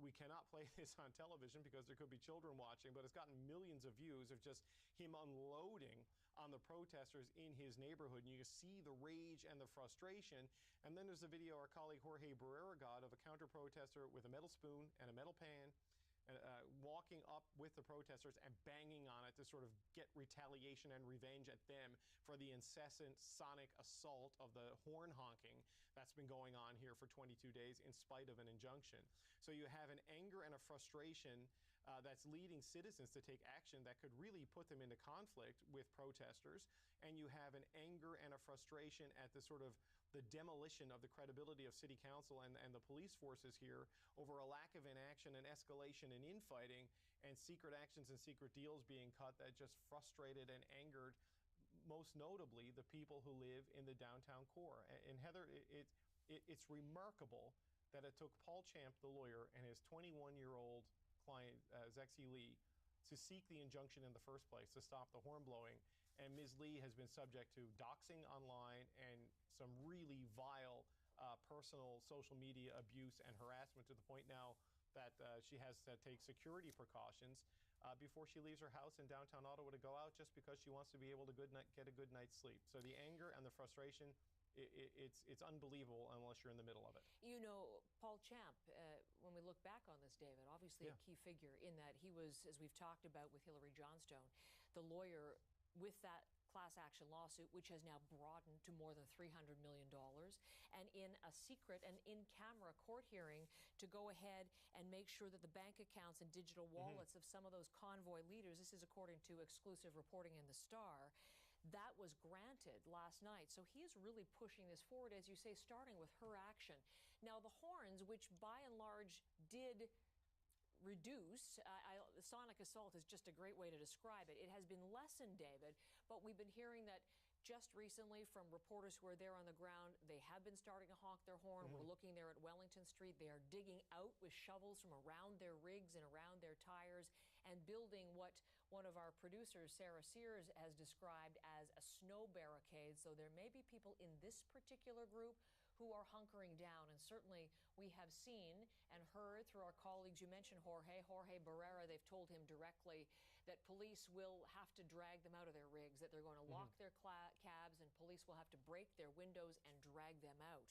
we cannot play this on television because there could be children watching, but it's gotten millions of views of just him unloading on the protesters in his neighborhood. And you can see the rage and the frustration. And then there's a video our colleague Jorge Barrera got of a counter-protester with a metal spoon and a metal pan, walking up with the protesters and banging on it to sort of get retaliation and revenge at them for the incessant sonic assault of the horn honking that's been going on here for 22 days in spite of an injunction. So you have an anger and a frustration that's leading citizens to take action that could really put them into conflict with protesters. And you have an anger and a frustration at the sort of the demolition of the credibility of city council and the police forces here over a lack of inaction and escalation and infighting and secret actions and secret deals being cut that just frustrated and angered, most notably, the people who live in the downtown core. And Heather, it's remarkable that it took Paul Champ, the lawyer, and his 21-year-old client, Zexi Lee, to seek the injunction in the first place to stop the horn blowing. And Ms. Lee has been subject to doxing online and some really vile personal social media abuse and harassment to the point now that she has to take security precautions before she leaves her house in downtown Ottawa to go out just because she wants to be able to get a good night's sleep. So the anger and the frustration, it's unbelievable unless you're in the middle of it. You know, Paul Champ, when we look back on this, David, obviously a key figure in that he was, as we've talked about with Hillary Johnstone, the lawyer with that class action lawsuit, which has now broadened to more than $300 million, and in a secret and in-camera court hearing to go ahead and make sure that the bank accounts and digital wallets of some of those convoy leaders, this is according to exclusive reporting in The Star, that was granted last night. So he is really pushing this forward, as you say, starting with her action. Now, the horns, which by and large did reduced. Sonic assault is just a great way to describe it. It has been lessened, David, but we've been hearing that just recently from reporters who are there on the ground, they have been starting to honk their horn. We're looking there at Wellington Street. They are digging out with shovels from around their rigs and around their tires and building what one of our producers, Sarah Sears, has described as a snow barricade. So there may be people in this particular group who are hunkering down. And certainly we have seen and heard through our colleagues, you mentioned Jorge Barrera, they've told him directly that police will have to drag them out of their rigs, that they're going to lock their cabs and police will have to break their windows and drag them out.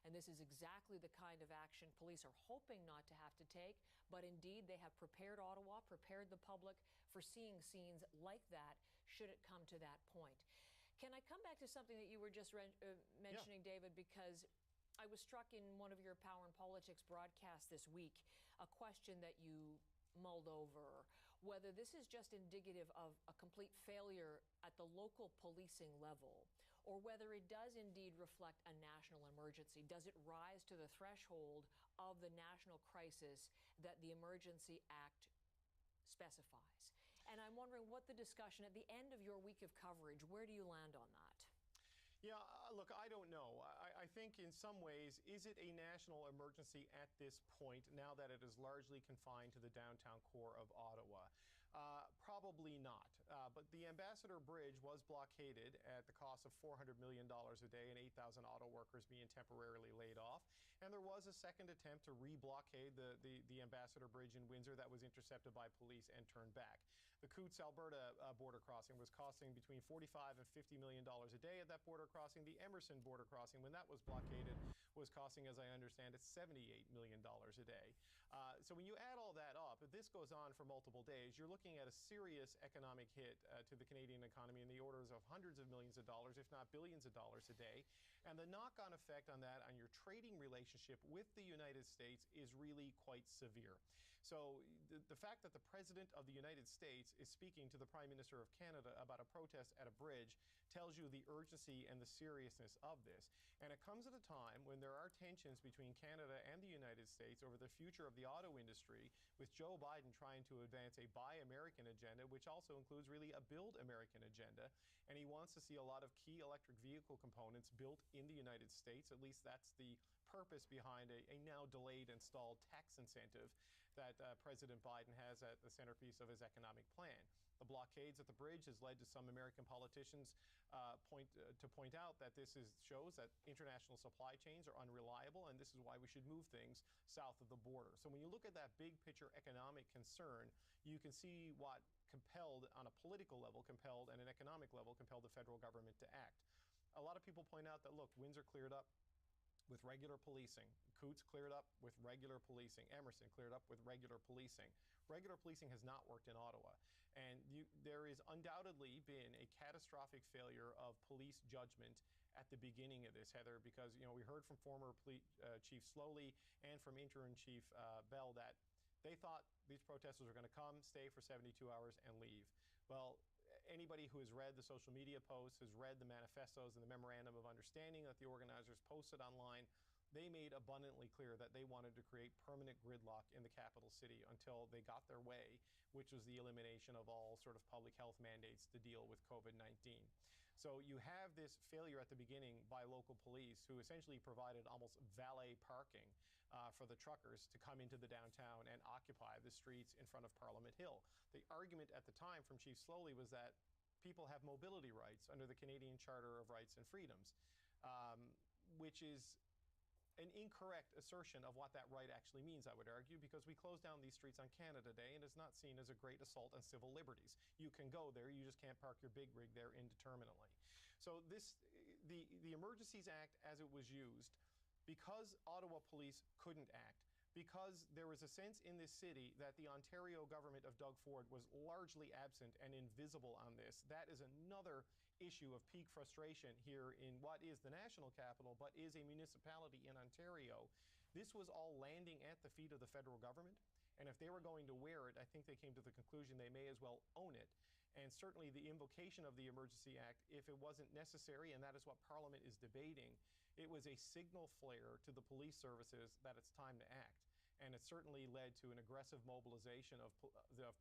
And this is exactly the kind of action police are hoping not to have to take, but indeed they have prepared Ottawa, prepared the public for seeing scenes like that should it come to that point. Can I come back to something that you were just mentioning, David, because I was struck in one of your Power and Politics broadcasts this week, a question that you mulled over, whether this is just indicative of a complete failure at the local policing level, or whether it does indeed reflect a national emergency. Does it rise to the threshold of the national crisis that the Emergency Act specifies? And I'm wondering what the discussion at the end of your week of coverage, where do you land on that? Yeah, look, I don't know. I think in some ways, is it a national emergency at this point, now that it is largely confined to the downtown core of Ottawa? Probably not. But the Ambassador Bridge was blockaded at the cost of $400 million a day and 8,000 auto workers being temporarily laid off. And there was a second attempt to re-blockade the Ambassador Bridge in Windsor that was intercepted by police and turned back. The Coutts-Alberta border crossing was costing between $45 and $50 million a day at that border crossing. The Emerson border crossing, when that was blockaded, was costing, as I understand it, $78 million a day. So when you add all that up, if this goes on for multiple days, you're looking at a serious economic hit to the Canadian economy in the orders of hundreds of millions of dollars, if not billions of dollars a day. And the knock-on effect on that, on your trading relationship with the United States, is really quite severe. So the fact that the President of the United States is speaking to the Prime Minister of Canada about a protest at a bridge tells you the urgency and the seriousness of this. And it comes at a time when there are tensions between Canada and the United States over the future of the auto industry, with Joe Biden trying to advance a Buy American agenda, which also includes really a Build American agenda. And he wants to see a lot of key electric vehicle components built in the United States. At least that's the purpose behind a now delayed and stalled tax incentive. that President Biden has at the centerpiece of his economic plan. The blockades at the bridge has led to some American politicians point out that this shows that international supply chains are unreliable, and this is why we should move things south of the border. So when you look at that big picture economic concern, you can see what compelled, on a political level, compelled, and an economic level, compelled the federal government to act. A lot of people point out that, look, Windsor cleared up with regular policing. Coots cleared up with regular policing. Emerson cleared up with regular policing. Regular policing has not worked in Ottawa. And there has undoubtedly been a catastrophic failure of police judgment at the beginning of this, Heather, because, you know, we heard from former Chief Slowly and from Interim Chief Bell that they thought these protesters were going to come, stay for 72 hours, and leave. Well, anybody who has read the social media posts, has read the manifestos and the memorandum of understanding that the organizers posted online, they made abundantly clear that they wanted to create permanent gridlock in the capital city until they got their way, which was the elimination of all sort of public health mandates to deal with COVID-19. So you have this failure at the beginning by local police, who essentially provided almost valet parking for the truckers to come into the downtown and occupy the streets in front of Parliament Hill. The argument at the time from Chief Slowly was that people have mobility rights under the Canadian Charter of Rights and Freedoms, which is an incorrect assertion of what that right actually means, I would argue, because we closed down these streets on Canada Day, and it's not seen as a great assault on civil liberties. You can go there, you just can't park your big rig there indeterminately. So the Emergencies Act, as it was used, because Ottawa police couldn't act, because there was a sense in this city that the Ontario government of Doug Ford was largely absent and invisible on this. That is another issue of peak frustration here in what is the national capital, but is a municipality in Ontario. This was all landing at the feet of the federal government, and if they were going to wear it, I think they came to the conclusion they may as well own it. And certainly the invocation of the Emergency Act, if it wasn't necessary, and that is what Parliament is debating, it was a signal flare to the police services that it's time to act. And it certainly led to an aggressive mobilization of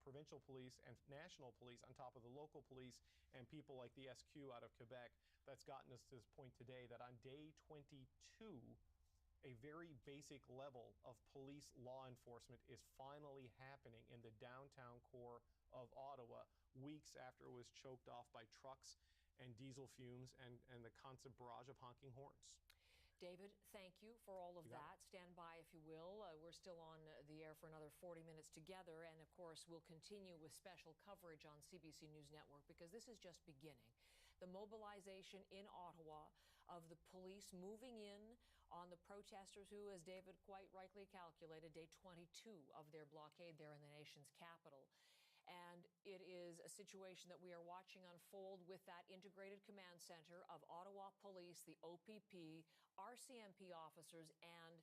provincial police and national police on top of the local police and people like the SQ out of Quebec that's gotten us to this point today that on day 22, a very basic level of police law enforcement is finally happening in the downtown core of Ottawa, weeks after it was choked off by trucks and diesel fumes and the constant barrage of honking horns. David, thank you for all of that. Stand by, if you will. We're still on the air for another 40 minutes together. And, of course, we'll continue with special coverage on CBC News Network because this is just beginning. The mobilization in Ottawa of the police moving in on the protesters who, as David quite rightly calculated, day 22 of their blockade there in the nation's capital. And it is a situation that we are watching unfold with that integrated command center of Ottawa Police, the OPP, RCMP officers, and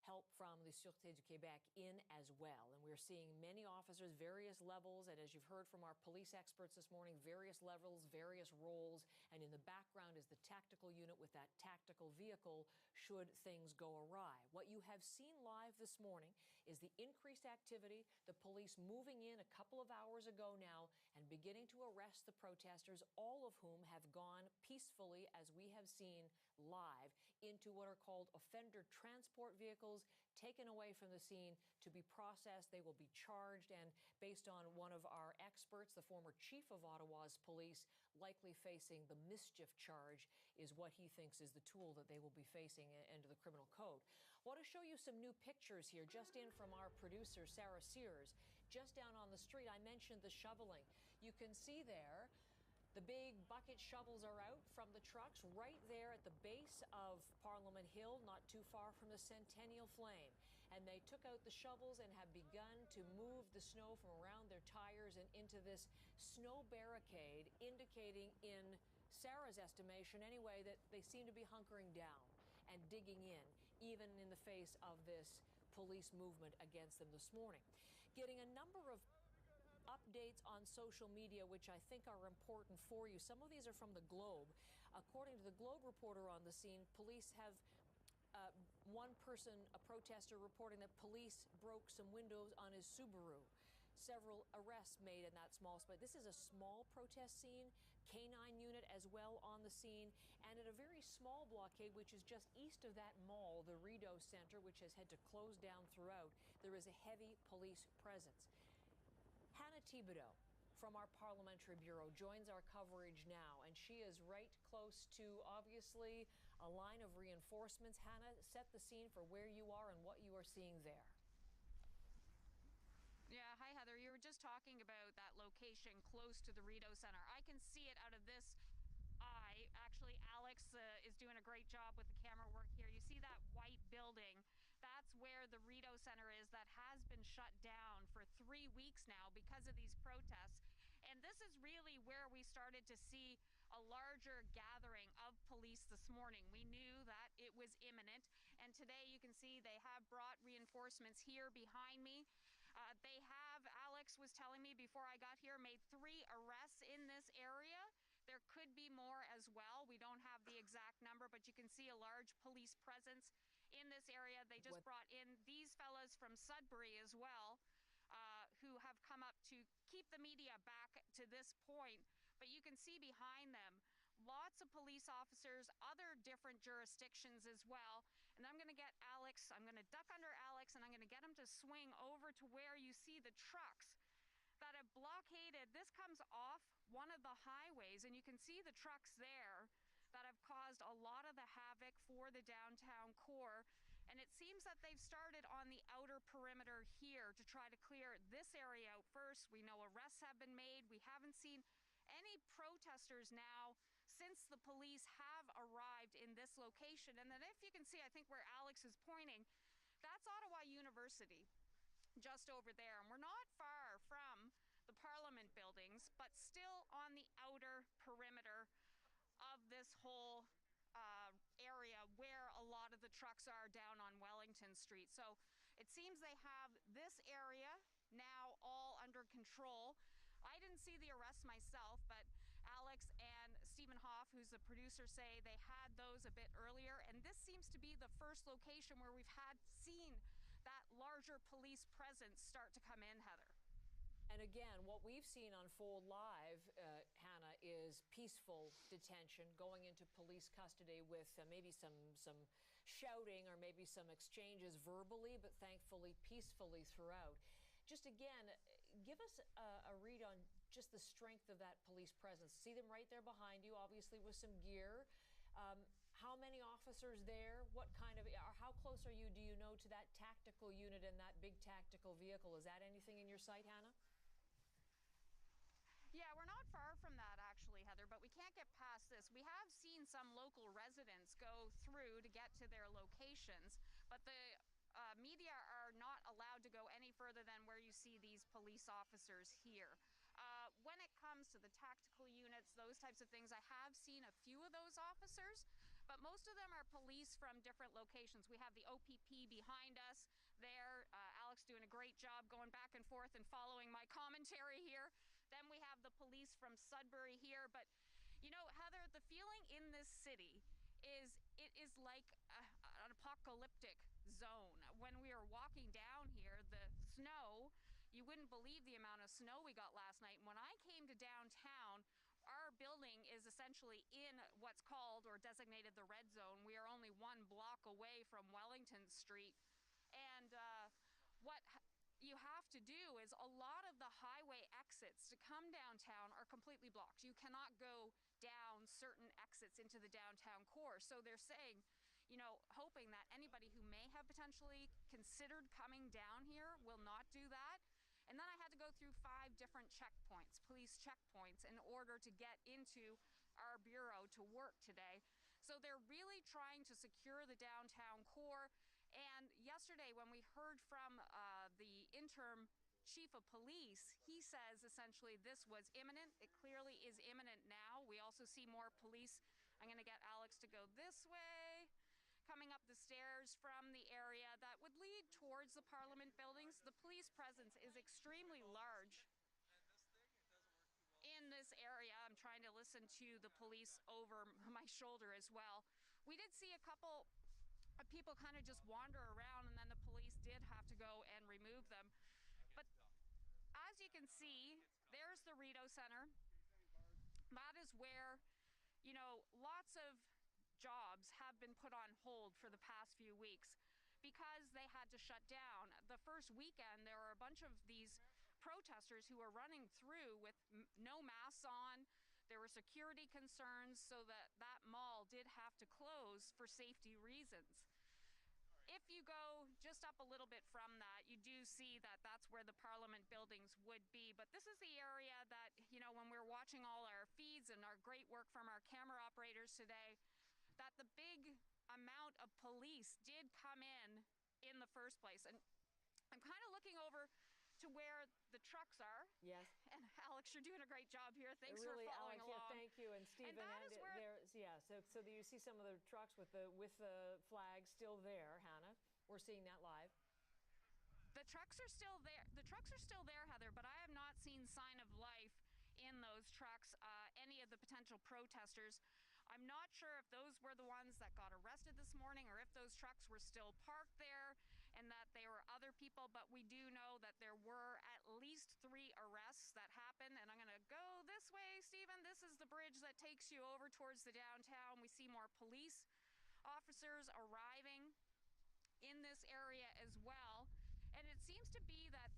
help from the Sûreté du Québec in as well. And we're seeing many officers, various levels, and as you've heard from our police experts this morning, various levels, various roles, and in the background is the tactical unit with that tactical vehicle should things go awry. What you have seen live this morning is the increased activity, the police moving in a couple of hours ago now and beginning to arrest the protesters, all of whom have gone peacefully, as we have seen live, into what are called offender transport vehicles, taken away from the scene to be processed. They will be charged, and based on one of our experts, the former chief of Ottawa's police, likely facing the mischief charge is what he thinks is the tool that they will be facing into the criminal code. I want to show you some new pictures here, just in from our producer, Sarah Sears, just down on the street. I mentioned the shoveling. You can see there the big bucket shovels are out from the trucks right there at the base of Parliament Hill, not too far from the Centennial Flame. And they took out the shovels and have begun to move the snow from around their tires and into this snow barricade, indicating, in Sarah's estimation anyway, that they seem to be hunkering down and digging in, even in the face of this police movement against them this morning. Getting a number of updates on social media, which I think are important for you. Some of these are from the Globe. According to the Globe reporter on the scene, police have one person, a protester, reporting that police broke some windows on his Subaru. Several arrests made in that small spot. This is a small protest scene. K-9 unit as well on the scene, and at a very small blockade, which is just east of that mall, the Rideau Center, which has had to close down throughout, there is a heavy police presence. Hannah Thibodeau from our Parliamentary Bureau joins our coverage now, and she is right close to, obviously, a line of reinforcements. Hannah, set the scene for where you are and what you are seeing there. Yeah, hi Heather. You were just talking about that location close to the Rideau Center. I can see it out of this eye. Actually, Alex is doing a great job with the camera work here. You see that white building? That's where the Rideau Center is, that has been shut down for 3 weeks now because of these protests. And this is really where we started to see a larger gathering of police this morning. We knew that it was imminent, and today you can see they have brought reinforcements here behind me. They have, Alex was telling me before I got here, made 3 arrests in this area. There could be more as well. We don't have the exact number, but you can see a large police presence in this area. They just brought in these fellas from Sudbury as well, who have come up to keep the media back to this point. But you can see behind them lots of police officers, other different jurisdictions as well. And I'm going to get Alex, I'm going to duck under Alex, and I'm going to get him to swing over to where you see the trucks that have blockaded. This comes off one of the highways, and you can see the trucks there that have caused a lot of the havoc for the downtown core. And it seems that they've started on the outer perimeter here to try to clear this area out first. We know arrests have been made. We haven't seen any protesters now since the police have arrived in this location. And then if you can see, I think where Alex is pointing, that's Ottawa University just over there. And we're not far from the Parliament buildings, but still on the outer perimeter of this whole area where a lot of the trucks are down on Wellington Street. So it seems they have this area now all under control. I didn't see the arrest myself, but Alex and Stephen Hoff, who's the producer, say they had those a bit earlier. And this seems to be the first location where we've seen that larger police presence start to come in, Heather. And again, what we've seen unfold live, Hannah, is peaceful detention going into police custody with maybe some shouting or maybe some exchanges verbally, but thankfully peacefully throughout. Just again, give us a read on just the strength of that police presence. See them right there behind you, obviously with some gear. How many officers there? What kind of, or how close are you, do you know, to that tactical unit and that big tactical vehicle? Is that anything in your sight, Hannah? Yeah, we're not far from that, actually, Heather, but we can't get past this. We have seen some local residents go through to get to their locations, but the media are not allowed to go any further than where you see these police officers here. When it comes to the tactical units, those types of things, I have seen a few of those officers, but most of them are police from different locations. We have the OPP behind us there. Alex doing a great job going back and forth and following my commentary here. Then we have the police from Sudbury here. But, you know, Heather, the feeling in this city is it is like an apocalyptic zone. When we were walking down here, the snow, you wouldn't believe the amount of snow we got last night. And when I came to downtown, our building is essentially in what's called or designated the red zone. We are only 1 block away from Wellington Street. And what you have to do is a lot of the highway exits to come downtown are completely blocked. You cannot go down certain exits into the downtown core. So they're saying, you know, hoping that anybody who may have potentially considered coming down here will not do that. And then I had to go through 5 different checkpoints, police checkpoints, in order to get into our bureau to work today. So they're really trying to secure the downtown core. And yesterday, when we heard from the interim chief of police, he says essentially this was imminent. It clearly is imminent now. We also see more police. I'm going to get Alex to go this way, coming up the stairs from the area that would lead towards the Parliament buildings. The police presence is extremely large in this area. I'm trying to listen to the police over my shoulder as well. We did see a couple of people kind of just wander around, and then the police did have to go and remove them. But as you can see, there's the Rideau Center. that is where, lots of jobs have been put on hold for the past few weeks because they had to shut down. The first weekend, there were a bunch of these protesters who were running through with no masks on. There were security concerns, so that mall did have to close for safety reasons. If you go just up a little bit from that, you do see that that's where the Parliament buildings would be. But this is the area that, when we're watching all our feeds and our great work from our camera operators today, that the big amount of police did come in the first place. And I'm kind of looking over to where the trucks are. Yes. And Alex, you're doing a great job here. Thanks really, for following Alex, along. Yeah, thank you. And Stephen, so you see some of the trucks with the flag still there, Hannah. We're seeing that live. The trucks are still there. The trucks are still there, Heather, but I have not seen sign of life in those trucks, any of the potential protesters. I'm not sure if those were the ones that got arrested this morning or if those trucks were still parked there and that they were other people, but we do know that there were at least 3 arrests that happened. And I'm going to go this way, Stephen. This is the bridge that takes you over towards the downtown. We see more police officers arriving in this area as well. And it seems to be that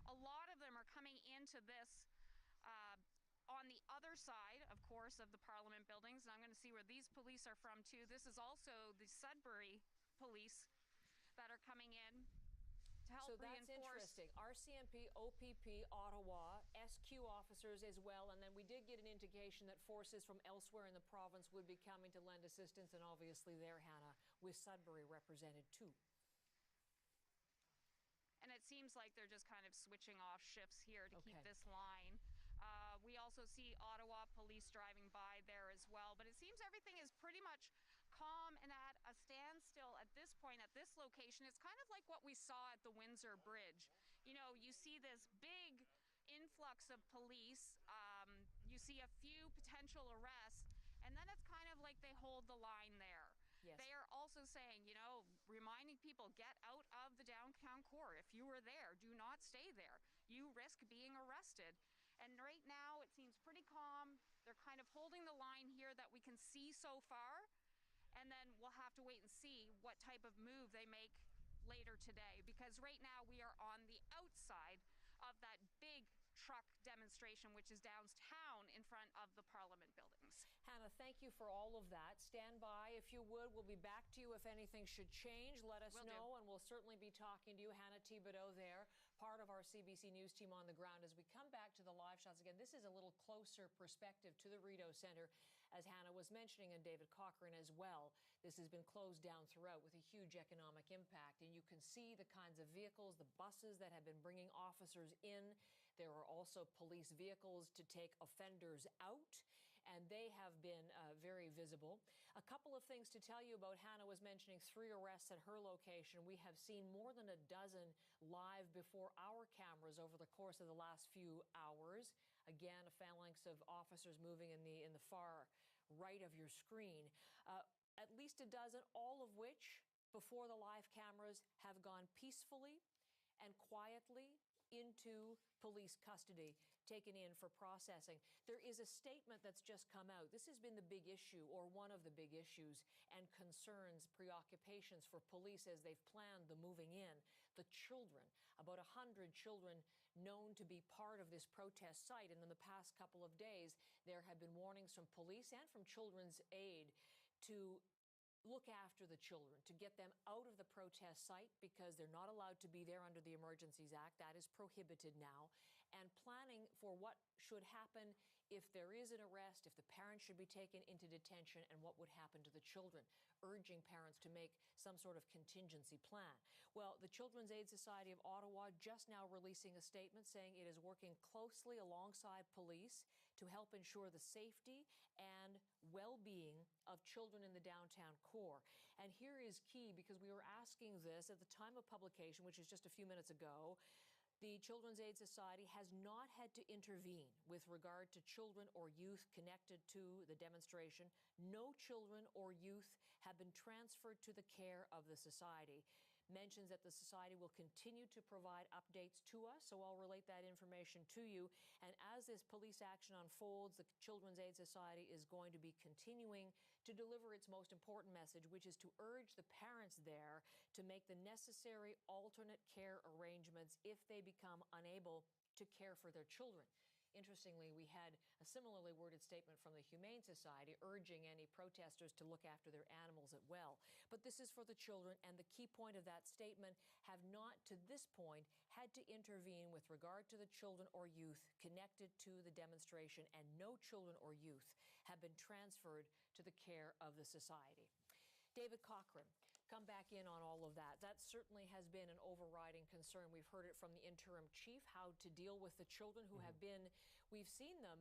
a lot of them are coming into this on the other side, of course, of the Parliament buildings. And I'm going to see where these police are from, too. This is also the Sudbury police that are coming in to help reinforce. So that's interesting. RCMP, OPP, Ottawa, SQ officers as well. And then we did get an indication that forces from elsewhere in the province would be coming to lend assistance. And obviously there, Hannah, with Sudbury represented, too. And it seems like they're just kind of switching off shifts here to keep this line. We also see Ottawa police driving by there as well. But it seems everything is pretty much calm and at a standstill at this point, at this location. It's kind of like what we saw at the Windsor Bridge. You see this big influx of police. You see a few potential arrests. And then it's kind of like they hold the line there. Yes. They are also saying, reminding people, get out of the downtown core. If you were there, do not stay there. You risk being arrested. And right now, it seems pretty calm. They're kind of holding the line here that we can see so far. And then we'll have to wait and see what type of move they make later today. Because right now, we are on the outside of that big truck demonstration, which is downtown in front of the Parliament buildings. Hannah, thank you for all of that. Stand by if you would. We'll be back to you if anything should change. Let us know, and we'll certainly be talking to you. Hannah Thibodeau there, part of our CBC News team on the ground. As we come back to the live shots again, this is a little closer perspective to the Rideau Centre, as Hannah was mentioning, and David Cochrane as well. This has been closed down throughout with a huge economic impact, and you can see the kinds of vehicles, the buses that have been bringing officers in. There are also police vehicles to take offenders out, and they have been very visible. A couple of things to tell you about. Hannah was mentioning 3 arrests at her location. We have seen more than a dozen live before our cameras over the course of the last few hours. Again, a phalanx of officers moving in the far right of your screen. At least a dozen, all of which, before the live cameras, have gone peacefully and quietly into police custody, taken in for processing. There is a statement that's just come out. This has been the big issue, or one of the big issues, and concerns, preoccupations for police as they've planned the moving in. The children, about 100 children known to be part of this protest site, and in the past couple of days, there have been warnings from police and from Children's Aid to look after the children, to get them out of the protest site because they're not allowed to be there under the Emergencies Act. That is prohibited now. And planning for what should happen if there is an arrest, if the parents should be taken into detention, and what would happen to the children, urging parents to make some sort of contingency plan. Well, the Children's Aid Society of Ottawa just now releasing a statement saying it is working closely alongside police to help ensure the safety and well-being of children in the downtown core. And here is key, because we were asking this at the time of publication, which is just a few minutes ago. The Children's Aid Society has not had to intervene with regard to children or youth connected to the demonstration. No children or youth have been transferred to the care of the society. mentions that the Society will continue to provide updates to us, so I'll relate that information to you. And as this police action unfolds, the Children's Aid Society is going to be continuing to deliver its most important message, which is to urge the parents there to make the necessary alternate care arrangements if they become unable to care for their children. Interestingly, we had a similarly worded statement from the Humane Society urging any protesters to look after their animals as well. But this is for the children, and the key point of that statement: have not to this point had to intervene with regard to the children or youth connected to the demonstration, and no children or youth have been transferred to the care of the Society. David Cochrane, come back in on all of that. That certainly has been an overriding concern. We've heard it from the interim chief, how to deal with the children who have been, we've seen them,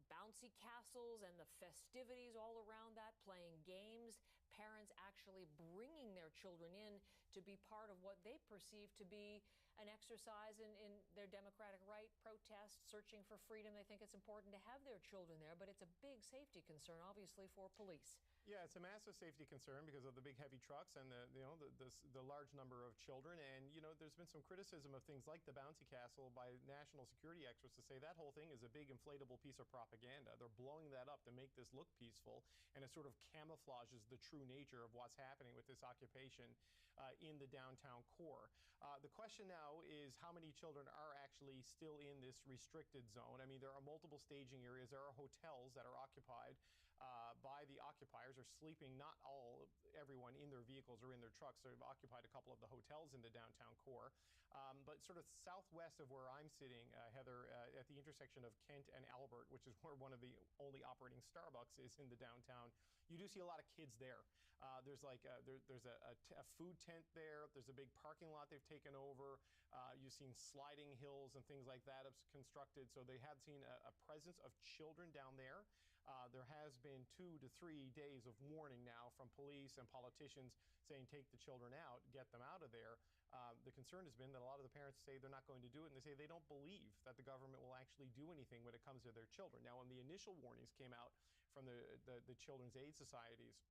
bouncy castles and the festivities all around that, playing games, parents actually bringing their children in to be part of what they perceive to be an exercise in their democratic right, protest, searching for freedom. They think it's important to have their children there, but it's a big safety concern, obviously, for police. Yeah, it's a massive safety concern because of the big heavy trucks and the large number of children. And, there's been some criticism of things like the bouncy castle by national security experts to say that whole thing is a big inflatable piece of propaganda. They're blowing that up to make this look peaceful, and it sort of camouflages the true nature of what's happening with this occupation in the downtown core. The question now is how many children are actually still in this restricted zone. I mean, there are multiple staging areas. There are hotels that are occupied by the occupiers, are sleeping, not everyone in their vehicles or in their trucks. They've occupied a couple of the hotels in the downtown core. But sort of southwest of where I'm sitting, Heather, at the intersection of Kent and Albert, which is where one of the only operating Starbucks is in the downtown, you do see a lot of kids there. There's a food tent there. There's a big parking lot they've taken over. You've seen sliding hills and things like that constructed. So they have seen a presence of children down there. There has been 2 to 3 days of warning now from police and politicians saying take the children out, get them out of there. The concern has been that a lot of the parents say they're not going to do it, and they say they don't believe that the government will actually do anything when it comes to their children. Now, when the initial warnings came out from the Children's Aid Societies,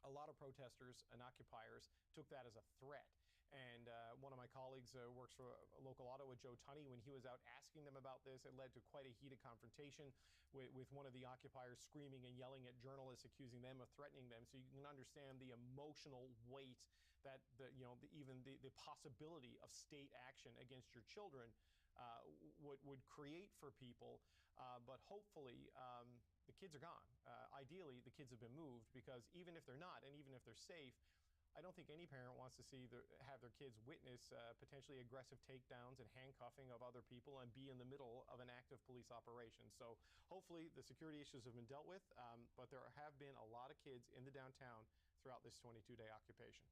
a lot of protesters and occupiers took that as a threat. And one of my colleagues works for local Ottawa, Joe Tunney, when he was out asking them about this, it led to quite a heated confrontation with one of the occupiers screaming and yelling at journalists, accusing them of threatening them. So you can understand the emotional weight that even the possibility of state action against your children would create for people. But hopefully the kids are gone. Ideally, the kids have been moved, because even if they're not, and even if they're safe, I don't think any parent wants to have their kids witness potentially aggressive takedowns and handcuffing of other people and be in the middle of an active police operation. So hopefully the security issues have been dealt with, but there have been a lot of kids in the downtown throughout this 22-day occupation.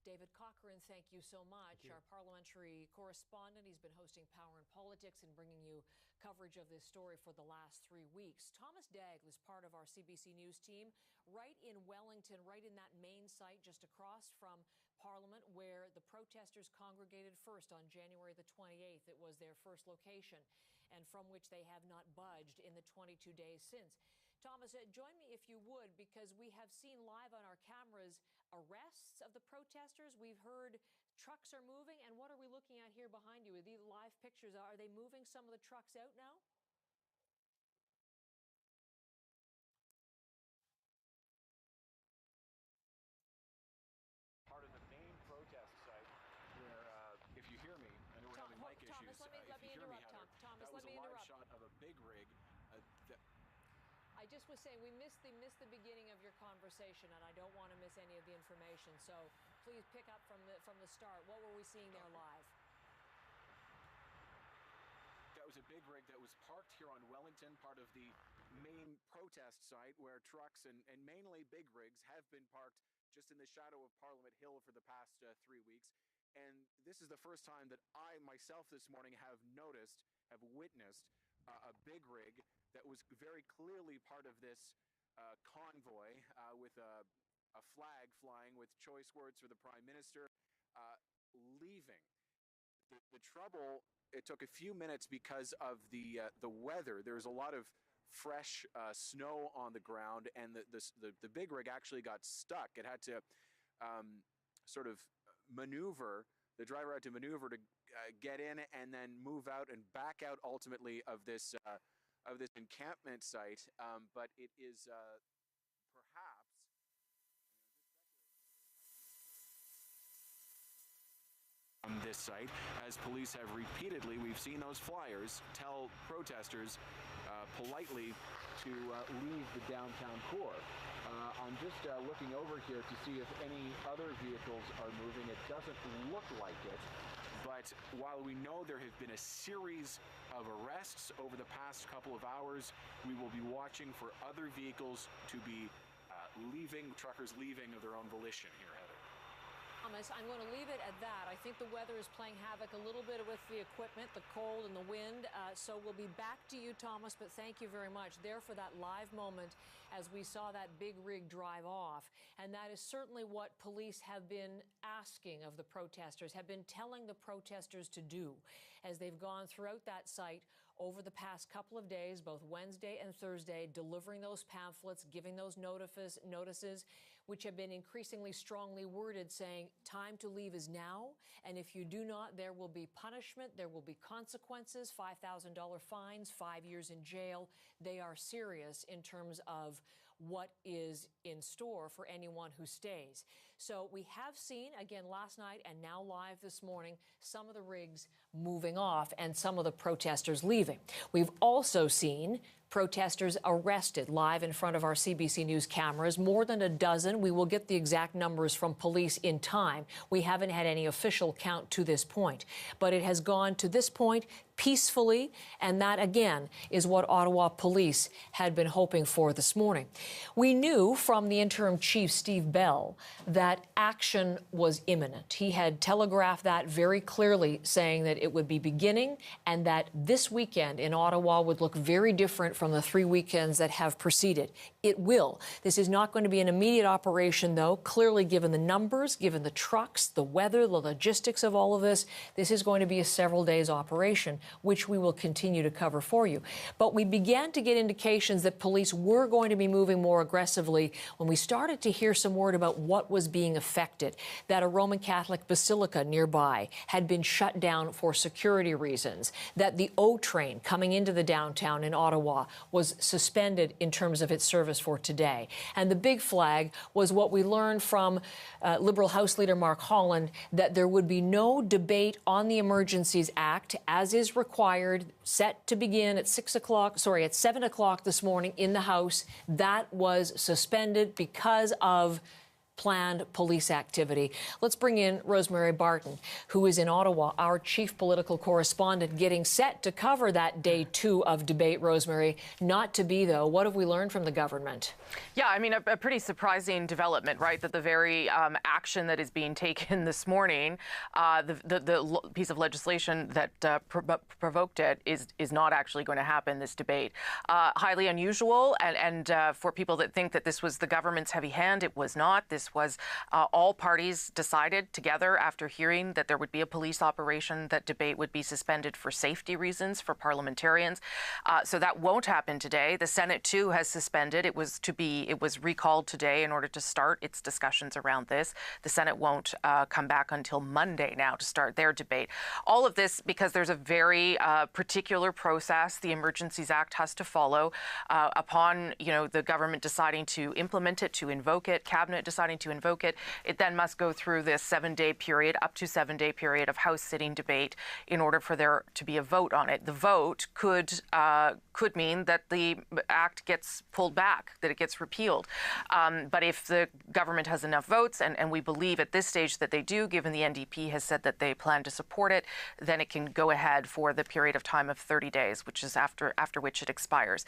David Cochrane, thank you so much. Our parliamentary correspondent. He's been hosting Power and Politics and bringing you coverage of this story for the last 3 weeks. Thomas Dagg was part of our CBC News team right in Wellington, right in that main site just across from Parliament, where the protesters congregated first on January the 28th. It was their first location, and from which they have not budged in the 22 days since. Thomas, join me if you would, because we have seen live on our cameras arrests of the protesters. We've heard trucks are moving. And what are we looking at here behind you? Are these live pictures? Are they moving some of the trucks out now? Part of the main protest site where, if you hear me, I know we're having mic issues. Thomas, let me interrupt, Thomas, that was a live shot of a big rig. I just was saying we missed the beginning of your conversation, and I don't want to miss any of the information. So please pick up from the start. What were we seeing there live? That was a big rig that was parked here on Wellington, part of the main protest site, where trucks and mainly big rigs have been parked just in the shadow of Parliament Hill for the past 3 weeks. And this is the first time that I myself this morning have witnessed a big rig that was very clearly part of this convoy with a flag flying with choice words for the Prime Minister leaving. The trouble, it took a few minutes because of the weather. There was a lot of fresh snow on the ground, and the big rig actually got stuck. It had to sort of maneuver. The driver had to maneuver to get in and then move out and back out ultimately of this encampment site. But it is perhaps on this site, as police have repeatedly, we've seen those flyers tell protesters politely to leave the downtown core. I'm just looking over here to see if any other vehicles are moving. It doesn't look like it, but while we know there have been a series of arrests over the past couple of hours, we will be watching for other vehicles to be leaving, truckers leaving of their own volition here, Heather. Thomas, I'm going to leave it at that. I think the weather is playing havoc a little bit with the equipment, the cold and the wind. So we'll be back to you, Thomas, but thank you very much there for that live moment as we saw that big rig drive off. And that is certainly what police have been asking of the protesters, have been telling the protesters to do as they've gone throughout that site over the past couple of days, both Wednesday and Thursday, delivering those pamphlets, giving those notices, which have been increasingly strongly worded, saying time to leave is now, and if you do not, there will be punishment, there will be consequences, $5,000 fines, 5 years in jail. They are serious in terms of what is in store for anyone who stays. So we have seen, again last night and now live this morning, some of the rigs moving off and some of the protesters leaving. We've also seen protesters arrested live in front of our CBC News cameras, more than a dozen. We will get the exact numbers from police in time. We haven't had any official count to this point, but it has gone to this point peacefully, and that, again, is what Ottawa police had been hoping for this morning. We knew from the interim chief, Steve Bell, that action was imminent. He had telegraphed that very clearly, saying that it would be beginning and that this weekend in Ottawa would look very different from the 3 weekends that have preceded. It will. This is not going to be an immediate operation, though. Clearly, given the numbers, given the trucks, the weather, the logistics of all of this, this is going to be a several days operation, which we will continue to cover for you. But we began to get indications that police were going to be moving more aggressively when we started to hear some word about what was being affected, that a Roman Catholic basilica nearby had been shut down for security reasons, that the O train coming into the downtown in Ottawa was suspended in terms of its service for today. And the big flag was what we learned from Liberal House Leader Mark Holland, that there would be no debate on the Emergencies Act, as is required, set to begin at 7 o'clock this morning in the House. That was suspended because of planned police activity. Let's bring in Rosemary Barton, who is in Ottawa, our chief political correspondent, getting set to cover that day 2 of debate. Rosemary, not to be, though. What have we learned from the government? Yeah, I mean, a pretty surprising development, right? That the very action that is being taken this morning, the piece of legislation that provoked it is not actually going to happen, this debate. Highly unusual, and for people that think that this was the government's heavy hand, it was not. This was all parties decided together after hearing that there would be a police operation, that debate would be suspended for safety reasons for parliamentarians. So that won't happen today. The Senate, too, has suspended. It was recalled today in order to start its discussions around this. The Senate won't come back until Monday now to start their debate. All of this because there's a very particular process the Emergencies Act has to follow upon, the government deciding to implement it, to invoke it, cabinet deciding to invoke it. It then must go through this 7-day period, up to 7-day period of House sitting debate in order for there to be a vote on it. The vote could mean that the act gets pulled back, that it gets repealed. But if the government has enough votes, and we believe at this stage that they do, given the NDP has said that they plan to support it, then it can go ahead for the period of time of 30 days, which is after which it expires.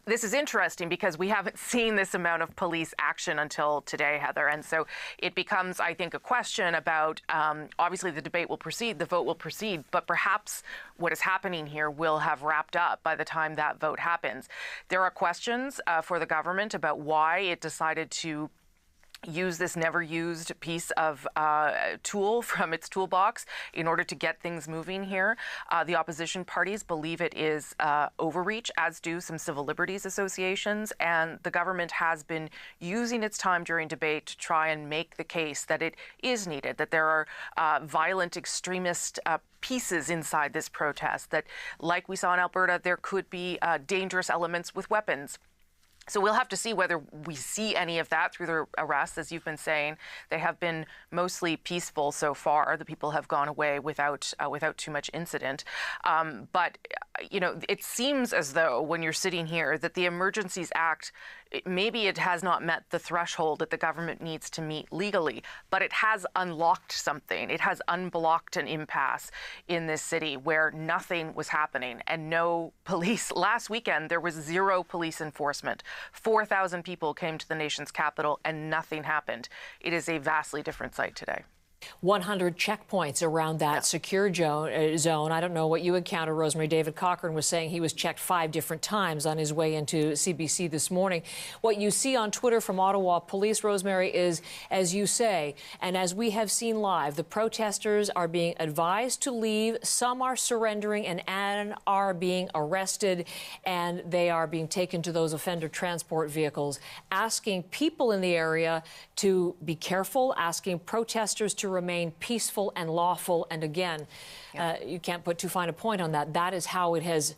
This is interesting because we haven't seen this amount of police action until today, Heather. And so it becomes, I think, a question about, obviously the debate will proceed, the vote will proceed, but perhaps what is happening here will have wrapped up by the time that vote happens. There are questions for the government about why it decided to use this never used piece of tool from its toolbox in order to get things moving here. The opposition parties believe it is overreach, as do some civil liberties associations, and the government has been using its time during debate to try and make the case that it is needed, that there are violent extremist pieces inside this protest, that, like we saw in Alberta, there could be dangerous elements with weapons. So we'll have to see whether we see any of that through the arrests. As you've been saying, they have been mostly peaceful so far. The people have gone away without too much incident. But, you know, it seems as though when you're sitting here that the Emergencies Act, maybe it has not met the threshold that the government needs to meet legally, but it has unlocked something. It has unblocked an impasse in this city where nothing was happening and no police. Last weekend, there was zero police enforcement. 4,000 people came to the nation's capital and nothing happened. It is a vastly different sight today. 100 checkpoints around that secure zone. I don't know what you encountered, Rosemary. David Cochran was saying he was checked 5 different times on his way into CBC this morning. What you see on Twitter from Ottawa Police, Rosemary, is, as you say, and as we have seen live, the protesters are being advised to leave. Some are surrendering and are being arrested, and they are being taken to those offender transport vehicles, asking people in the area to be careful, asking protesters to remain peaceful and lawful. And again, you can't put too fine a point on that. That is how it has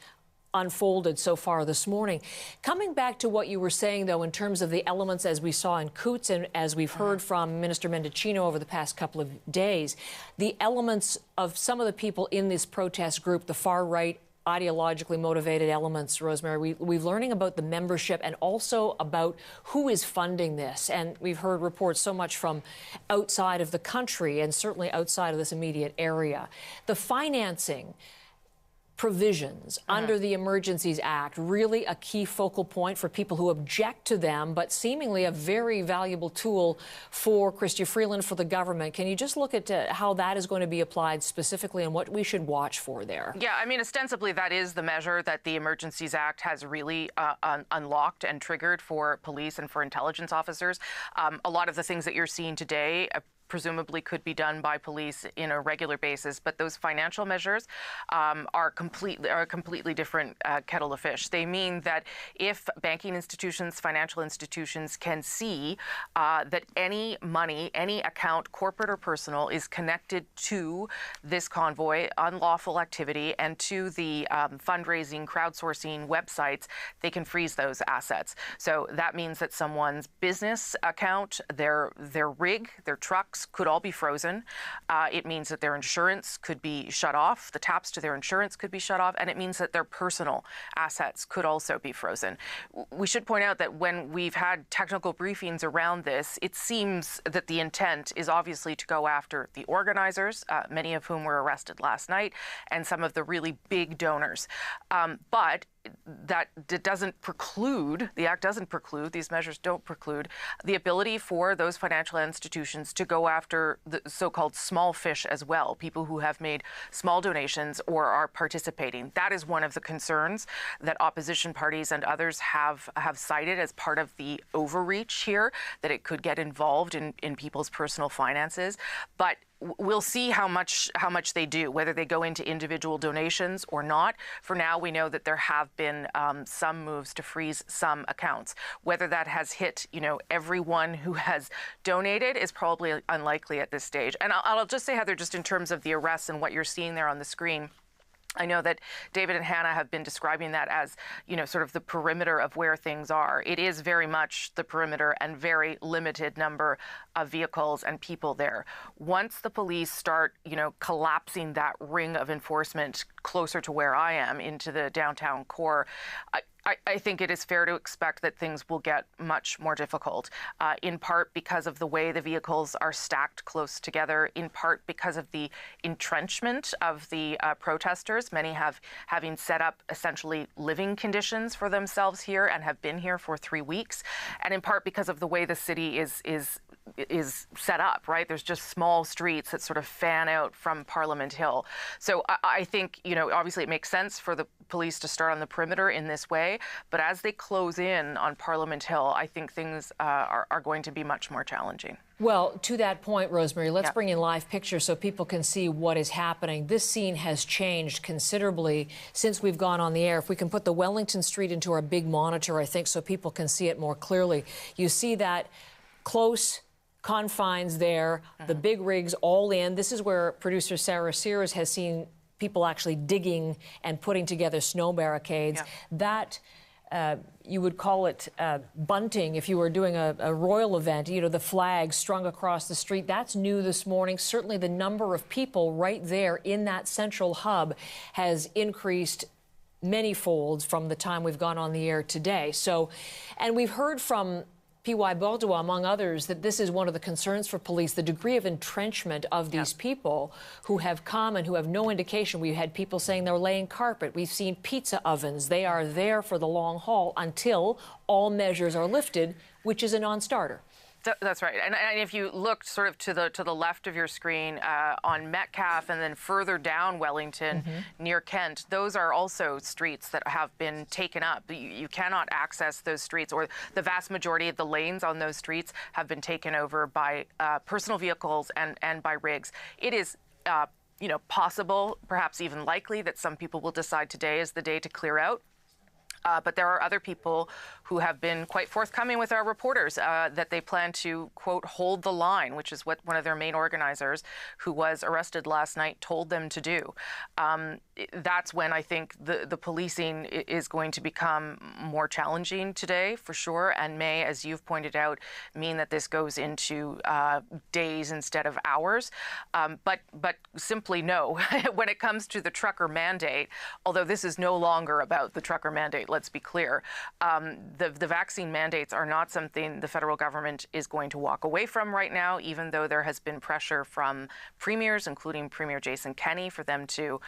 unfolded so far this morning. Coming back to what you were saying, though, in terms of the elements as we saw in Coutts and as we've heard from Minister Mendicino over the past couple of days, the elements of some of the people in this protest group, the far-right, ideologically motivated elements, Rosemary. We're learning about the membership and also about who is funding this. And we've heard reports so much from outside of the country and certainly outside of this immediate area. The financing provisions under the Emergencies Act, really a key focal point for people who object to them, but seemingly a very valuable tool for Chrystia Freeland, for the government. Can you just look at how that is going to be applied specifically and what we should watch for there? Yeah, I mean, ostensibly that is the measure that the Emergencies Act has really unlocked and triggered for police and for intelligence officers. A lot of the things that you're seeing today presumably could be done by police in a regular basis, but those financial measures are a completely different kettle of fish. They mean that if banking institutions, financial institutions can see that any money, any account, corporate or personal, is connected to this convoy, unlawful activity, and to the fundraising, crowdsourcing websites, they can freeze those assets. So that means that someone's business account, their rig, their trucks, could all be frozen. It means that their insurance could be shut off, the taps to their insurance could be shut off, and it means that their personal assets could also be frozen. We should point out that when we've had technical briefings around this, it seems that the intent is obviously to go after the organizers, many of whom were arrested last night, and some of the really big donors. But that doesn't preclude, the Act doesn't preclude, these measures don't preclude the ability for those financial institutions to go after the so-called small fish as well, people who have made small donations or are participating. That is one of the concerns that opposition parties and others have cited as part of the overreach here, that it could get involved in people's personal finances. But we'll see how much they do, whether they go into individual donations or not. For now, we know that there have been some moves to freeze some accounts. Whether that has hit, everyone who has donated is probably unlikely at this stage. And I'll just say, Heather, just in terms of the arrests and what you're seeing there on the screen, I know that David and Hannah have been describing that as, sort of the perimeter of where things are. It is very much the perimeter and very limited number of vehicles and people there. Once the police start, collapsing that ring of enforcement closer to where I am into the downtown core, I think it is fair to expect that things will get much more difficult, in part because of the way the vehicles are stacked close together, in part because of the entrenchment of the protesters. Many having set up essentially living conditions for themselves here and have been here for 3 weeks, and in part because of the way the city is is set up, right? There's just small streets that sort of fan out from Parliament Hill. So I think, obviously it makes sense for the police to start on the perimeter in this way, but as they close in on Parliament Hill, I think things are going to be much more challenging. Well, to that point, Rosemary, let's bring in live pictures so people can see what is happening. This scene has changed considerably since we've gone on the air. If we can put the Wellington Street into our big monitor, I think, so people can see it more clearly. You see that close confines there, the big rigs all in. This is where producer Sarah Sears has seen people actually digging and putting together snow barricades. That you would call it bunting if you were doing a royal event, the flags strung across the street. That's new this morning. Certainly the number of people right there in that central hub has increased many folds from the time we've gone on the air today. So, and we've heard from P.Y. Bordeaux, among others, that this is one of the concerns for police, the degree of entrenchment of these people who have come and who have no indication. We've had people saying they're laying carpet. We've seen pizza ovens. They are there for the long haul until all measures are lifted, which is a non-starter. That's right. And if you look sort of to the left of your screen on Metcalfe and then further down Wellington near Kent, those are also streets that have been taken up. You cannot access those streets, or the vast majority of the lanes on those streets have been taken over by personal vehicles and by rigs. It is possible, perhaps even likely, that some people will decide today is the day to clear out. But there are other people who have been quite forthcoming with our reporters that they plan to, quote, hold the line, which is what one of their main organizers, who was arrested last night, told them to do. That's when I think the policing is going to become more challenging today, for sure, and may, as you've pointed out, mean that this goes into days instead of hours. But simply no, when it comes to the trucker mandate, although this is no longer about the trucker mandate, let's be clear, the vaccine mandates are not something the federal government is going to walk away from right now, even though there has been pressure from premiers, including Premier Jason Kenney, for them to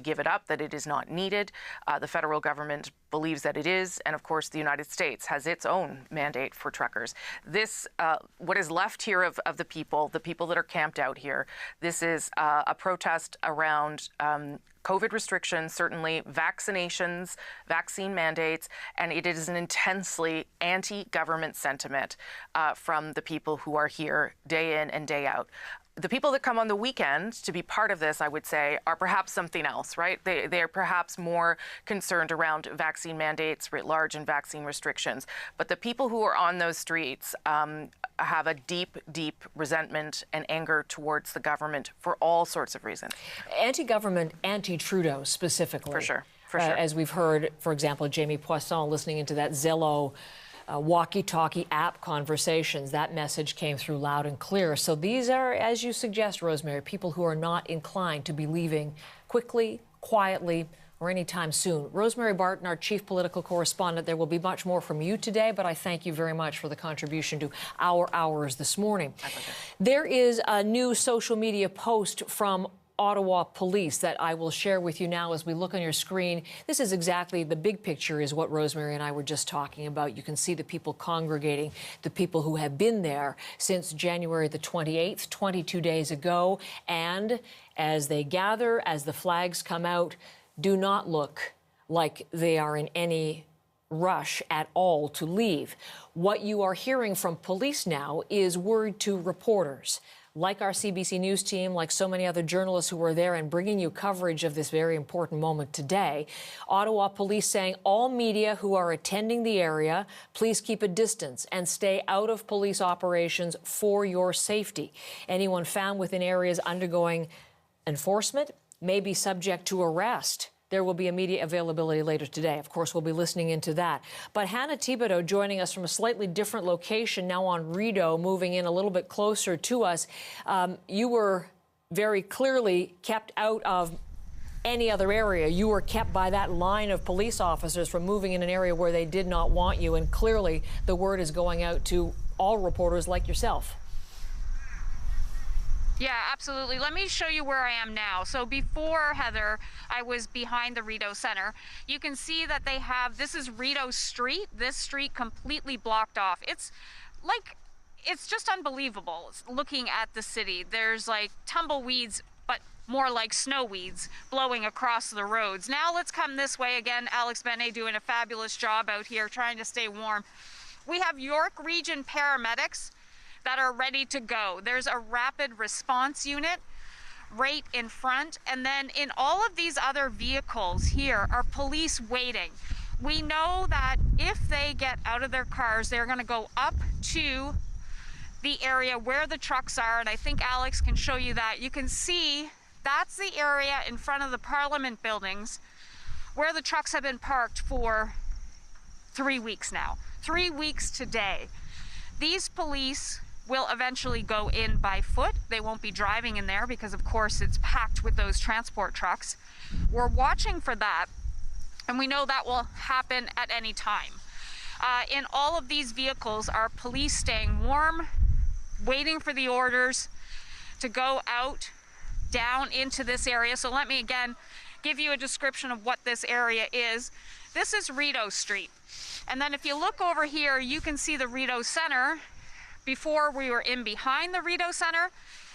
give it up, that it is not needed. The federal government believes that it is, and of course the United States has its own mandate for truckers. This, what is left here of the people that are camped out here, this is a protest around COVID restrictions, certainly vaccinations, vaccine mandates, and it is an intensely anti-government sentiment from the people who are here day in and day out. The people that come on the weekend to be part of this, I would say, are perhaps something else, right? They are perhaps more concerned around vaccine mandates writ large and vaccine restrictions. But the people who are on those streets have a deep, deep resentment and anger towards the government for all sorts of reasons. Anti-government, anti-Trudeau specifically. For sure, for sure. As we've heard, for example, Jamie Poisson listening into that Zello walkie-talkie app conversations, that message came through loud and clear. So these are, as you suggest, Rosemary, people who are not inclined to be leaving quickly, quietly, or anytime soon. Rosemary Barton, our chief political correspondent, there will be much more from you today, but I thank you very much for the contribution to our hours this morning. There is a new social media post from Ottawa Police that I will share with you now as we look on your screen. This is exactly the big picture, is what Rosemary and I were just talking about. You can see the people congregating, the people who have been there since January the 28th, 22 days ago. And as they gather, as the flags come out, do not look like they are in any rush at all to leave. What you are hearing from police now is word to reporters, like our CBC News team, like so many other journalists who were there and bringing you coverage of this very important moment today. Ottawa Police saying all media who are attending the area, please keep a distance and stay out of police operations for your safety. Anyone found within areas undergoing enforcement may be subject to arrest. There will be immediate availability later today. Of course, we'll be listening into that. But Hannah Thibodeau joining us from a slightly different location, now on Rideau, moving in a little bit closer to us. You were very clearly kept out of any other area. You were kept by that line of police officers from moving in an area where they did not want you. And clearly, the word is going out to all reporters like yourself. Yeah, absolutely. Let me show you where I am now. So before, Heather, I was behind the Rideau Center. You can see that they have, this is Rideau Street, this street completely blocked off. It's like, it's just unbelievable looking at the city. There's like tumbleweeds, but more like snow weeds blowing across the roads. Now let's come this way again. Alex Benet doing a fabulous job out here trying to stay warm. We have York Region paramedics that are ready to go. There's a rapid response unit right in front, and then in all of these other vehicles here are police waiting. We know that if they get out of their cars, they're going to go up to the area where the trucks are, and I think Alex can show you that. You can see that's the area in front of the Parliament buildings where the trucks have been parked for 3 weeks now. 3 weeks today. These police will eventually go in by foot. They won't be driving in there because, of course, it's packed with those transport trucks. We're watching for that, and we know that will happen at any time. In all of these vehicles are police staying warm, waiting for the orders to go out down into this area. So let me again give you a description of what this area is. This is Rideau Street. And then if you look over here, you can see the Rideau Center. Before we were in behind the Rideau Center.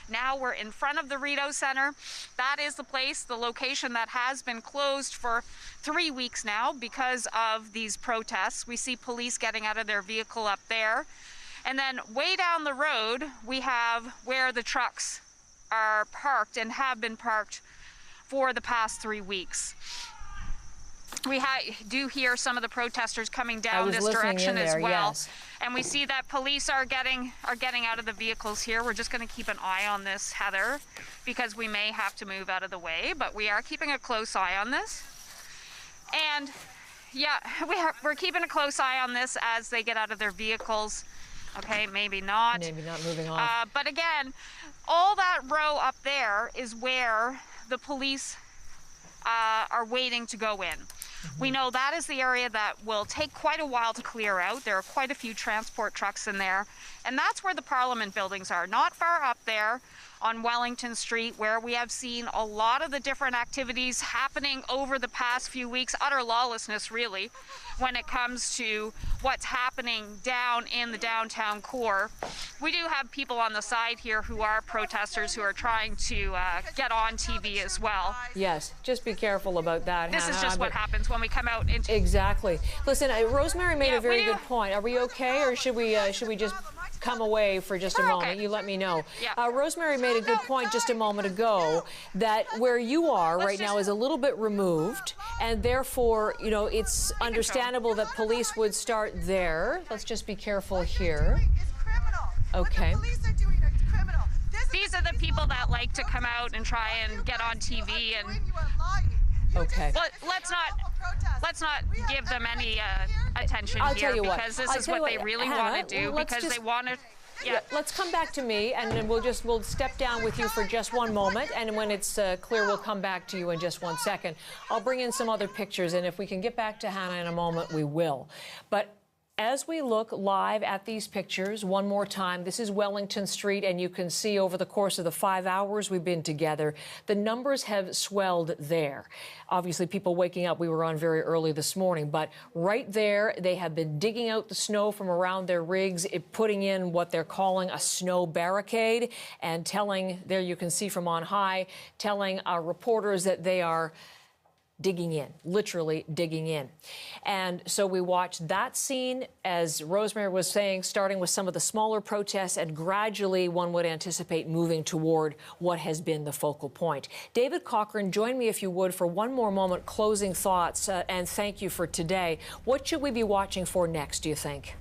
Now we're in front of the Rideau Center. That is the place, the location that has been closed for 3 weeks now because of these protests. We see police getting out of their vehicle up there. And then way down the road, we have where the trucks are parked and have been parked for the past 3 weeks. We do hear some of the protesters coming down this direction as well. Yes. And we see that police are getting out of the vehicles here. We're just going to keep an eye on this, Heather, because we may have to move out of the way, but we are keeping a close eye on this. And yeah, we're keeping a close eye on this as they get out of their vehicles. Okay, maybe not. Maybe not moving on. But again, all that row up there is where the police are waiting to go in. We know that is the area that will take quite a while to clear out. There are quite a few transport trucks in there. And that's where the Parliament buildings are, not far up there on Wellington Street, where we have seen a lot of the different activities happening over the past few weeks. Utter lawlessness, really, when it comes to what's happening down in the downtown core. We do have people on the side here who are protesters who are trying to get on TV as well. Yes, just be careful about that, This Hannah. is just what happens when we come out into... Exactly. Listen, Rosemary made a very good point. Are we okay, or should we just come away for just a moment? Okay. You let me know. Yeah. Rosemary made a good point just a moment ago that where you are right now is a little bit removed, and therefore, you know, it's understandable that police would start there. Let's just be careful here. Okay. These are the people that like to come out and try and get on TV and... Okay. Well, let's not give them any attention here, because this is what they really want to do, because they want to... Yeah. Let's come back to me, and then we'll step down with you for just one moment, and when it's clear, we'll come back to you in just 1 second. I'll bring in some other pictures, and if we can get back to Hannah in a moment, we will. But as we look live at these pictures, one more time, this is Wellington Street, and you can see over the course of the 5 hours we've been together, the numbers have swelled there. Obviously, people waking up, we were on very early this morning, but right there, they have been digging out the snow from around their rigs, putting in what they're calling a snow barricade, and telling, there you can see from on high, telling our reporters that they are digging in, literally digging in. And so we watched that scene, as Rosemary was saying, starting with some of the smaller protests, and gradually one would anticipate moving toward what has been the focal point. David Cochran, join me if you would for one more moment, closing thoughts, and thank you for today. What should we be watching for next, do you think?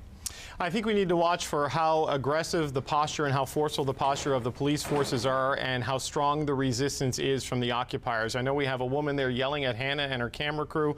I think we need to watch for how aggressive the posture and how forceful the posture of the police forces are, and how strong the resistance is from the occupiers. I know we have a woman there yelling at Hannah and her camera crew.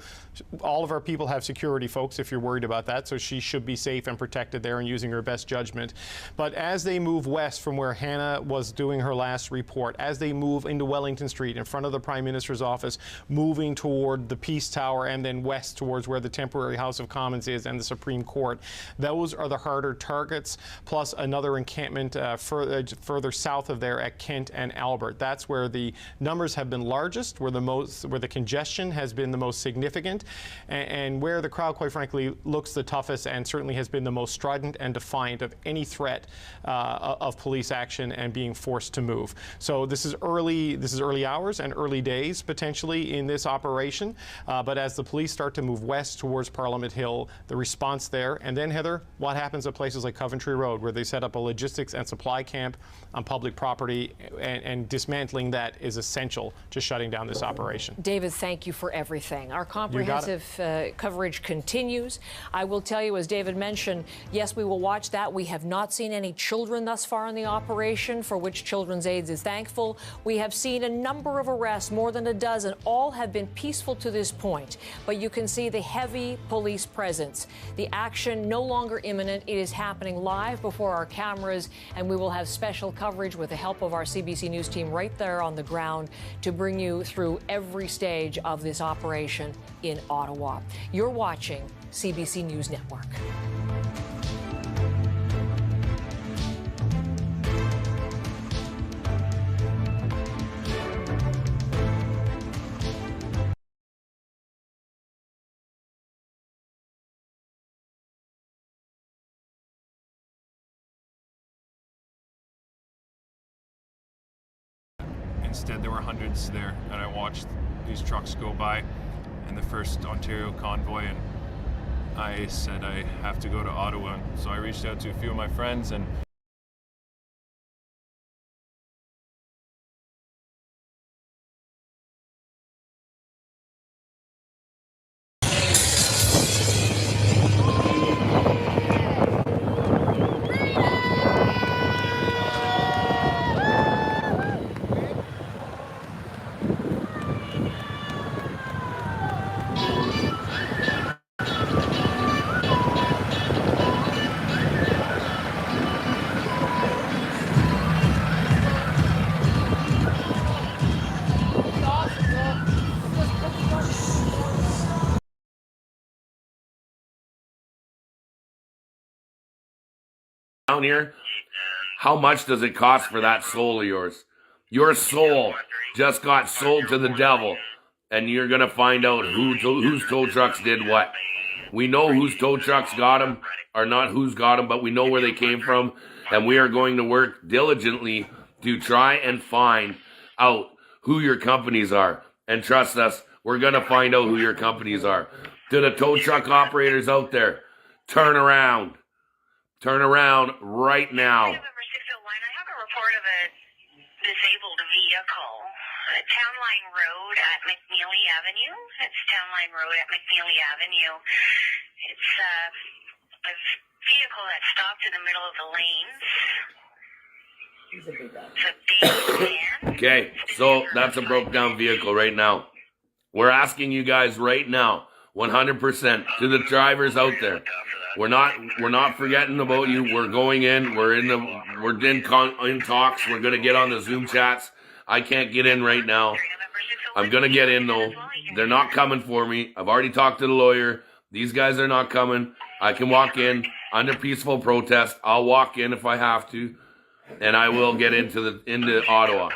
All of our people have security, folks, if you're worried about that, so she should be safe and protected there and using her best judgment. But as they move west from where Hannah was doing her last report, as they move into Wellington Street in front of the Prime Minister's office, moving toward the Peace Tower and then west towards where the temporary House of Commons is and the Supreme Court, those are other harder targets, plus another encampment further south of there at Kent and Albert. That's where the numbers have been largest, where the congestion has been the most significant, and where the crowd, quite frankly, looks the toughest and certainly has been the most strident and defiant of any threat of police action and being forced to move. So this is early hours and early days potentially in this operation, but as the police start to move west towards Parliament Hill, the response there, and then Heather, what happens at places like Coventry Road, where they set up a logistics and supply camp on public property, and dismantling that is essential to shutting down this operation. David, thank you for everything. Our comprehensive coverage continues. I will tell you, as David mentioned, yes, we will watch that. We have not seen any children thus far in the operation, for which Children's Aid is thankful. We have seen a number of arrests, more than a dozen. All have been peaceful to this point, but you can see the heavy police presence. The action no longer imminent. It is happening live before our cameras, and we will have special coverage with the help of our CBC News team right there on the ground to bring you through every stage of this operation in Ottawa. You're watching CBC News Network. Instead, there were hundreds there, and I watched these trucks go by in the first Ontario convoy, and I said I have to go to Ottawa. So I reached out to a few of my friends, and down here, how much does it cost for that soul of yours? Your soul just got sold to the devil, and you're going to find out whose tow trucks did what. We know whose tow trucks got them, or not who's got them, but we know where they came from, and we are going to work diligently to try and find out who your companies are. And trust us, we're going to find out who your companies are. To the tow truck operators out there, turn around. Turn around right now. Number 601, I have a report of a disabled vehicle. Town Line Road at McNeely Avenue. It's Town Line Road at McNeely Avenue. It's a vehicle that stopped in the middle of the lanes. It's a big van. Okay, so that's a broke down vehicle right now. We're asking you guys right now, 100%, to the drivers out there. We're not forgetting about you. We're going in. We're in talks. We're gonna get on the Zoom chats. I can't get in right now. I'm gonna get in though. They're not coming for me. I've already talked to the lawyer. These guys are not coming. I can walk in under peaceful protest. I'll walk in if I have to, and I will get into Ottawa.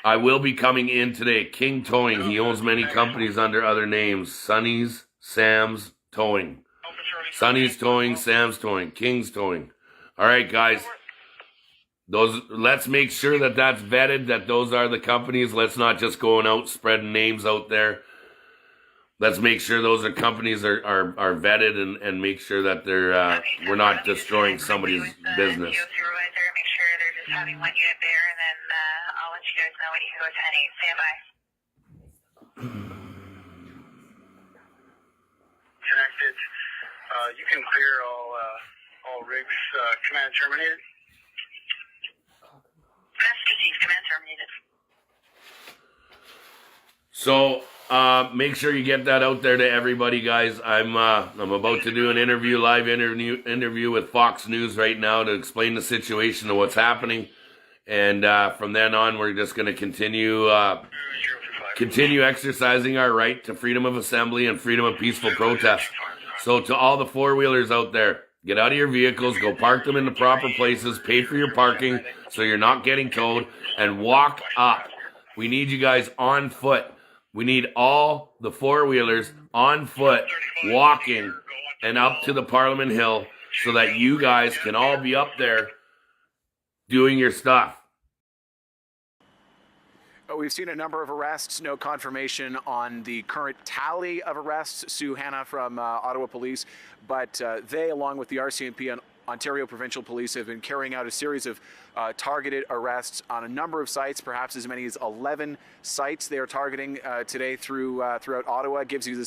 I will be coming in today. King Towing. He owns many companies under other names. Sonny's, Sam's Towing. Sonny's Towing, Sam's Towing, King's Towing. All right, guys. Let's make sure that that's vetted, that those are the companies. Let's not just going out spreading names out there. Let's make sure those are companies are vetted and make sure that we're not destroying somebody's business. Make sure they're just having one unit there, and then I'll let you guys know when you can go 10-8. Stand by. Connected. You can clear all rigs. Command terminated. Message received. Command terminated. So make sure you get that out there to everybody, guys. I'm about to do an live interview with Fox News right now to explain the situation and what's happening. And from then on, we're just going to continue exercising our right to freedom of assembly and freedom of peaceful protest. So to all the four-wheelers out there, Get out of your vehicles, go park them in the proper places, pay for your parking so you're not getting towed, and walk up. We need you guys on foot. We need all the four-wheelers on foot, walking and up to the Parliament Hill so that you guys can all be up there doing your stuff. We've seen a number of arrests, no confirmation on the current tally of arrests, Sue Hannah from Ottawa Police, but they, along with the RCMP and Ontario Provincial Police, have been carrying out a series of targeted arrests on a number of sites, perhaps as many as 11 sites they are targeting today throughout Ottawa. It gives you a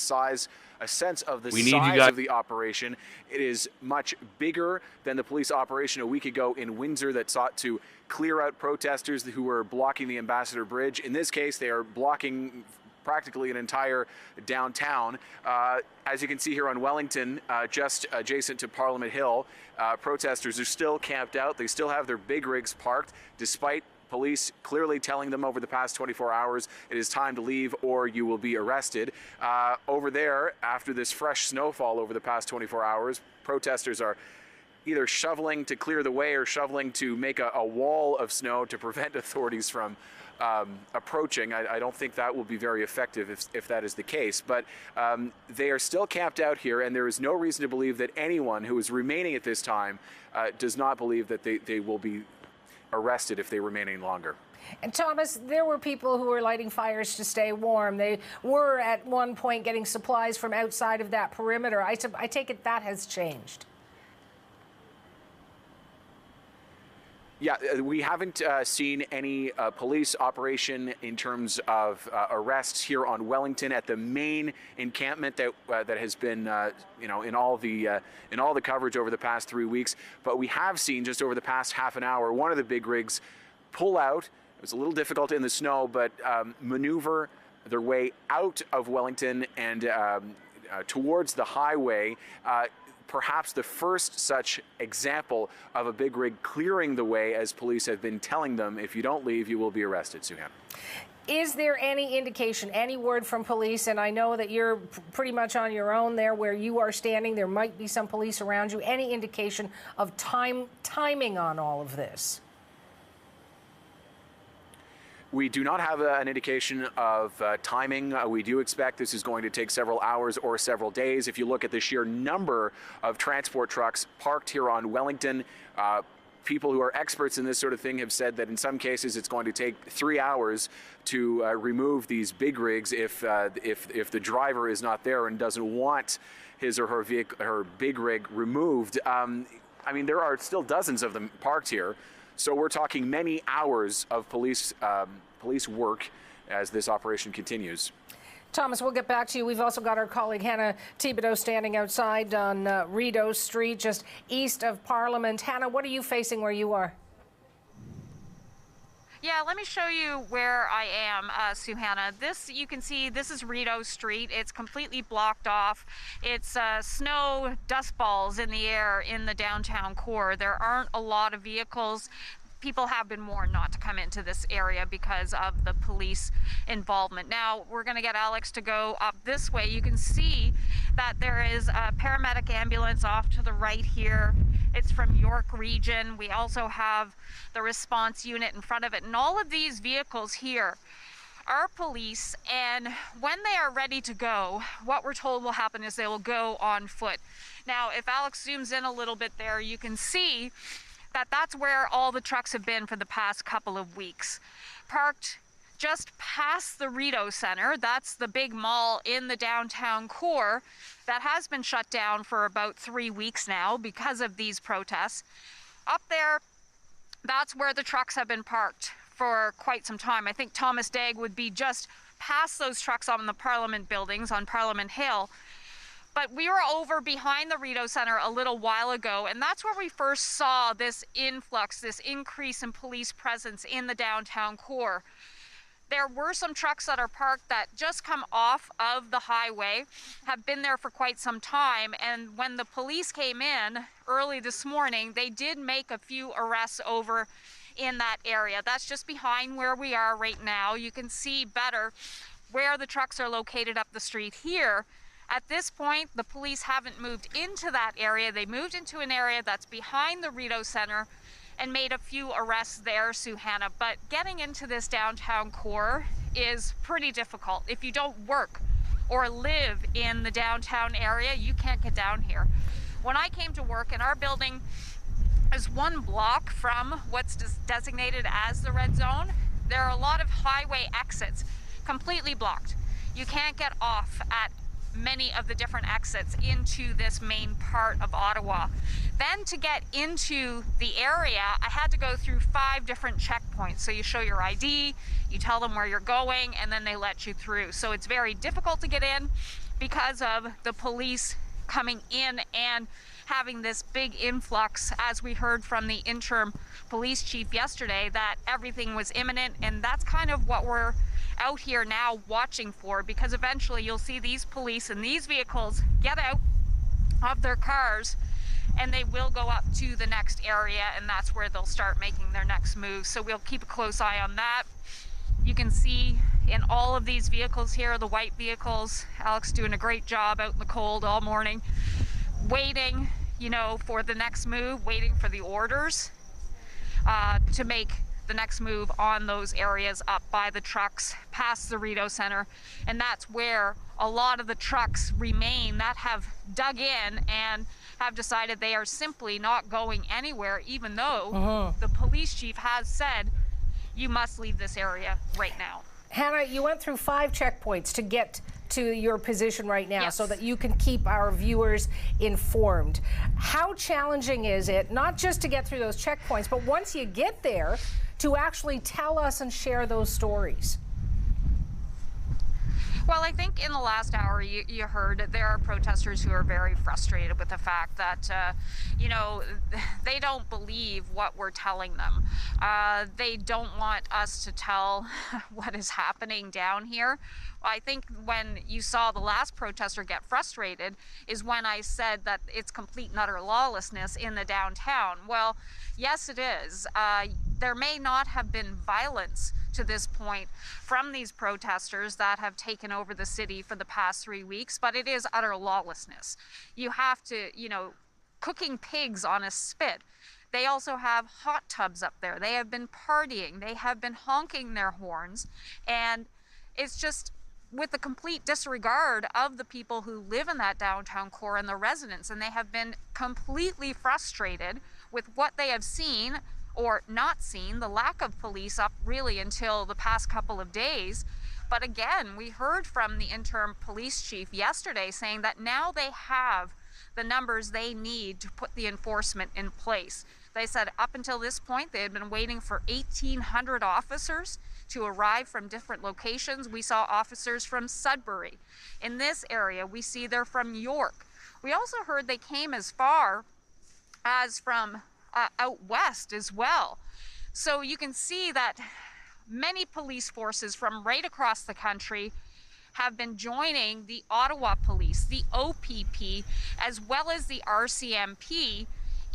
sense of the size of the operation. It is much bigger than the police operation a week ago in Windsor that sought to clear out protesters who were blocking the Ambassador Bridge. In this case, they are blocking practically an entire downtown. As you can see here on Wellington, just adjacent to Parliament Hill, protesters are still camped out. They still have their big rigs parked, despite police clearly telling them over the past 24 hours it is time to leave or you will be arrested. Over there, after this fresh snowfall over the past 24 hours, protesters are either shoveling to clear the way or shoveling to make a wall of snow to prevent authorities from approaching. I don't think that will be very effective if that is the case, but they are still camped out here, and there is no reason to believe that anyone who is remaining at this time does not believe that they will be arrested if they remain any longer. And Thomas, there were people who were lighting fires to stay warm. They were at one point getting supplies from outside of that perimeter. I take it that has changed. Yeah, we haven't seen any police operation in terms of arrests here on Wellington at the main encampment that has been, in all the coverage over the past 3 weeks. But we have seen just over the past half an hour one of the big rigs pull out. It was a little difficult in the snow, but maneuver their way out of Wellington and towards the highway. Perhaps the first such example of a big rig clearing the way, as police have been telling them, if you don't leave, you will be arrested, Suhan. Is there any indication, any word from police, and I know that you're pretty much on your own there where you are standing, there might be some police around you, any indication of timing on all of this? We do not have an indication of timing. We do expect this is going to take several hours or several days. If you look at the sheer number of transport trucks parked here on Wellington, people who are experts in this sort of thing have said that in some cases it's going to take 3 hours to remove these big rigs if the driver is not there and doesn't want his or her big rig removed. I mean, there are still dozens of them parked here. So we're talking many hours of police work as this operation continues. Thomas, we'll get back to you. We've also got our colleague Hannah Thibodeau standing outside on Rideau Street, just east of Parliament. Hannah, what are you facing where you are? Yeah, let me show you where I am, Suhanna. This, you can see, this is Rideau Street. It's completely blocked off. It's snow dust balls in the air in the downtown core. There aren't a lot of vehicles. People have been warned not to come into this area because of the police involvement. Now, we're going to get Alex to go up this way. You can see that there is a paramedic ambulance off to the right here. It's from York Region. We also have the response unit in front of it. And all of these vehicles here are police. And when they are ready to go, what we're told will happen is they will go on foot. Now, if Alex zooms in a little bit there, you can see that that's where all the trucks have been for the past couple of weeks. Parked just past the Rideau Centre. That's the big mall in the downtown core that has been shut down for about 3 weeks now because of these protests. Up there, that's where the trucks have been parked for quite some time. I think Thomas Dagg would be just past those trucks on the Parliament buildings on Parliament Hill. But we were over behind the Rideau Centre a little while ago, and that's where we first saw this influx, this increase in police presence in the downtown core. There were some trucks that are parked that just come off of the highway, have been there for quite some time, and when the police came in early this morning, they did make a few arrests over in that area. That's just behind where we are right now. You can see better where the trucks are located up the street here. At this point, the police haven't moved into that area. They moved into an area that's behind the Rideau Centre and made a few arrests there, Sue Hannah. But getting into this downtown core is pretty difficult. If you don't work or live in the downtown area, you can't get down here. When I came to work, in our building is 1 block from what's designated as the red zone. There are a lot of highway exits completely blocked. You can't get off at many of the different exits into this main part of Ottawa. Then to get into the area, I had to go through 5 different checkpoints. So you show your ID, you tell them where you're going, and then they let you through. So it's very difficult to get in because of the police coming in and having this big influx, as we heard from the interim police chief yesterday, that everything was imminent. And that's kind of what we're out here now watching for, because eventually you'll see these police and these vehicles get out of their cars and they will go up to the next area, and that's where they'll start making their next move. So we'll keep a close eye on that. You can see in all of these vehicles here, the white vehicles, Alex doing a great job out in the cold all morning, waiting, you know, for the next move, waiting for the orders to make the next move on those areas up by the trucks past the Rideau Centre. And that's where a lot of the trucks remain that have dug in and have decided they are simply not going anywhere, even though the police chief has said you must leave this area right now. Hannah, you went through 5 checkpoints to get to your position right now, yes, so that you can keep our viewers informed. How challenging is it, not just to get through those checkpoints, but once you get there, to actually tell us and share those stories? Well, I think in the last hour you heard there are protesters who are very frustrated with the fact that, you know, they don't believe what we're telling them. They don't want us to tell what is happening down here. I think when you saw the last protester get frustrated is when I said that it's complete and utter lawlessness in the downtown. Well, yes, it is. There may not have been violence to this point from these protesters that have taken over the city for the past 3 weeks, but it is utter lawlessness. You have to, you know, cooking pigs on a spit. They also have hot tubs up there. They have been partying. They have been honking their horns. And it's just with the complete disregard of the people who live in that downtown core and the residents. And they have been completely frustrated with what they have seen or not seen, the lack of police up really until the past couple of days. But again, we heard from the interim police chief yesterday saying that now they have the numbers they need to put the enforcement in place. They said up until this point, they had been waiting for 1,800 officers to arrive from different locations. We saw officers from Sudbury. In this area, we see they're from York. We also heard they came as far as from out west as well. So you can see that many police forces from right across the country have been joining the Ottawa Police, the OPP, as well as the RCMP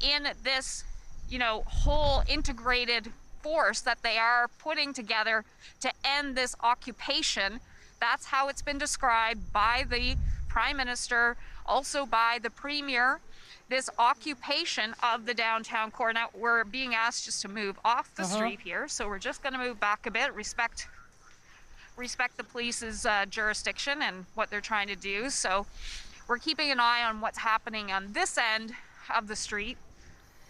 in this, you know, whole integrated force that they are putting together to end this occupation. That's how it's been described by the Prime Minister, also by the Premier, this occupation of the downtown core. Now, we're being asked just to move off the street here, so we're just going to move back a bit, respect the police's jurisdiction and what they're trying to do. So we're keeping an eye on what's happening on this end of the street,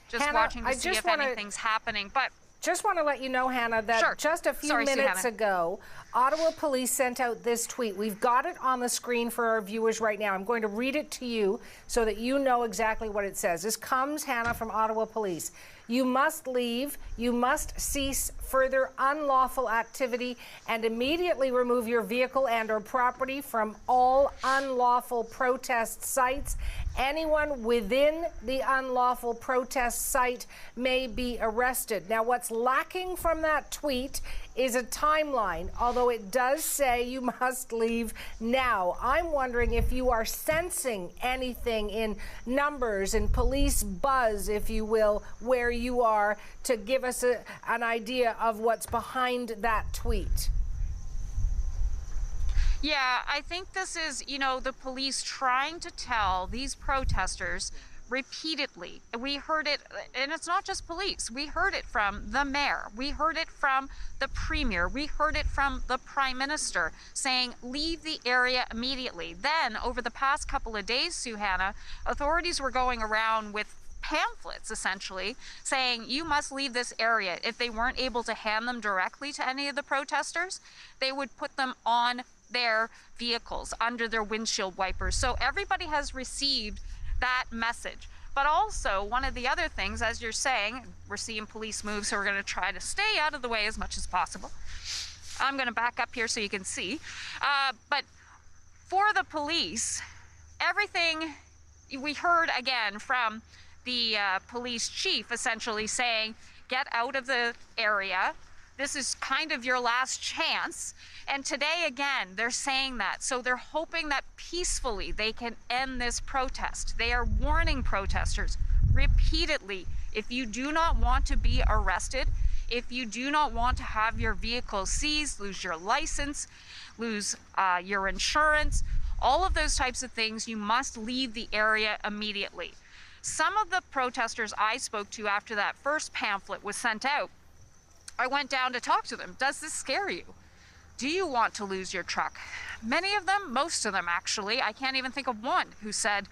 just Hannah, watching to see if anything's happening. But just want to let you know, Hannah, that just a few minutes ago, Ottawa Police sent out this tweet. We've got it on the screen for our viewers right now. I'm going to read it to you so that you know exactly what it says. This comes, Hannah, from Ottawa Police. You must leave. You must cease further unlawful activity and immediately remove your vehicle and or property from all unlawful protest sites. Anyone within the unlawful protest site may be arrested. Now, what's lacking from that tweet is a timeline, although it does say you must leave now. I'm wondering if you are sensing anything in numbers and police buzz, if you will, where you are, to give us an idea of what's behind that tweet. Yeah, I think this is, the police trying to tell these protesters repeatedly. We heard it, and it's not just police. We heard it from the mayor. We heard it from the premier. We heard it from the prime minister saying, leave the area immediately. Then, over the past couple of days, Suhana, authorities were going around with pamphlets, essentially, saying you must leave this area. If they weren't able to hand them directly to any of the protesters, they would put them on their vehicles, under their windshield wipers. So everybody has received that message. But also, one of the other things, as you're saying, we're seeing police move, so we're going to try to stay out of the way as much as possible. I'm going to back up here so you can see. But for the police, everything we heard again from the police chief essentially saying, get out of the area. This is kind of your last chance. And today, again, they're saying that. So they're hoping that peacefully they can end this protest. They are warning protesters repeatedly, if you do not want to be arrested, if you do not want to have your vehicle seized, lose your license, lose your insurance, all of those types of things, you must leave the area immediately. Some of the protesters I spoke to after that first pamphlet was sent out, I went down to talk to them. Does this scare you? Do you want to lose your truck? Many of them, most of them actually, I can't even think of one who said,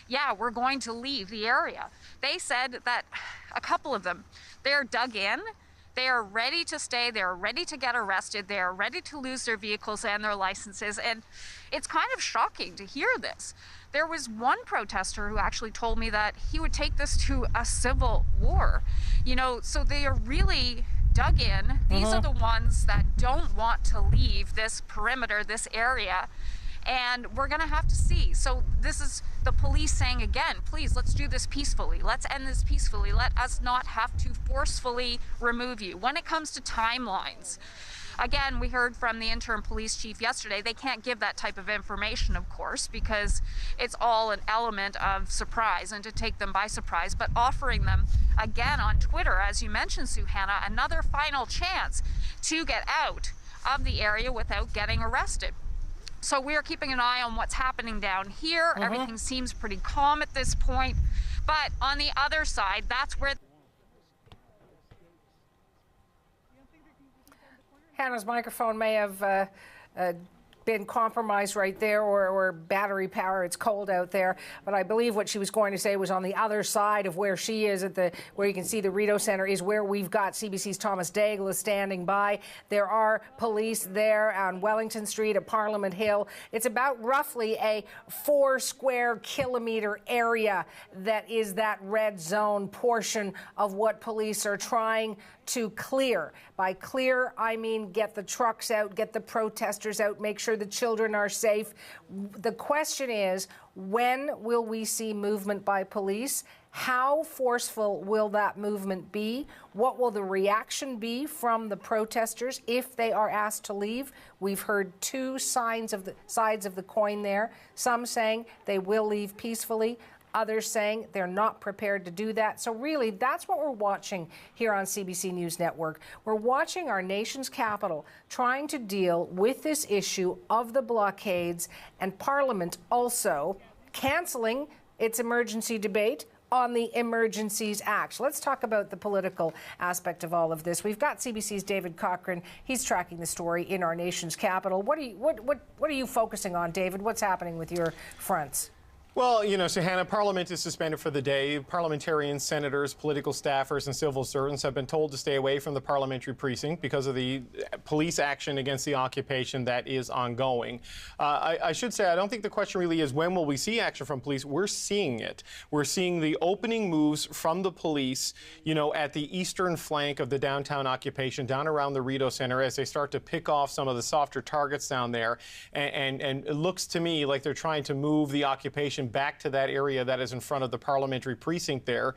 yeah, we're going to leave the area. They said that a couple of them, they're dug in, they are ready to stay, they're ready to get arrested, they are ready to lose their vehicles and their licenses, and it's kind of shocking to hear this. There was one protester who actually told me that he would take this to a civil war. So they are really dug in. These are the ones that don't want to leave this perimeter, this area, and we're going to have to see. So this is the police saying again, please, let's do this peacefully. Let's end this peacefully. Let us not have to forcefully remove you. When it comes to timelines, again, we heard from the interim police chief yesterday, they can't give that type of information, of course, because it's all an element of surprise and to take them by surprise, but offering them, again, on Twitter, as you mentioned, Suhana, another final chance to get out of the area without getting arrested. So we are keeping an eye on what's happening down here. Everything seems pretty calm at this point, but on the other side, that's where Hannah's microphone may have been compromised right there, or battery power. It's cold out there. But I believe what she was going to say was on the other side of where she is, where you can see the Rideau Centre, is where we've got CBC's Thomas Daigle standing by. There are police there on Wellington Street at Parliament Hill. It's about roughly a 4 square kilometre area that is that red zone portion of what police are trying to clear. By clear, I mean get the trucks out, get the protesters out, make sure the children are safe. The question is, when will we see movement by police? How forceful will that movement be? What will the reaction be from the protesters if they are asked to leave? We've heard two sides of the coin there. Some saying they will leave peacefully, others saying they're not prepared to do that. So really, that's what we're watching here on CBC News Network. We're watching our nation's capital trying to deal with this issue of the blockades, and Parliament also cancelling its emergency debate on the Emergencies Act. Let's talk about the political aspect of all of this. We've got CBC's David Cochran. He's tracking the story in our nation's capital. What are you focusing on, David? What's happening with your fronts? Well, Suhana, Parliament is suspended for the day. Parliamentarians, senators, political staffers, and civil servants have been told to stay away from the parliamentary precinct because of the police action against the occupation that is ongoing. I should say, I don't think the question really is when will we see action from police. We're seeing it. We're seeing the opening moves from the police, at the eastern flank of the downtown occupation, down around the Rideau Centre, as they start to pick off some of the softer targets down there. And it looks to me like they're trying to move the occupation back to that area that is in front of the parliamentary precinct there,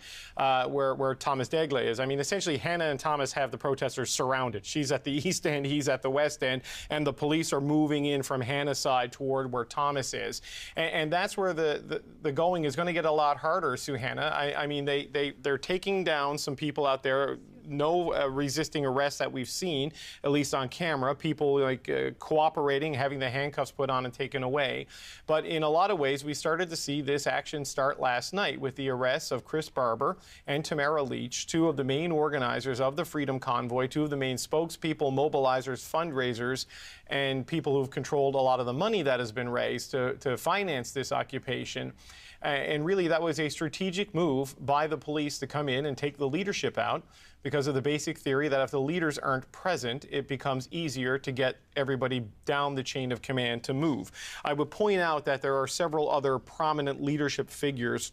where Thomas Daigle is. I mean, essentially, Hannah and Thomas have the protesters surrounded. She's at the east end, he's at the west end, and the police are moving in from Hannah's side toward where Thomas is. And that's where the going is going to get a lot harder, Suhana. I mean, they're taking down some people out there. no resisting arrest that we've seen, at least on camera. People like cooperating, having the handcuffs put on and taken away. But in a lot of ways, we started to see this action start last night with the arrests of Chris Barber and Tamara Leach, two of the main organizers of the Freedom Convoy, two of the main spokespeople, mobilizers, fundraisers, and people who've controlled a lot of the money that has been raised to finance this occupation. And really, that was a strategic move by the police to come in and take the leadership out, because of the basic theory that if the leaders aren't present, it becomes easier to get everybody down the chain of command to move. I would point out that there are several other prominent leadership figures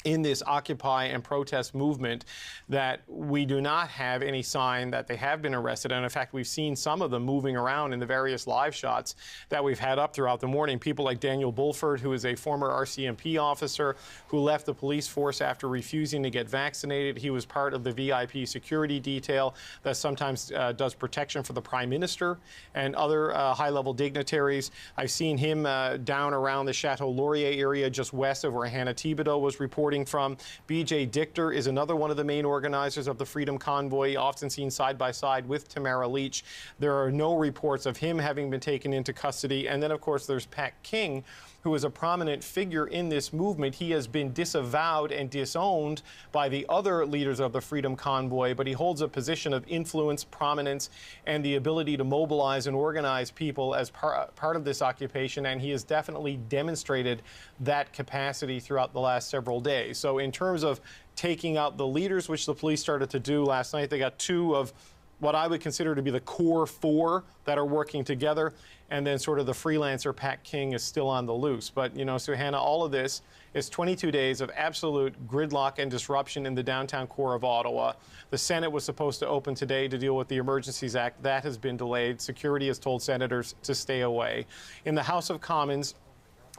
in this Occupy and protest movement that we do not have any sign that they have been arrested. And in fact, we've seen some of them moving around in the various live shots that we've had up throughout the morning. People like Daniel Bulford, who is a former RCMP officer who left the police force after refusing to get vaccinated. He was part of the VIP security detail that sometimes does protection for the Prime Minister and other high-level dignitaries. I've seen him down around the Chateau Laurier area just west of where Hannah Thibodeau was reporting from. BJ Dichter is another one of the main organizers of the Freedom Convoy, often seen side by side with Tamara Leach. There are no reports of him having been taken into custody. And then, of course, there's Pat King, who is a prominent figure in this movement. He has been disavowed and disowned by the other leaders of the Freedom Convoy, but he holds a position of influence, prominence, and the ability to mobilize and organize people as part of this occupation, and he has definitely demonstrated that capacity throughout the last several days. So in terms of taking out the leaders, which the police started to do last night, they got two of what I would consider to be the core four that are working together, and then sort of the freelancer Pat King is still on the loose. But, you know, so Hannah, all of this is 22 days of absolute gridlock and disruption in the downtown core of Ottawa. The Senate was supposed to open today to deal with the Emergencies Act. That has been delayed. Security has told senators to stay away. In the House of Commons,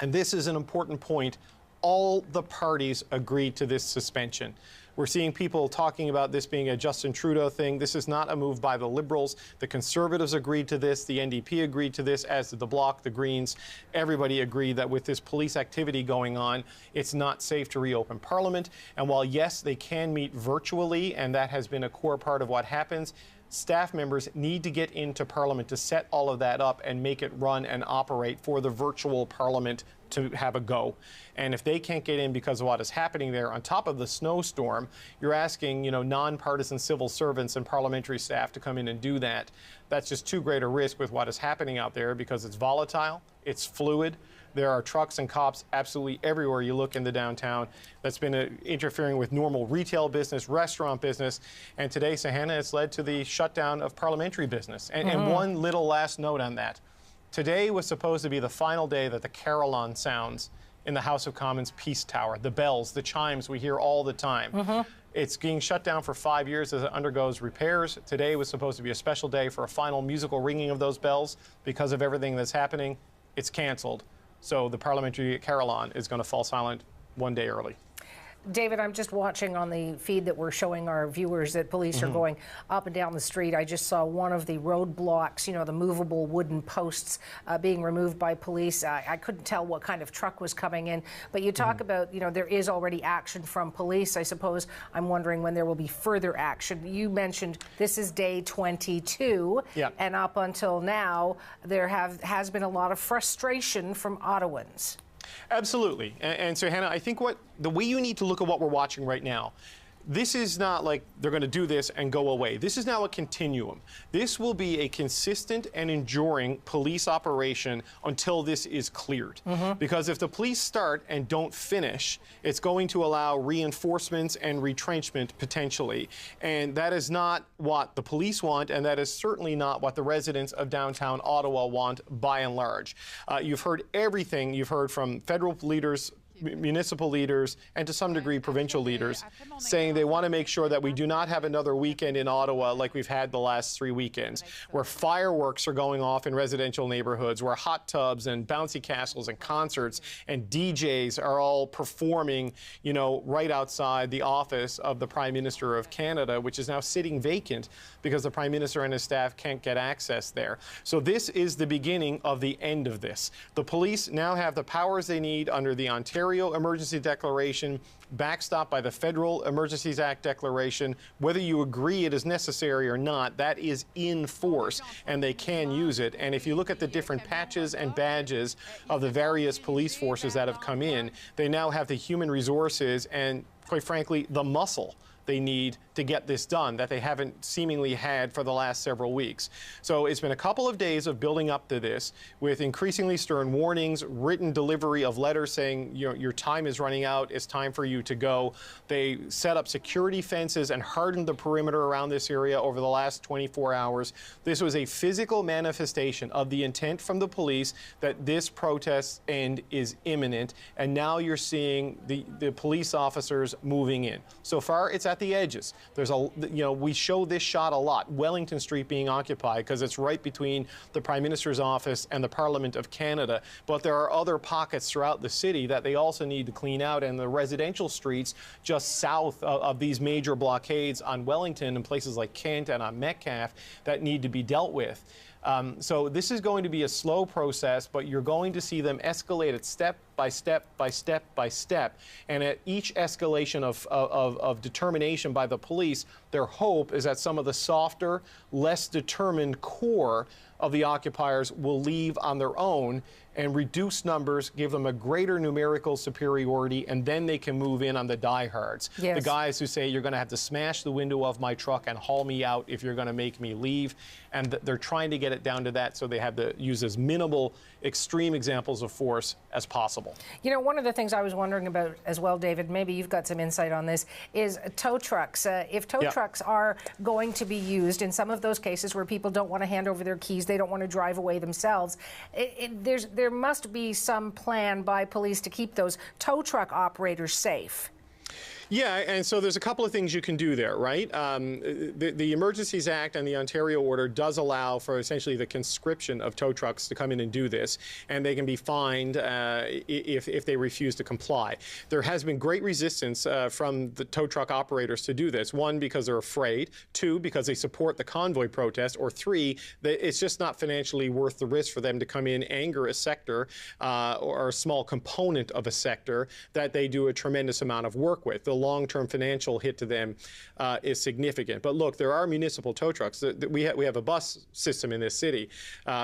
and this is an important point, all the parties agreed to this suspension. We're seeing people talking about this being a Justin Trudeau thing. This is not a move by the Liberals. The Conservatives agreed to this. The NDP agreed to this, as did the Bloc, the Greens. Everybody agreed that with this police activity going on, it's not safe to reopen Parliament. And while, yes, they can meet virtually, and that has been a core part of what happens, staff members need to get into Parliament to set all of that up and make it run and operate for the virtual Parliament to have a go. And if they can't get in because of what is happening there, on top of the snowstorm, you're asking, you know, nonpartisan civil servants and parliamentary staff to come in and do that. That's just too great a risk with what is happening out there, because it's volatile, it's fluid. There are trucks and cops absolutely everywhere you look in the downtown. That's been interfering with normal retail business, restaurant business. And today, Sahana, it's led to the shutdown of parliamentary business. And one little last note on that. Today was supposed to be the final day that the carillon sounds in the House of Commons Peace Tower. The bells, the chimes we hear all the time. It's being shut down for 5 years as it undergoes repairs. Today was supposed to be a special day for a final musical ringing of those bells. Because of everything that's happening, it's canceled. So the parliamentary carillon is going to fall silent one day early. David, I'm just watching on the feed that we're showing our viewers that police are going up and down the street. I just saw one of the roadblocks, you know, the movable wooden posts being removed by police. I couldn't tell what kind of truck was coming in, but you talk about, you know, there is already action from police. I suppose I'm wondering when there will be further action. You mentioned this is day 22, and up until now, there has been a lot of frustration from Ottawans. Absolutely. And so, Hannah, I think the way you need to look at what we're watching right now, this is not like they're going to do this and go away. This is now a continuum. This will be a consistent and enduring police operation until this is cleared. Because if the police start and don't finish, it's going to allow reinforcements and retrenchment potentially. And that is not what the police want, and that is certainly not what the residents of downtown Ottawa want by and large. You've heard everything you've heard from federal leaders, municipal leaders, and to some degree provincial leaders, saying they want to make sure that we do not have another weekend in Ottawa like we've had the last 3 weekends, where fireworks are going off in residential neighborhoods, where hot tubs and bouncy castles and concerts and DJs are all performing, you know, right outside the office of the Prime Minister of Canada, which is now sitting vacant because the Prime Minister and his staff can't get access there. So this is the beginning of the end of this. The police now have the powers they need under the Ontario Ontario Emergency Declaration, backstopped by the Federal Emergencies Act declaration. Whether you agree it is necessary or not, that is in force, and they can use it. And if you look at the different patches and badges of the various police forces that have come in, they now have the human resources and, quite frankly, the muscle they need to get this done that they haven't seemingly had for the last several weeks. So it's been a couple of days of building up to this with increasingly stern warnings, written delivery of letters saying, you know, your time is running out, it's time for you to go. They set up security fences and hardened the perimeter around this area over the last 24 hours. This was a physical manifestation of the intent from the police that this protest end is imminent, and now you're seeing the police officers moving in. So far, it's at the edges. There's we show this shot a lot, Wellington Street being occupied because it's right between the Prime Minister's office and the Parliament of Canada. But there are other pockets throughout the city that they also need to clean out, and the residential streets just south of these major blockades on Wellington and places like Kent and on Metcalfe that need to be dealt with. So this is going to be a slow process, but you're going to see them escalate it step by step by step by step. And at each escalation of determination by the police, their hope is that some of the softer, less determined core of the occupiers will leave on their own and reduce numbers, give them a greater numerical superiority, and then they can move in on the diehards. Yes. The guys who say, you're going to have to smash the window of my truck and haul me out if you're going to make me leave. And they're trying to get it down to that so they have to use as minimal extreme examples of force as possible. You know, one of the things I was wondering about as well, David, maybe you've got some insight on this, is tow trucks. If tow trucks are going to be used in some of those cases where people don't want to hand over their keys, they don't want to drive away themselves, there must be some plan by police to keep those tow truck operators safe. Yeah, and so there's a couple of things you can do there, right? The Emergencies Act and the Ontario Order does allow for essentially the conscription of tow trucks to come in and do this, and they can be fined if they refuse to comply. There has been great resistance from the tow truck operators to do this. One, because they're afraid. Two, because they support the CONvoy protest. Or three, that it's just not financially worth the risk for them to come in, anger a sector or a small component of a sector that they do a tremendous amount of work with. The long-term financial hit to them is significant. But look, there are municipal tow trucks. We have a bus system in this city.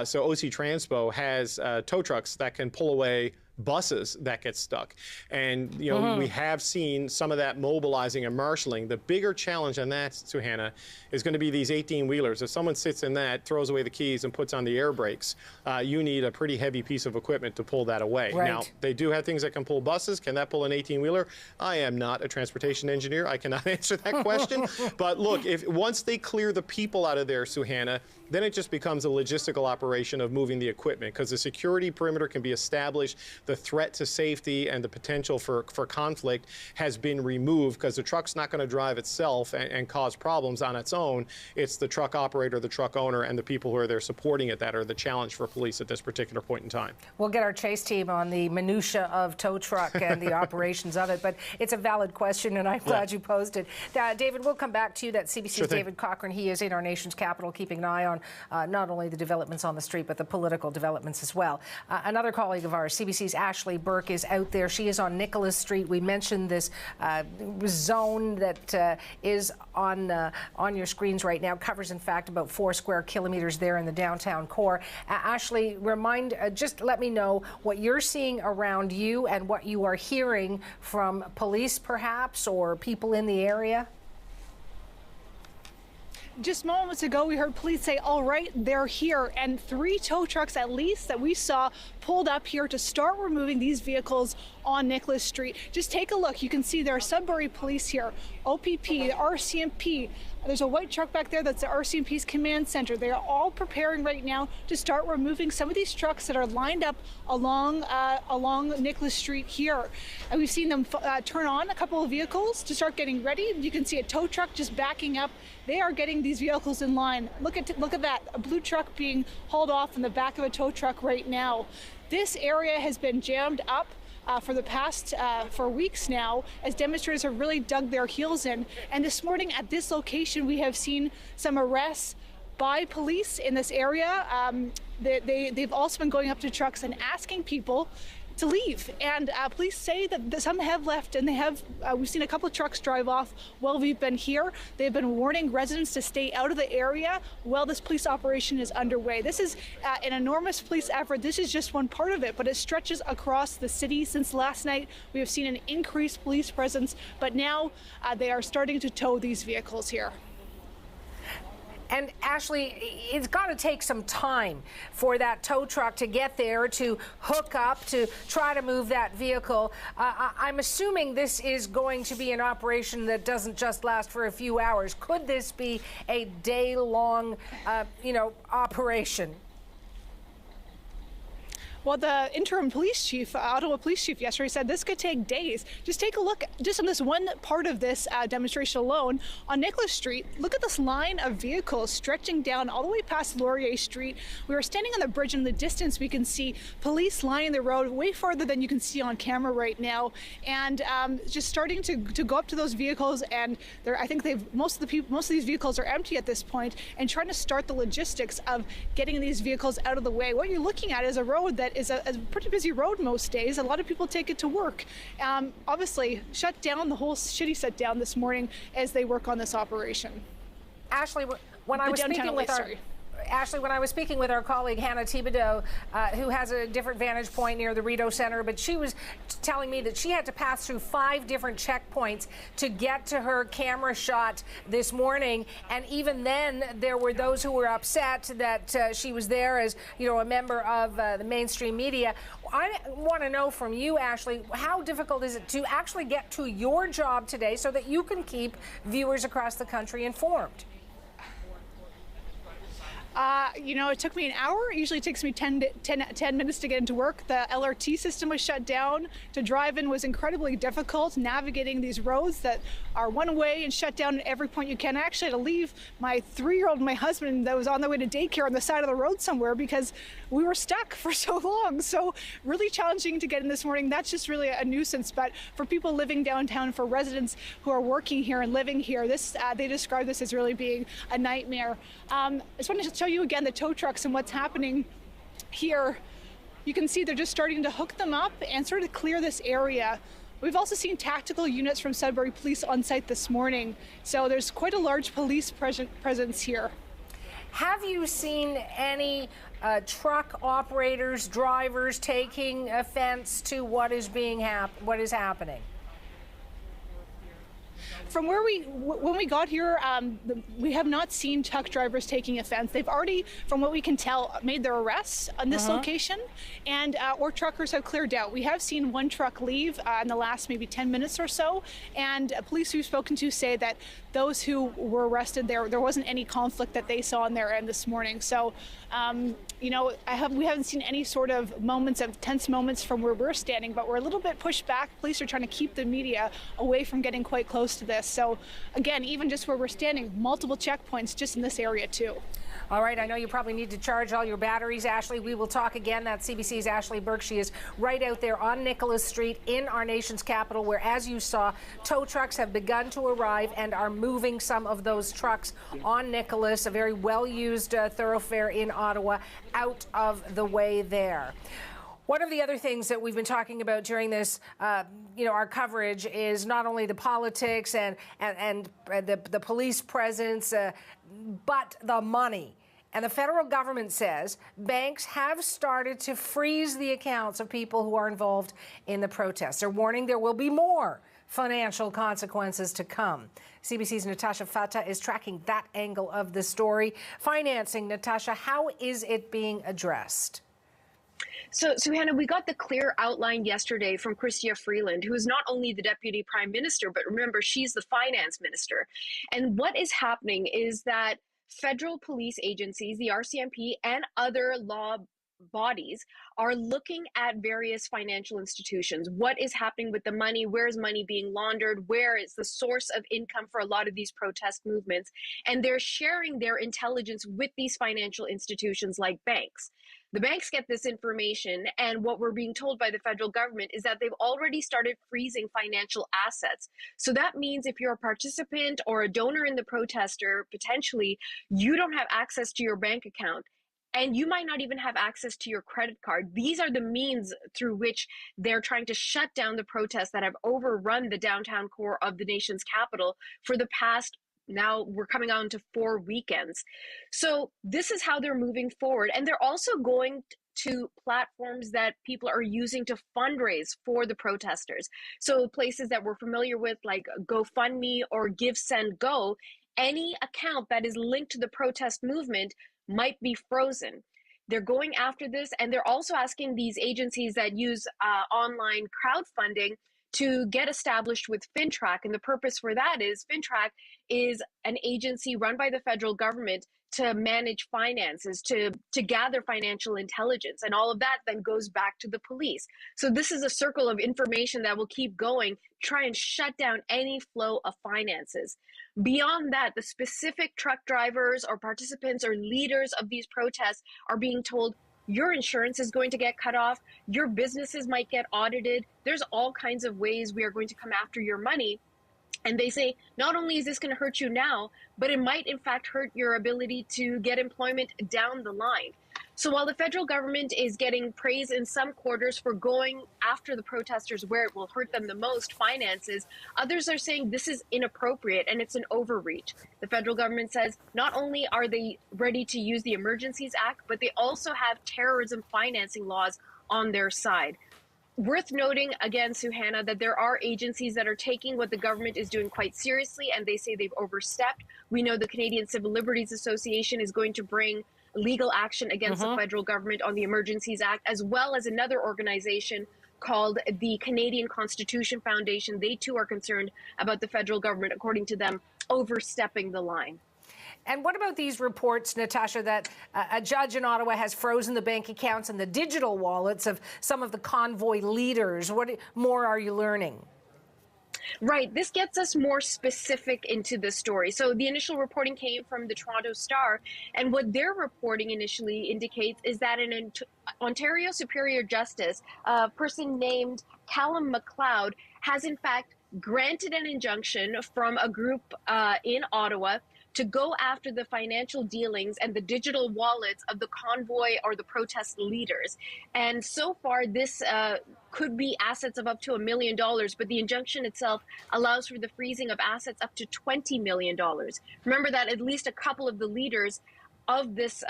So OC Transpo has tow trucks that can pull away buses that get stuck. And, you know, we have seen some of that mobilizing and marshalling. The bigger challenge on that, Suhana, is going to be these 18-wheelers. If someone sits in that, throws away the keys, and puts on the air brakes, you need a pretty heavy piece of equipment to pull that away. Right. Now, they do have things that can pull buses. Can that pull an 18-wheeler? I am not a transportation engineer. I cannot answer that question. But look, once they clear the people out of there, Suhana, then it just becomes a logistical operation of moving the equipment, because the security perimeter can be established. The threat to safety and the potential for conflict has been removed, because the truck's not going to drive itself and cause problems on its own. It's the truck operator, the truck owner, and the people who are there supporting it that are the challenge for police at this particular point in time. We'll get our chase team on the minutia of tow truck and the operations of it, but it's a valid question, and I'm glad you posed it. David, we'll come back to you. That's CBC's David Cochrane. He is in our nation's capital, keeping an eye on not only the developments on the street, but the political developments as well. Another colleague of ours, CBC's Ashley Burke, is out there. She is on Nicholas Street. We mentioned this zone that is on your screens right now. Covers, in fact, about 4 square kilometers there in the downtown core. Ashley, just let me know what you're seeing around you and what you are hearing from police, perhaps, or people in the area. Just moments ago, we heard police say, all right, they're here, and 3 tow trucks at least that we saw pulled up here to start removing these vehicles on Nicholas Street. Just take a look. You can see there are Sudbury police here, OPP, the RCMP. There's a white truck back there that's the RCMP's command center. They are all preparing right now to start removing some of these trucks that are lined up along Nicholas Street here. And we've seen them turn on a couple of vehicles to start getting ready. You can see a tow truck just backing up. They are getting these vehicles in line. Look at that, a blue truck being hauled off in the back of a tow truck right now. This area has been jammed up for the past for weeks now, as demonstrators have really dug their heels in. And this morning at this location, we have seen some arrests by police in this area. They've also been going up to trucks and asking people to leave. And police say that some have left, and they have. We've seen a couple of trucks drive off while we've been here. They've been warning residents to stay out of the area while this police operation is underway. This is an enormous police effort. This is just one part of it, but it stretches across the city. Since last night, we have seen an increased police presence, but now they are starting to tow these vehicles here. And Ashley, it's got to take some time for that tow truck to get there, to hook up, to try to move that vehicle. I'm assuming this is going to be an operation that doesn't just last for a few hours. Could this be a day-long, operation? Well, the interim police chief, Ottawa police chief yesterday said this could take days. Just take a look just on this one part of this demonstration alone on Nicholas Street. Look at this line of vehicles stretching down all the way past Laurier Street. We are standing on the bridge. In the distance, we can see police lining the road way farther than you can see on camera right now, and just starting to go up to those vehicles. And I think most of these vehicles are empty at this point, and trying to start the logistics of getting these vehicles out of the way. What you're looking at is a road that is a pretty busy road most days. A lot of people take it to work. Obviously, shut down, the whole city shut down this morning as they work on this operation. Ashley, when I was speaking with our colleague Hannah Thibodeau, who has a different vantage point near the Rideau Centre, but she was telling me that she had to pass through 5 different checkpoints to get to her camera shot this morning. And even then, there were those who were upset that she was there as, a member of the mainstream media. I want to know from you, Ashley, how difficult is it to actually get to your job today so that you can keep viewers across the country informed? It took me an hour. It usually takes me 10 minutes to get into work. The LRT system was shut down. To drive in was incredibly difficult, navigating these roads that are one way and shut down at every point you can. I actually had to leave my 3-year-old and my husband that was on their way to daycare on the side of the road somewhere because we were stuck for so long. So really challenging to get in this morning. That's just really a nuisance. But for people living downtown, for residents who are working here and living here, they describe this as really being a nightmare. I just wanted to show you again the tow trucks and what's happening here. You can see they're just starting to hook them up and sort of clear this area. We've also seen tactical units from Sudbury Police on site this morning, so there's quite a large police presence here. Have you seen any truck operators, drivers taking offense to what is happening? From when we got here, we have not seen truck drivers taking offense. They've already, from what we can tell, made their arrests on this location, and or truckers have cleared out. We have seen one truck leave in the last maybe 10 minutes or so, and police we've spoken to say that those who were arrested, there wasn't any conflict that they saw on their end this morning. So, we haven't seen any sort of tense moments from where we're standing, but we're a little bit pushed back. Police are trying to keep the media away from getting quite close to this. So again, even just where we're standing, multiple checkpoints just in this area too. All right, I know you probably need to charge all your batteries, Ashley. We will talk again. That's CBC's Ashley Burke. She is right out there on Nicholas Street in our nation's capital, where, as you saw, tow trucks have begun to arrive and are moving some of those trucks on Nicholas, a very well-used thoroughfare in Ottawa, out of the way there. One of the other things that we've been talking about during this, our coverage is not only the politics and the police presence, but the money. And the federal government says banks have started to freeze the accounts of people who are involved in the protests. They're warning there will be more financial consequences to come. CBC's Natasha Fatta is tracking that angle of the story. Financing, Natasha, how is it being addressed? So Hannah, we got the clear outline yesterday from Chrystia Freeland, who is not only the Deputy Prime Minister, but remember, she's the Finance Minister. And what is happening is that federal police agencies, the RCMP, and other law bodies are looking at various financial institutions. What is happening with the money? Where is money being laundered? Where is the source of income for a lot of these protest movements? And they're sharing their intelligence with these financial institutions like banks. The banks get this information, and what we're being told by the federal government is that they've already started freezing financial assets. So that means if you're a participant or a donor in the protester, potentially, you don't have access to your bank account. and you might not even have access to your credit card. These are the means through which they're trying to shut down the protests that have overrun the downtown core of the nation's capital for the past, now we're coming on to 4 weekends. So this is how they're moving forward. And they're also going to platforms that people are using to fundraise for the protesters. So places that we're familiar with, like GoFundMe or Give, Send, Go, any account that is linked to the protest movement might be frozen. They're going after this, and they're also asking these agencies that use online crowdfunding to get established with FinTrack. And the purpose for that is FinTrack is an agency run by the federal government to manage finances, to gather financial intelligence. And all of that then goes back to the police. So this is a circle of information that will keep going, try and shut down any flow of finances. Beyond that, the specific truck drivers or participants or leaders of these protests are being told, your insurance is going to get cut off, your businesses might get audited, there's all kinds of ways we are going to come after your money. And they say, not only is this going to hurt you now, but it might in fact hurt your ability to get employment down the line. So while the federal government is getting praise in some quarters for going after the protesters where it will hurt them the most, finances, others are saying this is inappropriate and it's an overreach. The federal government says not only are they ready to use the Emergencies Act, but they also have terrorism financing laws on their side. Worth noting, again, Suhana, that there are agencies that are taking what the government is doing quite seriously, and they say they've overstepped. We know the Canadian Civil Liberties Association is going to bring legal action against the federal government on the Emergencies Act, as well as another organization called the Canadian Constitution Foundation. They too are concerned about the federal government, according to them, overstepping the line. And what about these reports, Natasha, that a judge in Ottawa has frozen the bank accounts and the digital wallets of some of the CONvoy leaders? What more are you learning? Right. This gets us more specific into the story. So the initial reporting came from the Toronto Star, and what their reporting initially indicates is that an Ontario Superior Justice, a person named Callum McLeod, has in fact granted an injunction from a group in Ottawa to go after the financial dealings and the digital wallets of the CONvoy or the protest leaders. And so far, this could be assets of up to $1 million, but the injunction itself allows for the freezing of assets up to $20 million. Remember that at least a couple of the leaders of this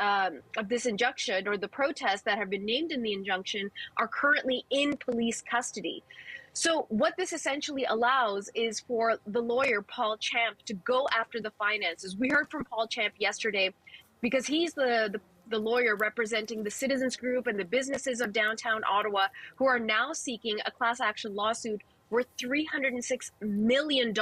injunction or the protests that have been named in the injunction are currently in police custody. So what this essentially allows is for the lawyer, Paul Champ, to go after the finances. We heard from Paul Champ yesterday because he's the lawyer representing the citizens group and the businesses of downtown Ottawa who are now seeking a class action lawsuit worth $306 million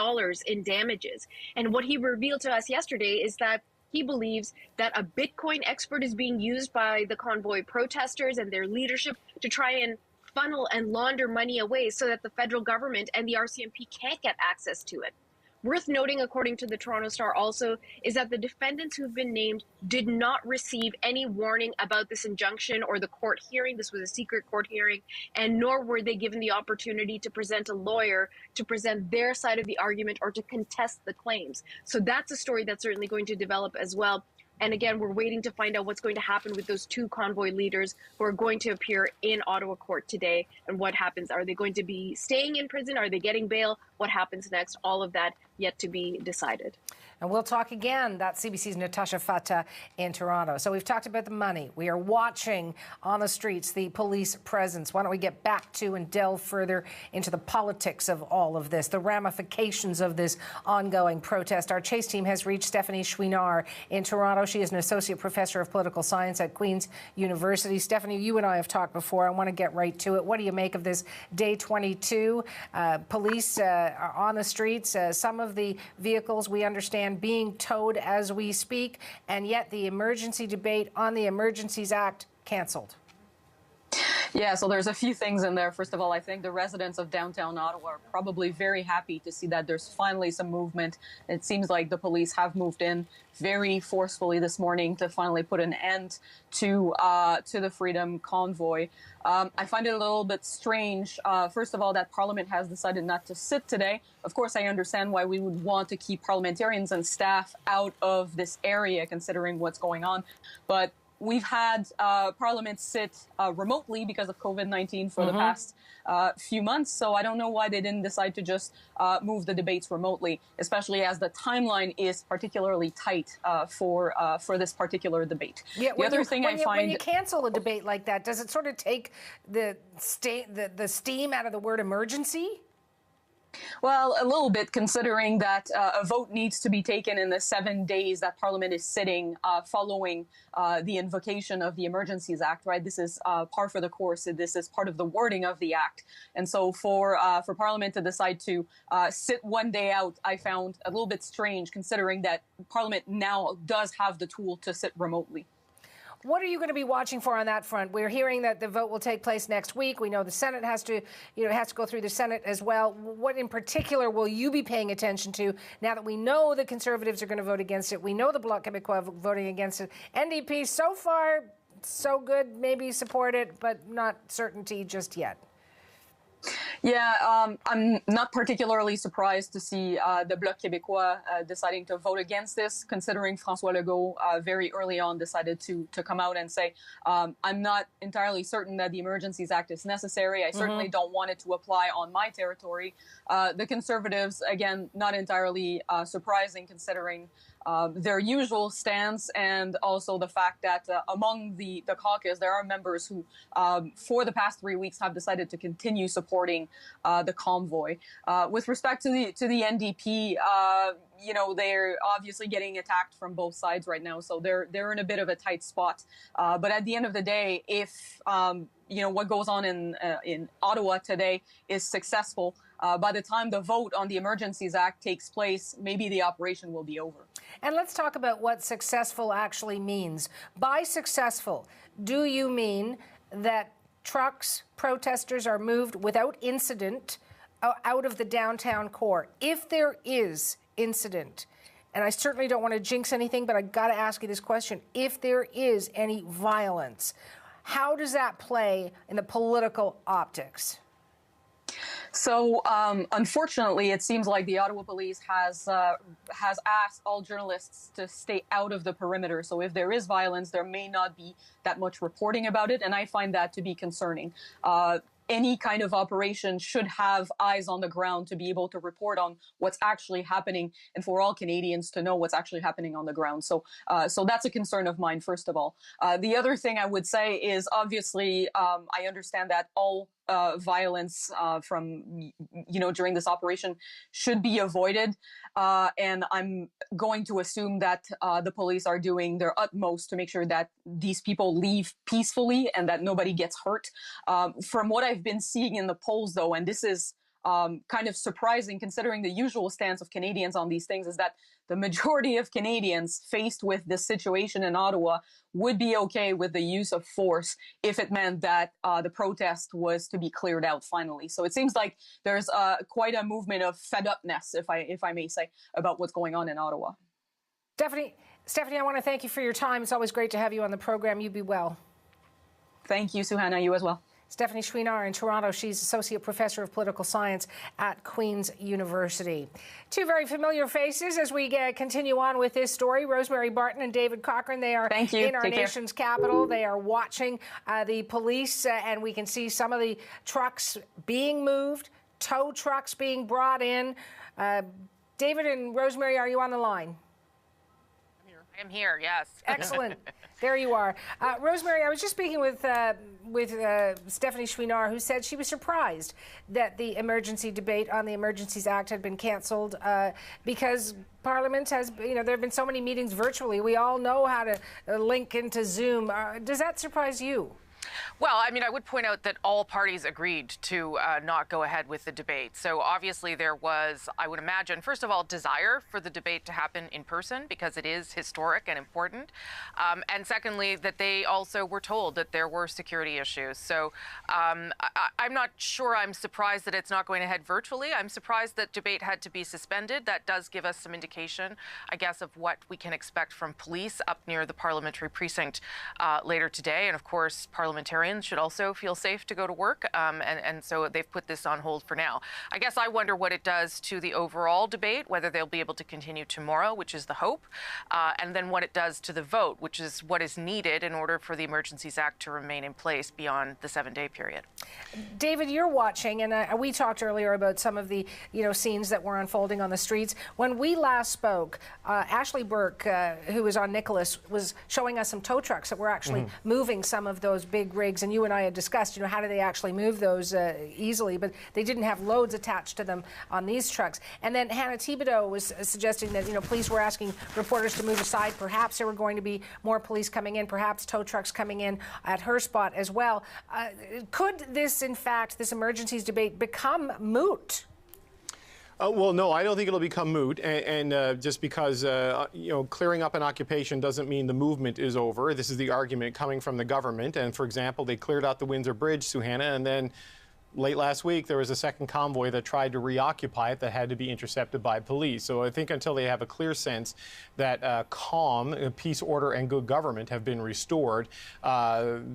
in damages. And what he revealed to us yesterday is that he believes that a Bitcoin expert is being used by the CONvoy protesters and their leadership to try and funnel and launder money away so that the federal government and the RCMP can't get access to it. Worth noting, according to the Toronto Star also, is that the defendants who've been named did not receive any warning about this injunction or the court hearing. This was a secret court hearing, and nor were they given the opportunity to present a lawyer to present their side of the argument or to contest the claims. So that's a story that's certainly going to develop as well. And again, we're waiting to find out what's going to happen with those two CONvoy leaders who are going to appear in Ottawa court today and what happens. Are they going to be staying in prison? Are they getting bail? What happens next? All of that yet to be decided. And we'll talk again. That's CBC's Natasha Fatta in Toronto. So we've talked about the money. We are watching on the streets the police presence. Why don't we get back to and delve further into the politics of all of this, the ramifications of this ongoing protest. Our Chase team has reached Stephanie Chouinard in Toronto. She is an associate professor of political science at Queen's University. Stephanie, you and I have talked before. I want to get right to it. What do you make of this day 22? Police are on the streets. Some of the vehicles, we understand, being towed as we speak, and yet the emergency debate on the Emergencies Act canceled. Yeah, so there's a few things in there. First of all, I think the residents of downtown Ottawa are probably very happy to see that there's finally some movement. It seems like the police have moved in very forcefully this morning to finally put an end to the Freedom Convoy. I find it a little bit strange, first of all, that Parliament has decided not to sit today. Of course, I understand why we would want to keep parliamentarians and staff out of this area, considering what's going on. But we've had Parliament sit remotely because of COVID-19 for the past few months. So I don't know why they didn't decide to just move the debates remotely, especially as the timeline is particularly tight for this particular debate. Yeah, the other thing I find when you cancel a debate like that, does it sort of take the steam out of the word emergency? Well, a little bit, considering that a vote needs to be taken in the 7 days that Parliament is sitting following the invocation of the Emergencies Act, right? This is par for the course. This is part of the wording of the Act. And so for Parliament to decide to sit 1 day out, I found a little bit strange, considering that Parliament now does have the tool to sit remotely. What are you going to be watching for on that front? We're hearing that the vote will take place next week. We know the Senate has to go through the Senate as well. What in particular will you be paying attention to now that we know the Conservatives are going to vote against it? We know the Bloc Québécois voting against it. NDP, so far, so good, maybe support it, but not certainty just yet. Yeah, I'm not particularly surprised to see the Bloc Québécois deciding to vote against this, considering François Legault very early on decided to come out and say, I'm not entirely certain that the Emergencies Act is necessary. I certainly don't want it to apply on my territory. The Conservatives, again, not entirely surprising, considering their usual stance, and also the fact that among the caucus, there are members who, for the past 3 weeks, have decided to continue supporting the CONvoy. With respect to the NDP, they're obviously getting attacked from both sides right now, so they're in a bit of a tight spot. But at the end of the day, if what goes on in Ottawa today is successful, by the time the vote on the Emergencies Act takes place, maybe the operation will be over. And let's talk about what successful actually means. By successful, do you mean that trucks, protesters are moved without incident out of the downtown core? If there is incident, and I certainly don't want to jinx anything, but I got to ask you this question. If there is any violence, how does that play in the political optics? So, unfortunately, it seems like the Ottawa Police has asked all journalists to stay out of the perimeter. So if there is violence, there may not be that much reporting about it, and I find that to be concerning. Any kind of operation should have eyes on the ground to be able to report on what's actually happening, and for all Canadians to know what's actually happening on the ground. So that's a concern of mine, first of all. The other thing I would say is, obviously, I understand that all violence during this operation should be avoided. And I'm going to assume that the police are doing their utmost to make sure that these people leave peacefully and that nobody gets hurt. From what I've been seeing in the polls, though, and this is kind of surprising considering the usual stance of Canadians on these things, is that the majority of Canadians faced with this situation in Ottawa would be okay with the use of force if it meant that the protest was to be cleared out finally. So it seems like there's quite a movement of fed-upness, if I may say, about what's going on in Ottawa. Stephanie, I want to thank you for your time. It's always great to have you on the program. You be well. Thank you, Suhana. You as well. Stephanie Chouinard in Toronto. She's Associate Professor of Political Science at Queen's University. Two very familiar faces as we continue on with this story. Rosemary Barton and David Cochrane. They are in our nation's capital. They are watching the police, and we can see some of the trucks being moved, tow trucks being brought in. David and Rosemary, are you on the line? I'm here, yes. Excellent. There you are. Rosemary, I was just speaking with Stephanie Chouinard, who said she was surprised that the emergency debate on the Emergencies Act had been canceled because Parliament has, there have been so many meetings virtually. We all know how to link into Zoom. Does that surprise you? Well, I mean, I would point out that all parties agreed to not go ahead with the debate. So obviously there was, I would imagine, first of all, desire for the debate to happen in person because it is historic and important. And secondly, that they also were told that there were security issues. So I'm not sure I'm surprised that it's not going ahead virtually. I'm surprised that debate had to be suspended. That does give us some indication, I guess, of what we can expect from police up near the parliamentary precinct later today. And of course, Parliament parliamentarians should also feel safe to go to work, and so they've put this on hold for now. I guess I wonder what it does to the overall debate, whether they'll be able to continue tomorrow, which is the hope, and then what it does to the vote, which is what is needed in order for the Emergencies Act to remain in place beyond the 7-day period. David, you're watching, and we talked earlier about some of the scenes that were unfolding on the streets. When we last spoke, Ashley Burke, who was on Nicholas, was showing us some tow trucks that were actually moving some of those big rigs, and you and I had discussed, how do they actually move those easily, but they didn't have loads attached to them on these trucks. And then Hannah Thibodeau was suggesting that, police were asking reporters to move aside. Perhaps there were going to be more police coming in, perhaps tow trucks coming in at her spot as well. Could this, in fact, this emergencies debate become moot? Well, no, I don't think it'll become moot, and just because clearing up an occupation doesn't mean the movement is over. This is the argument coming from the government, and for example, they cleared out the Windsor Bridge, Suhanna, and then late last week, there was a second convoy that tried to reoccupy it that had to be intercepted by police. So I think until they have a clear sense that calm, peace, order, and good government have been restored,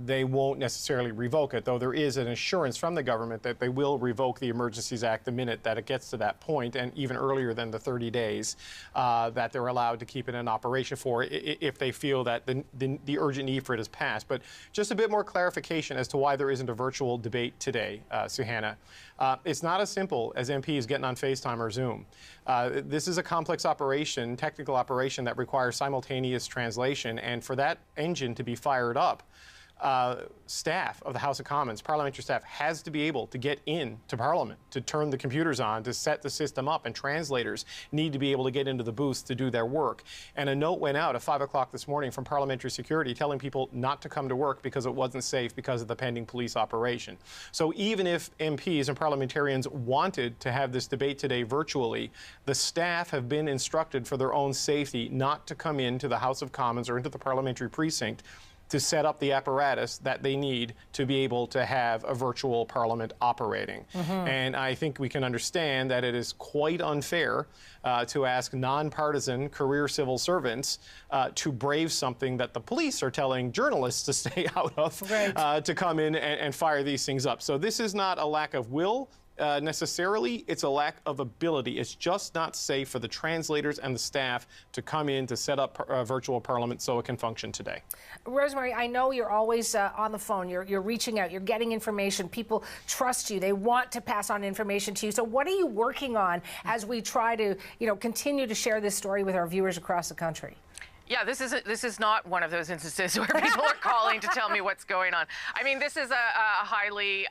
they won't necessarily revoke it, though there is an assurance from the government that they will revoke the Emergencies Act the minute that it gets to that point, and even earlier than the 30 days that they're allowed to keep it in operation for if they feel that the urgent need for it is passed. But just a bit more clarification as to why there isn't a virtual debate today. Suhanna. It's not as simple as MPs getting on FaceTime or Zoom. This is a complex operation, technical operation that requires simultaneous translation, and for that engine to be fired up, staff of the House of Commons, parliamentary staff, has to be able to get into Parliament, to turn the computers on, to set the system up, and translators need to be able to get into the booths to do their work. And a note went out at 5 o'clock this morning from Parliamentary Security telling people not to come to work because it wasn't safe because of the pending police operation. So even if MPs and parliamentarians wanted to have this debate today virtually, the staff have been instructed for their own safety not to come into the House of Commons or into the parliamentary precinct to set up the apparatus that they need to be able to have a virtual parliament operating. And I think we can understand that it is quite unfair to ask nonpartisan career civil servants to brave something that the police are telling journalists to stay out of, to come in and fire these things up. So this is not a lack of will. Necessarily, it's a lack of ability. It's just not safe for the translators and the staff to come in to set up a virtual parliament so it can function today. Rosemary, I know you're always on the phone. You're reaching out. You're getting information. People trust you. They want to pass on information to you. So what are you working on as we try to, continue to share this story with our viewers across the country? Yeah, this is not one of those instances where people are calling to tell me what's going on. I mean, this is a highly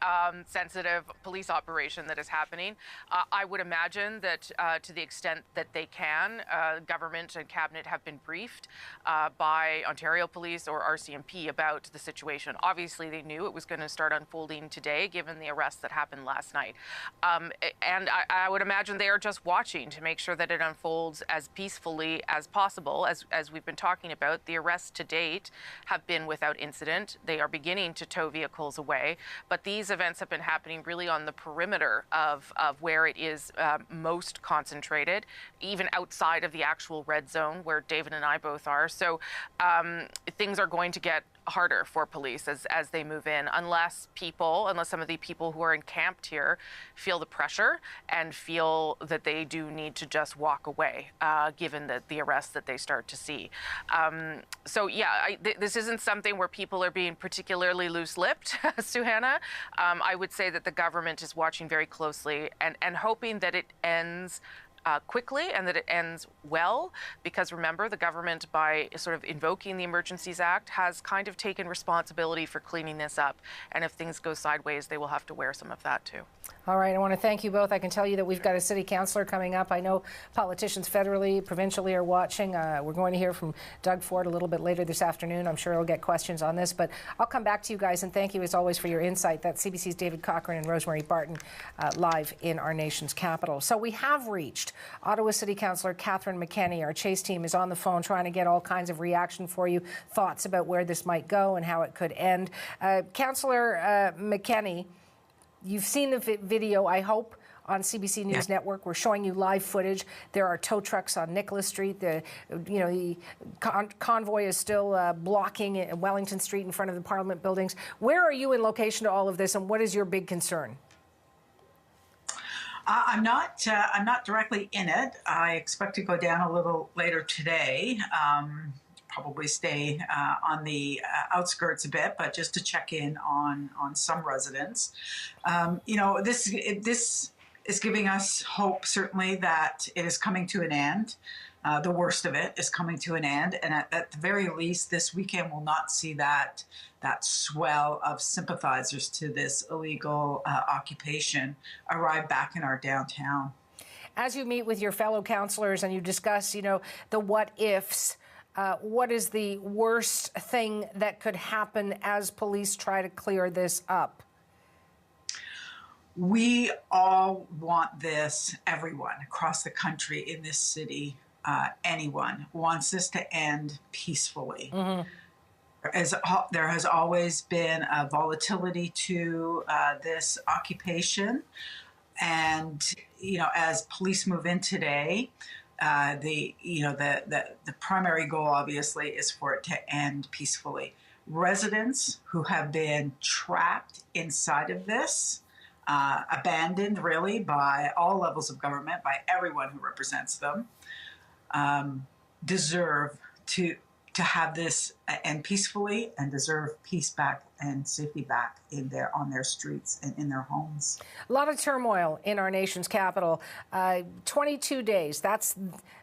sensitive police operation that is happening. I would imagine that to the extent that they can, government and cabinet have been briefed by Ontario Police or RCMP about the situation. Obviously, they knew it was going to start unfolding today, given the arrests that happened last night. And I would imagine they are just watching to make sure that it unfolds as peacefully as possible, as we've been talking about. The arrests to date have been without incident. They are beginning to tow vehicles away, but these events have been happening really on the perimeter of where it is most concentrated, even outside of the actual red zone where David and I both are. So things are going to get harder for police as they move in, unless some of the people who are encamped here feel the pressure and feel that they do need to just walk away, given the arrests that they start to see. So yeah, this isn't something where people are being particularly loose-lipped, Suhanna. I would say that the government is watching very closely and hoping that it ends quickly and that it ends well, because remember, the government, by sort of invoking the Emergencies Act, has kind of taken responsibility for cleaning this up, and if things go sideways, they will have to wear some of that too. All right, I want to thank you both. I can tell you that we've got a city councillor coming up. I know politicians federally, provincially are watching. We're going to hear from Doug Ford a little bit later this afternoon. I'm sure he'll get questions on this, but I'll come back to you guys, and thank you as always for your insight. That's CBC's David Cochrane and Rosemary Barton live in our nation's capital. So we have reached Ottawa City Councillor Catherine McKenney. Our Chase team is on the phone trying to get all kinds of reaction for you, thoughts about where this might go and how it could end. Councillor McKenney, you've seen the video, I hope, on CBC News Network. We're showing you live footage. There are tow trucks on Nicholas Street. The convoy is still blocking Wellington Street in front of the Parliament buildings. Where are you in location to all of this, and what is your big concern? I'm not directly in it. I expect to go down a little later today. Probably stay on the outskirts a bit, but just to check in on some residents. This is giving us hope, certainly, that it is coming to an end. The worst of it is coming to an end, and at the very least, this weekend will not see that swell of sympathizers to this illegal occupation arrive back in our downtown. As you meet with your fellow councillors and you discuss, the what ifs, what is the worst thing that could happen as police try to clear this up? We all want this, everyone across the country, in this city, anyone wants this to end peacefully. Mm-hmm. There has always been a volatility to this occupation. And, as police move in today, the primary goal, obviously, is for it to end peacefully. Residents who have been trapped inside of this, abandoned really by all levels of government, by everyone who represents them, deserve to have this end peacefully and deserve peace back and safety back on their streets and in their homes. A lot of turmoil in our nation's capital. 22 days, that's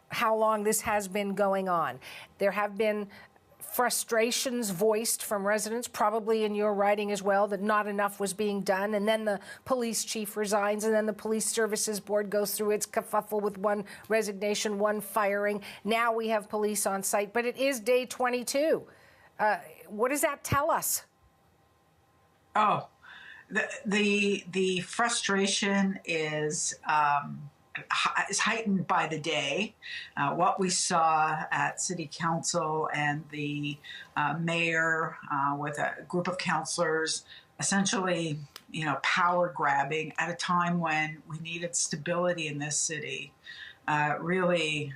how long this has been going on. There have been frustrations voiced from residents, probably in your writing as well, that not enough was being done. And then the police chief resigns, and then the police services board goes through its kerfuffle with one resignation, one firing. Now we have police on site, but it is day 22. What does that tell us? Oh, the frustration is heightened by the day. What we saw at City Council and the mayor with a group of councillors essentially, power grabbing at a time when we needed stability in this city, really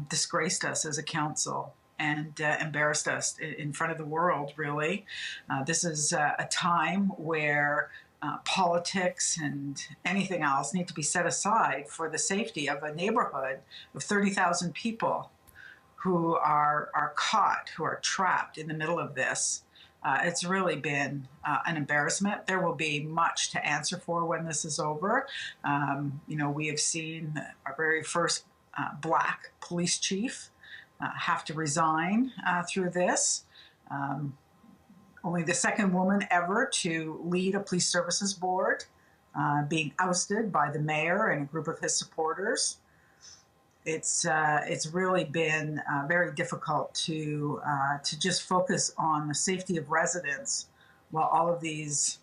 disgraced us as a council and embarrassed us in front of the world, really. This is a time where politics and anything else need to be set aside for the safety of a neighborhood of 30,000 people who are caught, who are trapped in the middle of this. It's really been an embarrassment. There will be much to answer for when this is over. We have seen our very first Black police chief have to resign through this. Only the second woman ever to lead a police services board, being ousted by the mayor and a group of his supporters. It's really been very difficult to just focus on the safety of residents while all of these,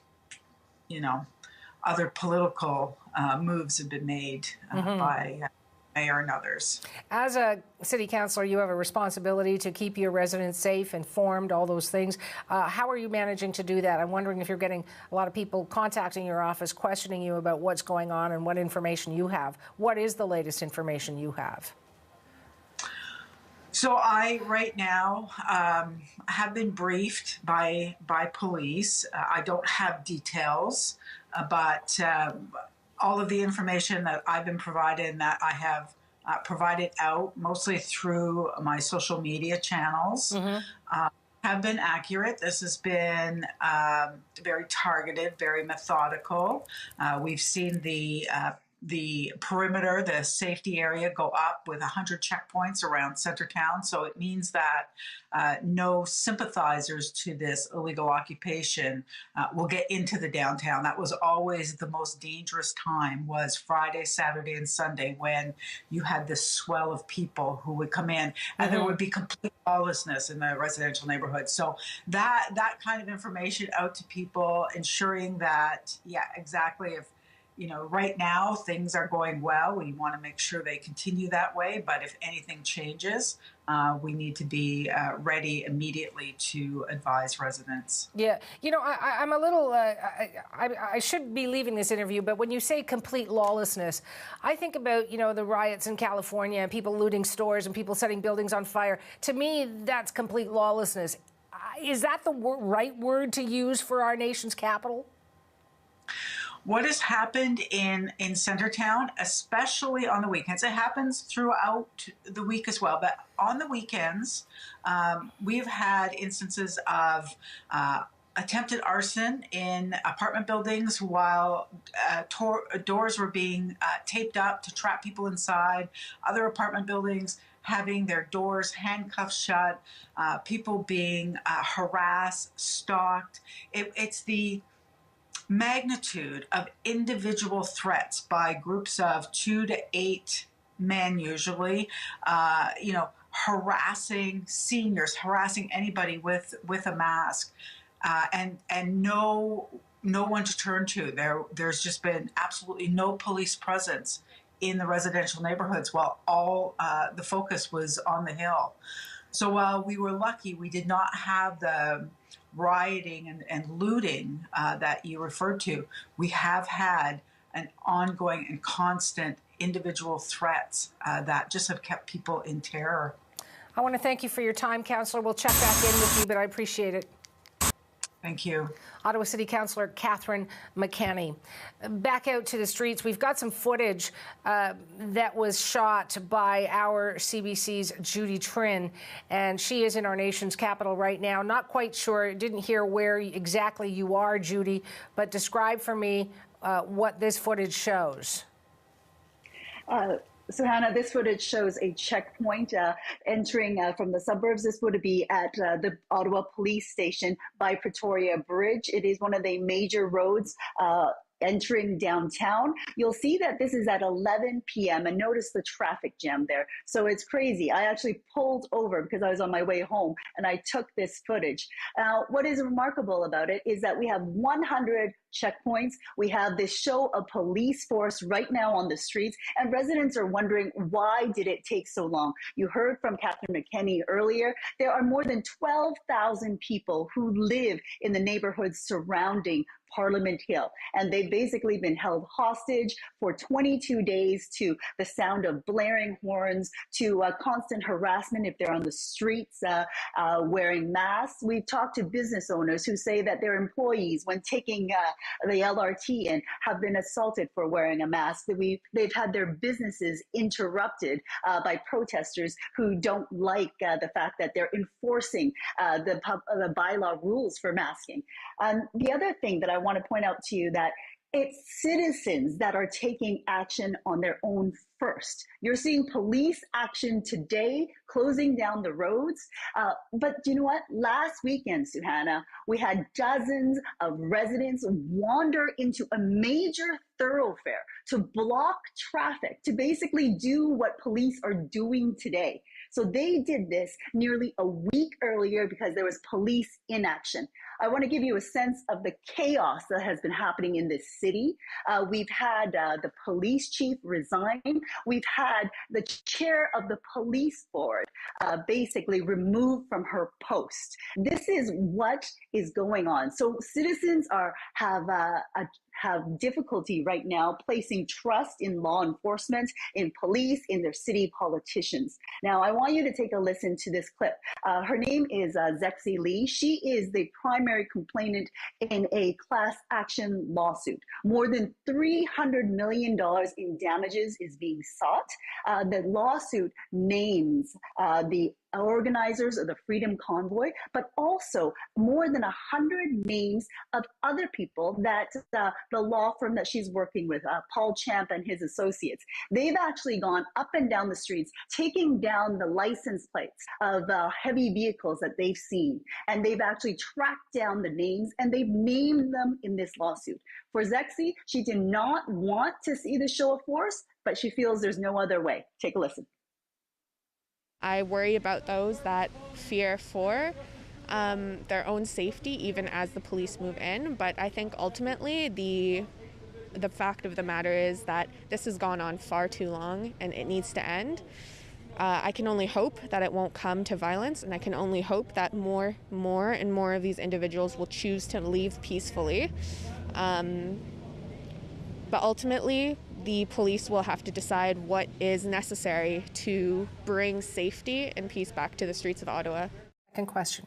other political moves have been made by mayor and others. As a city councillor, you have a responsibility to keep your residents safe, informed, all those things. How are you managing to do that? I'm wondering if you're getting a lot of people contacting your office, questioning you about what's going on and what information you have. What is the latest information you have? So I, right now, have been briefed by police. I don't have details, but all of the information that I've been provided and that I have provided out, mostly through my social media channels, have been accurate. This has been very targeted, very methodical. We've seen the perimeter, the safety area go up with 100 checkpoints around Centertown. So it means that no sympathizers to this illegal occupation will get into the downtown. That was always the most dangerous time, was Friday, Saturday, and Sunday, when you had this swell of people who would come in, and there would be complete lawlessness in the residential neighborhood. So that kind of information out to people, ensuring that, yeah, exactly, right now things are going well. We want to make sure they continue that way. But if anything changes, we need to be ready immediately to advise residents. Yeah. I'm a little, I should be leaving this interview, but when you say complete lawlessness, I think about, the riots in California and people looting stores and people setting buildings on fire. To me, that's complete lawlessness. Is that the right word to use for our nation's capital? What has happened in Centertown, especially on the weekends, it happens throughout the week as well, but on the weekends, we've had instances of attempted arson in apartment buildings while doors were being taped up to trap people inside, other apartment buildings having their doors handcuffed shut, people being harassed, stalked. It's the magnitude of individual threats by groups of 2 to 8 men usually, harassing seniors, harassing anybody with a mask, and no one to turn to. There's just been absolutely no police presence in the residential neighborhoods while all the focus was on the Hill. So while we were lucky, we did not have the rioting and looting that you referred to. We have had an ongoing and constant individual threats that just have kept people in terror. I want to thank you for your time, Councillor. We'll check back in with you, but I appreciate it. Thank you. Ottawa City Councillor Catherine McKenney. Back out to the streets. We've got some footage that was shot by our CBC's Judy Trin, and she is in our nation's capital right now. Not quite sure, didn't hear where exactly you are, Judy, but describe for me what this footage shows. So, Hannah, this footage shows a checkpoint entering from the suburbs. This would be at the Ottawa Police Station by Pretoria Bridge. It is one of the major roads entering downtown. You'll see that this is at 11 p.m. and notice the traffic jam there. So it's crazy. I actually pulled over because I was on my way home and I took this footage. Now, what is remarkable about it is that we have 100 checkpoints. We have this show of police force right now on the streets, and residents are wondering, why did it take so long? You heard from Catherine McKenney earlier. There are more than 12,000 people who live in the neighborhoods surrounding Parliament Hill, and they've basically been held hostage for 22 days to the sound of blaring horns, to constant harassment if they're on the streets wearing masks. We've talked to business owners who say that their employees, when taking the LRT in, have been assaulted for wearing a mask. They've had their businesses interrupted by protesters who don't like the fact that they're enforcing the bylaw rules for masking. The other thing that I want to point out to you that it's citizens that are taking action on their own first. You're seeing police action today, closing down the roads. But you know what? Last weekend, Suhana, we had dozens of residents wander into a major thoroughfare to block traffic, to basically do what police are doing today. So they did this nearly a week earlier because there was police inaction. I want to give you a sense of the chaos that has been happening in this city. We've had the police chief resign. We've had the chair of the police board basically removed from her post. This is what is going on. So citizens have difficulty right now placing trust in law enforcement, in police, in their city politicians. Now, I want you to take a listen to this clip. Her name is Zexi Lee. She is the primary complainant in a class action lawsuit. More than $300 million in damages is being sought. The lawsuit names the organizers of the Freedom Convoy, but also more than 100 names of other people that the law firm that she's working with, Paul Champ and his associates, they've actually gone up and down the streets, taking down the license plates of heavy vehicles that they've seen. And they've actually tracked down the names and they've named them in this lawsuit. For Zexi, she did not want to see the show of force, but she feels there's no other way. Take a listen. I worry about those that fear for their own safety, even as the police move in. But I think ultimately the the fact of the matter is that this has gone on far too long and it needs to end. I can only hope that it won't come to violence, and I can only hope that more and more of these individuals will choose to leave peacefully. But ultimately, the police will have to decide what is necessary to bring safety and peace back to the streets of Ottawa. Second question.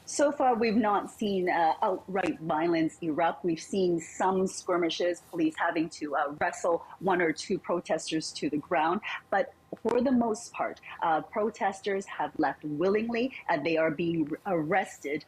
So far, we've not seen outright violence erupt. We've seen some skirmishes, police having to wrestle one or two protesters to the ground. But for the most part, protesters have left willingly and they are being arrested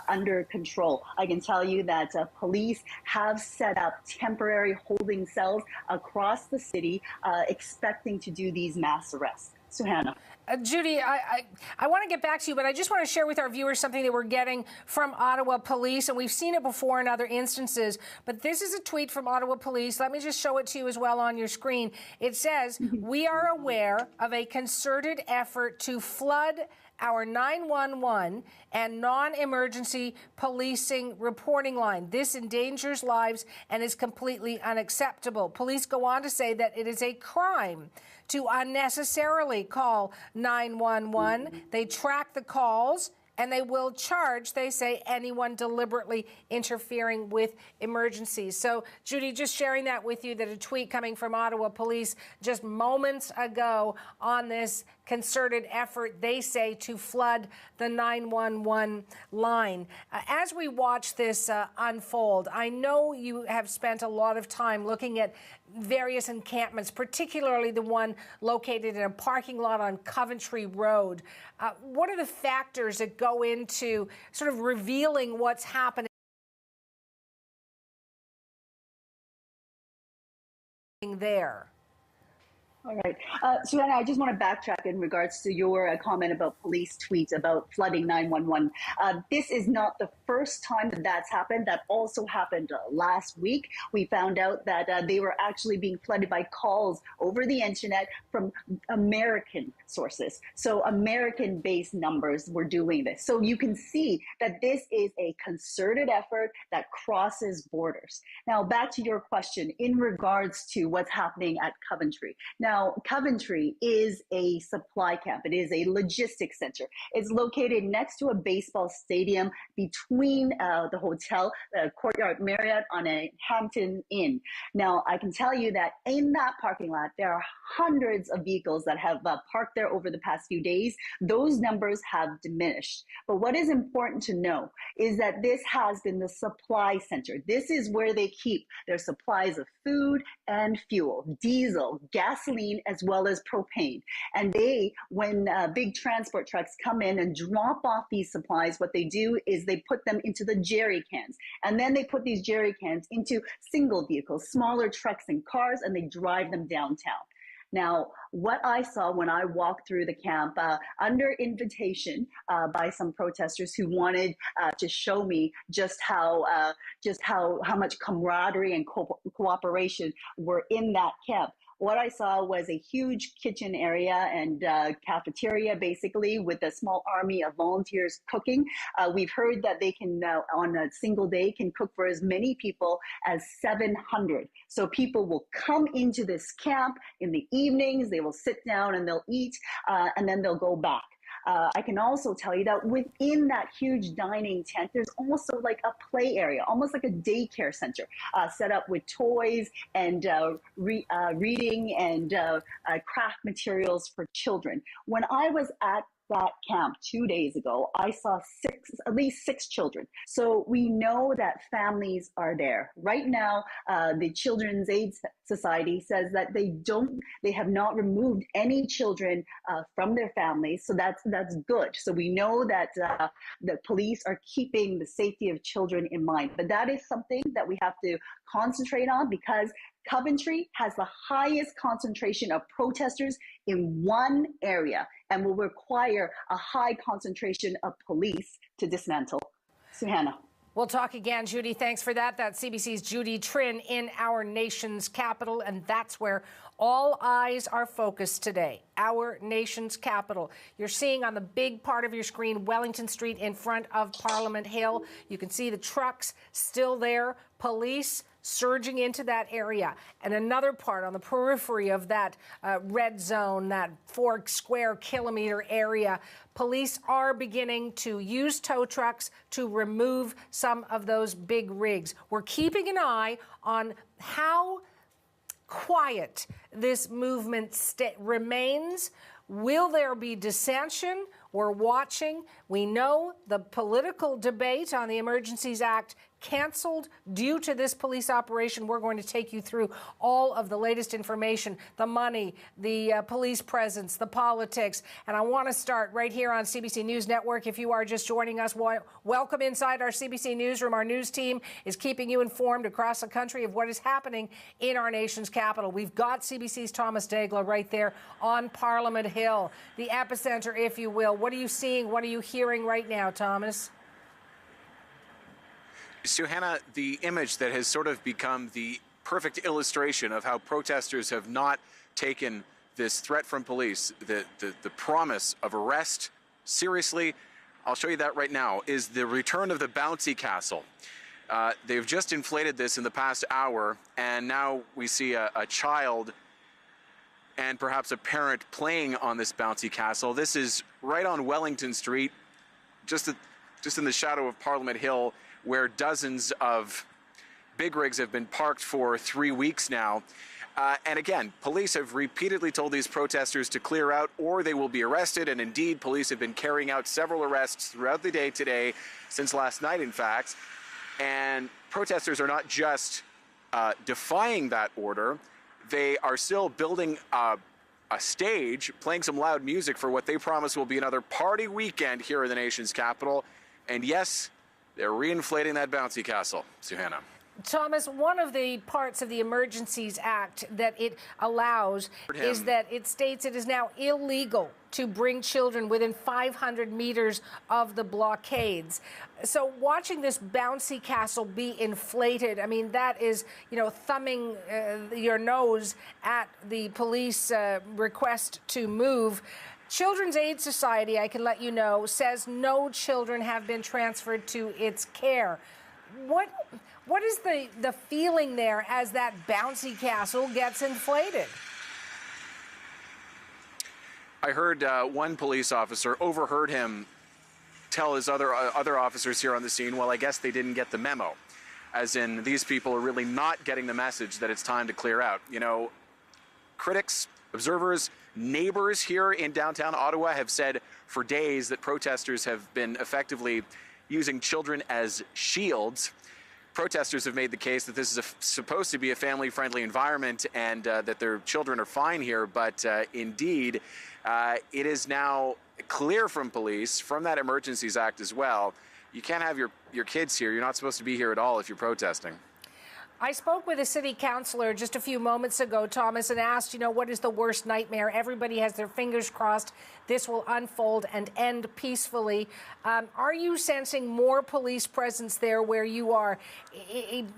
under control. I can tell you that police have set up temporary holding cells across the city, expecting to do these mass arrests. Suhana. Judy, I want to get back to you, but I just want to share with our viewers something that we're getting from Ottawa Police, and we've seen it before in other instances, but this is a tweet from Ottawa Police. Let me just show it to you as well on your screen. It says, "We are aware of a concerted effort to flood our 911 and non-emergency policing reporting line. This endangers lives and is completely unacceptable." Police go on to say that it is a crime to unnecessarily call 911. They track the calls and they will charge, they say, anyone deliberately interfering with emergencies. So, Judy, just sharing that with you, that a tweet coming from Ottawa Police just moments ago on this concerted effort, they say, to flood the 911 line. As we watch this unfold, I know you have spent a lot of time looking at various encampments, particularly the one located in a parking lot on Coventry Road. What are the factors that go into sort of revealing what's happening there? All right. Suhana, I just want to backtrack in regards to your comment about police tweets about flooding 911. This is not the first time that that's happened. That also happened last week. We found out that they were actually being flooded by calls over the internet from American sources. So American-based numbers were doing this. So you can see that this is a concerted effort that crosses borders. Now, back to your question in regards to what's happening at Coventry. Now, Coventry is a supply camp. It is a logistics center. It's located next to a baseball stadium between the hotel, Courtyard Marriott on a Hampton Inn. Now, I can tell you that in that parking lot, there are hundreds of vehicles that have parked there over the past few days. Those numbers have diminished. But what is important to know is that this has been the supply center. This is where they keep their supplies of food and fuel, diesel, gasoline, as well as propane. And they, when big transport trucks come in and drop off these supplies, what they do is they put them into the jerry cans. And then they put these jerry cans into single vehicles, smaller trucks and cars, and they drive them downtown. Now, what I saw when I walked through the camp, under invitation by some protesters who wanted to show me just how much camaraderie and cooperation were in that camp. What I saw was a huge kitchen area and cafeteria, basically, with a small army of volunteers cooking. We've heard that they can, on a single day, can cook for as many people as 700. So people will come into this camp in the evenings, they will sit down and they'll eat, and then they'll go back. I can also tell you that within that huge dining tent, there's also like a play area, almost like a daycare center, set up with toys and reading and craft materials for children. When I was at that camp 2 days ago, I saw at least six children. So we know that families are there. Right now, the Children's Aid Society says that they have not removed any children from their families. So that's good. So we know that the police are keeping the safety of children in mind. But that is something that we have to concentrate on, because Coventry has the highest concentration of protesters in one area and will require a high concentration of police to dismantle. Suhana. We'll talk again, Judy. Thanks for that. That's CBC's Judy Trinh in our nation's capital, and that's where all eyes are focused today, our nation's capital. You're seeing on the big part of your screen Wellington Street in front of Parliament Hill. You can see the trucks still there, police surging into that area. And another part on the periphery of that red zone, that 4 square kilometer area, police are beginning to use tow trucks to remove some of those big rigs. We're keeping an eye on how quiet this movement remains. Will there be dissension? We're watching. We know the political debate on the Emergencies Act canceled due to this police operation. We're going to take you through all of the latest information, the money, the police presence, the politics. And I want to start right here on CBC News Network. If you are just joining us, welcome inside our CBC newsroom. Our news team is keeping you informed across the country of what is happening in our nation's capital. We've got CBC's Thomas Daigle right there on Parliament Hill, the epicenter, if you will. What are you seeing? What are you hearing right now, Thomas? Suhanna, the image that has sort of become the perfect illustration of how protesters have not taken this threat from police, the promise of arrest, seriously, I'll show you that right now, is the return of the bouncy castle. They've just inflated this in the past hour, and now we see a child and perhaps a parent playing on this bouncy castle. This is right on Wellington Street, just in the shadow of Parliament Hill, where dozens of big rigs have been parked for 3 weeks now. And again, police have repeatedly told these protesters to clear out or they will be arrested. And indeed, police have been carrying out several arrests throughout the day today, since last night, in fact. And protesters are not just defying that order, they are still building a stage, playing some loud music for what they promise will be another party weekend here in the nation's capital. And yes, they're reinflating that bouncy castle, Suhanna. Thomas, one of the parts of the Emergencies Act that it allows is that it states it is now illegal to bring children within 500 meters of the blockades. So watching this bouncy castle be inflated, I mean, that is, thumbing your nose at the police request to move. Children's Aid Society, I can let you know, says no children have been transferred to its care. What is the feeling there as that bouncy castle gets inflated? I heard one police officer overheard him tell his other officers here on the scene, well, I guess they didn't get the memo. As in, these people are really not getting the message that it's time to clear out. Critics, observers, neighbors here in downtown Ottawa have said for days that protesters have been effectively using children as shields. Protesters have made the case that this is supposed to be a family-friendly environment and that their children are fine here, but indeed, it is now clear from police, from that Emergencies Act as well, you can't have your kids here. You're not supposed to be here at all if you're protesting. I spoke with a city councillor just a few moments ago, Thomas, and asked, what is the worst nightmare? Everybody has their fingers crossed this will unfold and end peacefully. Are you sensing more police presence there where you are?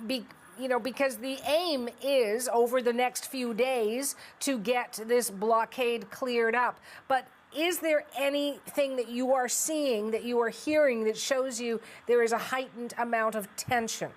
Because the aim is, over the next few days, to get this blockade cleared up. But is there anything that you are seeing, that you are hearing, that shows you there is a heightened amount of tension?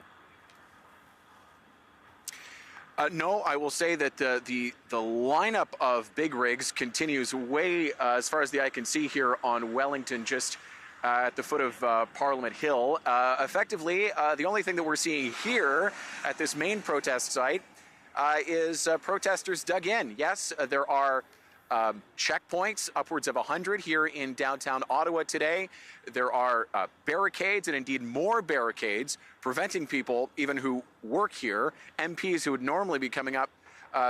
No, I will say that the lineup of big rigs continues way as far as the eye can see here on Wellington, just at the foot of Parliament Hill. Effectively, the only thing that we're seeing here at this main protest site is protesters dug in. Yes, there are checkpoints, upwards of 100 here in downtown Ottawa today. There are barricades, and indeed more barricades, preventing people, even who work here, MPs who would normally be coming up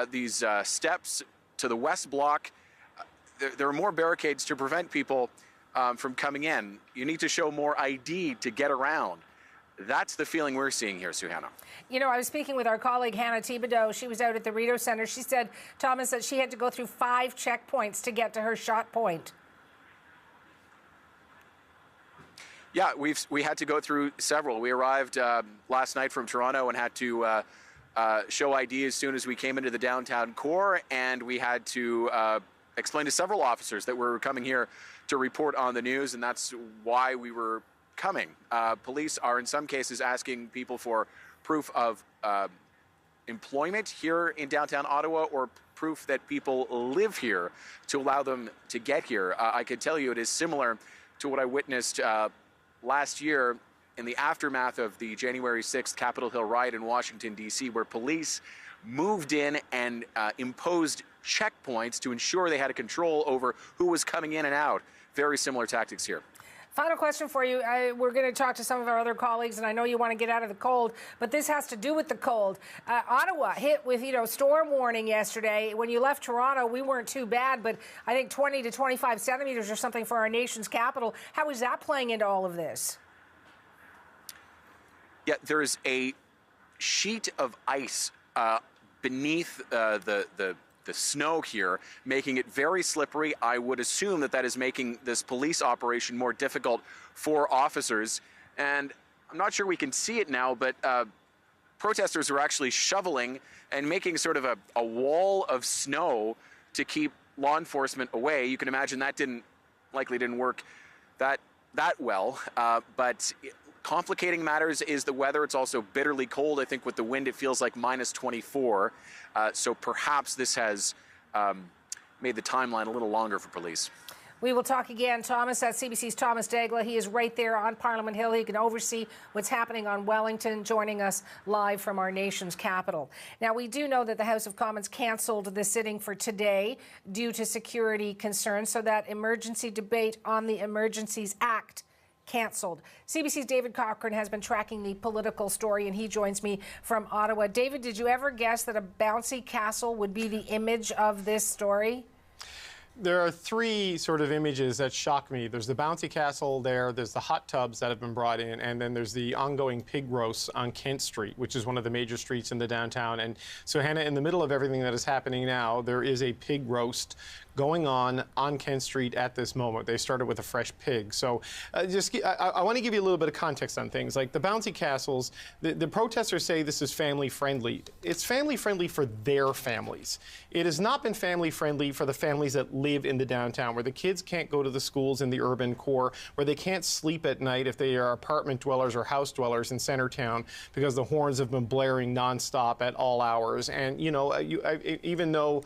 these steps to the West Block. There are more barricades to prevent people from coming in. You need to show more ID to get around. That's the feeling we're seeing here, Suhanna. I was speaking with our colleague, Hannah Thibodeau. She was out at the Rideau Centre. She said, Thomas, that she had to go through 5 checkpoints to get to her shot point. Yeah, we had to go through several. We arrived last night from Toronto and had to show ID as soon as we came into the downtown core, and we had to explain to several officers that we're coming here to report on the news, and that's why we were coming. Police are in some cases asking people for proof of employment here in downtown Ottawa, or proof that people live here to allow them to get here. I can tell you it is similar to what I witnessed last year in the aftermath of the January 6th Capitol Hill riot in Washington, D.C., where police moved in and imposed checkpoints to ensure they had a control over who was coming in and out. Very similar tactics here. Final question for you. We're going to talk to some of our other colleagues, and I know you want to get out of the cold, but this has to do with the cold. Ottawa hit with, storm warning yesterday. When you left Toronto, we weren't too bad, but I think 20 to 25 centimeters or something for our nation's capital. How is that playing into all of this? Yeah, there's a sheet of ice beneath the snow here, making it very slippery. I would assume that is making this police operation more difficult for officers. And I'm not sure we can see it now, but protesters are actually shoveling and making sort of a wall of snow to keep law enforcement away. You can imagine that likely didn't work that well, but complicating matters is the weather. It's also bitterly cold. I think with the wind, it feels like minus 24. So perhaps this has made the timeline a little longer for police. We will talk again. Thomas, that's CBC's Thomas Daigle. He is right there on Parliament Hill. He can oversee what's happening on Wellington, joining us live from our nation's capital. Now, we do know that the House of Commons cancelled the sitting for today due to security concerns, so that emergency debate on the Emergencies Act canceled. CBC's David Cochran has been tracking the political story, and he joins me from Ottawa. David, did you ever guess that a bouncy castle would be the image of this story? There are three sort of images that shock me. There's the bouncy castle there's the hot tubs that have been brought in, and then there's the ongoing pig roasts on Kent Street, which is one of the major streets in the downtown. And so, Hannah, in the middle of everything that is happening now, there is a pig roast going on Kent Street at this moment. They started with a fresh pig. So I want to give you a little bit of context on things. Like the bouncy castles, the protesters say this is family friendly. It's family friendly for their families. It has not been family friendly for the families that live in the downtown, where the kids can't go to the schools in the urban core, where they can't sleep at night if they are apartment dwellers or house dwellers in Centertown, because the horns have been blaring nonstop at all hours. And, even though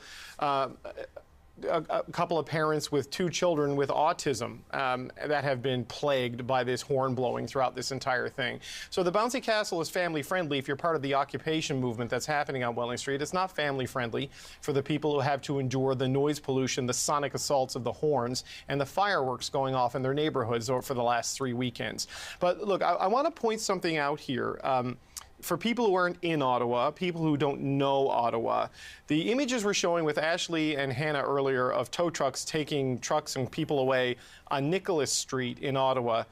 a couple of parents with two children with autism that have been plagued by this horn blowing throughout this entire thing. So the bouncy castle is family friendly if you're part of the occupation movement that's happening on Welling Street. It's not family friendly for the people who have to endure the noise pollution, the sonic assaults of the horns, and the fireworks going off in their neighborhoods for the last 3 weekends. But look, I want to point something out here. For people who aren't in Ottawa, people who don't know Ottawa, the images we're showing with Ashley and Hannah earlier of tow trucks taking trucks and people away on Nicholas Street in Ottawa,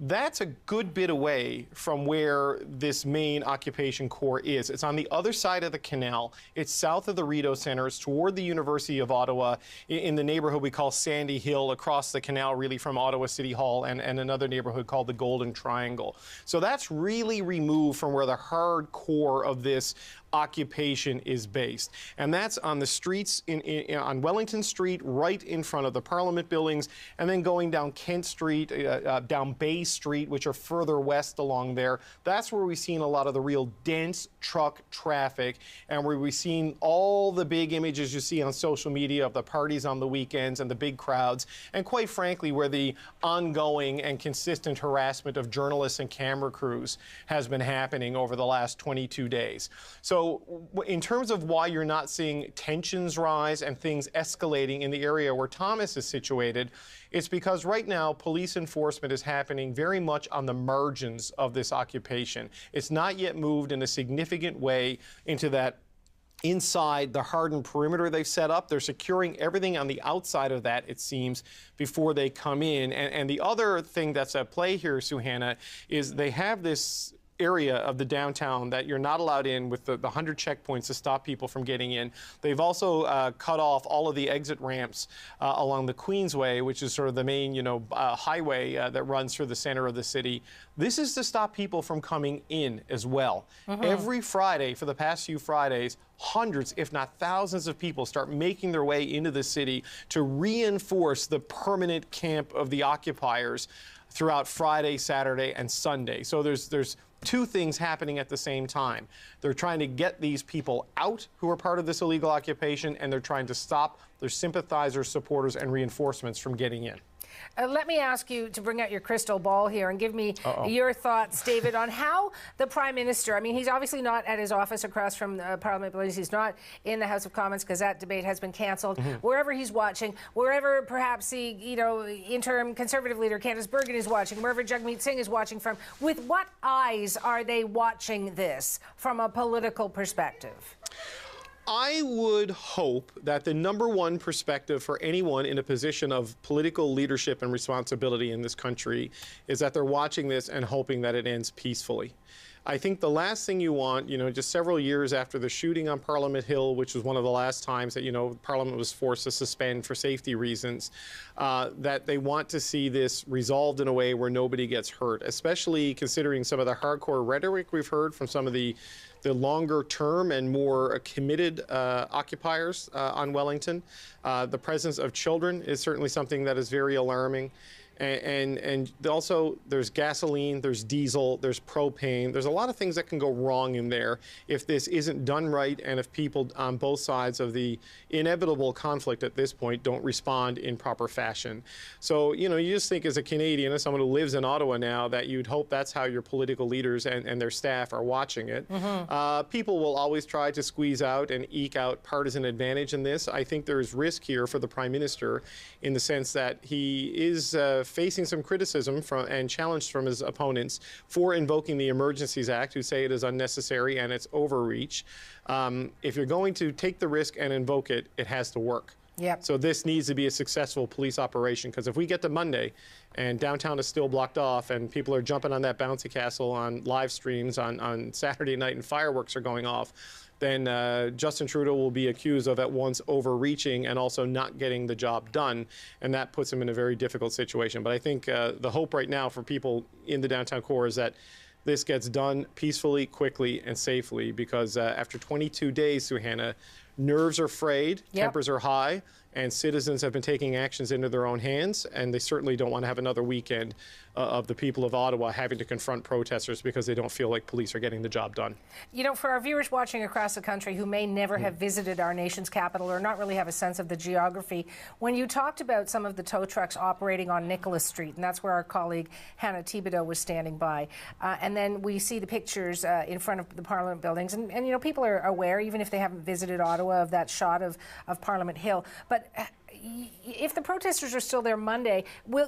that's a good bit away from where this main occupation core is. It's on the other side of the canal. It's south of the Rideau Centre. It's toward the University of Ottawa in the neighborhood we call Sandy Hill, across the canal really from Ottawa City Hall, and another neighborhood called the Golden Triangle. So that's really removed from where the hard core of this occupation is based. And that's on the streets on Wellington Street, right in front of the Parliament buildings, and then going down Kent Street, down Bay Street, which are further west along there. That's where we've seen a lot of the real dense truck traffic, and where we've seen all the big images you see on social media of the parties on the weekends and the big crowds, and quite frankly, where the ongoing and consistent harassment of journalists and camera crews has been happening over the last 22 days. So in terms of why you're not seeing tensions rise and things escalating in the area where Thomas is situated, it's because right now police enforcement is happening very much on the margins of this occupation. It's not yet moved in a significant way into that inside the hardened perimeter they've set up. They're securing everything on the outside of that, it seems, before they come in. And the other thing that's at play here, Suhanna, is they have this area of the downtown that you're not allowed in with the 100 checkpoints to stop people from getting in. They've also cut off all of the exit ramps along the Queensway, which is sort of the main, highway that runs through the center of the city. This is to stop people from coming in as well. Every Friday for the past few Fridays, hundreds, if not thousands of people start making their way into the city to reinforce the permanent camp of the occupiers. throughout Friday, Saturday, and Sunday. So there's two things happening at the same time. They're trying to get these people out who are part of this illegal occupation, and they're trying to stop their sympathizers, supporters, and reinforcements from getting in. Let me ask you to bring out your crystal ball here and give me your thoughts, David, on how the Prime Minister, I mean, he's obviously not at his office across from the Parliament buildings. He's not in the House of Commons because that debate has been cancelled. Wherever he's watching, wherever perhaps the, interim Conservative leader Candace Bergen is watching, wherever Jagmeet Singh is watching from, with what eyes are they watching this from a political perspective? I would hope that the number one perspective for anyone in a position of political leadership and responsibility in this country is that they're watching this and hoping that it ends peacefully. I think the last thing you want, just several years after the shooting on Parliament Hill, which was one of the last times that, Parliament was forced to suspend for safety reasons, that they want to see this resolved in a way where nobody gets hurt, especially considering some of the hardcore rhetoric we've heard from some of the longer term and more committed occupiers on Wellington. The presence of children is certainly something that is very alarming. And also there's gasoline, there's diesel, there's propane. There's a lot of things that can go wrong in there if this isn't done right and if people on both sides of the inevitable conflict at this point don't respond in proper fashion. So, you just think as a Canadian, as someone who lives in Ottawa now, that you'd hope that's how your political leaders and their staff are watching it. People will always try to squeeze out and eke out partisan advantage in this. I think there's risk here for the Prime Minister in the sense that he is facing some criticism and challenge from his opponents for invoking the Emergencies Act, who say it is unnecessary and it's overreach. If you're going to take the risk and invoke it, it has to work. Yep. So this needs to be a successful police operation, because if we get to Monday and downtown is still blocked off and people are jumping on that bouncy castle on live streams on Saturday night and fireworks are going off, then Justin Trudeau will be accused of at once overreaching and also not getting the job done, and that puts him in a very difficult situation. But I think the hope right now for people in the downtown core is that this gets done peacefully, quickly, and safely, because after 22 days, Suhanna, nerves are frayed, tempers are high, and citizens have been taking actions into their own hands, and they certainly don't want to have another weekend of the people of Ottawa having to confront protesters because they don't feel like police are getting the job done. For our viewers watching across the country who may never have visited our nation's capital or not really have a sense of the geography, when you talked about some of the tow trucks operating on Nicholas Street, and that's where our colleague Hannah Thibodeau was standing by, and then we see the pictures in front of the Parliament buildings, and people are aware, even if they haven't visited Ottawa, of that shot of Parliament Hill. But if the protesters are still there Monday,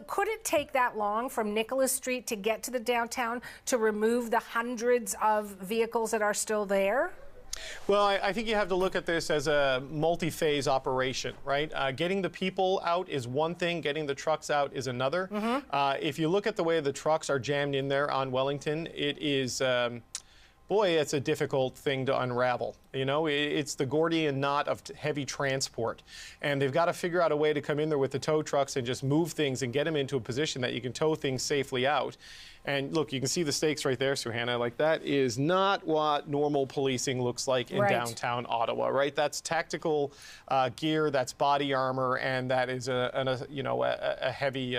could it take that long from Nicholas Street to get to the downtown to remove the hundreds of vehicles that are still there? Well, I think you have to look at this as a multi-phase operation, right? Getting the people out is one thing, getting the trucks out is another. If you look at the way the trucks are jammed in there on Wellington, it is... boy, it's a difficult thing to unravel. It's the Gordian knot of heavy transport. And they've got to figure out a way to come in there with the tow trucks and just move things and get them into a position that you can tow things safely out. And look, you can see the stakes right there, Suhanna. Like, that is not what normal policing looks like in downtown Ottawa, right? That's tactical gear, that's body armor, and that is a heavy...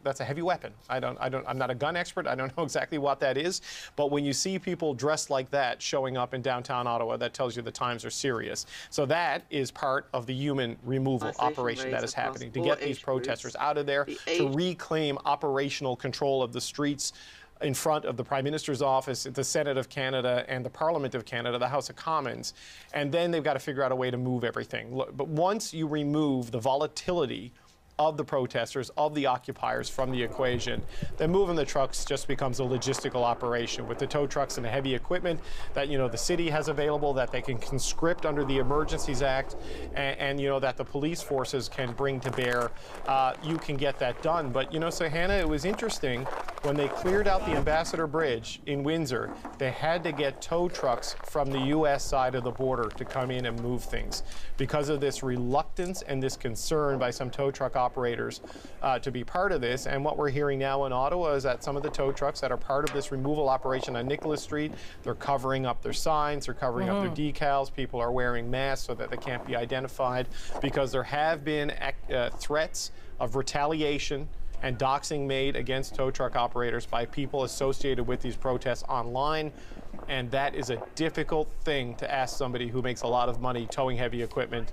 that's a heavy weapon. I'm not a gun expert. I don't know exactly what that is. But when you see people dressed like that showing up in downtown Ottawa, that tells you the times are serious. So that is part of the human removal operation that is happening to get these protesters out of there, to reclaim operational control of the streets in front of the Prime Minister's office, the Senate of Canada, and the Parliament of Canada, the House of Commons. And then they've got to figure out a way to move everything. But once you remove the volatility of the protesters, of the occupiers from the equation, then moving the trucks just becomes a logistical operation with the tow trucks and the heavy equipment that, the city has available, that they can conscript under the Emergencies Act, and that the police forces can bring to bear. You can get that done. But, so Hannah, it was interesting when they cleared out the Ambassador Bridge in Windsor, they had to get tow trucks from the U.S. side of the border to come in and move things because of this reluctance and this concern by some tow truck operators to be part of this. And what we're hearing now in Ottawa is that some of the tow trucks that are part of this removal operation on Nicholas Street, they're covering up their signs, they're covering up their decals, people are wearing masks so that they can't be identified, because there have been threats of retaliation and doxing made against tow truck operators by people associated with these protests online. And that is a difficult thing to ask somebody who makes a lot of money towing heavy equipment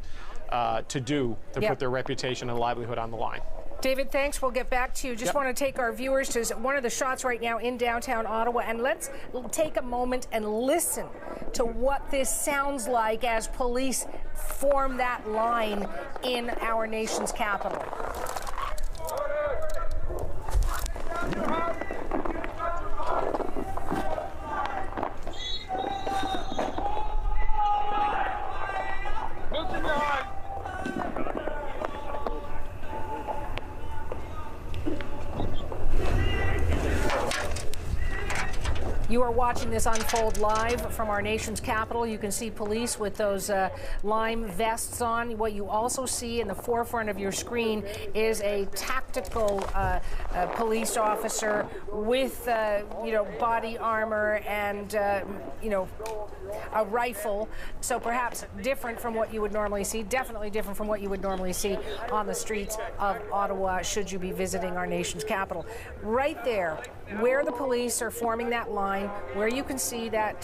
to do, to put their reputation and livelihood on the line. David, thanks. We'll get back to you. Just want to take our viewers to one of the shots right now in downtown Ottawa, and let's take a moment and listen to what this sounds like as police form that line in our nation's capital. You are watching this unfold live from our nation's capital. You can see police with those lime vests on. What you also see in the forefront of your screen is a tactical police officer with, body armor and, a rifle. So perhaps different from what you would normally see, definitely different from what you would normally see on the streets of Ottawa should you be visiting our nation's capital. Right there, where the police are forming that line, where you can see that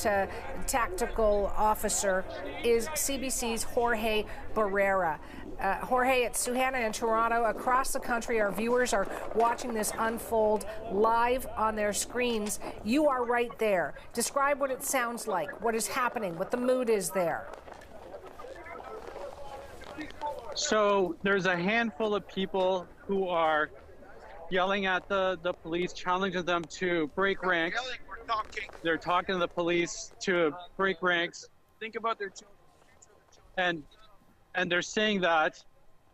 tactical officer, is CBC's Jorge Barrera. Jorge, it's Suhanna in Toronto. Across the country, our viewers are watching this unfold live on their screens. You are right there. Describe what it sounds like, what is happening, what the mood is there. So there's a handful of people who are yelling at the police, challenging them to break ranks. They're talking to the police to break ranks. Think about their children. And they're saying that.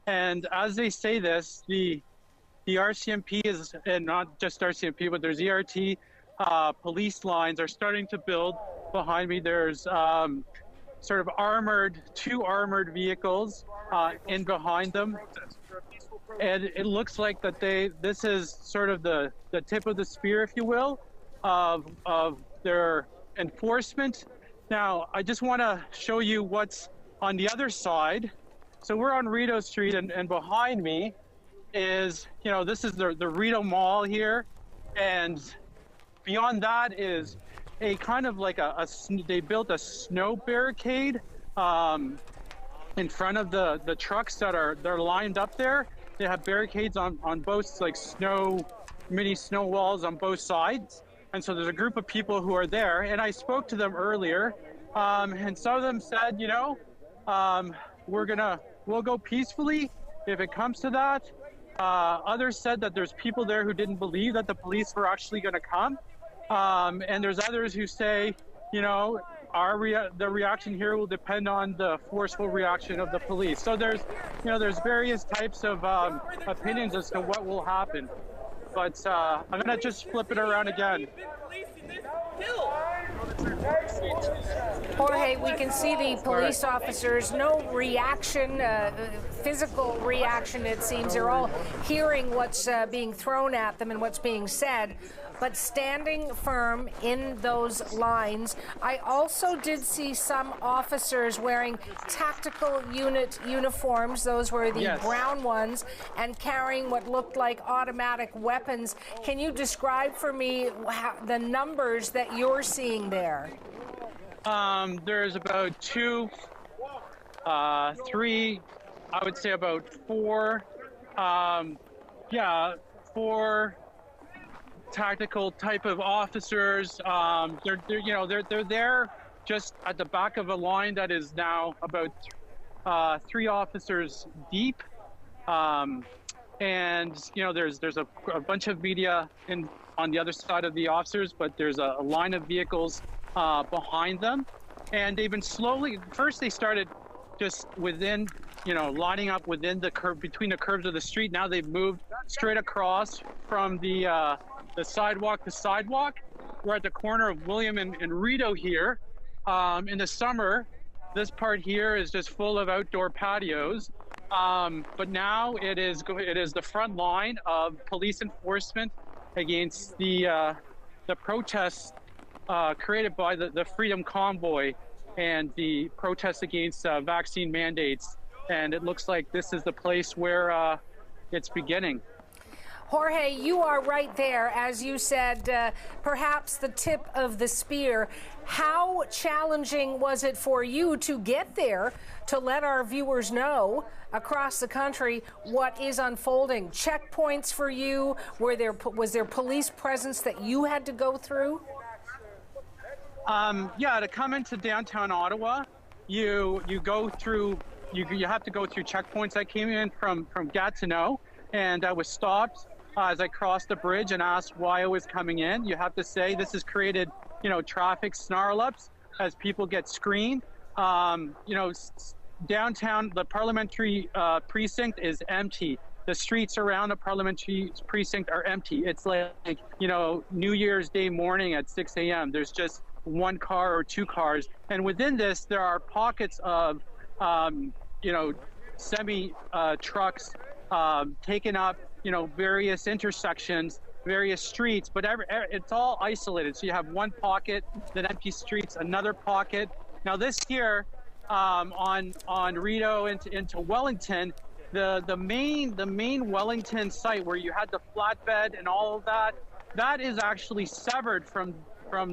And as they say this, the RCMP is, and not just RCMP, but there's ERT police lines are starting to build behind me. There's sort of two armored vehicles in behind them. And it looks like that this is sort of the tip of the spear, if you will, of their enforcement. Now, I just want to show you what's on the other side. So we're on Rideau Street, and behind me is, this is the Rideau Mall here. And beyond that is a kind of like they built a snow barricade in front of the trucks they're lined up there. They have barricades on both, like mini snow walls on both sides. And so there's a group of people who are there. And I spoke to them earlier, and some of them said, we'll go peacefully if it comes to that. Others said that there's people there who didn't believe that the police were actually going to come. And there's others who say, the reaction here will depend on the forceful reaction of the police. So there's various types of opinions as to what will happen. But I'm going to just flip it around again. Jorge, we can see the police officers, no reaction, physical reaction, it seems. They're all hearing what's being thrown at them and what's being said, but standing firm in those lines. I also did see some officers wearing tactical unit uniforms. Those were the brown ones, and carrying what looked like automatic weapons. Can you describe for me the numbers that you're seeing there? There's about 2, 3, I would say about 4, 4 tactical type of officers. They're there just at the back of a line that is now about 3 officers deep. And there's a bunch of media on the other side of the officers, but there's a line of vehicles behind them. And they've been first they started just within, lining up within the curve, between the curves of the street. Now they've moved straight across from the sidewalk to sidewalk. We're at the corner of William and Rideau here. In the summer, this part here is just full of outdoor patios. But now it is the front line of police enforcement against the protests created by the Freedom Convoy and the protests against vaccine mandates. And it looks like this is the place where it's beginning. Jorge, you are right there, as you said, perhaps the tip of the spear. How challenging was it for you to get there to let our viewers know across the country what is unfolding? Checkpoints for you? Was there police presence that you had to go through? Yeah, to come into downtown Ottawa, you go through. You have to go through checkpoints. I came in from Gatineau, and I was stopped as I crossed the bridge and asked why I was coming in. You have to say this has created, traffic snarl-ups as people get screened. Downtown, the parliamentary precinct is empty. The streets around the parliamentary precinct are empty. It's like, New Year's Day morning at 6 a.m. There's just one car or two cars. And within this, there are pockets of, semi trucks taking up, various intersections, various streets, but it's all isolated. So you have one pocket, then empty streets, another pocket. Now this here on Rideau into Wellington, the main Wellington site where you had the flatbed and all of that is actually severed from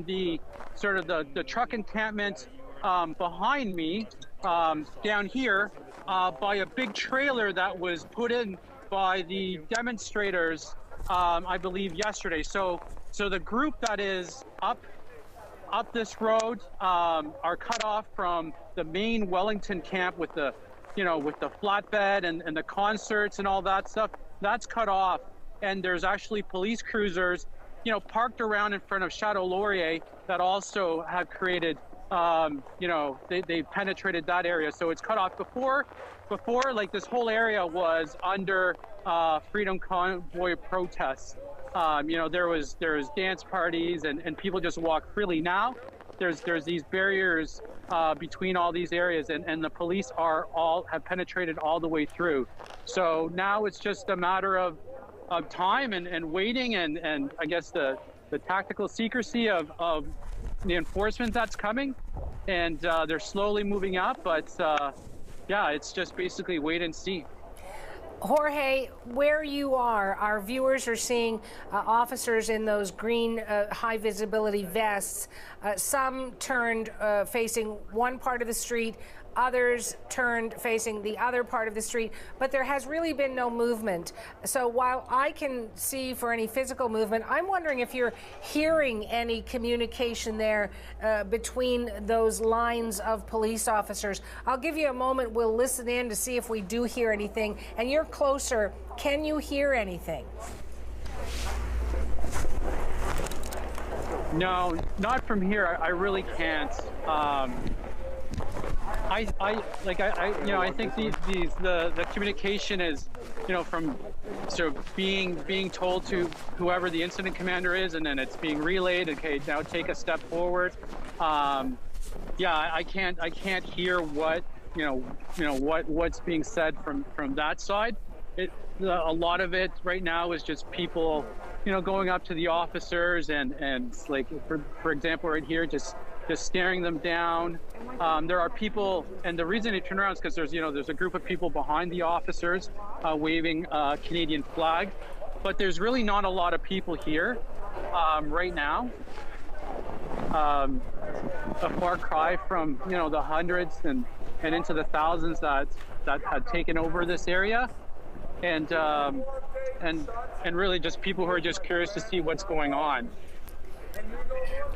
the sort of the truck encampment behind me down here by a big trailer that was put in by the demonstrators, I believe yesterday. So the group that is up this road are cut off from the main Wellington camp with the flatbed and the concerts and all that stuff. That's cut off, and there's actually police cruisers, parked around in front of Chateau Laurier that also have created, they penetrated that area. So it's cut off. Before, like, this whole area was under Freedom Convoy protests. There was dance parties and people just walk freely. Now there's these barriers between all these areas, and the police have penetrated all the way through. So now it's just a matter of time and waiting and I guess the tactical secrecy of the enforcement that's coming, and they're slowly moving up, but yeah, it's just basically wait and see. Jorge, where you are, our viewers are seeing officers in those green high visibility vests, some turned facing one part of the street, others turned facing the other part of the street, but there has really been no movement. So while I can see for any physical movement, I'm wondering if you're hearing any communication there between those lines of police officers. I'll give you a moment. We'll listen in to see if we do hear anything. And you're closer. Can you hear anything? No, not from here. I really can't. I think the communication is, from sort of being told to whoever the incident commander is, and then it's being relayed. Okay, now take a step forward. Yeah, I can't hear what what's being said from that side. A lot of it right now is just people, going up to the officers and like for example right here, just staring them down. There are people, and the reason they turn around is because there's a group of people behind the officers waving a Canadian flag, but there's really not a lot of people here right now. A far cry from the hundreds and into the thousands that had taken over this area, and really just people who are just curious to see what's going on.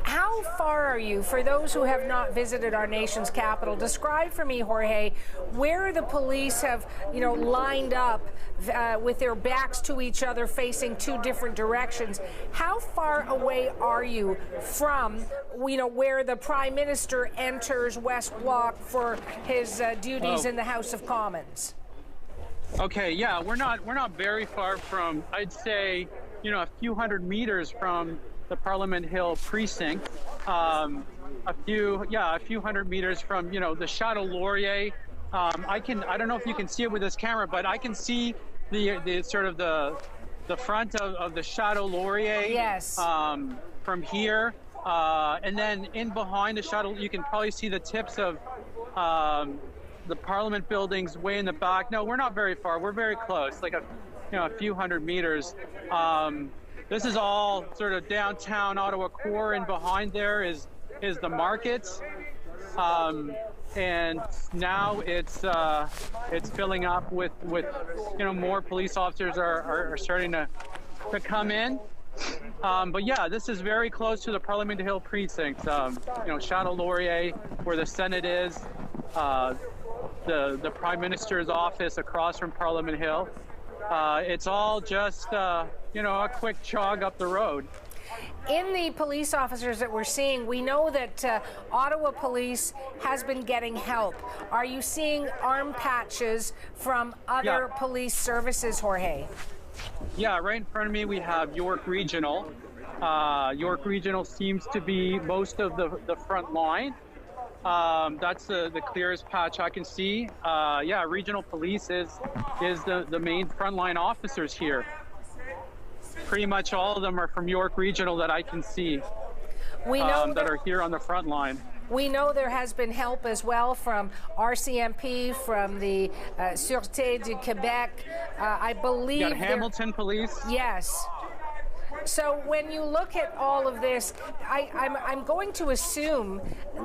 How far are you, for those who have not visited our nation's capital, describe for me, Jorge, where the police have, lined up with their backs to each other facing two different directions. How far away are you from, where the Prime Minister enters West Block for his duties in the House of Commons? Okay, yeah, we're not very far from, I'd say, a few hundred meters from the Parliament Hill precinct, a few hundred meters from the Chateau Laurier. I don't know if you can see it with this camera, but I can see the sort of the front of the Chateau Laurier. Yes. From here, and then in behind the Chateau, you can probably see the tips of the Parliament buildings way in the back. No, we're not very far. We're very close, like a few hundred meters. This is all sort of downtown Ottawa core, and behind there is the markets. And now it's filling up with more police officers are starting to come in. But yeah, this is very close to the Parliament Hill precinct. Chateau Laurier, where the Senate is, the Prime Minister's office across from Parliament Hill. It's all just a quick jog up the road. In the police officers that we're seeing, we know that Ottawa Police has been getting help. Are you seeing arm patches from other police services, Jorge? Yeah, right in front of me we have York Regional. York Regional seems to be most of the front line. That's the clearest patch I can see. Regional Police is the main frontline officers here. Pretty much all of them are from York Regional that I can see. We know that are here on the front line. We know there has been help as well from RCMP, from the Sûreté du Québec. I believe. You got Hamilton Police. Yes. So when you look at all of this, I'm going to assume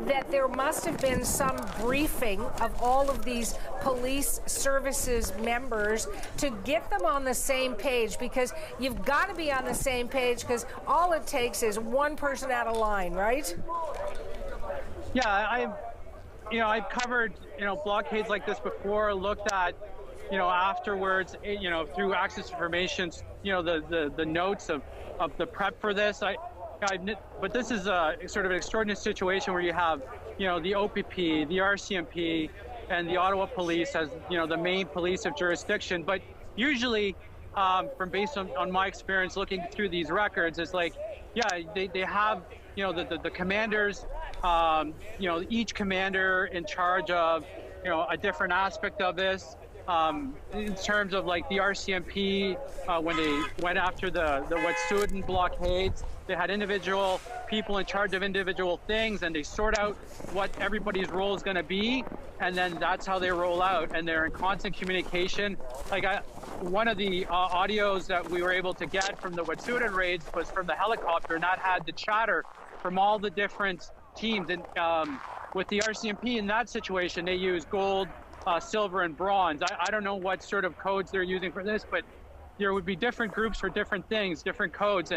that there must have been some briefing of all of these police services members to get them on the same page, because you've got to be on the same page, because all it takes is one person out of line, right? Yeah, I've covered blockades like this before, looked at afterwards through access to information, the notes of the prep for this. But this is a sort of an extraordinary situation where you have the OPP, the RCMP, and the Ottawa Police as the main police of jurisdiction. But usually, based on my experience looking through these records, it's like, they have the commanders, each commander in charge of a different aspect of this. In terms of like the RCMP, when they went after the Wet'suwet'en blockades, they had individual people in charge of individual things, and they sort out what everybody's role is going to be, and then that's how they roll out, and they're in constant communication. Like one of the audios that we were able to get from the Wet'suwet'en raids was from the helicopter, and that had the chatter from all the different teams. And with the RCMP in that situation, they use gold, silver, and bronze. I don't know what sort of codes they're using for this, but there would be different groups for different things, different codes,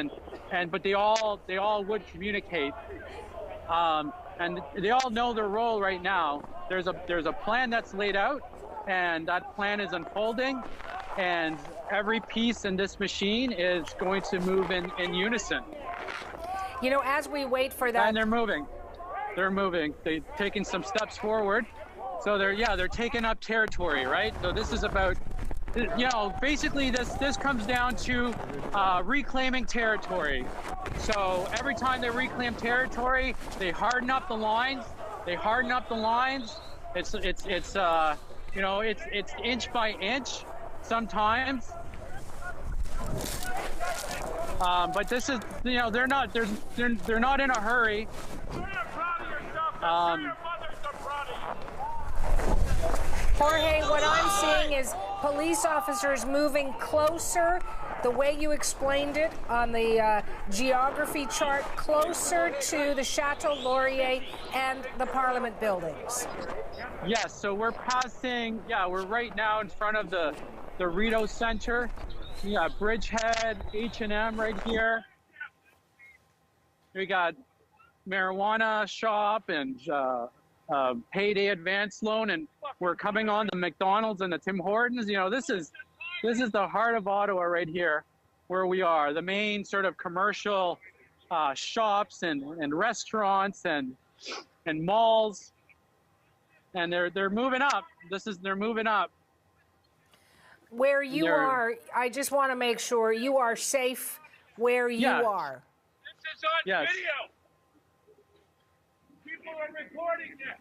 but they all would communicate, and they all know their role right now. There's a plan that's laid out, and that plan is unfolding, and every piece in this machine is going to move in unison. As we wait for that, and they're moving. They're taking some steps forward. So they're taking up territory, right? So this is about, basically this comes down to reclaiming territory. So every time they reclaim territory, they harden up the lines. It's inch by inch sometimes. But this is, they're not in a hurry. Jorge, what I'm seeing is police officers moving closer, the way you explained it on the geography chart, closer to the Chateau Laurier and the Parliament buildings. Yes, so we're passing, we're right now in front of the Rideau Center. Yeah, Bridgehead, H&M right here. We got marijuana shop and payday advance loan, and we're coming on the McDonald's and the Tim Hortons. This is the heart of Ottawa right here, where we are. The main sort of commercial shops and restaurants and malls, and they're moving up. They're moving up. Where you are, I just want to make sure you are safe where you are. This is on video. People are recording this.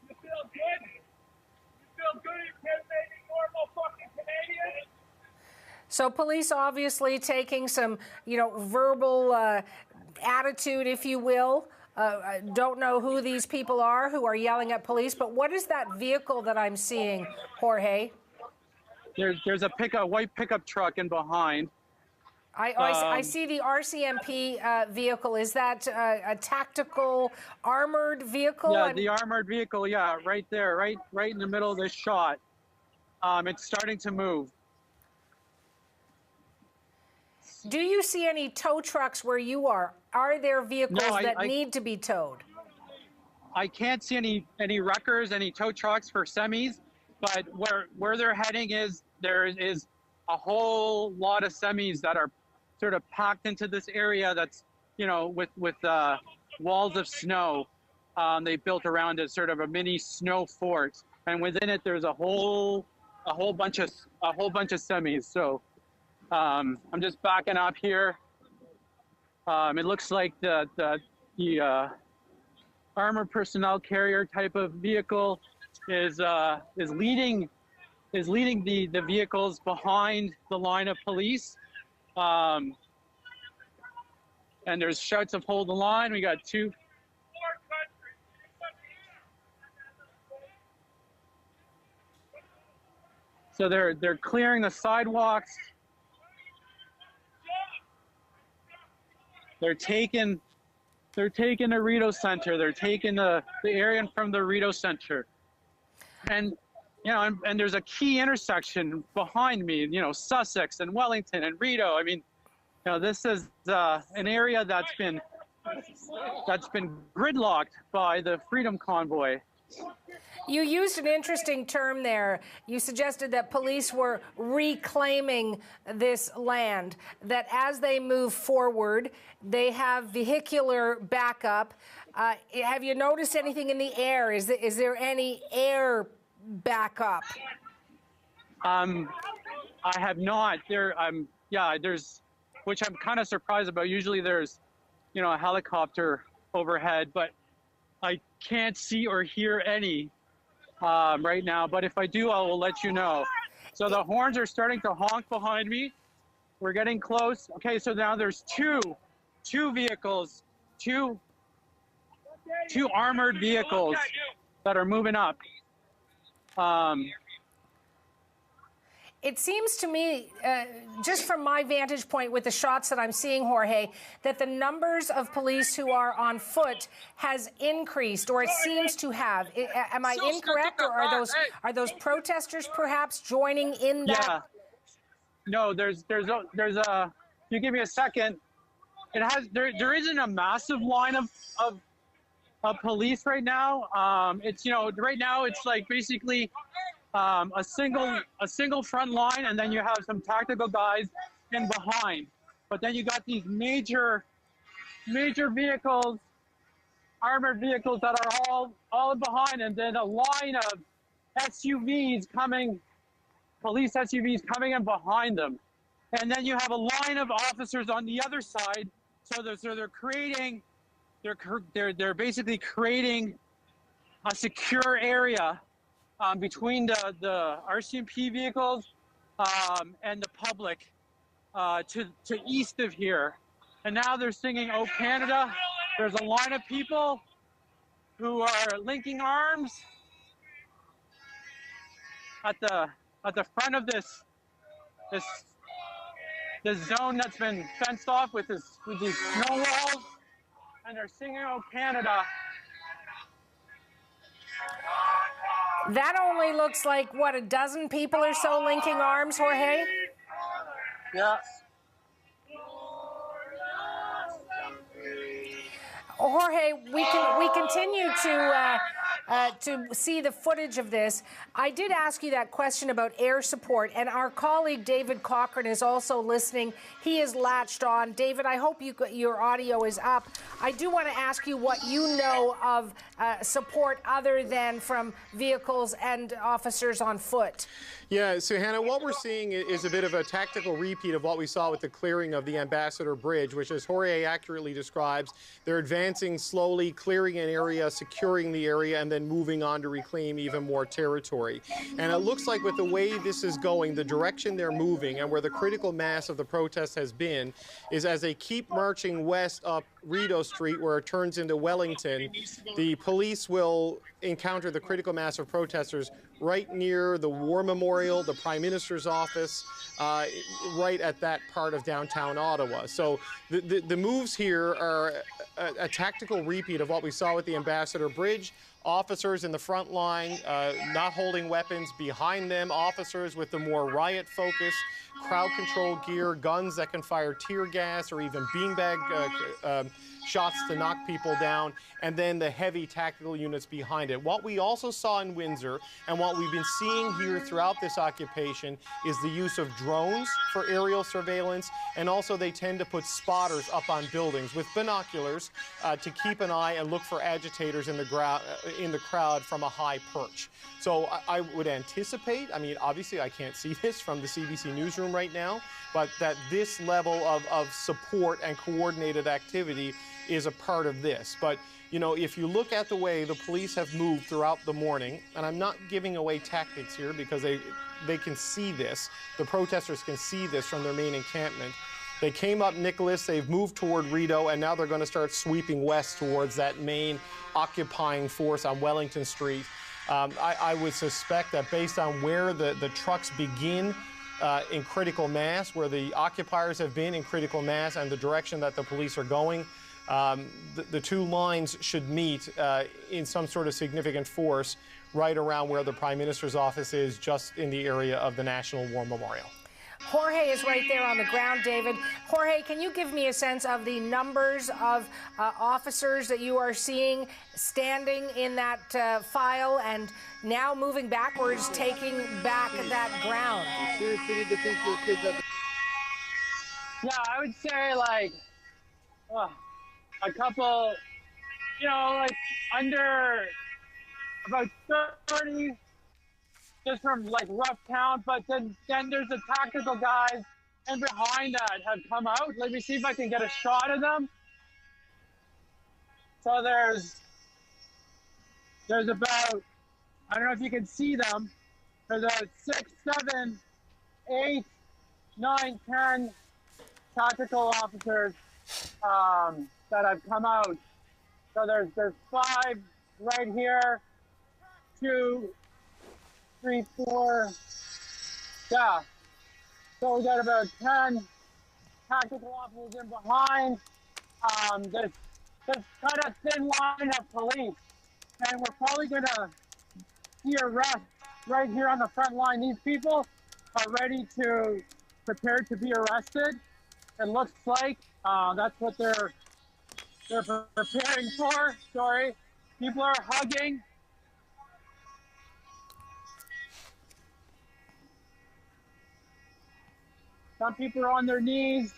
You feel good? You feel good intimidating normal fucking Canadians? So police obviously taking some, verbal attitude, if you will. Don't know who these people are who are yelling at police, but what is that vehicle that I'm seeing, Jorge? there's a white pickup truck in behind. I see the RCMP vehicle. Is that a tactical armored vehicle? Yeah, the armored vehicle. Yeah, right there, right in the middle of this shot. It's starting to move. Do you see any tow trucks where you are? Are there vehicles that need to be towed? I can't see any wreckers, any tow trucks for semis, but where they're heading is there is a whole lot of semis that are sort of packed into this area that's, with walls of snow they built around it, sort of a mini snow fort, and within it there's a whole bunch of semis. So I'm just backing up here. It looks like the armored personnel carrier type of vehicle is leading the vehicles behind the line of police. And there's shouts of hold the line. We got two. So they're clearing the sidewalks. They're taking the Rideau Center. They're taking the area from the Rideau Center. And and there's a key intersection behind me, Sussex and Wellington and Rideau. I mean, this is an area that's been gridlocked by the Freedom Convoy. You used an interesting term there. You suggested that police were reclaiming this land, that as they move forward, they have vehicular backup. Have you noticed anything in the air? Is there any air backup? I have not. There's, which I'm kind of surprised about. Usually there's, a helicopter overhead, but I can't see or hear any right now. But if I do, I will let you know. So the horns are starting to honk behind me. We're getting close. Okay, so now there's two vehicles, two armored vehicles that are moving up. It seems to me, just from my vantage point with the shots that I'm seeing, Jorge, that the numbers of police who are on foot has increased, or it seems to have. Am I incorrect, or are those protesters perhaps joining in that? Yeah. No, there's a. You give me a second. There isn't a massive line of police right now. It's right now it's like basically. A single front line, and then you have some tactical guys in behind. But then you got these major vehicles, armored vehicles that are all behind, and then a line of SUVs coming, police SUVs coming in behind them. And then you have a line of officers on the other side. So they're basically creating a secure area between the RCMP vehicles and the public to east of here. And now they're singing "Oh Canada." There's a line of people who are linking arms at the front of this zone that's been fenced off with these snow walls, and they're singing "Oh Canada." That only looks like, what, a dozen people or so linking arms, Jorge? Yeah. Jorge, we continue to see the footage of this. I did ask you that question about air support, and our colleague David Cochran is also listening. He is latched on. David, I hope your audio is up. I do want to ask you what you know of support other than from vehicles and officers on foot. Yeah, so Hannah, what we're seeing is a bit of a tactical repeat of what we saw with the clearing of the Ambassador Bridge, which, as Jorge accurately describes, they're advancing slowly, clearing an area, securing the area, and then then moving on to reclaim even more territory. And it looks like with the way this is going, the direction they're moving and where the critical mass of the protest has been is as they keep marching west up Rideau Street, where it turns into Wellington, the police will encounter the critical mass of protesters right near the War Memorial, the Prime Minister's office, right at that part of downtown Ottawa. So the moves here are a tactical repeat of what we saw with the Ambassador Bridge. Officers in the front line not holding weapons, behind them officers with the more riot focus, crowd control gear, guns that can fire tear gas or even beanbag shots to knock people down, and then the heavy tactical units behind it. What we also saw in Windsor and what we've been seeing here throughout this occupation is the use of drones for aerial surveillance, and also they tend to put spotters up on buildings with binoculars to keep an eye and look for agitators in the crowd from a high perch. So I would anticipate, I mean, obviously I can't see this from the CBC newsroom right now, but that this level of support and coordinated activity is a part of this. But, you know, if you look at the way the police have moved throughout the morning, and I'm not giving away tactics here because they can see this, the protesters can see this from their main encampment. They came up Nicholas, they've moved toward Rideau, and now they're going to start sweeping west towards that main occupying force on Wellington Street. I would suspect that based on where the trucks begin in critical mass, where the occupiers have been in critical mass, and the direction that the police are going, the two lines should meet in some sort of significant force right around where the Prime Minister's office is, just in the area of the National War Memorial. Jorge is right there on the ground, David. Jorge, can you give me a sense of the numbers of officers that you are seeing standing in that file and now moving backwards, taking back that ground? Yeah, I would say like a couple, you know, like under about 30, just from like rough count, but then there's the tactical guys and behind that have come out. Let me see if I can get a shot of them. So there's about, I don't know if you can see them, there's about 6, 7, 8, 9, 10 tactical officers that have come out. So there's 5 right here, 2, 3, 4, yeah. So we got about 10 tactical officers in behind. There's kind of thin line of police, and we're probably gonna see arrest right here on the front line. These people are ready to prepare to be arrested. It looks like that's what they're preparing for. Sorry, people are hugging. Some people are on their knees.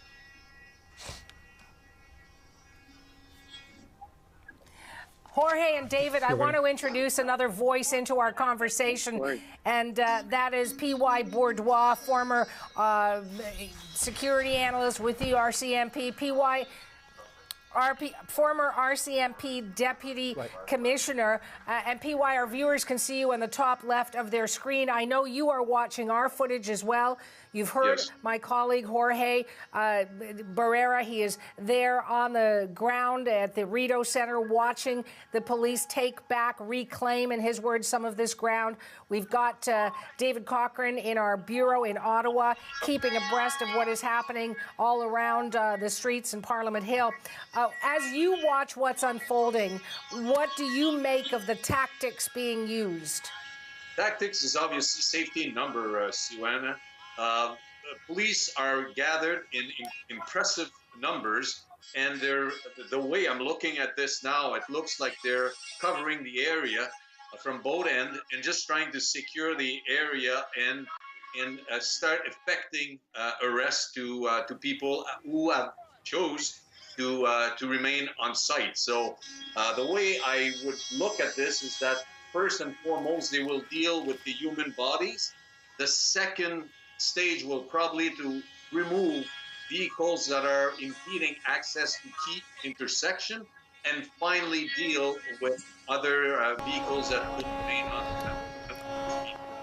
Jorge and David, I want to introduce another voice into our conversation, and that is P.Y. Bourdois, former security analyst with the RCMP. P.Y., former RCMP deputy commissioner, and PY, our viewers can see you on the top left of their screen. I know you are watching our footage as well. You've heard my colleague Jorge Barrera. He is there on the ground at the Rideau Center watching the police take back, reclaim, in his words, some of this ground. We've got David Cochran in our bureau in Ottawa, keeping abreast of what is happening all around the streets in Parliament Hill. As you watch what's unfolding, what do you make of the tactics being used? Tactics is obviously safety in number, Siwana. Police are gathered in impressive numbers, and the way I'm looking at this now, it looks like they're covering the area from both ends and just trying to secure the area and start effecting arrests to people who have chose to remain on site. So the way I would look at this is that first and foremost, they will deal with the human bodies. The second stage will probably to remove vehicles that are impeding access to key intersection. and finally deal with other vehicles that could remain on.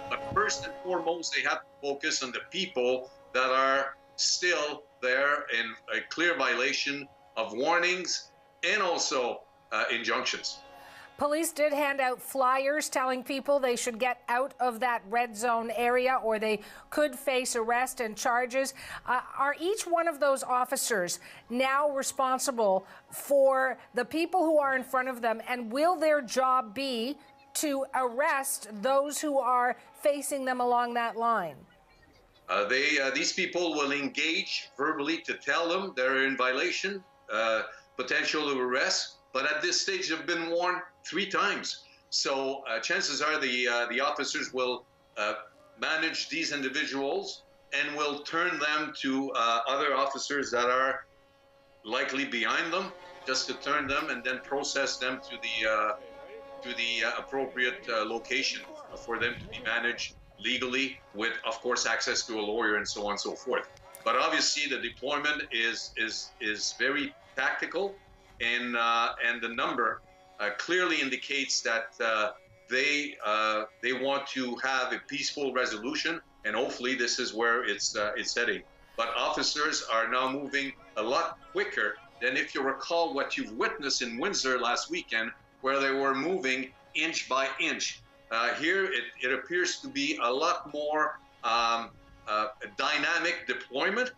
But first and foremost, they have to focus on the people that are still there in a clear violation of warnings and also injunctions. Police did hand out flyers telling people they should get out of that red zone area or they could face arrest and charges. Are each one of those officers now responsible for the people who are in front of them, and will their job be to arrest those who are facing them along that line? These people will engage verbally to tell them they're in violation, potential of arrest. But at this stage, they've been warned 3 times. So chances are the officers will manage these individuals and will turn them to other officers that are likely behind them, just to turn them and then process them to the appropriate location for them to be managed legally with, of course, access to a lawyer and so on and so forth. But obviously, the deployment is very tactical. And the number clearly indicates that they want to have a peaceful resolution, and hopefully this is where it's heading. But officers are now moving a lot quicker than if you recall what you've witnessed in Windsor last weekend, where they were moving inch by inch. Here it appears to be a lot more dynamic deployment.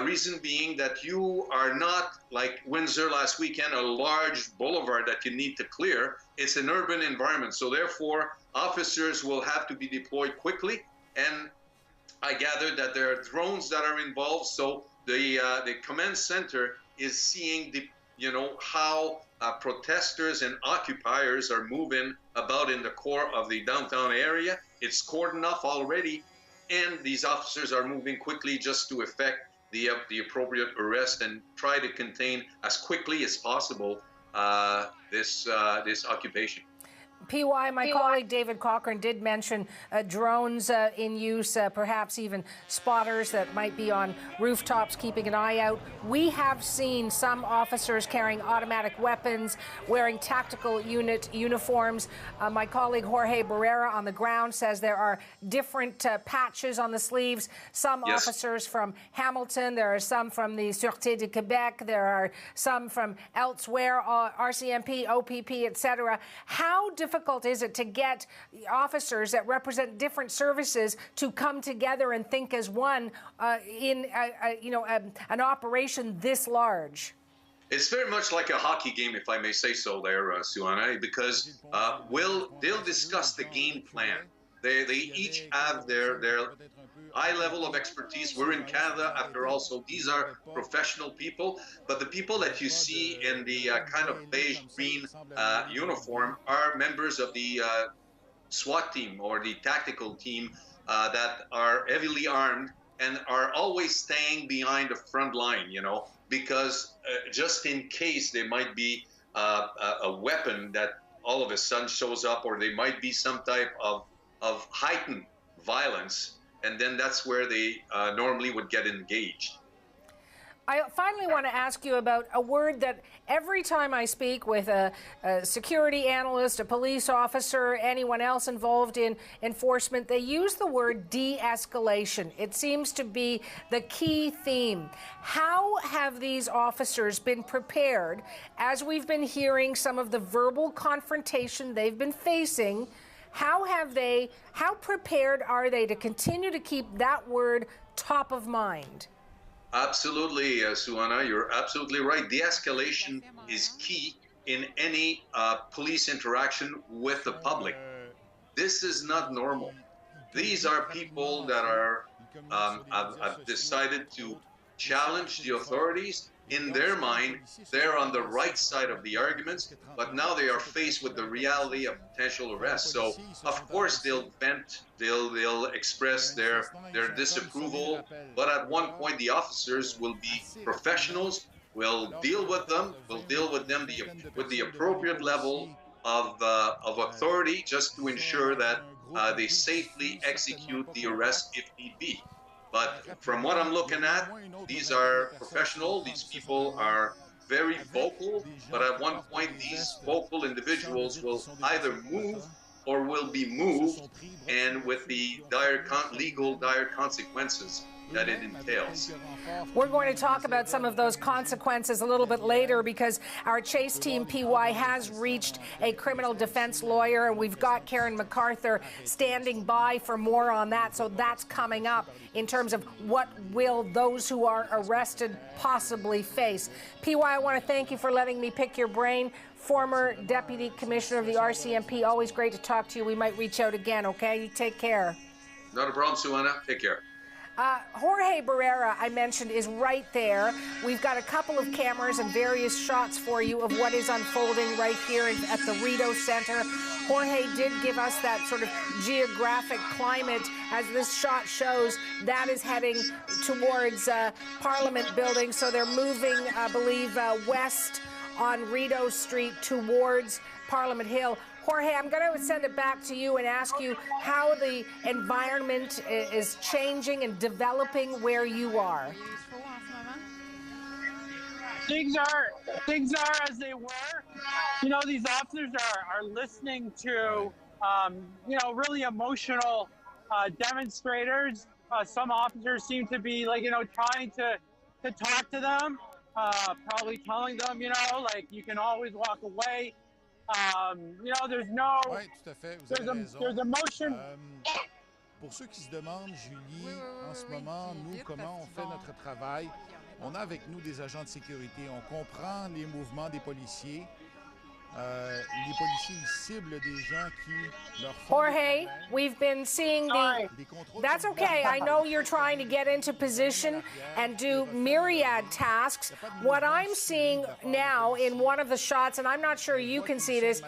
Reason being that you are not like Windsor last weekend, a large boulevard that you need to clear. It's an urban environment. So therefore, officers will have to be deployed quickly. And I gather that there are drones that are involved. So the command center is seeing how protesters and occupiers are moving about in the core of the downtown area. It's cordoned off already. And these officers are moving quickly just to effect the appropriate arrest and try to contain as quickly as possible this occupation. PY, my colleague David Cochran did mention drones in use, perhaps even spotters that might be on rooftops keeping an eye out. We have seen some officers carrying automatic weapons, wearing tactical unit uniforms. My colleague Jorge Barrera on the ground says there are different patches on the sleeves. Some officers from Hamilton, there are some from the Sûreté de Québec, there are some from elsewhere, RCMP, OPP, etc. How difficult is it to get officers that represent different services to come together and think as one in an operation this large? It's very much like a hockey game, if I may say so there, Suana, because they'll discuss the game plan. They each have their high level of expertise. We're in Canada, after all, so these are professional people. But the people that you see in the kind of beige-green uniform are members of the SWAT team or the tactical team that are heavily armed and are always staying behind the front line, because just in case there might be a weapon that all of a sudden shows up, or there might be some type of heightened violence, and then that's where they normally would get engaged. I finally want to ask you about a word that every time I speak with a security analyst, a police officer, anyone else involved in enforcement, they use the word de-escalation. It seems to be the key theme. How have these officers been prepared, as we've been hearing some of the verbal confrontation they've been facing? How prepared are they to continue to keep that word top of mind? Absolutely, Suana, you're absolutely right. De-escalation is key in any police interaction with the public. This is not normal. These are people that are have decided to challenge the authorities. In their mind, they're on the right side of the arguments, but now they are faced with the reality of potential arrest. So, of course, they'll vent, they'll express their disapproval, but at one point, the officers will be professionals, will deal with them with the appropriate level of authority, just to ensure that they safely execute the arrest if need be. But from what I'm looking at, these are professional. These people are very vocal, but at one point these vocal individuals will either move or will be moved, and with the legal dire consequences that it entails. We're going to talk about some of those consequences a little bit later, because our Chase team, PY, has reached a criminal defense lawyer, and we've got Karen MacArthur standing by for more on that. So that's coming up in terms of what will those who are arrested possibly face. PY, I want to thank you for letting me pick your brain. Former Deputy Commissioner of the RCMP, always great to talk to you. We might reach out again, okay? You take care. Not a problem, Suanna. Take care. Jorge Barrera, I mentioned, is right there. We've got a couple of cameras and various shots for you of what is unfolding right here at the Rideau Center. Jorge did give us that sort of geographic climate. As this shot shows, that is heading towards Parliament Building. So they're moving, I believe, west on Rideau Street towards Parliament Hill. Jorge, I'm going to send it back to you and ask you how the environment is changing and developing where you are. Things are as they were. You know, these officers are listening to, you know, really emotional demonstrators. Some officers seem to be, like, you know, trying to talk to them, probably telling them, you know, like, you can always walk away. You know, there's no. Oui, tout à fait. Vous avez raison. There's emotion. Pour ceux qui se demandent, Julie, en ce moment, nous, comment on fait notre travail, on a avec nous des agents de sécurité. On comprend les mouvements des policiers. Les policiers ils ciblent des gens qui leur font. Jorge, we've been seeing the. That's okay. I know you're trying to get into position and do myriad tasks. What I'm seeing now in one of the shots, and I'm not sure you can see this,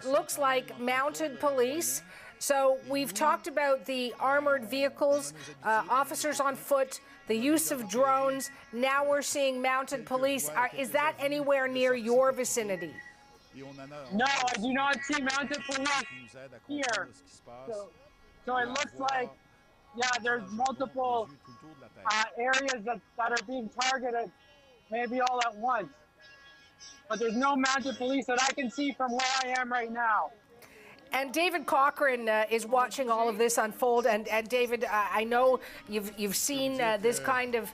looks like mounted police. So we've talked about the armored vehicles, officers on foot, the use of drones. Now we're seeing mounted police. Is that anywhere near your vicinity? No, I do not see mounted police here. So it looks like, yeah, there's multiple areas that are being targeted, maybe all at once. But there's no mounted police that I can see from where I am right now. And David Cochran is watching all of this unfold. And David, I know you've seen this kind of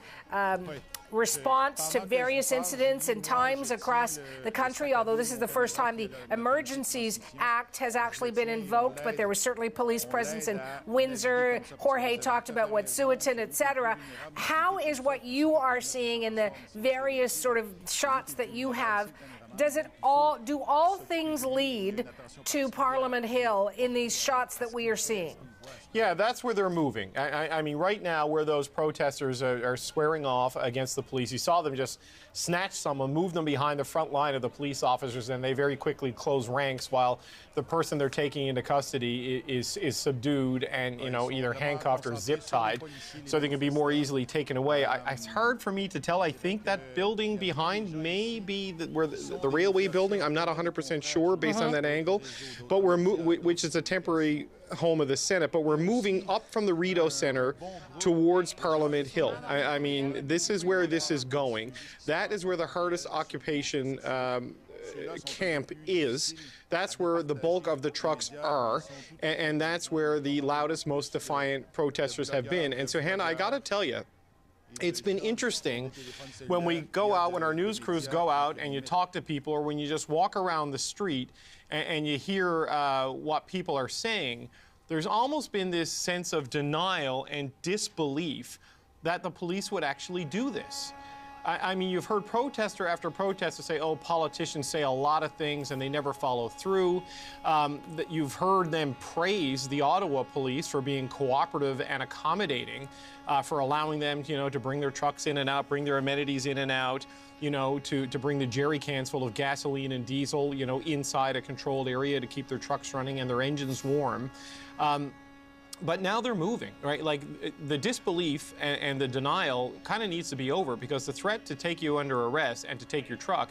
response to various incidents and times across the country, although this is the first time the Emergencies Act has actually been invoked, but there was certainly police presence in Windsor. Jorge talked about Wet'suwet'en, etc. How is what you are seeing in the various sort of shots that you have, do all things lead to Parliament Hill in these shots that we are seeing? Yeah, that's where they're moving. I mean, right now, where those protesters are squaring off against the police, you saw them just snatch someone, move them behind the front line of the police officers, and they very quickly close ranks while the person they're taking into custody is subdued and, you know, either handcuffed or zip-tied, so they can be more easily taken away. It's hard for me to tell. I think that building behind may be where the railway building. I'm not 100% sure based on that angle, but which is a temporary home of the Senate, but we're moving up from the Rideau Center towards Parliament Hill. I mean, this is where this is going. That is where the hardest occupation camp is. That's where the bulk of the trucks are, and that's where the loudest, most defiant protesters have been. And so, Hannah, I got to tell you, it's been interesting when we go out, when our news crews go out and you talk to people, or when you just walk around the street and you hear what people are saying. There's almost been this sense of denial and disbelief that the police would actually do this. I mean, you've heard protester after protester say, oh, politicians say a lot of things and they never follow through. You've heard them praise the Ottawa police for being cooperative and accommodating, for allowing them, you know, to bring their trucks in and out, bring their amenities in and out, you know, to bring the jerry cans full of gasoline and diesel, you know, inside a controlled area to keep their trucks running and their engines warm. But now they're moving, right? Like, the disbelief and the denial kind of needs to be over, because the threat to take you under arrest and to take your truck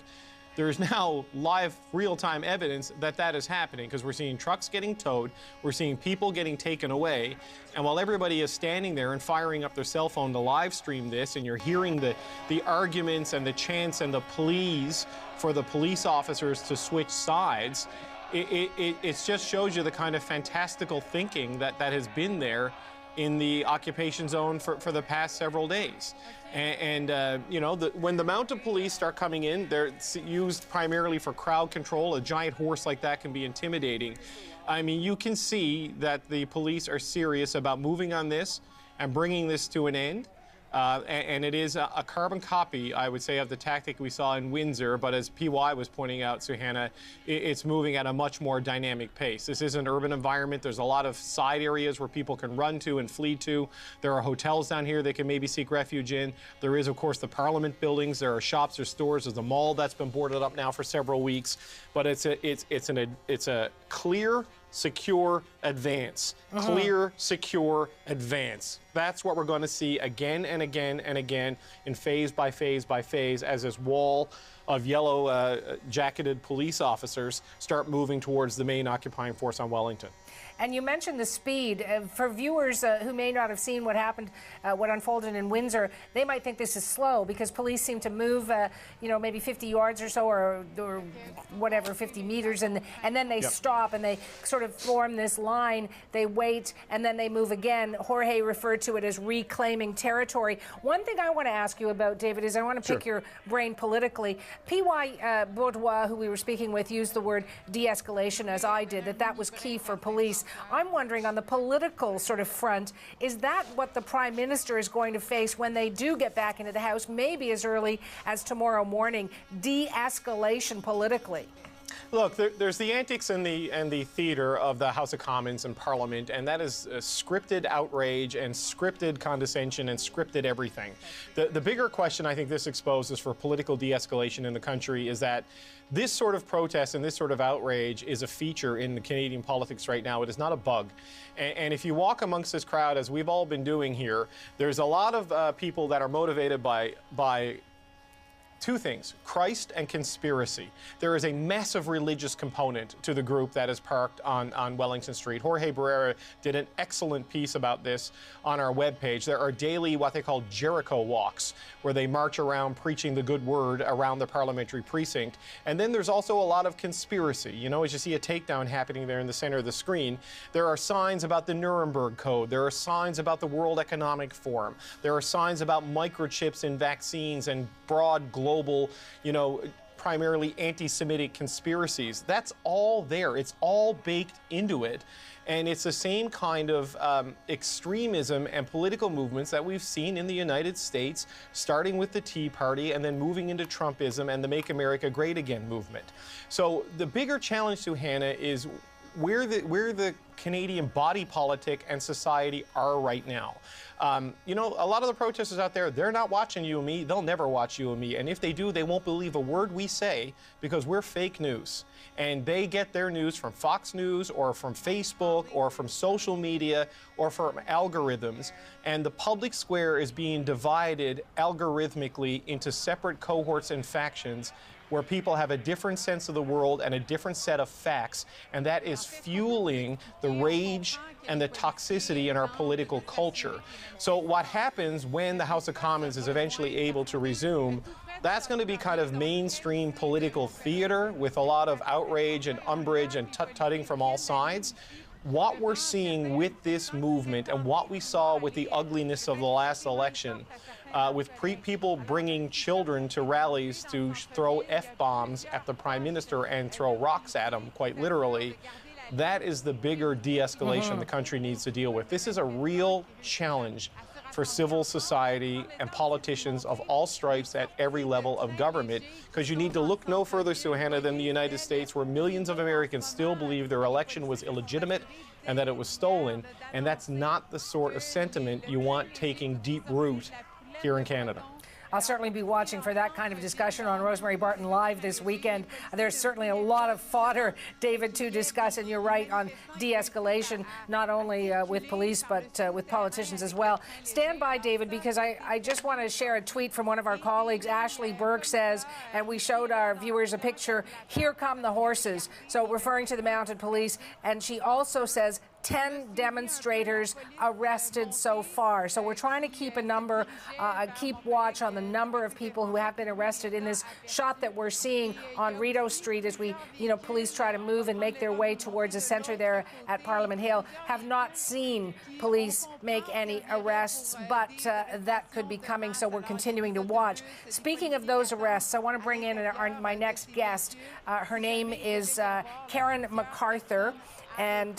There's now live, real-time evidence that that is happening, because we're seeing trucks getting towed, we're seeing people getting taken away, and while everybody is standing there and firing up their cell phone to live stream this, and you're hearing the arguments and the chants and the pleas for the police officers to switch sides, it just shows you the kind of fantastical thinking that has been there in the occupation zone for the past several days. And you know, when the mounted police start coming in, they're used primarily for crowd control. A giant horse like that can be intimidating. I mean, you can see that the police are serious about moving on this and bringing this to an end. And it is a carbon copy, I would say, of the tactic we saw in Windsor. But as PY was pointing out, Suhanna, it's moving at a much more dynamic pace. This is an urban environment. There's a lot of side areas where people can run to and flee to. There are hotels down here they can maybe seek refuge in. There is, of course, the Parliament buildings. There are shops or stores. There's a mall that's been boarded up now for several weeks. But it's a clear, secure advance. Clear, secure advance. That's what we're going to see again and again and again in phase by phase by phase as this wall of yellow jacketed police officers start moving towards the main occupying force on Wellington. And you mentioned the speed. For viewers who may not have seen what happened, what unfolded in Windsor, they might think this is slow because police seem to move, you know, maybe 50 yards or so, or whatever, 50 meters, and then they stop and they sort of form this line. They wait and then they move again. Jorge referred to it as reclaiming territory. One thing I want to ask you about, David, is I want to pick your brain politically. P.Y. Bourdois, who we were speaking with, used the word de-escalation, as I did, that was key for police. I'm wondering, on the political sort of front, is that what the Prime Minister is going to face when they do get back into the House, maybe as early as tomorrow morning? De-escalation politically. Look, there's the antics and the theater of the House of Commons and Parliament, and that is scripted outrage and scripted condescension and scripted everything. The bigger question I think this exposes for political de-escalation in the country is that this sort of protest and this sort of outrage is a feature in Canadian politics right now. It is not a bug. And if you walk amongst this crowd, as we've all been doing here, there's a lot of people that are motivated by two things: Christ and conspiracy. There is a massive religious component to the group that is parked on Wellington Street. Jorge Barrera did an excellent piece about this on our webpage. There are daily what they call Jericho walks, where they march around preaching the good word around the parliamentary precinct. And then there's also a lot of conspiracy. You know, as you see a takedown happening there in the center of the screen, there are signs about the Nuremberg Code. There are signs about the World Economic Forum. There are signs about microchips in vaccines and broad global, you know, primarily anti-Semitic conspiracies. That's all there. It's all baked into it. And it's the same kind of extremism and political movements that we've seen in the United States, starting with the Tea Party and then moving into Trumpism and the Make America Great Again movement. So the bigger challenge, Suhanna, is where the Canadian body politic and society are right now. You know, a lot of the protesters out there, they're not watching you and me. They'll never watch you and me. And if they do, they won't believe a word we say because we're fake news. And they get their news from Fox News or from Facebook or from social media or from algorithms. And the public square is being divided algorithmically into separate cohorts and factions, where people have a different sense of the world and a different set of facts, and that is fueling the rage and the toxicity in our political culture. So what happens when the House of Commons is eventually able to resume, that's going to be kind of mainstream political theater with a lot of outrage and umbrage and tut-tutting from all sides. What we're seeing with this movement and what we saw with the ugliness of the last election, with people bringing children to rallies to throw F-bombs at the Prime Minister and throw rocks at him, quite literally, that is the bigger de-escalation the country needs to deal with. This is a real challenge for civil society and politicians of all stripes at every level of government, because you need to look no further, Suhanna, than the United States, where millions of Americans still believe their election was illegitimate and that it was stolen, and that's not the sort of sentiment you want taking deep root here in Canada. I'll certainly be watching for that kind of discussion on Rosemary Barton Live this weekend. There's certainly a lot of fodder, David, to discuss, and you're right on de-escalation, not only with police but with politicians as well. Stand by, David, because I just want to share a tweet from one of our colleagues. Ashley Burke says, and we showed our viewers a picture, "Here come the horses," so referring to the mounted police, and she also says 10 demonstrators arrested so far. So we're trying to keep a number, keep watch on the number of people who have been arrested in this shot that we're seeing on Rideau Street as we, police try to move and make their way towards the center there at Parliament Hill. Have not seen police make any arrests, but that could be coming, so we're continuing to watch. Speaking of those arrests, I want to bring in my next guest. Her name is Karen MacArthur. And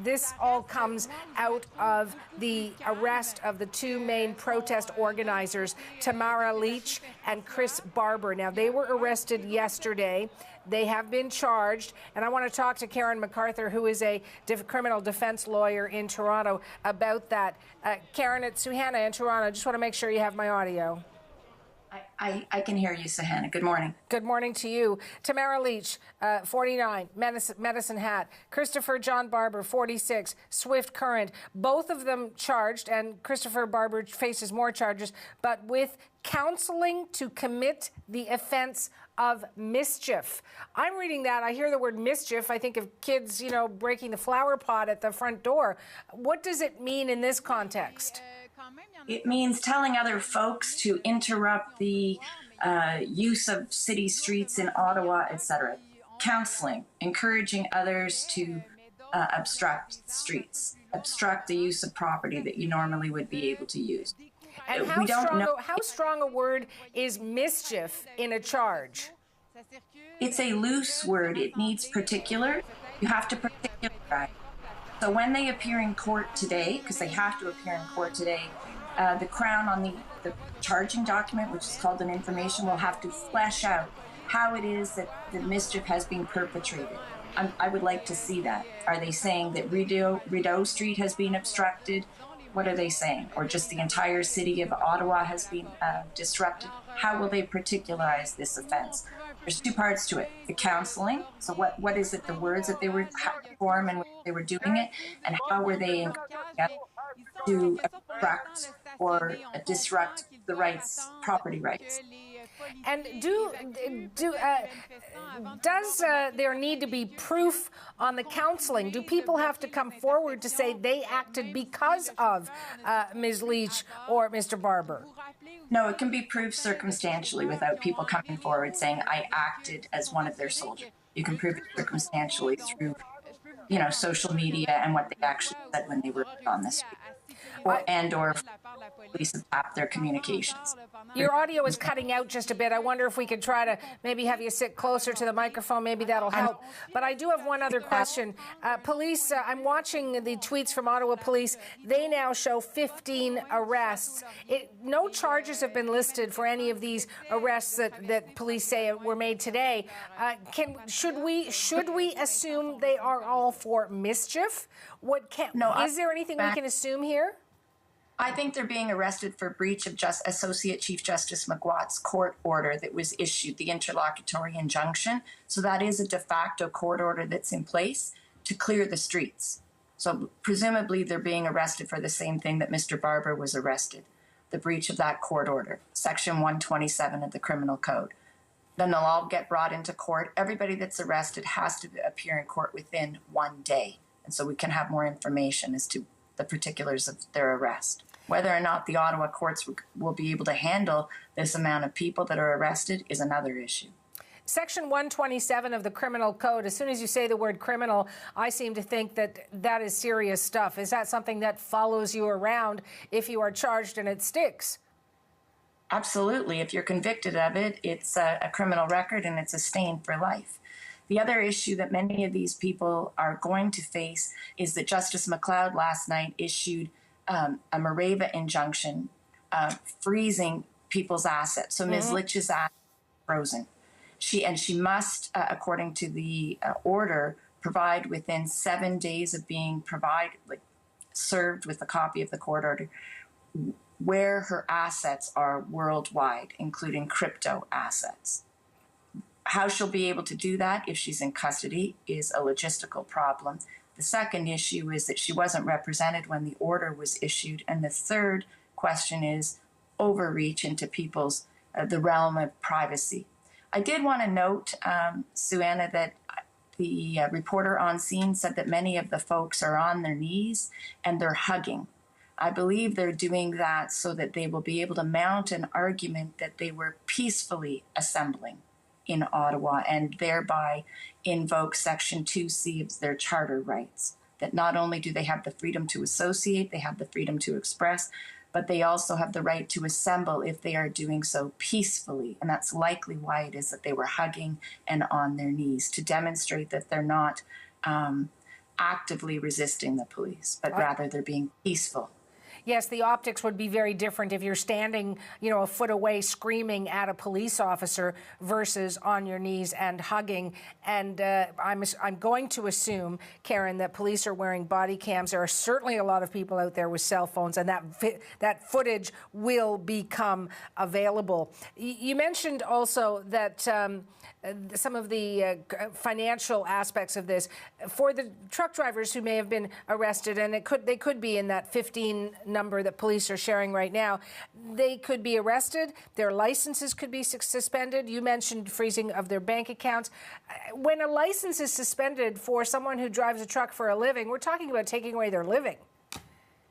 this all comes out of the arrest of the two main protest organizers, Tamara Leach and Chris Barber. Now, they were arrested yesterday. They have been charged. And I want to talk to Karen MacArthur, who is a criminal defense lawyer in Toronto, about that. Karen, it's Suhanna in Toronto. I just want to make sure you have my audio. I can hear you, Suhanna. Good morning. Good morning to you. Tamara Leach, 49, Medicine Hat. Christopher John Barber, 46, Swift Current. Both of them charged, and Christopher Barber faces more charges, but with counseling to commit the offense of mischief. I'm reading that. I hear the word mischief. I think of kids, breaking the flower pot at the front door. What does it mean in this context? It means telling other folks to interrupt the use of city streets in Ottawa, etc. Counseling, encouraging others to obstruct streets, obstruct the use of property that you normally would be able to use. And how strong a word is mischief in a charge? It's a loose word. It needs particular. You have to particularize. So when they appear in court today, because they have to appear in court today, the Crown on the charging document, which is called an information, will have to flesh out how it is that the mischief has been perpetrated. I would like to see that. Are they saying that Rideau Street has been obstructed? What are they saying? Or just the entire city of Ottawa has been disrupted? How will they particularize this offense? There's two parts to it. The counseling, so what is it, the words that they were form and they were doing it, and how were they to obstruct or disrupt the rights, property rights. And does there need to be proof on the counseling? Do people have to come forward to say they acted because of Ms. Leach or Mr. Barber? No, it can be proved circumstantially without people coming forward saying, I acted as one of their soldiers. You can prove it circumstantially through, social media and what they actually said when they were on the street. Or police have tapped their communications. Your audio is cutting out just a bit. I wonder if we could try to maybe have you sit closer to the microphone. Maybe that'll help. But I do have one other question. Police, I'm watching the tweets from Ottawa Police. They now show 15 arrests. No charges have been listed for any of these arrests that police say were made today. Should we assume they are all for mischief? Is there anything we can assume here? I think they're being arrested for breach of Associate Chief Justice McGuatt's court order that was issued, the interlocutory injunction. So that is a de facto court order that's in place to clear the streets. So presumably they're being arrested for the same thing that Mr. Barber was arrested, the breach of that court order, Section 127 of the Criminal Code. Then they'll all get brought into court. Everybody that's arrested has to appear in court within 1 day. And so we can have more information as to the particulars of their arrest. Whether or not the Ottawa courts will be able to handle this amount of people that are arrested is another issue. Section 127 of the Criminal Code, as soon as you say the word criminal, I seem to think that is serious stuff. Is that something that follows you around if you are charged and it sticks? Absolutely. If you're convicted of it, it's a criminal record and it's a stain for life. The other issue that many of these people are going to face is that Justice McLeod last night issued a Mareva injunction freezing people's assets. So Ms. Litch's assets are frozen. She must, according to the order, provide within 7 days of being served with a copy of the court order, where her assets are worldwide, including crypto assets. How she'll be able to do that if she's in custody is a logistical problem. The second issue is that she wasn't represented when the order was issued. And the third question is overreach into people's, the realm of privacy. I did want to note, Suanna, that the reporter on scene said that many of the folks are on their knees and they're hugging. I believe they're doing that so that they will be able to mount an argument that they were peacefully assembling in Ottawa and thereby invoke Section 2C of their charter rights. That not only do they have the freedom to associate, they have the freedom to express, but they also have the right to assemble if they are doing so peacefully. And that's likely why it is that they were hugging and on their knees, to demonstrate that they're not actively resisting the police, but rather they're being peaceful. Yes, the optics would be very different if you're standing, a foot away screaming at a police officer versus on your knees and hugging. And I'm going to assume, Karen, that police are wearing body cams. There are certainly a lot of people out there with cell phones, and that footage will become available. You mentioned also that some of the financial aspects of this for the truck drivers who may have been arrested, and they could be in that 15 number that police are sharing right now. They could be arrested. Their licenses could be suspended. You mentioned freezing of their bank accounts. When a license is suspended for someone who drives a truck for a living, we're talking about taking away their living.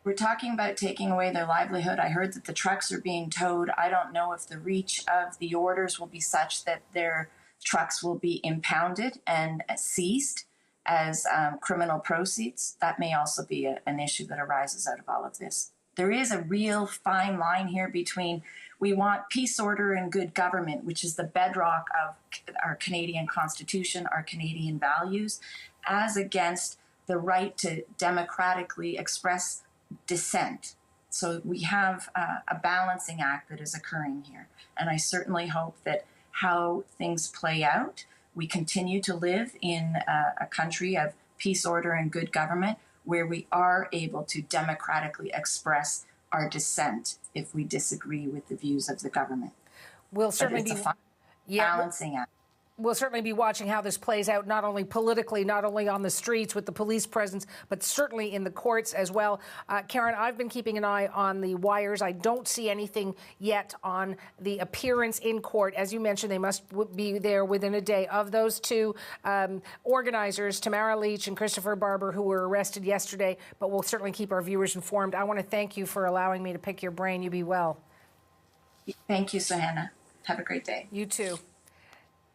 We're talking about taking away their livelihood. I heard that the trucks are being towed. I don't know if the reach of the orders will be such that their trucks will be impounded and seized as criminal proceeds. That may also be an issue that arises out of all of this. There is a real fine line here between we want peace, order, and good government, which is the bedrock of our Canadian Constitution, our Canadian values, as against the right to democratically express dissent. So we have a balancing act that is occurring here. And I certainly hope that how things play out, we continue to live in a country of peace, order, and good government where we are able to democratically express our dissent if we disagree with the views of the government. We'll certainly be balancing act. We'll certainly be watching how this plays out, not only politically, not only on the streets with the police presence, but certainly in the courts as well. Karen, I've been keeping an eye on the wires. I don't see anything yet on the appearance in court. As you mentioned, they must be there within a day. Of those two organizers, Tamara Leach and Christopher Barber, who were arrested yesterday, but we'll certainly keep our viewers informed. I want to thank you for allowing me to pick your brain. You be well. Thank you, Suhanna. Have a great day. You too.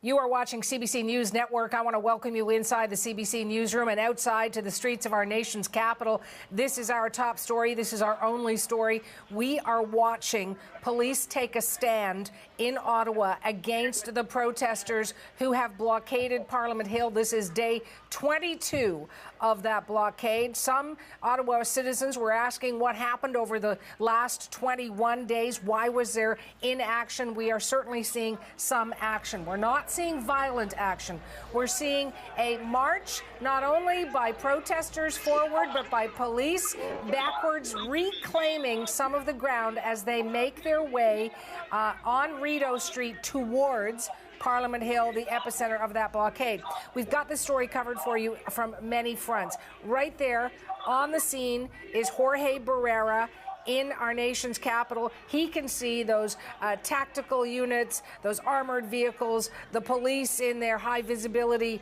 You are watching CBC News Network. I want to welcome you inside the CBC newsroom and outside to the streets of our nation's capital. This is our top story. This is our only story. We are watching police take a stand in Ottawa against the protesters who have blockaded Parliament Hill. This is day 22 of that blockade. Some Ottawa citizens were asking what happened over the last 21 days. Why was there inaction? We are certainly seeing some action. We're not seeing violent action. We're seeing a march not only by protesters forward, but by police backwards, reclaiming some of the ground as they make their way on Rideau Street towards Parliament Hill, the epicenter of that blockade. We've got this story covered for you from many fronts. Right there on the scene is Jorge Barrera in our nation's capital. He can see those tactical units, those armored vehicles, the police in their high visibility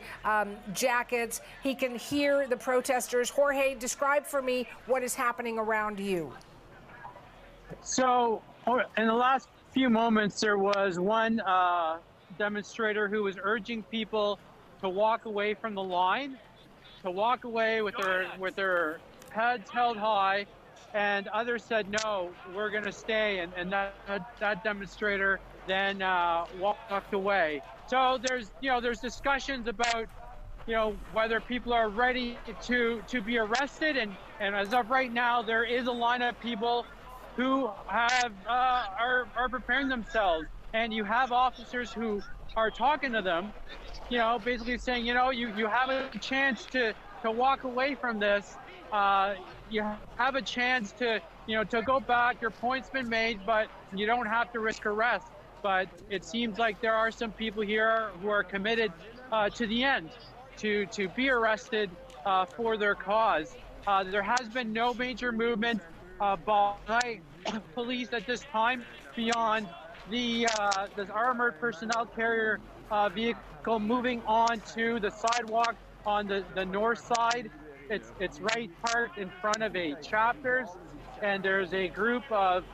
jackets. He can hear the protesters. Jorge, describe for me what is happening around you. So in the last few moments, there was one demonstrator who was urging people to walk away from the line, to walk away with their heads held high, and others said, no, we're going to stay, and that demonstrator then walked away. So there's discussions about whether people are ready to be arrested, and as of right now, there is a line of people who are preparing themselves. And you have officers who are talking to them, basically saying, you have a chance to walk away from this. you have a chance to, to go back. Your point's been made, but you don't have to risk arrest. But it seems like there are some people here who are committed to the end, to be arrested for their cause. There has been no major movement by police at this time beyond this armored personnel carrier vehicle moving on to the sidewalk on the north side. It's right parked in front of a chapters, and there's a group of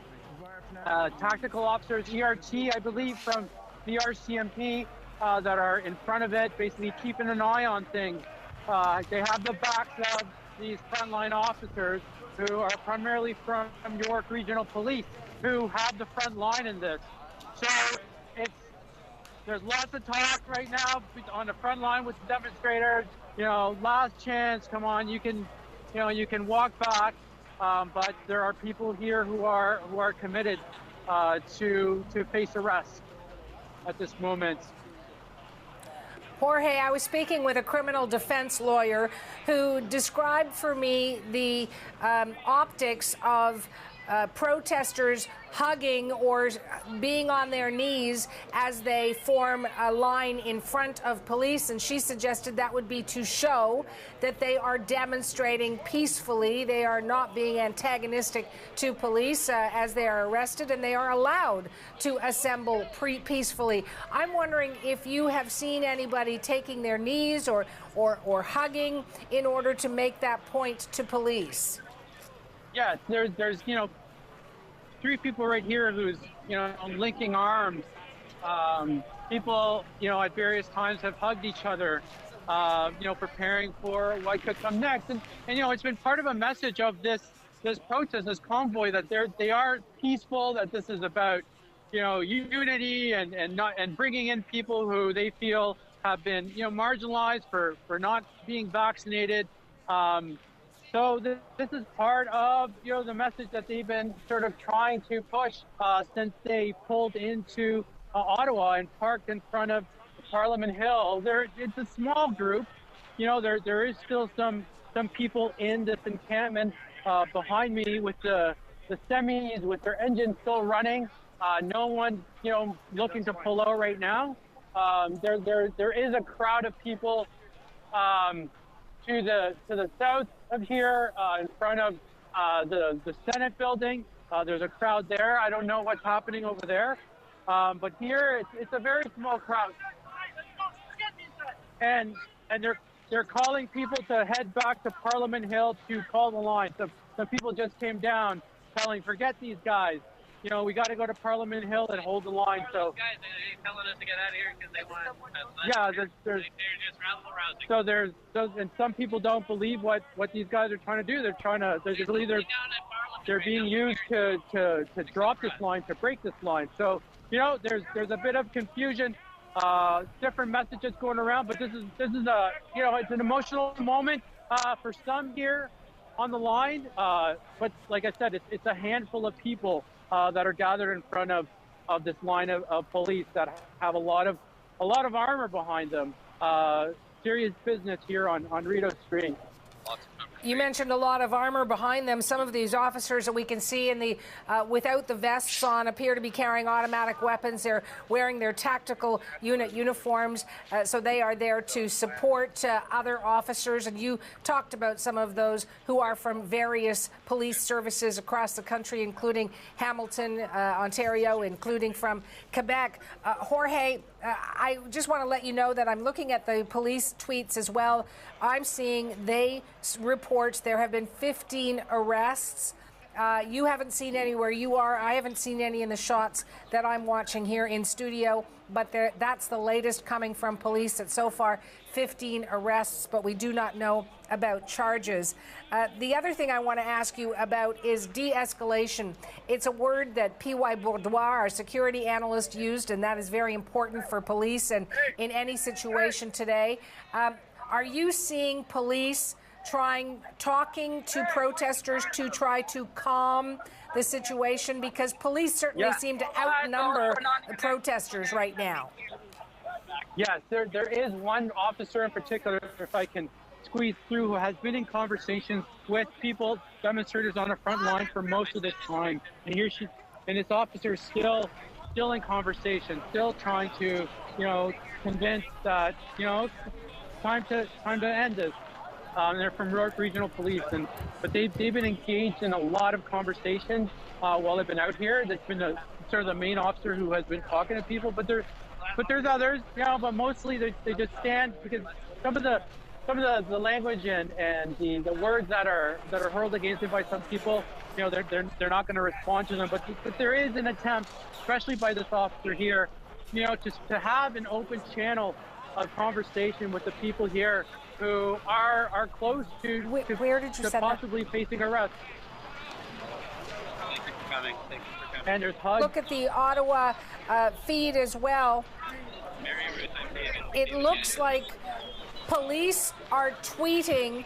tactical officers, ERT, I believe, from the RCMP that are in front of it, basically keeping an eye on things. They have the backs of these frontline officers who are primarily from York Regional Police, who have the front line in this. So there's lots of talk right now on the front line with the demonstrators. Last chance, come on, you can walk back. But there are people here who are committed to face arrest at this moment. Jorge, I was speaking with a criminal defense lawyer who described for me the optics of protesters hugging or being on their knees as they form a line in front of police, and she suggested that would be to show that they are demonstrating peacefully. They are not being antagonistic to police as they are arrested, and they are allowed to assemble peacefully. I'm wondering if you have seen anybody taking their knees or hugging in order to make that point to police. Yeah, there's three people right here who's linking arms. People at various times have hugged each other, preparing for what could come next. And it's been part of a message of this protest, this convoy, that they are peaceful, that this is about unity and bringing in people who they feel have been marginalized for not being vaccinated. So this is part of the message that they've been sort of trying to push since they pulled into Ottawa and parked in front of Parliament Hill. It's a small group. There is still some people in this encampment behind me with the semis with their engines still running. No one looking to pull out right now. There is a crowd of people to the south of here, in front of the Senate building. There's a crowd there. I don't know what's happening over there, but here it's a very small crowd, and they're calling people to head back to Parliament Hill to call the line. Some people just came down, telling, forget these guys. We got to go to Parliament Hill and hold the line. So guys, they're telling us to get out of here because they want. Yeah, there's and some people don't believe what these guys are trying to do. They're being used to drop this line, to break this line. So there's a bit of confusion, different messages going around. But this is a it's an emotional moment for some here on the line. But like I said, it's a handful of people that are gathered in front of this line of police that have a lot of armor behind them. Serious business here on Rideau Street. You mentioned a lot of armor behind them. Some of these officers that we can see in the without the vests on appear to be carrying automatic weapons. They're wearing their tactical unit uniforms, so they are there to support other officers. And you talked about some of those who are from various police services across the country, including Hamilton, Ontario, including from Quebec. Jorge, I just want to let you know that I'm looking at the police tweets as well. I'm seeing they report there have been 15 arrests. You haven't seen any where you are. I haven't seen any in the shots that I'm watching here in studio, but that's the latest coming from police, that so far 15 arrests, but we do not know about charges. The other thing I want to ask you about is de-escalation. It's a word that P.Y. Bourdois, our security analyst, used, and that is very important for police and in any situation today. Are you seeing police talking to protesters to try to calm the situation? Because police certainly seem to outnumber the protesters right now. Yes, there is one officer in particular, if I can squeeze through, who has been in conversations with people, demonstrators on the front line for most of this time. And here she, and this officer is still in conversation, still trying to, convince that, time to end this. They're from York Regional Police, but they've been engaged in a lot of conversations while they've been out here. That's been sort of the main officer who has been talking to people, but there's others, but mostly they just stand, because some of the language and the words that are hurled against it by some people, they're not going to respond to them. But there is an attempt, especially by this officer here, just to have an open channel of conversation with the people here who are close to where did you to possibly facing arrest. Thank you for coming. Thank you for coming. And there's hugs. Look at the Ottawa feed as well. It looks like police are tweeting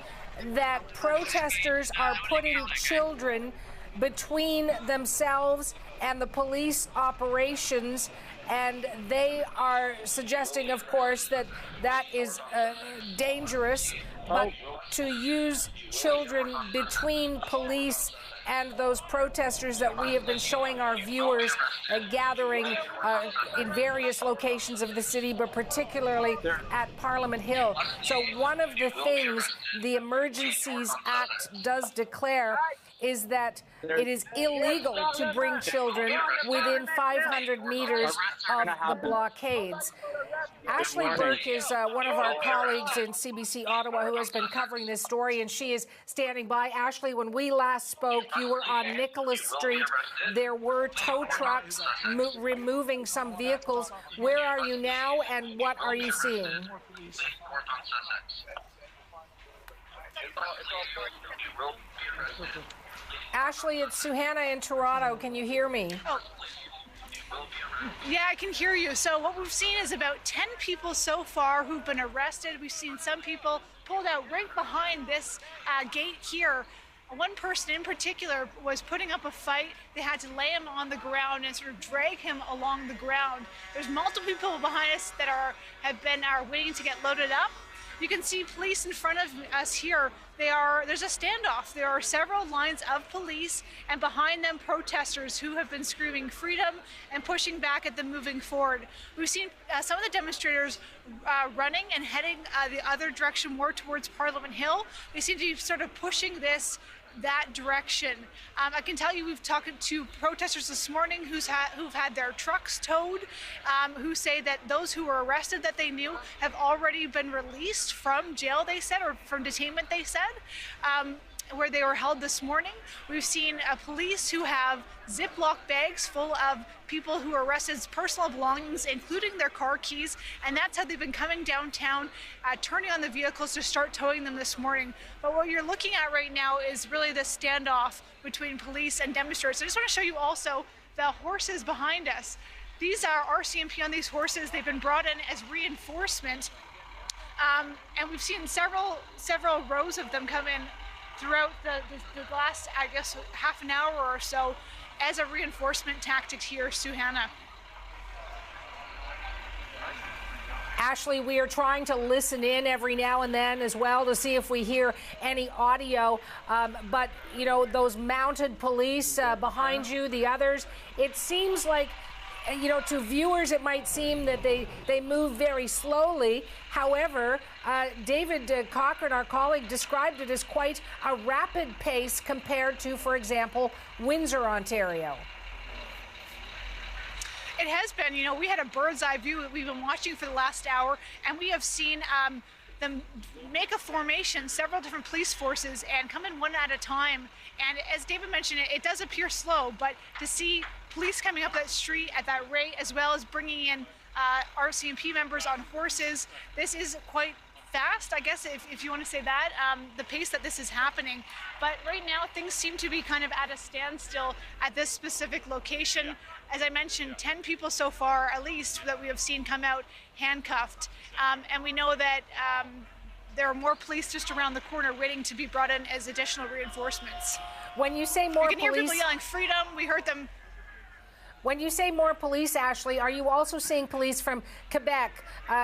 that protesters are putting children between themselves and the police operations, and they are suggesting, of course, that is dangerous, but to use children between police and those protesters that we have been showing our viewers gathering in various locations of the city, but particularly at Parliament Hill. So one of the things the Emergencies Act does declare is that it is illegal to bring children within 500 meters of the blockades. Ashley Burke is one of our colleagues in CBC Ottawa who has been covering this story, and she is standing by. Ashley, when we last spoke, you were on Nicholas Street. There were tow trucks removing some vehicles. Where are you now, and what are you seeing? Ashley, it's Suhanna in Toronto. Can you hear me? Oh. Yeah, I can hear you. So what we've seen is about 10 people so far who've been arrested. We've seen some people pulled out right behind this gate here. One person in particular was putting up a fight. They had to lay him on the ground and sort of drag him along the ground. There's multiple people behind us that are waiting to get loaded up. You can see police in front of us here. There's a standoff. There are several lines of police, and behind them protesters who have been screaming freedom and pushing back at them moving forward. We've seen some of the demonstrators running and heading the other direction, more towards Parliament Hill. They seem to be sort of pushing that direction. I can tell you, we've talked to protesters this morning who've had their trucks towed, who say that those who were arrested that they knew have already been released from jail, they said, or from detainment, they said, where they were held this morning. We've seen police who have Ziploc bags full of people who are arrested's personal belongings, including their car keys, and that's how they've been coming downtown, turning on the vehicles to start towing them this morning. But what you're looking at right now is really the standoff between police and demonstrators. I just want to show you also the horses behind us. These are RCMP on these horses. They've been brought in as reinforcement, and we've seen several rows of them come in throughout the last, I guess, half an hour or so as a reinforcement tactic here, Suhanna. Ashley, we are trying to listen in every now and then as well to see if we hear any audio. But, those mounted police behind you, the others, it seems like, to viewers it might seem that they move very slowly. However, David Cochran, our colleague, described it as quite a rapid pace compared to, for example, Windsor, Ontario. It has been. We had a bird's eye view that we've been watching for the last hour, and we have seen them make a formation, several different police forces, and come in one at a time. And as David mentioned, it does appear slow, but to see police coming up that street at that rate, as well as bringing in RCMP members on horses, this is quite fast, I guess, if you want to say that, the pace that this is happening. But right now, things seem to be kind of at a standstill at this specific location. As I mentioned, 10 people so far, at least, that we have seen come out handcuffed. And we know that there are more police just around the corner waiting to be brought in as additional reinforcements. When you say more police... We can hear people yelling freedom. We heard them... When you say more police, Ashley, are you also seeing police from Quebec?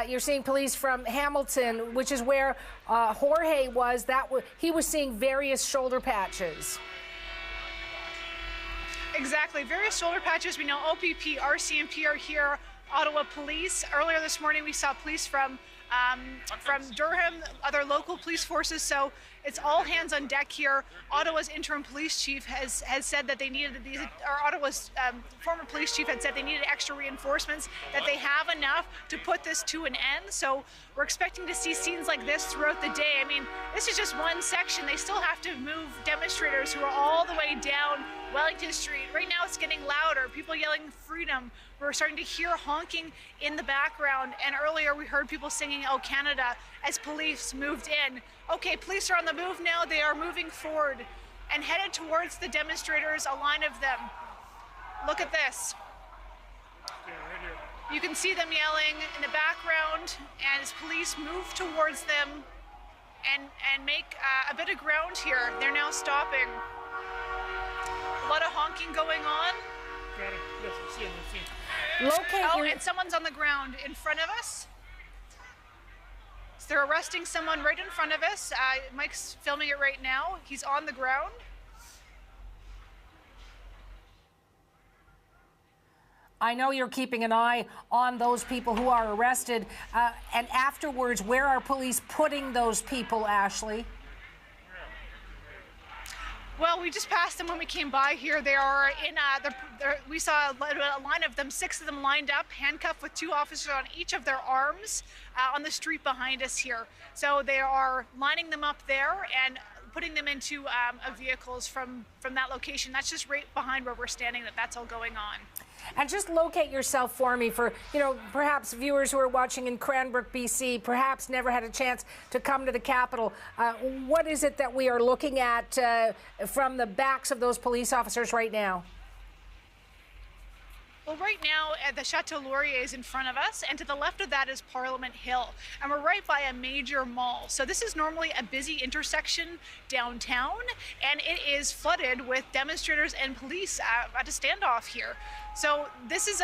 You're seeing police from Hamilton, which is where Jorge was. He was seeing various shoulder patches. Exactly. Various shoulder patches. We know OPP, RCMP are here, Ottawa Police. Earlier this morning, we saw police from Durham, other local police forces. So it's all hands on deck here. Ottawa's interim police chief has said that they needed these, or Ottawa's former police chief had said they needed extra reinforcements, that they have enough to put this to an end. So we're expecting to see scenes like this throughout the day. I mean, this is just one section. They still have to move demonstrators who are all the way down Wellington Street. Right now it's getting louder. People yelling freedom. We're starting to hear honking in the background. And earlier we heard people singing "Oh Canada" as police moved in. Okay, police are on the move now. They are moving forward and headed towards the demonstrators, a line of them. Look at this. You can see them yelling in the background as police move towards them and make a bit of ground here. They're now stopping. A lot of honking going on. And someone's on the ground in front of us. So they're arresting someone right in front of us. Mike's filming it right now. He's on the ground. I know you're keeping an eye on those people who are arrested. And afterwards, where are police putting those people, Ashley? Well, we just passed them when we came by here. They are in, we saw a line of them, 6 of them lined up, handcuffed with 2 officers on each of their arms on the street behind us here. So they are lining them up there and putting them into vehicles from that location. That's just right behind where we're standing, that's all going on. And just locate yourself for me for, perhaps viewers who are watching in Cranbrook, BC, perhaps never had a chance to come to the capital. What is it that we are looking at from the backs of those police officers right now? Well, right now, the Chateau Laurier is in front of us, and to the left of that is Parliament Hill. And we're right by a major mall. So this is normally a busy intersection downtown, and it is flooded with demonstrators and police at a standoff here. So this is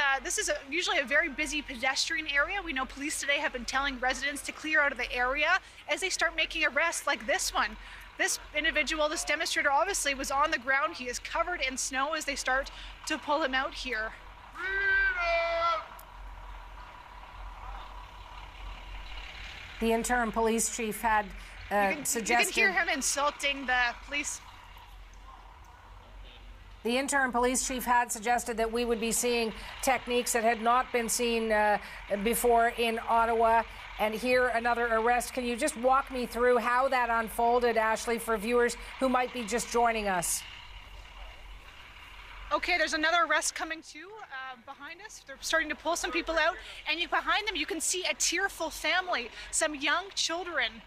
usually a very busy pedestrian area. We know police today have been telling residents to clear out of the area as they start making arrests like this one. This individual, this demonstrator, obviously was on the ground. He is covered in snow as they start to pull him out here. The interim police chief had suggested... You can hear him insulting the police. The interim police chief had suggested that we would be seeing techniques that had not been seen before in Ottawa. And here, another arrest. Can you just walk me through how that unfolded, Ashley, for viewers who might be just joining us? Okay, there's another arrest coming too behind us. They're starting to pull some people out, and behind them you can see a tearful family, some young children.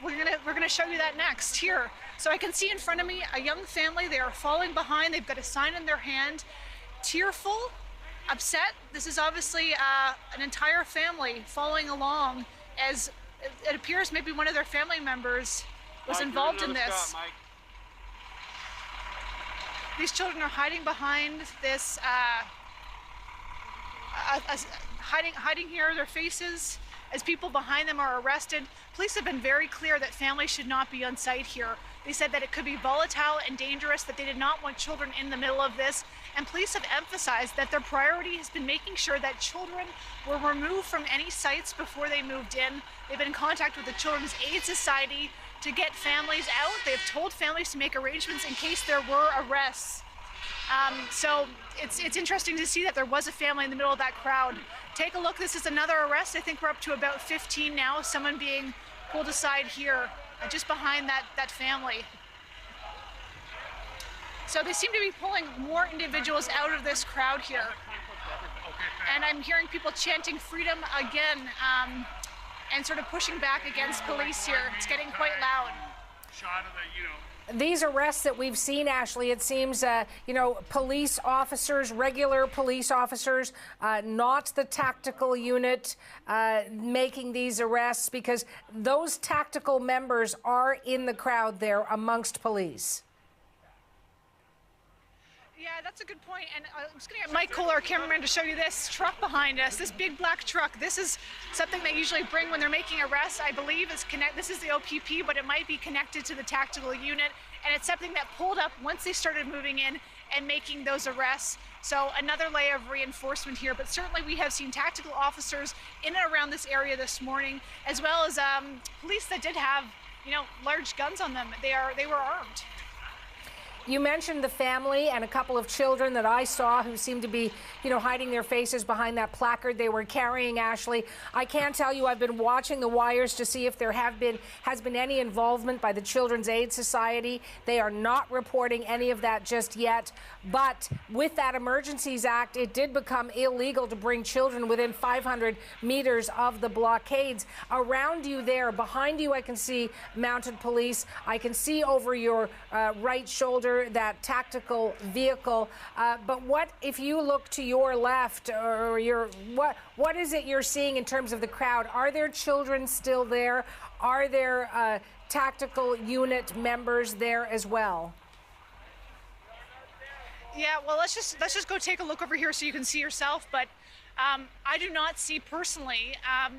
We're gonna show you that next here. So I can see in front of me a young family. They are falling behind. They've got a sign in their hand, tearful, upset. This is obviously an entire family following along, as it appears maybe one of their family members was involved in this. These children are hiding behind this, hiding here, their faces, as people behind them are arrested. Police have been very clear that families should not be on site here. They said that it could be volatile and dangerous, that they did not want children in the middle of this. And police have emphasized that their priority has been making sure that children were removed from any sites before they moved in. They've been in contact with the Children's Aid Society to get families out. They've told families to make arrangements in case there were arrests. So it's interesting to see that there was a family in the middle of that crowd. Take a look. This is another arrest. I think we're up to about 15 now. Someone being pulled aside here, just behind that family. So they seem to be pulling more individuals out of this crowd here. And I'm hearing people chanting freedom again, and sort of pushing back against police here. It's getting quite loud. These arrests that we've seen, Ashley, it seems, police officers, regular police officers, not the tactical unit making these arrests, because those tactical members are in the crowd there amongst police. Yeah, that's a good point. And I'm just going to get Mike Cole, our cameraman, to show you this truck behind us, this big black truck. This is something they usually bring when they're making arrests, I believe. This is the OPP, but it might be connected to the tactical unit. And it's something that pulled up once they started moving in and making those arrests. So another layer of reinforcement here. But certainly we have seen tactical officers in and around this area this morning, as well as police that did have, large guns on them. They were armed. You mentioned the family and a couple of children that I saw who seemed to be, hiding their faces behind that placard they were carrying, Ashley. I can tell you I've been watching the wires to see if there has been any involvement by the Children's Aid Society. They are not reporting any of that just yet. But with that Emergencies Act, it did become illegal to bring children within 500 meters of the blockades. Around you there, behind you, I can see mounted police. I can see over your right shoulder that tactical vehicle, but what if you look to your left or what is it you're seeing in terms of the crowd? Are there children still there? Are there tactical unit members there as well? Yeah, well, let's just go take a look over here so you can see yourself. But I do not see personally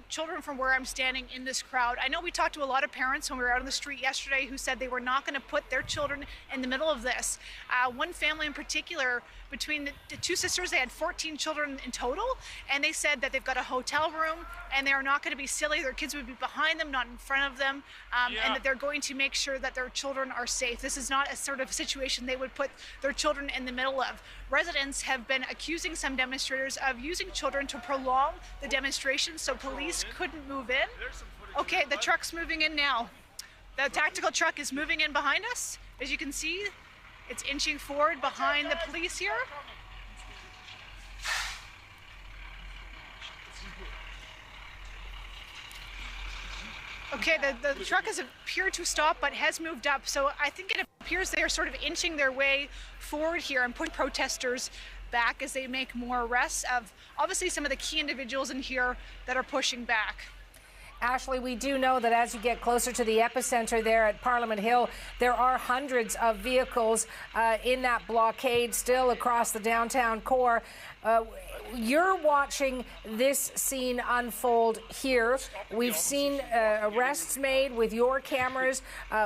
children from where I'm standing in this crowd. I know we talked to a lot of parents when we were out on the street yesterday who said they were not going to put their children in the middle of this. One family in particular, between the two sisters, they had 14 children in total, and they said that they've got a hotel room and they're not going to be silly. Their kids would be behind them, not in front of them, and that they're going to make sure that their children are safe. This is not a sort of situation they would put their children in the middle of. Residents have been accusing some demonstrators of using children to prolong the demonstration so police couldn't move in. Okay, the truck's moving in now. The tactical truck is moving in behind us. As you can see, it's inching forward behind the police here. Okay, the truck has appeared to stop but has moved up, so I think it appears they are sort of inching their way forward here and putting protesters back as they make more arrests of obviously some of the key individuals in here that are pushing back. Ashley, we do know that as you get closer to the epicenter there at Parliament Hill, there are hundreds of vehicles in that blockade still across the downtown core. You're watching this scene unfold here. We've seen arrests made with your cameras.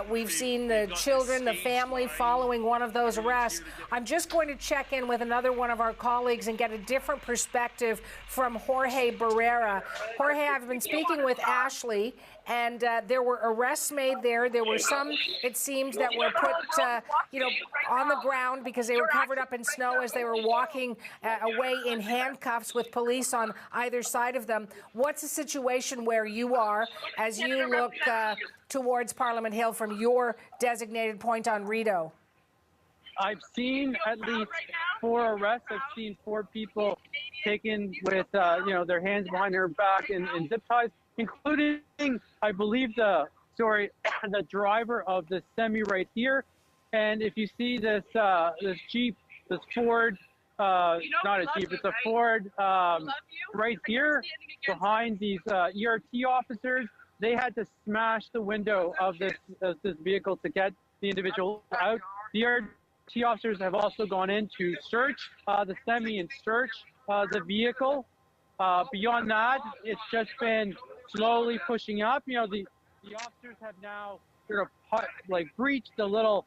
We've seen the children, the family following one of those arrests. I'm just going to check in with another one of our colleagues and get a different perspective from Jorge Barrera. Jorge, I've been speaking with Ashley, and there were arrests made there. There were some, it seemed, that were put, on the ground because they were covered up in snow as they were walking away in handcuffs with police on either side of them. What's the situation where you are as you look towards Parliament Hill from your designated point on Rideau? I've seen at least 4 arrests. I've seen 4 people taken with, their hands behind their back and zip ties, including, I believe, the driver of the semi right here. And if you see this Jeep, this Ford, not a Jeep, it's a Ford, right here behind these ERT officers, they had to smash the window of this vehicle to get the individual out. The ERT officers have also gone in to search the semi and search the vehicle. Beyond that, it's just been slowly pushing up. The officers have now sort of breached the little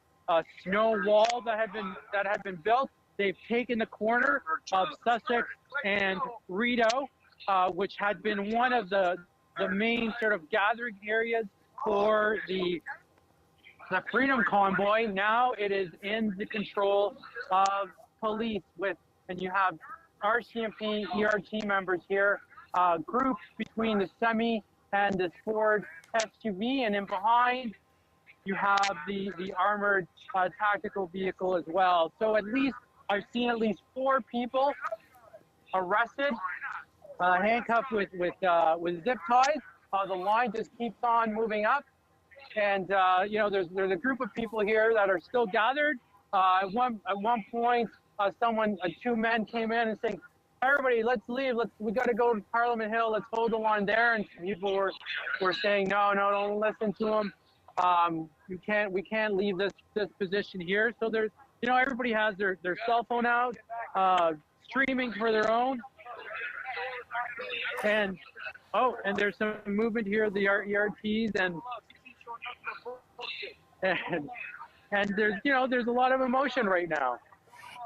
snow wall that had been built. They've taken the corner of Sussex and Rideau, which had been one of the main sort of gathering areas for the Freedom Convoy. Now it is in the control of police and you have RCMP, ERT members here, grouped between the semi and this Ford SUV, and then behind you have the armored tactical vehicle as well. So I've seen at least 4 people arrested, handcuffed with zip ties. The line just keeps on moving up, and there's a group of people here that are still gathered. At one point, 2 men came in and saying, "Everybody, let's leave. We got to go to Parliament Hill. Let's hold the line there." And people were saying, "No, don't listen to them. We can't leave this position here." So there's everybody has their cell phone out, streaming for their own. And there's some movement here, the ERTs, and there's a lot of emotion right now.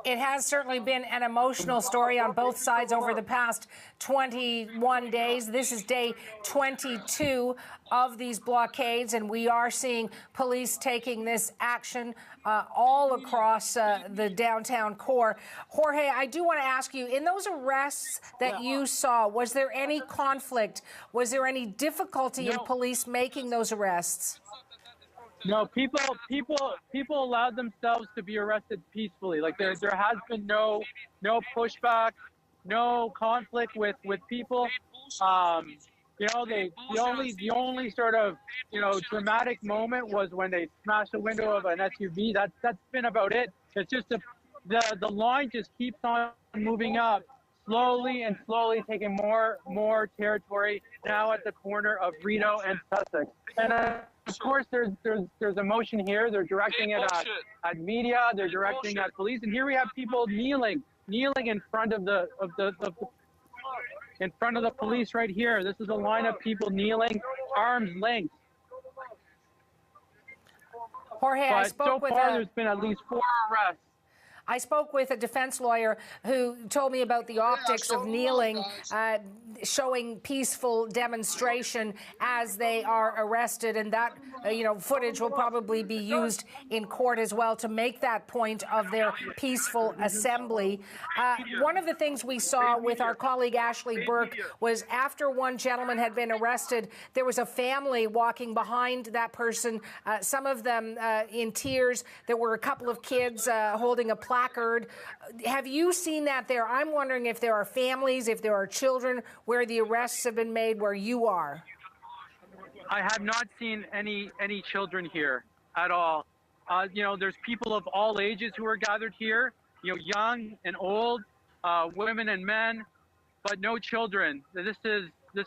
It has certainly been an emotional story on both sides over the past 21 days. This is day 22 of these blockades, and we are seeing police taking this action all across the downtown core. Jorge, I do want to ask you, in those arrests that you saw, was there any conflict? Was there any difficulty in police making those arrests? No, people allowed themselves to be arrested peacefully. Like there has been no pushback, no conflict with people. The only sort of dramatic moment was when they smashed the window of an SUV. That's been about it. It's just the line just keeps on moving up, slowly, taking more territory. Now at the corner of Rideau and Sussex. And of course, there's emotion here. They're directing it at media. They're directing at police. And here we have people kneeling in front of the police right here. This is a line of people kneeling, arms length. Jorge, I spoke so far there's been at least 4 arrests. I spoke with a defense lawyer who told me about the optics of kneeling, showing peaceful demonstration as they are arrested, and that footage will probably be used in court as well to make that point of their peaceful assembly. One of the things we saw with our colleague Ashley Burke was after one gentleman had been arrested, there was a family walking behind that person, some of them in tears. There were a couple of kids holding a placard. Have you seen that there? I'm wondering if there are families, if there are children where the arrests have been made where you are. I have not seen any children here at all. There's people of all ages who are gathered here, young and old, women and men, but no children. This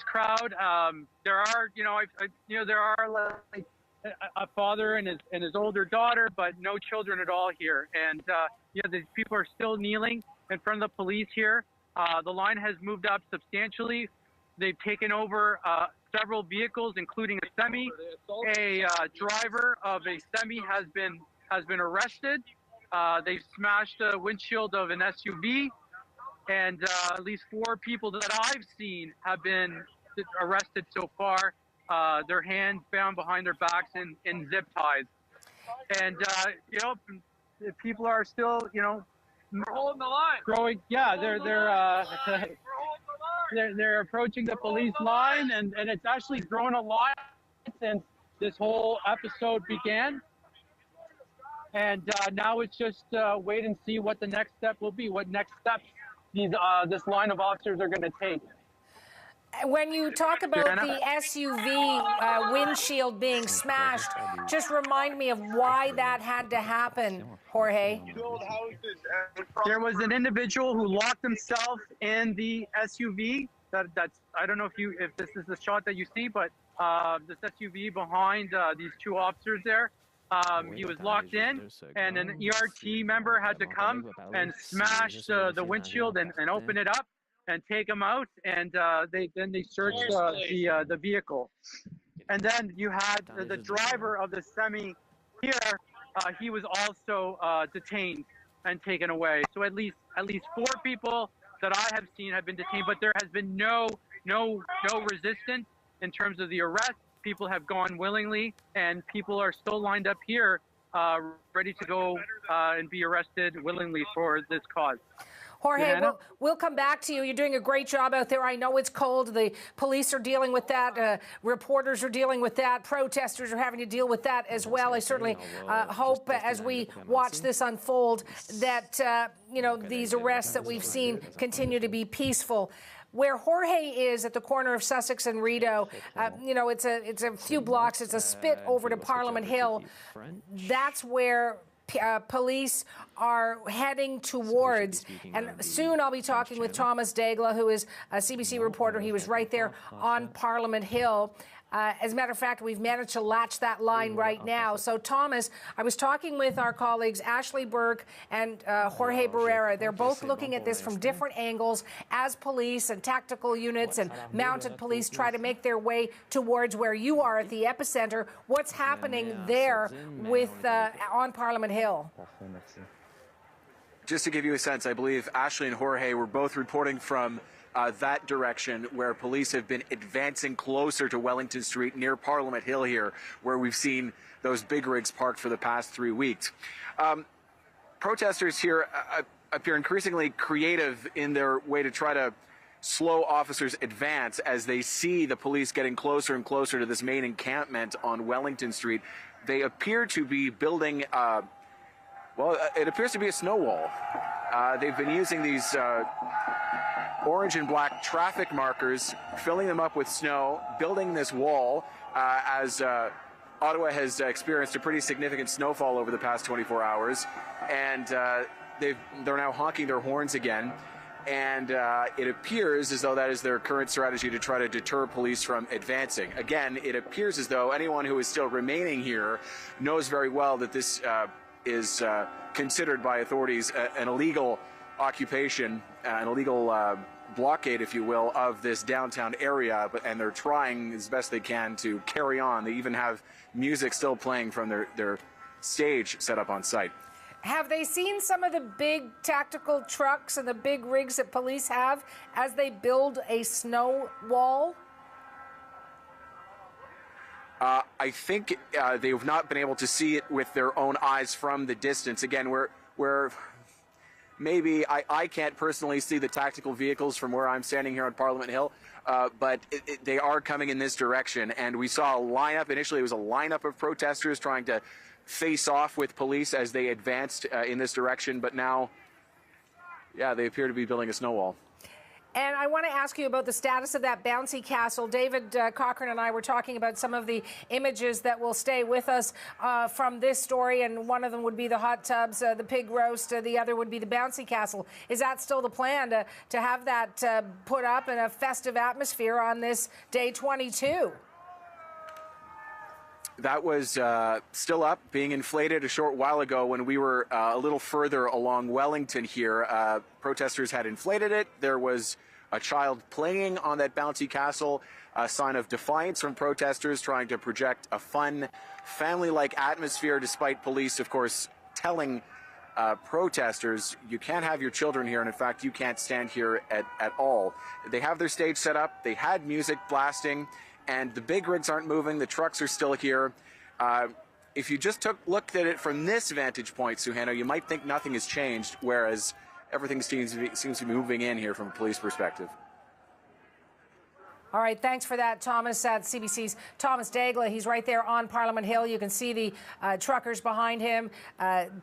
crowd. There are, there are like a father and his older daughter, but no children at all here. And the people are still kneeling in front of the police here. The line has moved up substantially. They've taken over several vehicles, including a semi. A driver of a semi has been arrested. They've smashed the windshield of an SUV, and at least 4 people that I've seen have been arrested so far. Their hands bound behind their backs in zip ties. And people are still, we're holding the line. Growing. Yeah, they're approaching the police line, and it's actually grown a lot since this whole episode began. And now it's just wait and see what the next step will be, what next steps this line of officers are going to take. When you talk about the SUV windshield being smashed, just remind me of why that had to happen, Jorge. There was an individual who locked himself in the SUV. That's I don't know if this is the shot that you see, but this SUV behind these 2 officers there. He was locked in, and an ERT member had to come and smash the windshield and open it up and take him out, and they searched the vehicle. And then you had the driver of the semi here. He was also detained and taken away. So at least 4 people that I have seen have been detained, but there has been no resistance in terms of the arrest. People have gone willingly, and people are still lined up here, ready to go and be arrested willingly for this cause. Jorge, we'll come back to you. You're doing a great job out there. I know it's cold. The police are dealing with that. Reporters are dealing with that. Protesters are having to deal with that as well. I certainly hope as we watch this unfold that, these arrests that we've seen continue to be peaceful. Where Jorge is at the corner of Sussex and Rideau, it's a few blocks. It's a spit over to Parliament Hill. That's where police are heading towards, and soon I'll be talking with Thomas Daigle, who is a CBC reporter. He was right there on Parliament Hill. As a matter of fact, we've managed to latch that line right now. So, Thomas, I was talking with our colleagues Ashley Burke and Jorge Barrera. They're both looking at this from different angles as police and tactical units and mounted police try to make their way towards where you are at the epicenter. What's happening there with on Parliament Hill? Just to give you a sense, I believe Ashley and Jorge were both reporting from that direction, where police have been advancing closer to Wellington Street near Parliament Hill here, where we've seen those big rigs parked for the past 3 weeks. Protesters here appear increasingly creative in their way to try to slow officers' advance as they see the police getting closer and closer to this main encampment on Wellington Street. They appear to be building, well, it appears to be a snow wall. They've been using these orange and black traffic markers, filling them up with snow, building this wall as Ottawa has experienced a pretty significant snowfall over the past 24 hours. And they're now honking their horns again. And it appears as though that is their current strategy to try to deter police from advancing. Again, it appears as though anyone who is still remaining here knows very well that this is considered by authorities an illegal occupation, an illegal blockade, if you will, of this downtown area, and they're trying as best they can to carry on. They even have music still playing from their stage set up on site. Have they seen some of the big tactical trucks and the big rigs that police have as they build a snow wall? I think they've not been able to see it with their own eyes from the distance. Again, we're maybe I can't personally see the tactical vehicles from where I'm standing here on Parliament Hill, but they are coming in this direction. And we saw a lineup. Initially, it was a lineup of protesters trying to face off with police as they advanced in this direction. But now, yeah, they appear to be building a snow wall. And I want to ask you about the status of that bouncy castle. David Cochran and I were talking about some of the images that will stay with us from this story, and one of them would be the hot tubs, the pig roast, the other would be the bouncy castle. Is that still the plan, to have that put up in a festive atmosphere on this day 22? That was still up, being inflated a short while ago when we were a little further along Wellington here. Protesters had inflated it. There was a child playing on that bouncy castle, a sign of defiance from protesters trying to project a fun, family-like atmosphere, despite police, of course, telling protesters, you can't have your children here, and in fact, you can't stand here at all. They have their stage set up. They had music blasting, and the big rigs aren't moving. The trucks are still here. If you just looked at it from this vantage point, Suhana, you might think nothing has changed, whereas everything seems to be moving in here from a police perspective. All right, thanks for that, Thomas, at CBC's Thomas Daigle. He's right there on Parliament Hill. You can see the truckers behind him.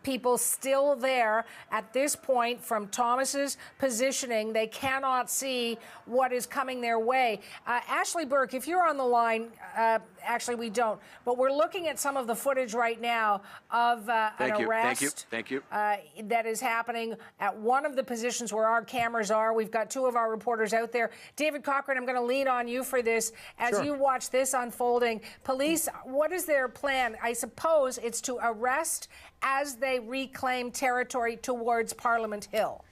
People still there at this point from Thomas's positioning. They cannot see what is coming their way. Ashley Burke, if you're on the line, actually we don't, but we're looking at some of the footage right now of an arrest. Thank you. That is happening at one of the positions where our cameras are. We've got two of our reporters out there. David Cochran, I'm going to lean on you for this as you watch this unfolding. Police, what is their plan? I suppose it's to arrest as they reclaim territory towards Parliament Hill.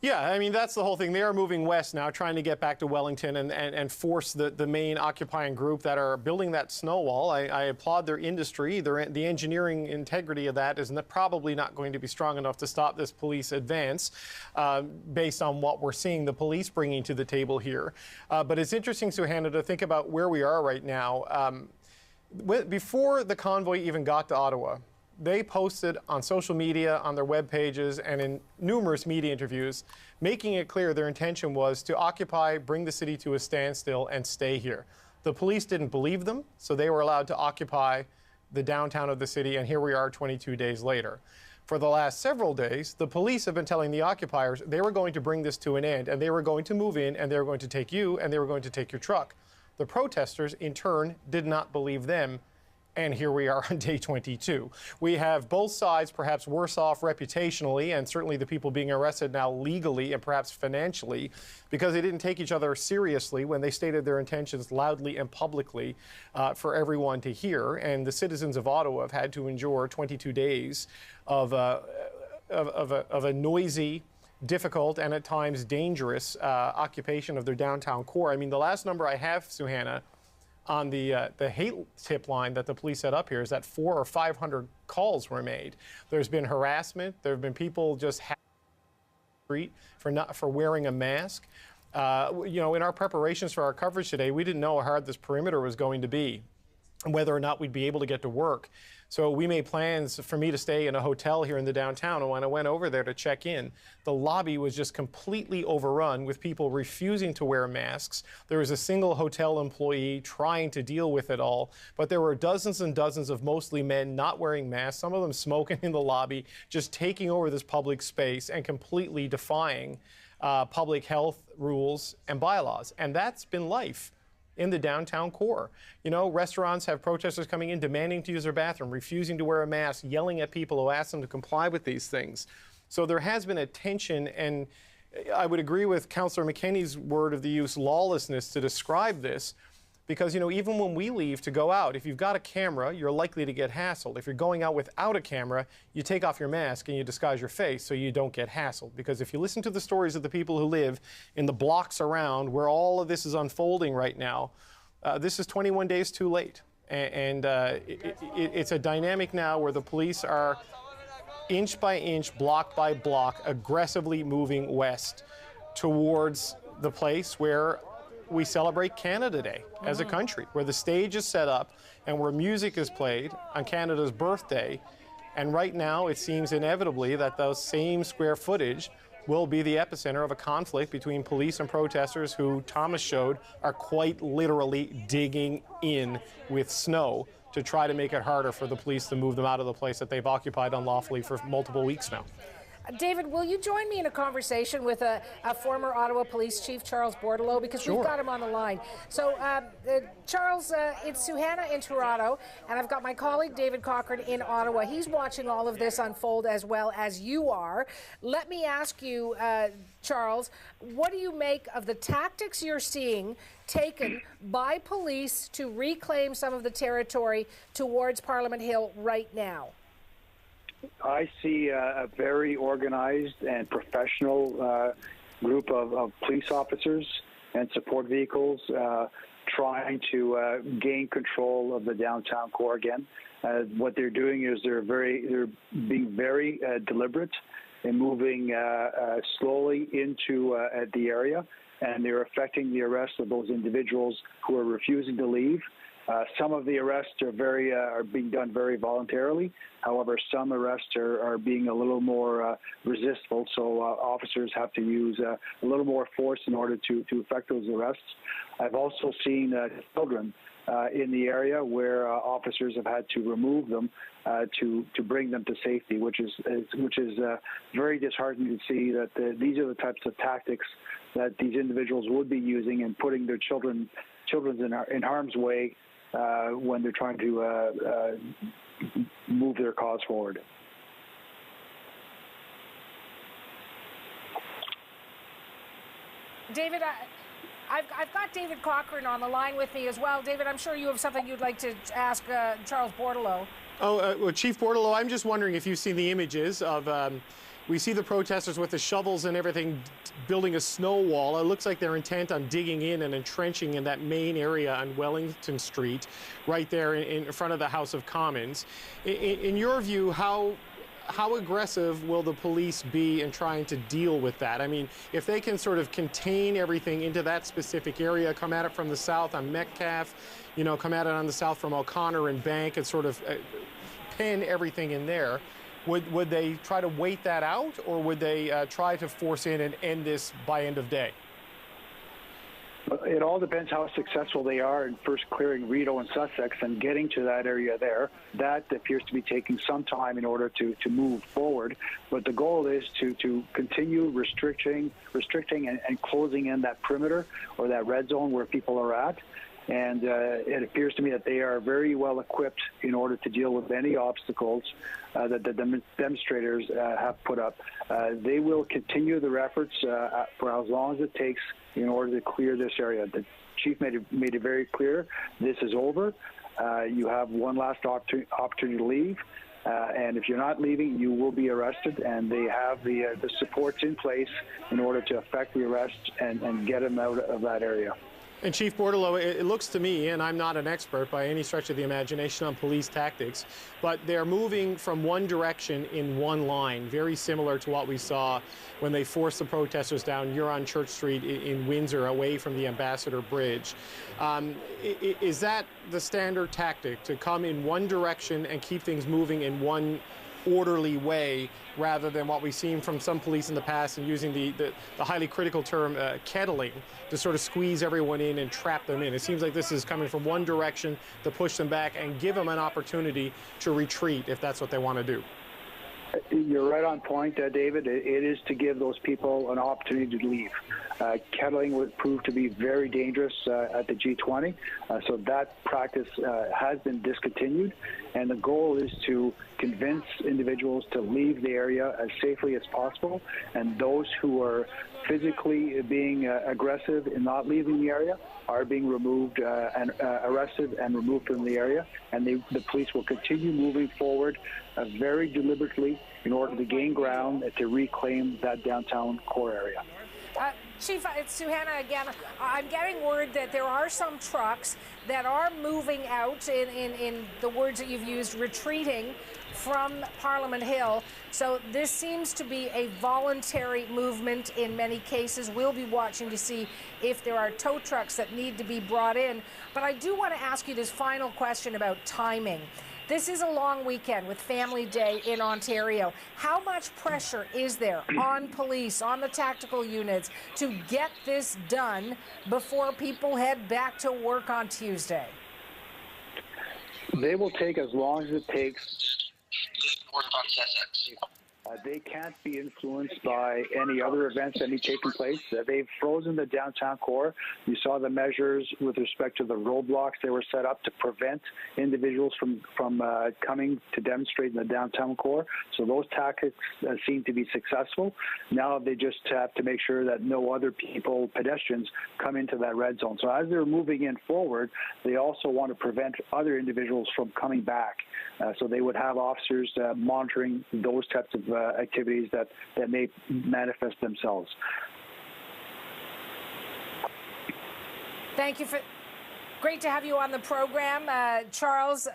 Yeah, I mean, that's the whole thing. They are moving west now, trying to get back to Wellington and force the main occupying group that are building that snow wall. I applaud their industry. The engineering integrity of that is probably not going to be strong enough to stop this police advance based on what we're seeing the police bringing to the table here. But it's interesting, Suhana, to think about where we are right now. Before the convoy even got to Ottawa, they posted on social media, on their web pages, and in numerous media interviews, making it clear their intention was to occupy, bring the city to a standstill, and stay here. The police didn't believe them, so they were allowed to occupy the downtown of the city, and here we are 22 days later. For the last several days, the police have been telling the occupiers they were going to bring this to an end, and they were going to move in, and they were going to take you, and they were going to take your truck. The protesters, in turn, did not believe them, And here we are on day 22. We have both sides perhaps worse off reputationally, and certainly the people being arrested now legally and perhaps financially, because they didn't take each other seriously when they stated their intentions loudly and publicly for everyone to hear. And the citizens of Ottawa have had to endure 22 days of a noisy, difficult, and at times dangerous occupation of their downtown core. I mean, the last number I have, Suhanna, on the hate tip line that the police set up here is that 400 or 500 calls were made. There's been harassment. There have been people just street for wearing a mask. You know, in our preparations for our coverage today, we didn't know how hard this perimeter was going to be and whether or not we'd be able to get to work. So we made plans for me to stay in a hotel here in the downtown, and when I went over there to check in, the lobby was just completely overrun with people refusing to wear masks. There was a single hotel employee trying to deal with it all, but there were dozens and dozens of mostly men not wearing masks, some of them smoking in the lobby, just taking over this public space and completely defying public health rules and bylaws. And that's been life in the downtown core. You know, restaurants have protesters coming in demanding to use their bathroom, refusing to wear a mask, yelling at people who ask them to comply with these things. So there has been a tension, and I would agree with Councillor McKenney's word of the use, lawlessness, to describe this, because, you know, even when we leave to go out, if you've got a camera, you're likely to get hassled. If you're going out without a camera, you take off your mask and you disguise your face so you don't get hassled. Because if you listen to the stories of the people who live in the blocks around where all of this is unfolding right now, this is 21 days too late. And it's a dynamic now where the police are inch by inch, block by block, aggressively moving west towards the place where we celebrate Canada Day as a country, where the stage is set up and where music is played on Canada's birthday. And right now, it seems inevitably that those same square footage will be the epicenter of a conflict between police and protesters who, Thomas showed, are quite literally digging in with snow to try to make it harder for the police to move them out of the place that they've occupied unlawfully for multiple weeks now. David, will you join me in a conversation with a former Ottawa Police Chief, Charles Bordelot, because we've got him on the line. So, Charles, it's Suhanna in Toronto, and I've got my colleague David Cochrane in Ottawa. He's watching all of this unfold as well as you are. Let me ask you, Charles, what do you make of the tactics you're seeing taken by police to reclaim some of the territory towards Parliament Hill right now? I see a very organized and professional group of police officers and support vehicles trying to gain control of the downtown core again. What they're doing is they're being very deliberate in moving slowly into the area, and they're effecting the arrest of those individuals who are refusing to leave. Some of the arrests are being done very voluntarily. However, some arrests are being a little more resistful, so officers have to use a little more force in order to effect those arrests. I've also seen children in the area where officers have had to remove them to bring them to safety, which is very disheartening to see that these are the types of tactics that these individuals would be using and putting their children in harm's way when they're trying to move their cause forward. David, I've got David Cochrane on the line with me as well. David, I'm sure you have something you'd like to ask Charles Bordelot. Well, Chief Bordelot, I'm just wondering if you've seen the images of, we see the protesters with the shovels and everything building a snow wall. It looks like they're intent on digging in and entrenching in that main area on Wellington Street, right there in front of the House of Commons. In your view, how aggressive will the police be in trying to deal with that? I mean, if they can sort of contain everything into that specific area, come at it from the south on Metcalfe, you know, come at it on the south from O'Connor and Bank and sort of pin everything in there, would they try to wait that out, or would they try to force in and end this by end of day? It all depends how successful they are in first clearing Rideau and Sussex and getting to that area there. That appears to be taking some time in order to move forward. But the goal is to continue restricting and closing in that perimeter or that red zone where people are at. And it appears to me that they are very well equipped in order to deal with any obstacles that the demonstrators have put up. They will continue their efforts for as long as it takes in order to clear this area. The chief made it very clear, this is over. You have one last opportunity to leave. And if you're not leaving, you will be arrested, and they have the supports in place in order to effect the arrest and get them out of that area. And Chief Bordelot, it looks to me, and I'm not an expert by any stretch of the imagination on police tactics, but they're moving from one direction in one line, very similar to what we saw when they forced the protesters down Huron Church Street in Windsor away from the Ambassador Bridge. Is that the standard tactic, to come in one direction and keep things moving in one orderly way, rather than what we've seen from some police in the past and using the highly critical term kettling to sort of squeeze everyone in and trap them in? It seems like this is coming from one direction to push them back and give them an opportunity to retreat if that's what they want to do. You're right on point, David. It is to give those people an opportunity to leave. Kettling would prove to be very dangerous at the G20, so that practice has been discontinued, and the goal is to convince individuals to leave the area as safely as possible, and those who are physically being aggressive in not leaving the area are being removed and arrested and removed from the area, and the police will continue moving forward very deliberately in order to gain ground and to reclaim that downtown core area. Chief, it's Suhana again. I'm getting word that there are some trucks that are moving out, in the words that you've used, retreating from Parliament Hill. So this seems to be a voluntary movement in many cases. We'll be watching to see if there are tow trucks that need to be brought in. But I do want to ask you this final question about timing. This is a long weekend with Family Day in Ontario. How much pressure is there on police, on the tactical units, to get this done before people head back to work on Tuesday? They will take as long as it takes. They can't be influenced by any other events that may taking place. They've frozen the downtown core. You saw the measures with respect to the roadblocks they were set up to prevent individuals from coming to demonstrate in the downtown core. So those tactics seem to be successful. Now they just have to make sure that no other people, pedestrians, come into that red zone. So as they're moving in forward, they also want to prevent other individuals from coming back. So they would have officers monitoring those types of activities that may manifest themselves. Thank you for. Great to have you on the program, Charles.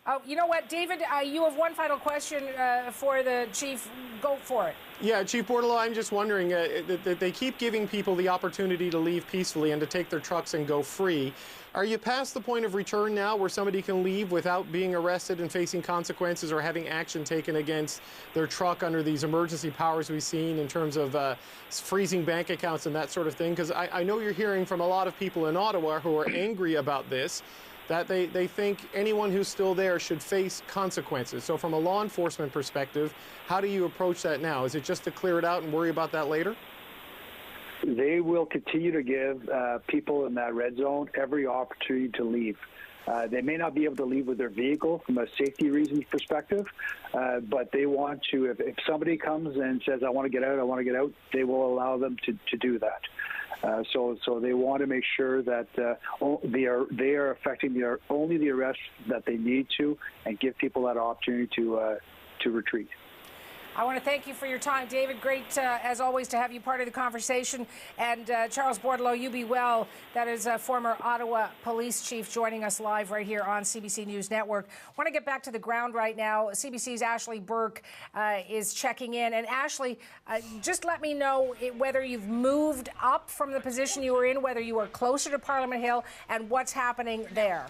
Oh, you know what, David? You have one final question for the chief. Go for it. Yeah, Chief Bordelot, I'm just wondering, they keep giving people the opportunity to leave peacefully and to take their trucks and go free. Are you past the point of return now where somebody can leave without being arrested and facing consequences or having action taken against their truck under these emergency powers we've seen in terms of freezing bank accounts and that sort of thing? Because I know you're hearing from a lot of people in Ottawa who are angry about this, that they think anyone who's still there should face consequences. So from a law enforcement perspective, how do you approach that now? Is it just to clear it out and worry about that later? They will continue to give people in that red zone every opportunity to leave. They may not be able to leave with their vehicle from a safety reasons perspective, but they want to, if somebody comes and says, I want to get out, they will allow them to do that. So they want to make sure that they are effecting only the arrests that they need to, and give people that opportunity to retreat. I want to thank you for your time, David. Great, as always, to have you part of the conversation. And Charles Bordelot, you be well. That is former Ottawa Police Chief joining us live right here on CBC News Network. I want to get back to the ground right now. CBC's Ashley Burke is checking in. And Ashley, just let me know whether you've moved up from the position you were in, whether you are closer to Parliament Hill, and what's happening there.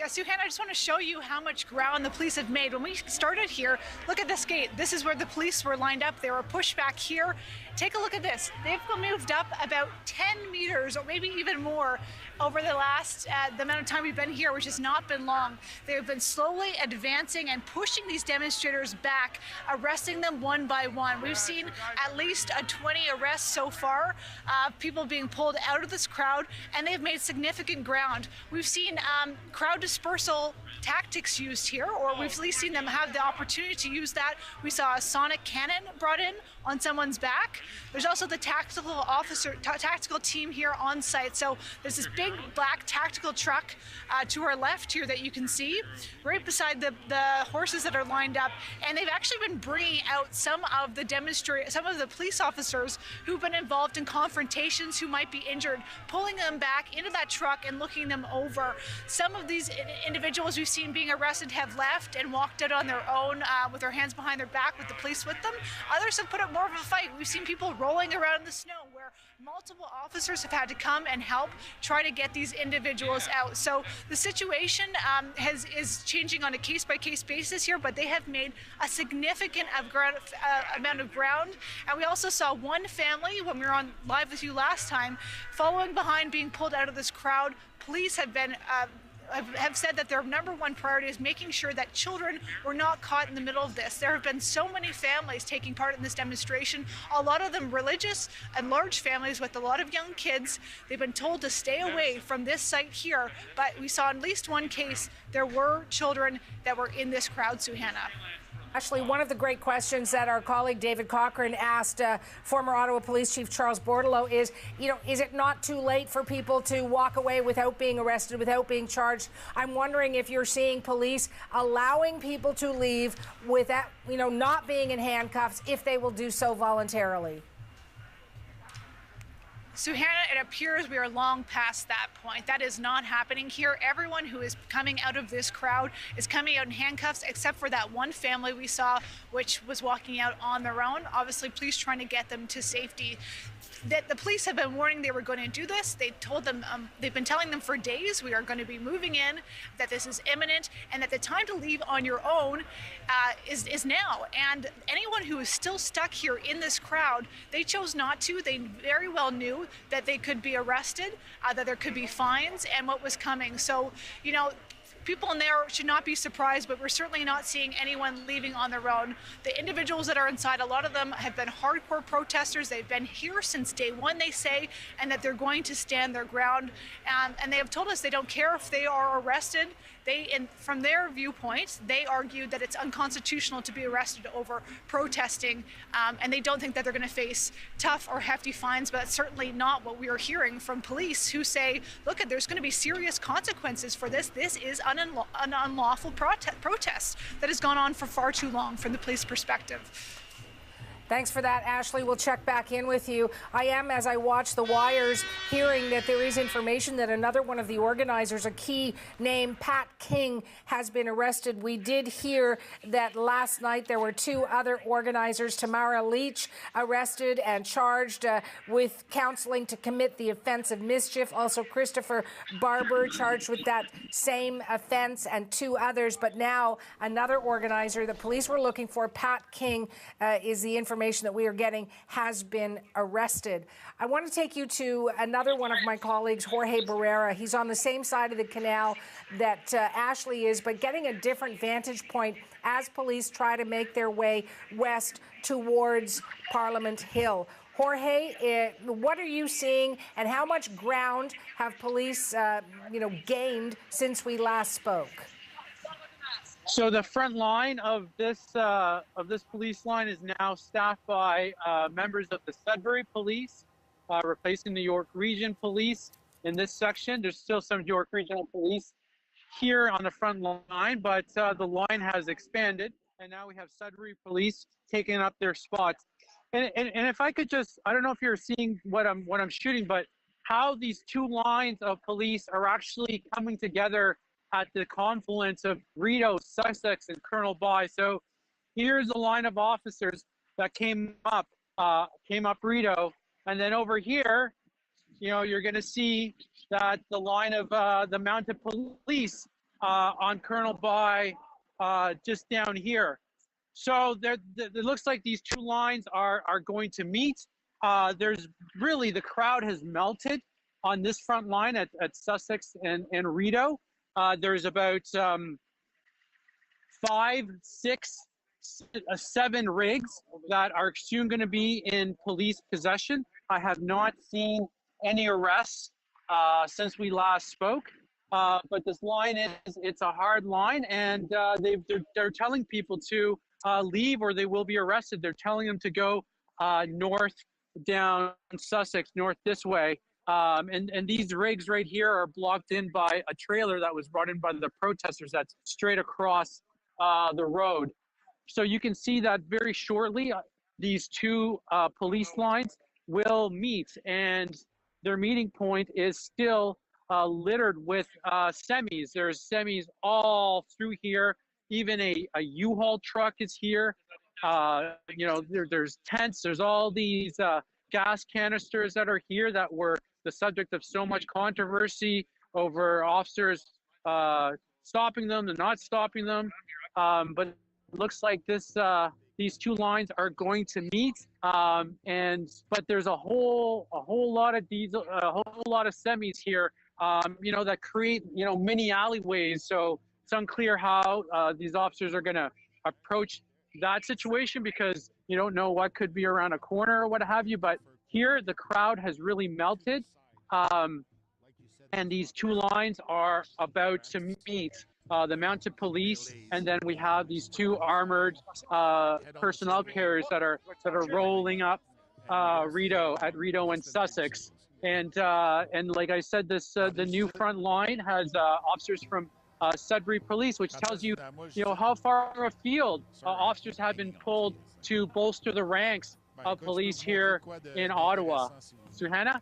Yeah, so Hannah, I just want to show you how much ground the police have made. When we started here, look at this gate. This is where the police were lined up. They were pushed back here. Take a look at this. They've moved up about 10 meters or maybe even more over the last, the amount of time we've been here, which has not been long. They've been slowly advancing and pushing these demonstrators back, arresting them one by one. We've seen at least 20 arrests so far, people being pulled out of this crowd, and they've made significant ground. We've seen crowd dispersal tactics used here, or we've at least seen them have the opportunity to use that. We saw a sonic cannon brought in on someone's back. There's also the tactical team here on site. So there's this big black tactical truck to our left here that you can see right beside the horses that are lined up, and they've actually been bringing out some of the police officers who've been involved in confrontations, who might be injured, pulling them back into that truck and looking them over. Some of these individuals we've seen being arrested have left and walked out on their own with their hands behind their back with the police with them. Others have put up more of a fight. We've seen people rolling around in the snow where multiple officers have had to come and help try to get these individuals out. So the situation is changing on a case-by-case basis here, but they have made a significant amount of ground. And we also saw one family, when we were on live with you last time, following behind, being pulled out of this crowd. Police have been have said that their #1 priority is making sure that children were not caught in the middle of this. There have been so many families taking part in this demonstration, a lot of them religious and large families with a lot of young kids. They've been told to stay away from this site here, but we saw at least one case, there were children that were in this crowd, Suhanna. Actually, one of the great questions that our colleague David Cochran asked former Ottawa Police Chief Charles Bordelot is, is it not too late for people to walk away without being arrested, without being charged? I'm wondering if you're seeing police allowing people to leave without, not being in handcuffs, if they will do so voluntarily. So Hannah, it appears we are long past that point. That is not happening here. Everyone who is coming out of this crowd is coming out in handcuffs, except for that one family we saw, which was walking out on their own. Obviously, police trying to get them to safety. That the police have been warning they were going to do this. They told them, they've been telling them for days, we are going to be moving in, that this is imminent, and that the time to leave on your own is now. And anyone who is still stuck here in this crowd, they chose not to. They very well knew that they could be arrested, that there could be fines, and what was coming. So, people in there should not be surprised, but we're certainly not seeing anyone leaving on their own. The individuals that are inside, a lot of them have been hardcore protesters. They've been here since day one, they say, and that they're going to stand their ground. And they have told us they don't care if they are arrested. From their viewpoint, they argue that it's unconstitutional to be arrested over protesting, and they don't think that they're going to face tough or hefty fines, but that's certainly not what we are hearing from police, who say, look, there's going to be serious consequences for this. This is an unlawful protest that has gone on for far too long from the police perspective. Thanks for that, Ashley. We'll check back in with you. I am, as I watch the wires, hearing that there is information that another one of the organizers, a key name, Pat King, has been arrested. We did hear that last night there were 2 other organizers, Tamara Leach, arrested and charged with counseling to commit the offense of mischief. Also, Christopher Barber charged with that same offense, and 2 others. But now another organizer the police were looking for, Pat King, is the information that we are getting, has been arrested. I want to take you to another one of my colleagues, Jorge Barrera. He's on the same side of the canal that Ashley is, but getting a different vantage point as police try to make their way west towards Parliament Hill. Jorge, what are you seeing, and how much ground have police, gained since we last spoke? So the front line of this police line is now staffed by members of the Sudbury Police, replacing the York Region Police in this section. There's still some York Regional Police here on the front line, but the line has expanded, and now we have Sudbury Police taking up their spots. And if I could just, I don't know if you're seeing what I'm shooting, but how these 2 lines of police are actually coming together at the confluence of Rideau, Sussex, and Colonel By. So here's a line of officers that came up Rideau, and then over here, you're going to see that the line of the mounted police on Colonel By, just down here. So it looks like these two lines are going to meet. There's really, the crowd has melted on this front line at Sussex and Rideau. There's about 5, 6, 7 rigs that are soon going to be in police possession. I have not seen any arrests since we last spoke. But this line it's a hard line, and they're telling people to leave or they will be arrested. They're telling them to go north down Sussex, north this way. And these rigs right here are blocked in by a trailer that was brought in by the protesters that's straight across the road. So you can see that very shortly, these two police lines will meet, and their meeting point is still littered with semis. There's semis all through here. Even a U-Haul truck is here. You know, there's tents. There's all these gas canisters that are here that were the subject of so much controversy over officers stopping them and not stopping them. But it looks like these two lines are going to meet. But there's a whole lot of diesel, a whole lot of semis here. You know, that create, you know, mini alleyways. So it's unclear how these officers are going to approach that situation, because you don't know what could be around a corner or what have you. But here, the crowd has really melted. And these two lines are about to meet the mounted police, and then we have these two armored personnel carriers that are rolling up Rideau and Sussex. And like I said, the new front line has officers from Sudbury Police, which tells you, you know, how far afield officers have been pulled to bolster the ranks of police here in Ottawa. Suhana?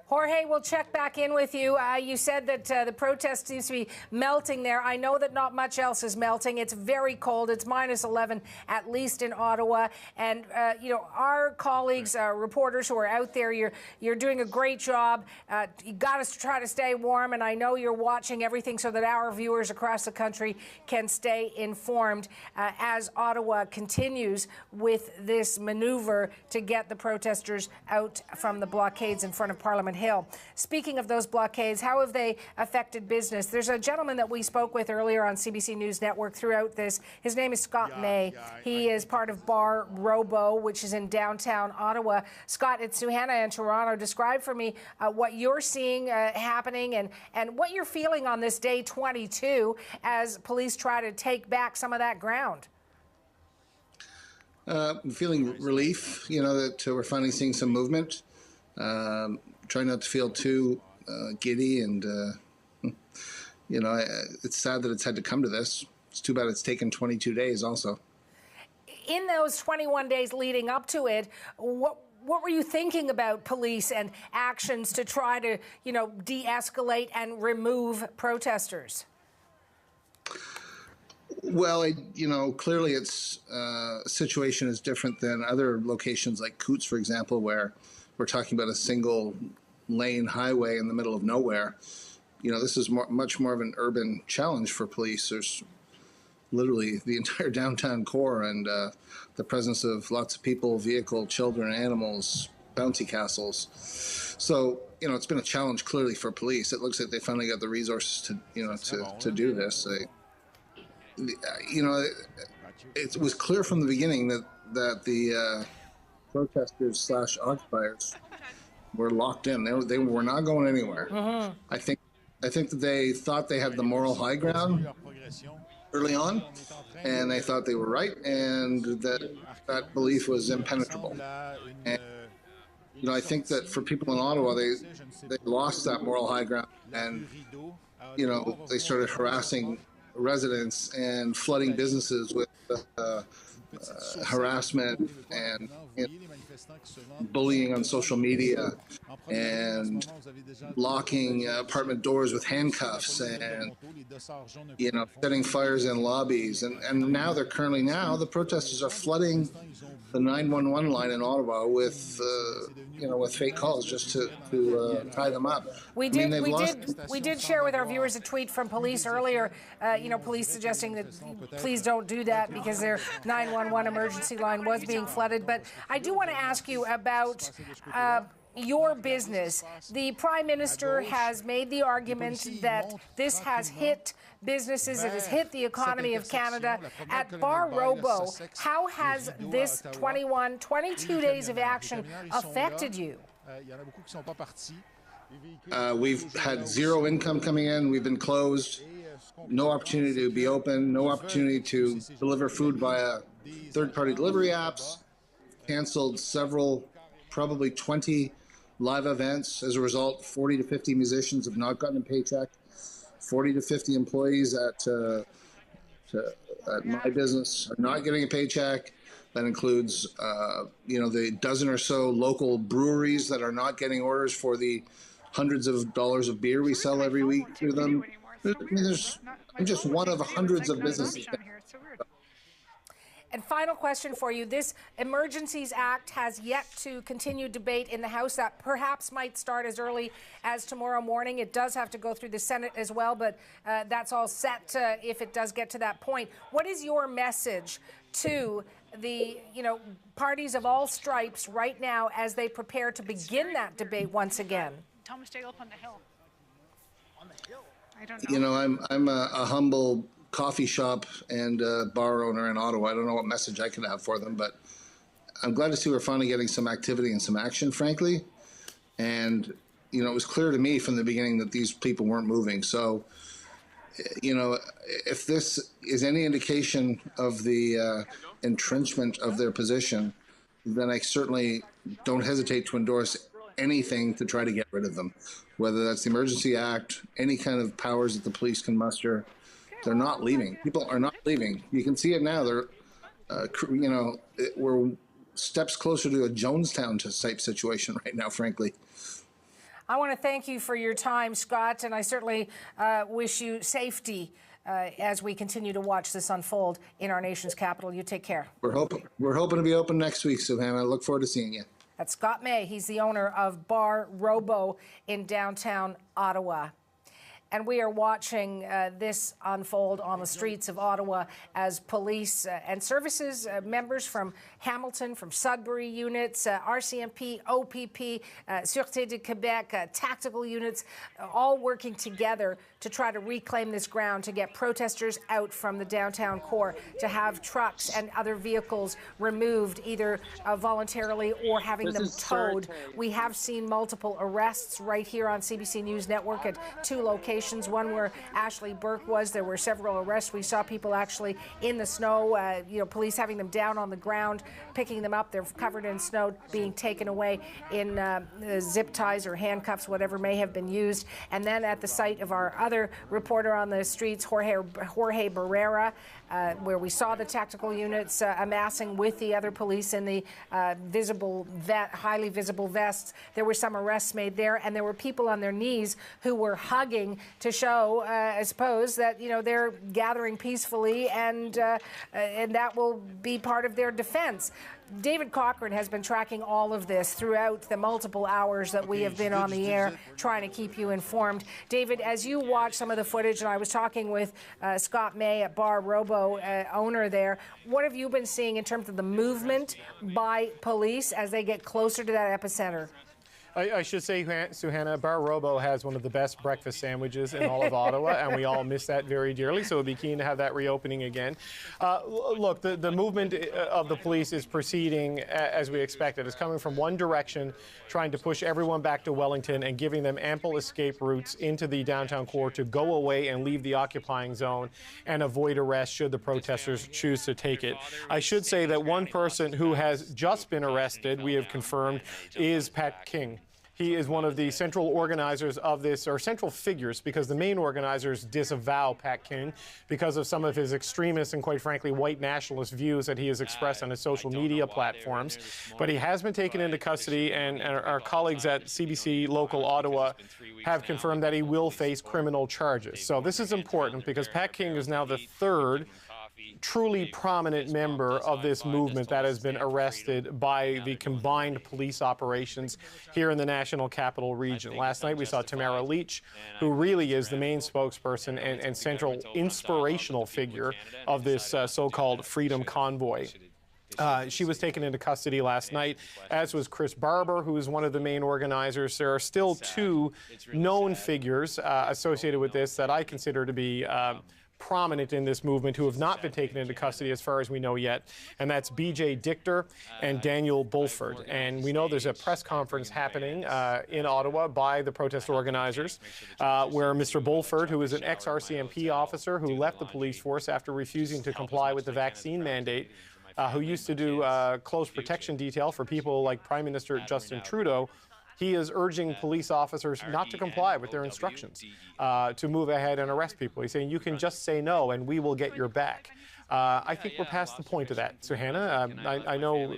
Jorge, we'll check back in with you. You said that the protest seems to be melting there. I know that not much else is melting. It's very cold. It's -11, at least in Ottawa. And, you know, our colleagues, reporters who are out there, you're doing a great job. You got to try to stay warm. And I know you're watching everything so that our viewers across the country can stay informed as Ottawa continues with this maneuver to get the protesters out from the blockades in front of Parliament Hill. Speaking of those blockades, how have they affected business? There's a gentleman that we spoke with earlier on CBC News Network throughout this. His name is Scott May. He is part of Bar Robo, which is in downtown Ottawa. Scott, it's Suhana in Toronto. Describe for me what you're seeing happening and what you're feeling on this day 22 as police try to take back some of that ground. I'm feeling relief, you know, that we're finally seeing some movement. Try not to feel too giddy, and you know, it's sad that it's had to come to this. It's too bad it's taken 22 days also. In those 21 days leading up to it, what were you thinking about police and actions to try to, you know, de-escalate and remove protesters? Well, you know, clearly it's situation is different than other locations like Coots, for example, where we're talking about a single lane highway in the middle of nowhere. You know, this is much more of an urban challenge for police. There's literally the entire downtown core, and the presence of lots of people, vehicle, children, animals, bouncy castles. So, you know, it's been a challenge clearly for police. It looks like they finally got the resources to, you know, to do this. You know, it was clear from the beginning that the protesters / occupiers were locked in. They were not going anywhere. Mm-hmm. I think that they thought they had the moral high ground early on, and they thought they were right, and that belief was impenetrable. And you know, I think that for people in Ottawa, they lost that moral high ground, and you know, they started harassing residents and flooding businesses with harassment and bullying on social media and locking apartment doors with handcuffs and, setting fires in lobbies. And now the protesters are flooding the 911 line in Ottawa with, with fake calls just to tie them up. We did share with our viewers a tweet from police earlier, police suggesting that please don't do that because their 911 emergency line was being flooded. But I do want to ask you about your business. The Prime Minister has made the argument that this has hit businesses, it has hit the economy of Canada. At Bar Robo, how has this 22 days of action affected you? We've had zero income coming in. We've been closed. No opportunity to be open. No opportunity to deliver food via third-party delivery apps. Canceled several, probably 20 live events. As a result, 40 to 50 musicians have not gotten a paycheck. 40 to 50 employees at my business are not getting a paycheck. That includes, the dozen or so local breweries that are not getting orders for the hundreds of dollars of beer we sell every week to them. I'm just one of hundreds of businesses. And final question for you. This Emergencies Act has yet to continue debate in the House. That perhaps might start as early as tomorrow morning. It does have to go through the Senate as well, but that's all set if it does get to that point. What is your message to the parties of all stripes right now as they prepare to begin that debate once again? Thomas Dale up on the hill. On the hill? I don't know. I'm a humble coffee shop and bar owner in Ottawa. I don't know what message I can have for them, but I'm glad to see we're finally getting some activity and some action, frankly. And, it was clear to me from the beginning that these people weren't moving. So, if this is any indication of the entrenchment of their position, then I certainly don't hesitate to endorse anything to try to get rid of them, whether that's the Emergency Act, any kind of powers that the police can muster. They're not leaving. People are not leaving. You can see it now. They're, we're steps closer to a Jonestown type situation right now, frankly. I want to thank you for your time, Scott, and I certainly wish you safety as we continue to watch this unfold in our nation's capital. You take care. We're hoping to be open next week, Suhanna. I look forward to seeing you. That's Scott May. He's the owner of Bar Robo in downtown Ottawa. And we are watching this unfold on the streets of Ottawa as police and services members from Hamilton, from Sudbury units, RCMP, OPP, Sûreté du Québec, tactical units, all working together to try to reclaim this ground, to get protesters out from the downtown core, to have trucks and other vehicles removed, either voluntarily or having them towed. We have seen multiple arrests right here on CBC News Network at two locations. One where Ashley Burke was. There were several arrests. We saw people actually in the snow, police having them down on the ground, picking them up. They're covered in snow, being taken away in zip ties or handcuffs, whatever may have been used. And then at the site of our other reporter on the streets, Jorge Barrera, where we saw the tactical units amassing with the other police in the highly visible vests. There were some arrests made there, and there were people on their knees who were hugging to show, I suppose, that they're gathering peacefully, and that will be part of their defense. David Cochran has been tracking all of this throughout the multiple hours that we have been on the air, trying to keep you informed. David, as you watch some of the footage, and I was talking with Scott May at Bar Robo, owner there, what have you been seeing in terms of the movement by police as they get closer to that epicenter? I should say, Suhanna, Bar Robo has one of the best breakfast sandwiches in all of Ottawa, and we all miss that very dearly, so we'll be keen to have that reopening again. Look, the movement of the police is proceeding as we expected. It's coming from one direction, trying to push everyone back to Wellington and giving them ample escape routes into the downtown core to go away and leave the occupying zone and avoid arrest should the protesters choose to take it. I should say that one person who has just been arrested, we have confirmed, is Pat King. He is one of the central organizers of this, or central figures, because the main organizers disavow Pat King because of some of his extremist and, quite frankly, white nationalist views that he has expressed on his social media platforms. But he has been taken into custody, and our colleagues at CBC Local Ottawa have confirmed that he will face criminal charges. So this is important because Pat King is now the third truly prominent member of this movement that has been arrested by the combined police operations here in the National Capital Region. Last night we saw Tamara Leach, who really is the main spokesperson and central inspirational figure of this so-called Freedom Convoy. She was taken into custody last night, as was Chris Barber, who is one of the main organizers. There are still two known figures associated with this that I consider to be prominent in this movement who have not been taken into custody as far as we know yet, and that's BJ Dichter and Daniel Bulford. And we know there's a press conference happening in Ottawa by the protest organizers where Mr. Bulford, who is an ex-RCMP officer who left the police force after refusing to comply with the vaccine mandate, who used to do close protection detail for people like Prime Minister Justin Trudeau, he is urging police officers not to comply with their instructions to move ahead and arrest people. He's saying, you can just say no and we will get your back. I think we're past the point of that. So, Hannah, I know,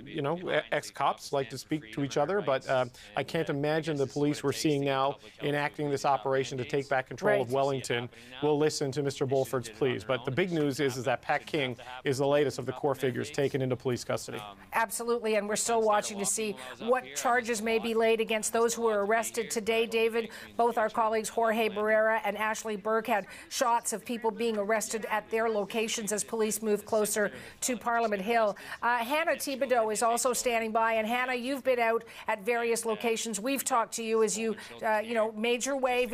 ex-cops like to speak to each other, but I can't imagine the police we're seeing now enacting this operation to take back control of Wellington will listen to Mr. Bulford's pleas. But the big news is that Pat King is the latest of the core figures taken into police custody. Absolutely, and we're still watching to see what charges may be laid against those who were arrested today, David. Both our colleagues Jorge Barrera and Ashley Burke had shots of people being arrested at their locations as police move closer to Parliament Hill. Hannah Thibodeau is also standing by, and Hannah, you've been out at various locations. We've talked to you as you, made your way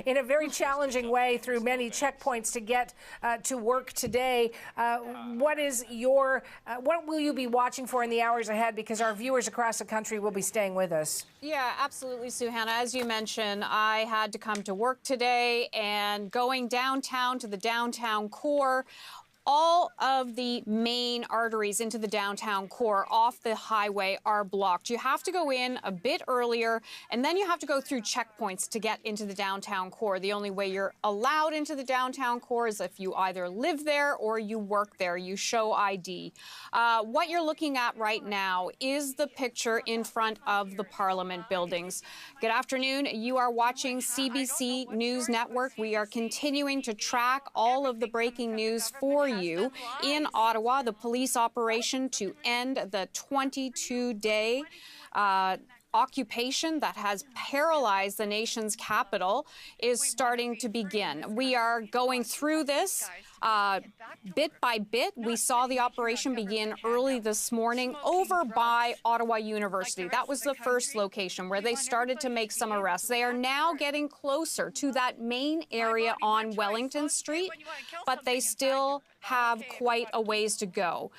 in a very challenging way through many checkpoints to get to work today. What will you be watching for in the hours ahead? Because our viewers across the country will be staying with us. Yeah, absolutely, Sue Hannah. As you mentioned, I had to come to work today, and going downtown to the downtown core, all of the main arteries into the downtown core off the highway are blocked. You have to go in a bit earlier, and then you have to go through checkpoints to get into the downtown core. The only way you're allowed into the downtown core is if you either live there or you work there. You show ID. What you're looking at right now is the picture in front of the Parliament buildings. Good afternoon. You are watching CBC News Network. We are continuing to track all of the breaking news for you. In Ottawa, the police operation to end the 22-day occupation that has paralyzed the nation's capital is starting to begin. We are going through this bit by bit. We saw the operation begin early this morning over by Ottawa University. That was the first location where they started to make some arrests. They are now getting closer to that main area on Wellington Street, but they still have quite a ways to go.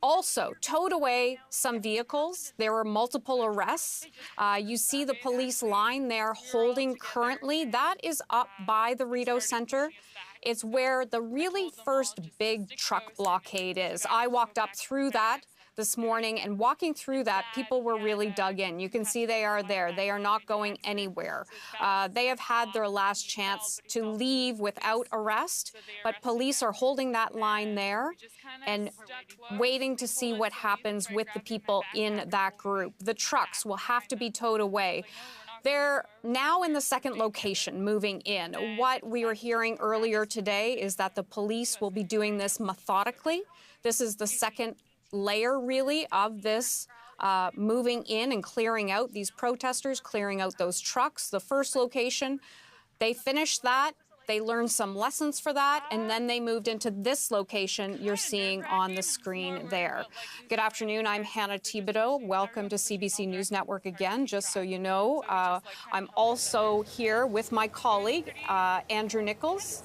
Also, towed away some vehicles. There were multiple arrests. You see the police line there holding currently. That is up by the Rideau Centre. It's where the really first big truck blockade is. I walked up through that this morning, and walking through that, people were really dug in. You can see they are there. They are not going anywhere. They have had their last chance to leave without arrest, but police are holding that line there and waiting to see what happens with the people in that group. The trucks will have to be towed away. They're now in the second location, moving in. What we were hearing earlier today is that the police will be doing this methodically. This is the second layer, really, of this moving in and clearing out these protesters, clearing out those trucks. The first location, they finished that. They learned some lessons for that, and then they moved into this location you're seeing on the screen there. Good afternoon. I'm Hannah Thibodeau. Welcome to CBC News Network again. Just so you know, I'm also here with my colleague, Andrew Nichols.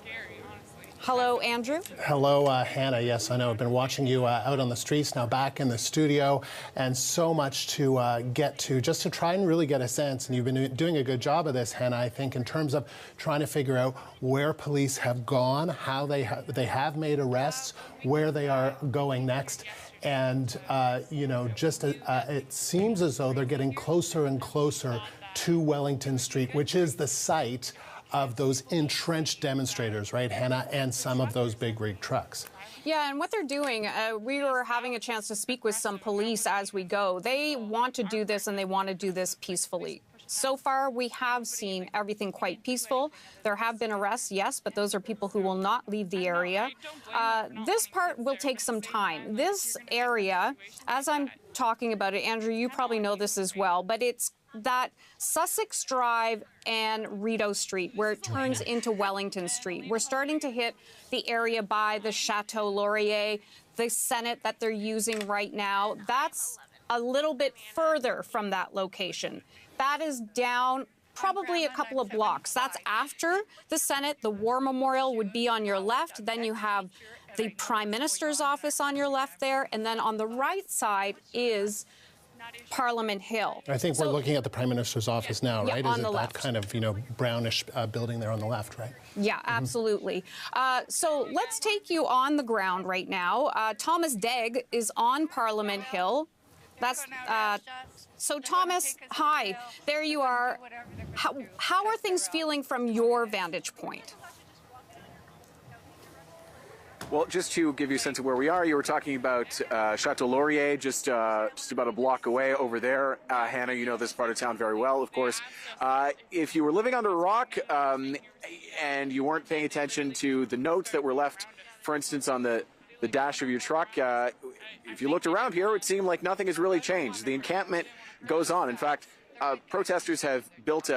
Hello, Andrew. Hello, Hannah. Yes, I know. I've been watching you out on the streets, now back in the studio, and so much to get to, just to try and really get a sense. And you've been doing a good job of this, Hannah, I think, in terms of trying to figure out where police have gone, how they have made arrests, where they are going next. And, you know, just it seems as though they're getting closer and closer to Wellington Street, which is the site of those entrenched demonstrators, right, Hannah, and some of those big rig trucks. Yeah, and what they're doing, we were having a chance to speak with some police as we go. They want to do this, and they want to do this peacefully. So far, we have seen everything quite peaceful. There have been arrests, yes, but those are people who will not leave the area. This part will take some time. This area, as I'm talking about it, Andrew, you probably know this as well, but it's that Sussex Drive and Rideau Street, where it turns into Wellington Street. We're starting to hit the area by the Chateau Laurier, the Senate that they're using right now. That's a little bit further from that location. That is down probably a couple of blocks. That's after the Senate. The War Memorial would be on your left. Then you have the Prime Minister's office on your left there. And then on the right side is Parliament Hill. I think we're looking at the Prime Minister's office now, right? On Is it the that left. kind of, you know, brownish building there on the left, right? Yeah, absolutely. So let's take you on the ground right now. Thomas Degg is on Parliament Hill. That's so Thomas, hi, there you are. How are things feeling from your vantage point? Well, just to give you a sense of where we are, you were talking about Chateau Laurier, just about a block away over there. Hannah, you know this part of town very well, of course. If you were living under a rock and you weren't paying attention to the notes that were left, for instance, on the dash of your truck, if you looked around here, it would seem like nothing has really changed. The encampment goes on. In fact, protesters have built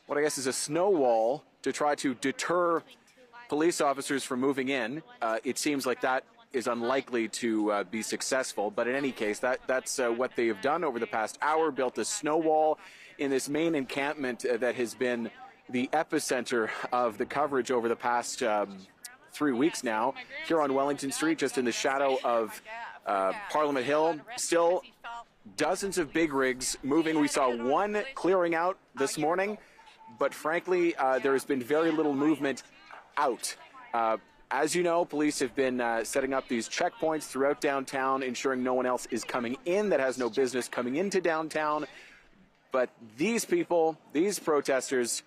what I guess is a snow wall to try to deter police officers from moving in. It seems like that is unlikely to be successful, but in any case, that's what they have done over the past hour, built a snow wall in this main encampment that has been the epicenter of the coverage over the past 3 weeks now, here on Wellington Street, just in the shadow of Parliament Hill. Still dozens of big rigs moving. We saw one clearing out this morning, but frankly, there has been very little movement out. As you know, police have been setting up these checkpoints throughout downtown, ensuring no one else is coming in that has no business coming into downtown. But these people, these protesters,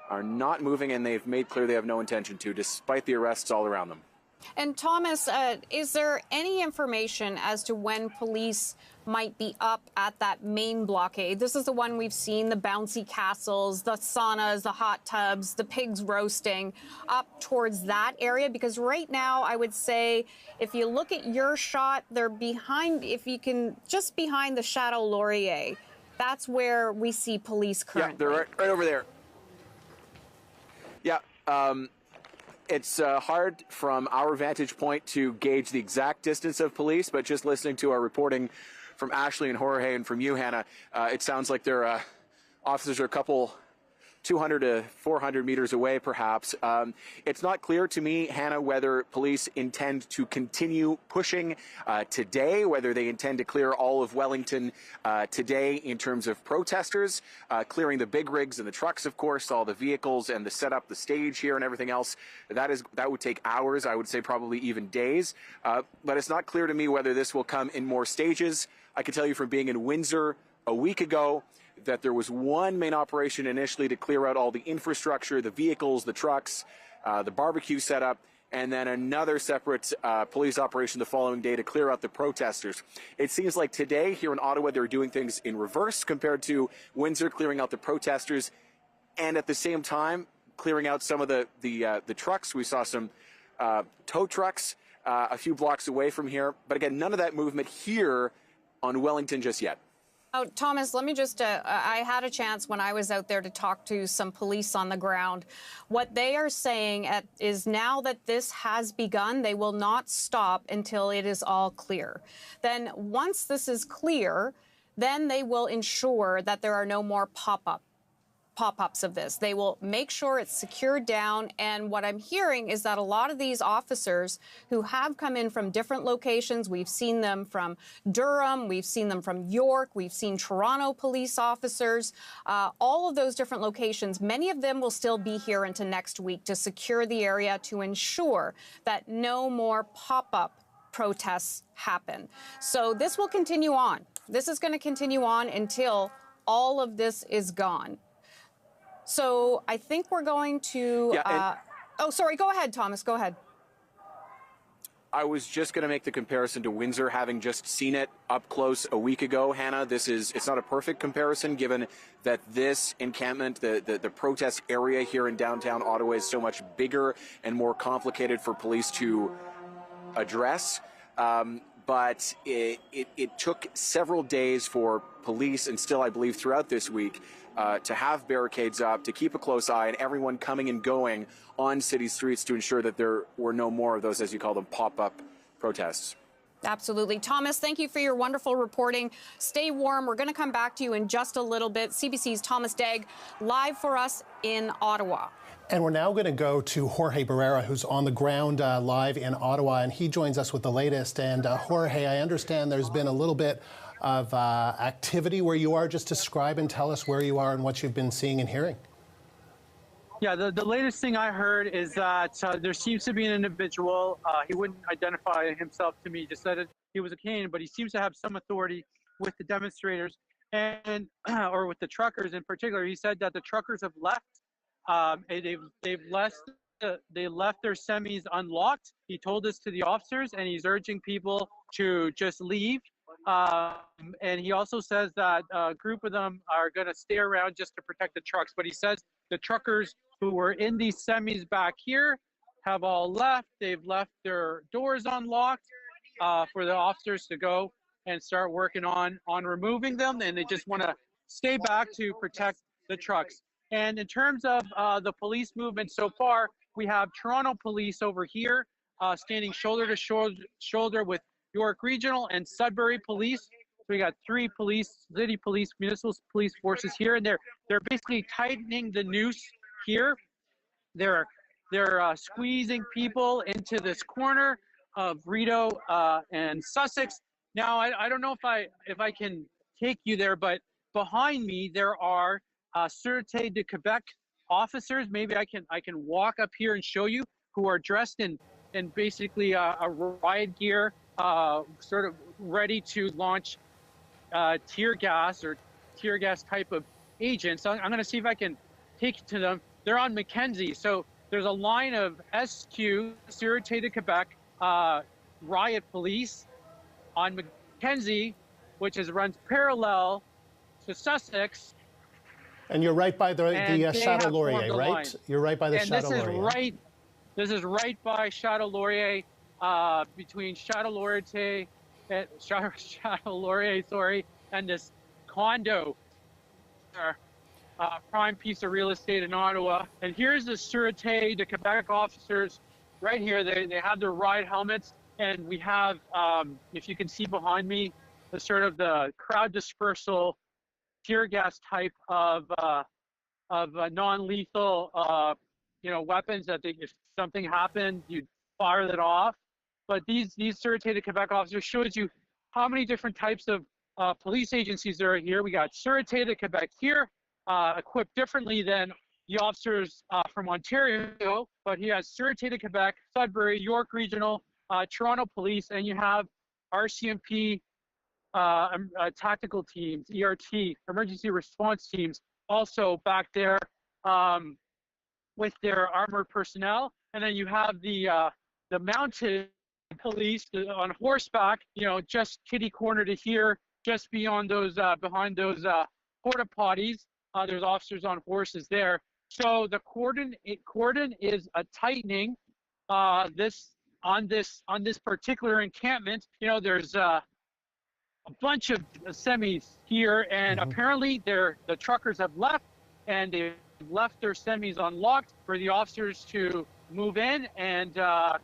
are not moving, and they've made clear they have no intention to, despite the arrests all around them. And Thomas, is there any information as to when police might be up at that main blockade? This is the one we've seen, the bouncy castles, the saunas, the hot tubs, the pigs roasting, up towards that area. Because right now, I would say, if you look at your shot, they're behind, if you can, just behind the Chateau Laurier. That's where we see police currently. Yeah, they're right over there. Yeah, it's hard from our vantage point to gauge the exact distance of police, but just listening to our reporting from Ashley and Jorge and from you, Hannah, it sounds like their officers are a couple 200 to 400 meters away, perhaps. It's not clear to me, Hannah, whether police intend to continue pushing today, whether they intend to clear all of Wellington today in terms of protesters, clearing the big rigs and the trucks, of course, all the vehicles and the setup, the stage here and everything else. That would take hours, I would say probably even days. But it's not clear to me whether this will come in more stages. I can tell you from being in Windsor a week ago that there was one main operation initially to clear out all the infrastructure, the vehicles, the trucks, the barbecue setup, and then another separate police operation the following day to clear out the protesters. It seems like today here in Ottawa they're doing things in reverse compared to Windsor, clearing out the protesters and at the same time clearing out some of the trucks. We saw some tow trucks a few blocks away from here, but again, none of that movement here on Wellington just yet. Oh, Thomas, let me just, I had a chance when I was out there to talk to some police on the ground. What they are saying is now that this has begun, they will not stop until it is all clear. Then once this is clear, then they will ensure that there are no more pop-ups of this. They will make sure it's secured down. And what I'm hearing is that a lot of these officers who have come in from different locations, we've seen them from Durham, we've seen them from York, we've seen Toronto police officers, all of those different locations, many of them will still be here into next week to secure the area to ensure that no more pop-up protests happen. So this will continue on. This is going to continue on until all of this is gone. So I think we're going to... oh, sorry. Go ahead, Thomas. Go ahead. I was just going to make the comparison to Windsor, having just seen it up close a week ago. Hannah, it's not a perfect comparison, given that this encampment, the protest area here in downtown Ottawa, is so much bigger and more complicated for police to address. But it took several days for police, and still I believe throughout this week, to have barricades up, to keep a close eye, and everyone coming and going on city streets to ensure that there were no more of those, as you call them, pop-up protests. Absolutely. Thomas, thank you for your wonderful reporting. Stay warm. We're going to come back to you in just a little bit. CBC's Thomas Dagg live for us in Ottawa. And we're now going to go to Jorge Barrera, who's on the ground live in Ottawa, and he joins us with the latest. And Jorge, I understand there's been a little bit of activity where you are. Just describe and tell us where you are and what you've been seeing and hearing. Yeah, the latest thing I heard is that there seems to be an individual. He wouldn't identify himself to me, just said he was a Canadian, but he seems to have some authority with the demonstrators and or with the truckers in particular. He said that the truckers have left. They left their semis unlocked. He told this to the officers, and he's urging people to just leave. And he also says that a group of them are going to stay around just to protect the trucks. But he says the truckers who were in these semis back here have all left. They've left their doors unlocked for the officers to go and start working on removing them. And they just want to stay back to protect the trucks. And in terms of the police movement so far, we have Toronto police over here standing shoulder to shoulder with York Regional and Sudbury police. So we got 3 police, city police, municipal police forces here, and they're basically tightening the noose here. They're squeezing people into this corner of Rideau and Sussex. Now I don't know if I can take you there, but behind me there are Sûreté de Quebec officers. Maybe I can walk up here and show you, who are dressed in basically a riot gear, sort of ready to launch tear gas or tear gas type of agents. So I'm going to see if I can take you to them. They're on Mackenzie. So there's a line of SQ, Sûreté de Quebec, riot police on Mackenzie, which runs parallel to Sussex. And you're right by the Chateau Laurier, right? You're right by the Chateau Laurier. This is right by Chateau Laurier, between Chateau Laurier and this condo, prime piece of real estate in Ottawa. And here's the Sûreté de Quebec officers right here. They have their riot helmets, and we have, if you can see behind me, the sort of the crowd dispersal tear gas type of non-lethal weapons that if something happened, you'd fire that off. But these Sûreté de Quebec officers shows you how many different types of police agencies there are here. We got Sûreté de Quebec here, equipped differently than the officers from Ontario, but he has Sûreté de Quebec, Sudbury, York Regional, Toronto Police, and you have RCMP tactical teams, ERT, emergency response teams, also back there with their armored personnel. And then you have the mounted police on horseback, just kitty corner to here, just beyond those, behind those porta potties. There's officers on horses there. So the cordon is a tightening. On this particular encampment, there's a bunch of semis here, and apparently the truckers have left, and they've left their semis unlocked for the officers to move in and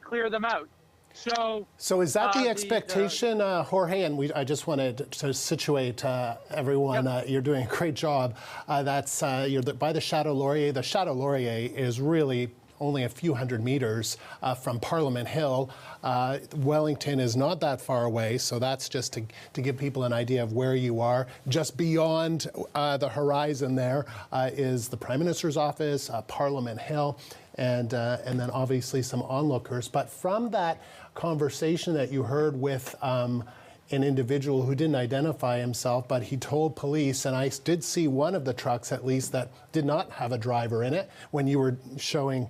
clear them out. So is that the expectation, Jorge? And I just wanted to situate everyone. Yep. You're doing a great job. You're by the Chateau Laurier. The Chateau Laurier is really only a few hundred meters from Parliament Hill. Wellington is not that far away, so that's just to give people an idea of where you are. Just beyond the horizon there is the Prime Minister's office, Parliament Hill, and then obviously some onlookers. But from that conversation that you heard with an individual who didn't identify himself, but he told police, and I did see one of the trucks at least that did not have a driver in it when you were showing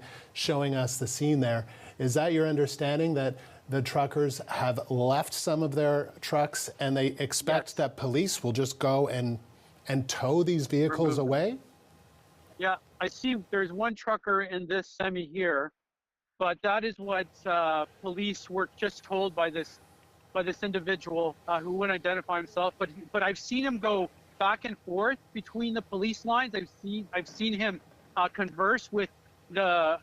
us the scene there. Is that your understanding, that the truckers have left some of their trucks and they expect that police will just go and tow these vehicles away? Yeah, I see there's one trucker in this semi here, but that is what police were just told by this individual who wouldn't identify himself. But I've seen him go back and forth between the police lines. I've seen him converse with the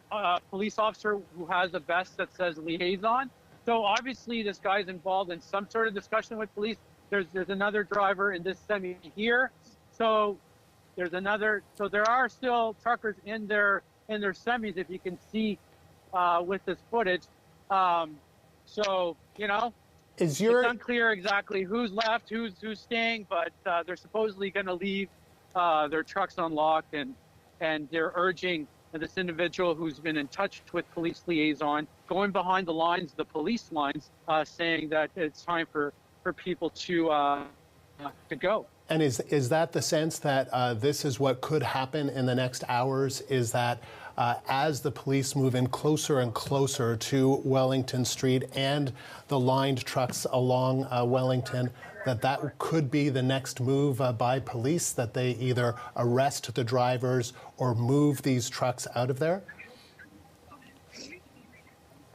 police officer who has a vest that says liaison. So obviously this guy's involved in some sort of discussion with police. There's another driver in this semi here. So there's another. So there are still truckers in their semis, if you can see with this footage. So you know. It's unclear exactly who's left, who's staying, but they're supposedly going to leave their trucks unlocked, and they're urging this individual who's been in touch with police liaison, going behind the lines, the police lines, saying that it's time for people to go. And is that the sense that this is what could happen in the next hours? Is that as the police move in closer and closer to Wellington Street and the lined trucks along Wellington, that could be the next move by police, that they either arrest the drivers or move these trucks out of there?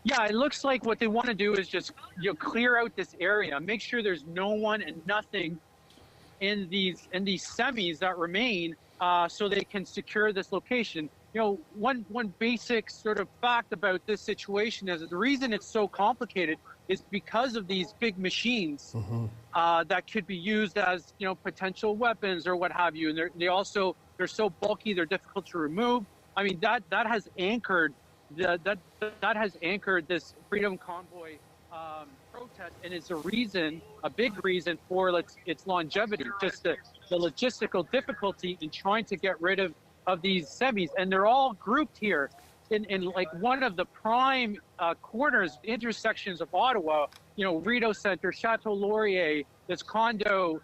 Yeah, it looks like what they want to do is just clear out this area, make sure there's no one and nothing in these semis that remain, so they can secure this location. One basic sort of fact about this situation is that the reason it's so complicated is because of these big machines that could be used as potential weapons or what have you, and they're so bulky, they're difficult to remove. I mean, that has anchored that has anchored this Freedom Convoy protest, and it's a big reason for its longevity, just the logistical difficulty in trying to get rid of these semis. And they're all grouped here in like one of the prime corners, intersections of Ottawa, Rideau Centre, Chateau Laurier, this condo,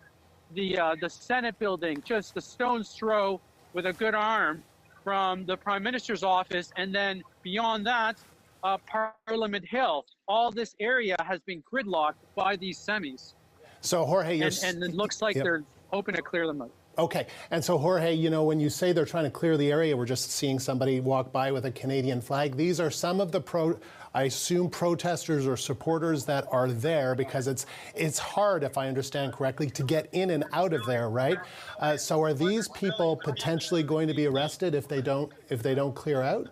the Senate building, just a stone's throw with a good arm from the Prime Minister's office, and then beyond that, Parliament Hill. All this area has been gridlocked by these semis. So Jorge, and it looks like they're hoping to clear them out. Okay, and so Jorge, when you say they're trying to clear the area, we're just seeing somebody walk by with a Canadian flag. These are some of the I assume protesters or supporters that are there, because it's hard, if I understand correctly, to get in and out of there, right? So are these people potentially going to be arrested if they don't clear out?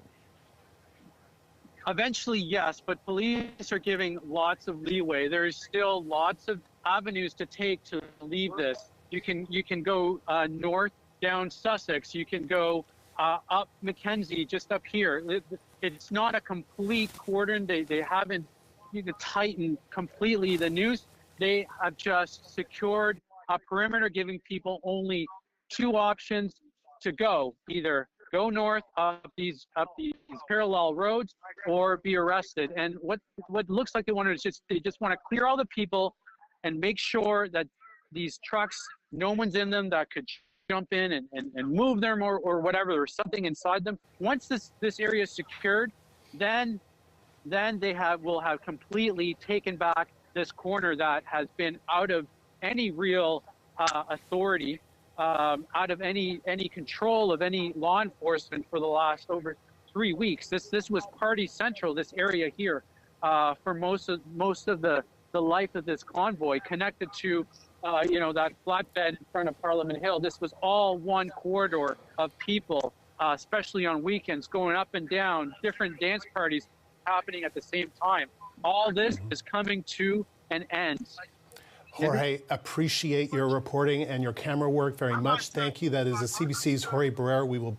Eventually, yes, but police are giving lots of leeway. There's still lots of avenues to take to leave this. You can go north down Sussex. You can go up Mackenzie, just up here. It's not a complete cordon. They haven't tightened completely the noose. They have just secured a perimeter, giving people only two options to go: either go north up these parallel roads or be arrested. And what looks like they want to they just want to clear all the people and make sure that these trucks, no one's in them that could jump in and move them or whatever. There's something inside them. Once this area is secured, then they will have completely taken back this corner that has been out of any real authority, out of any control of any law enforcement for the last over 3 weeks. This was party central, this area here, for most of the life of this convoy, connected to that flatbed in front of Parliament Hill. This was all one corridor of people, especially on weekends, going up and down, different dance parties happening at the same time. All this is coming to an end. Jorge, appreciate your reporting and your camera work very much. Thank you. That is the CBC's Jorge Barrera. We will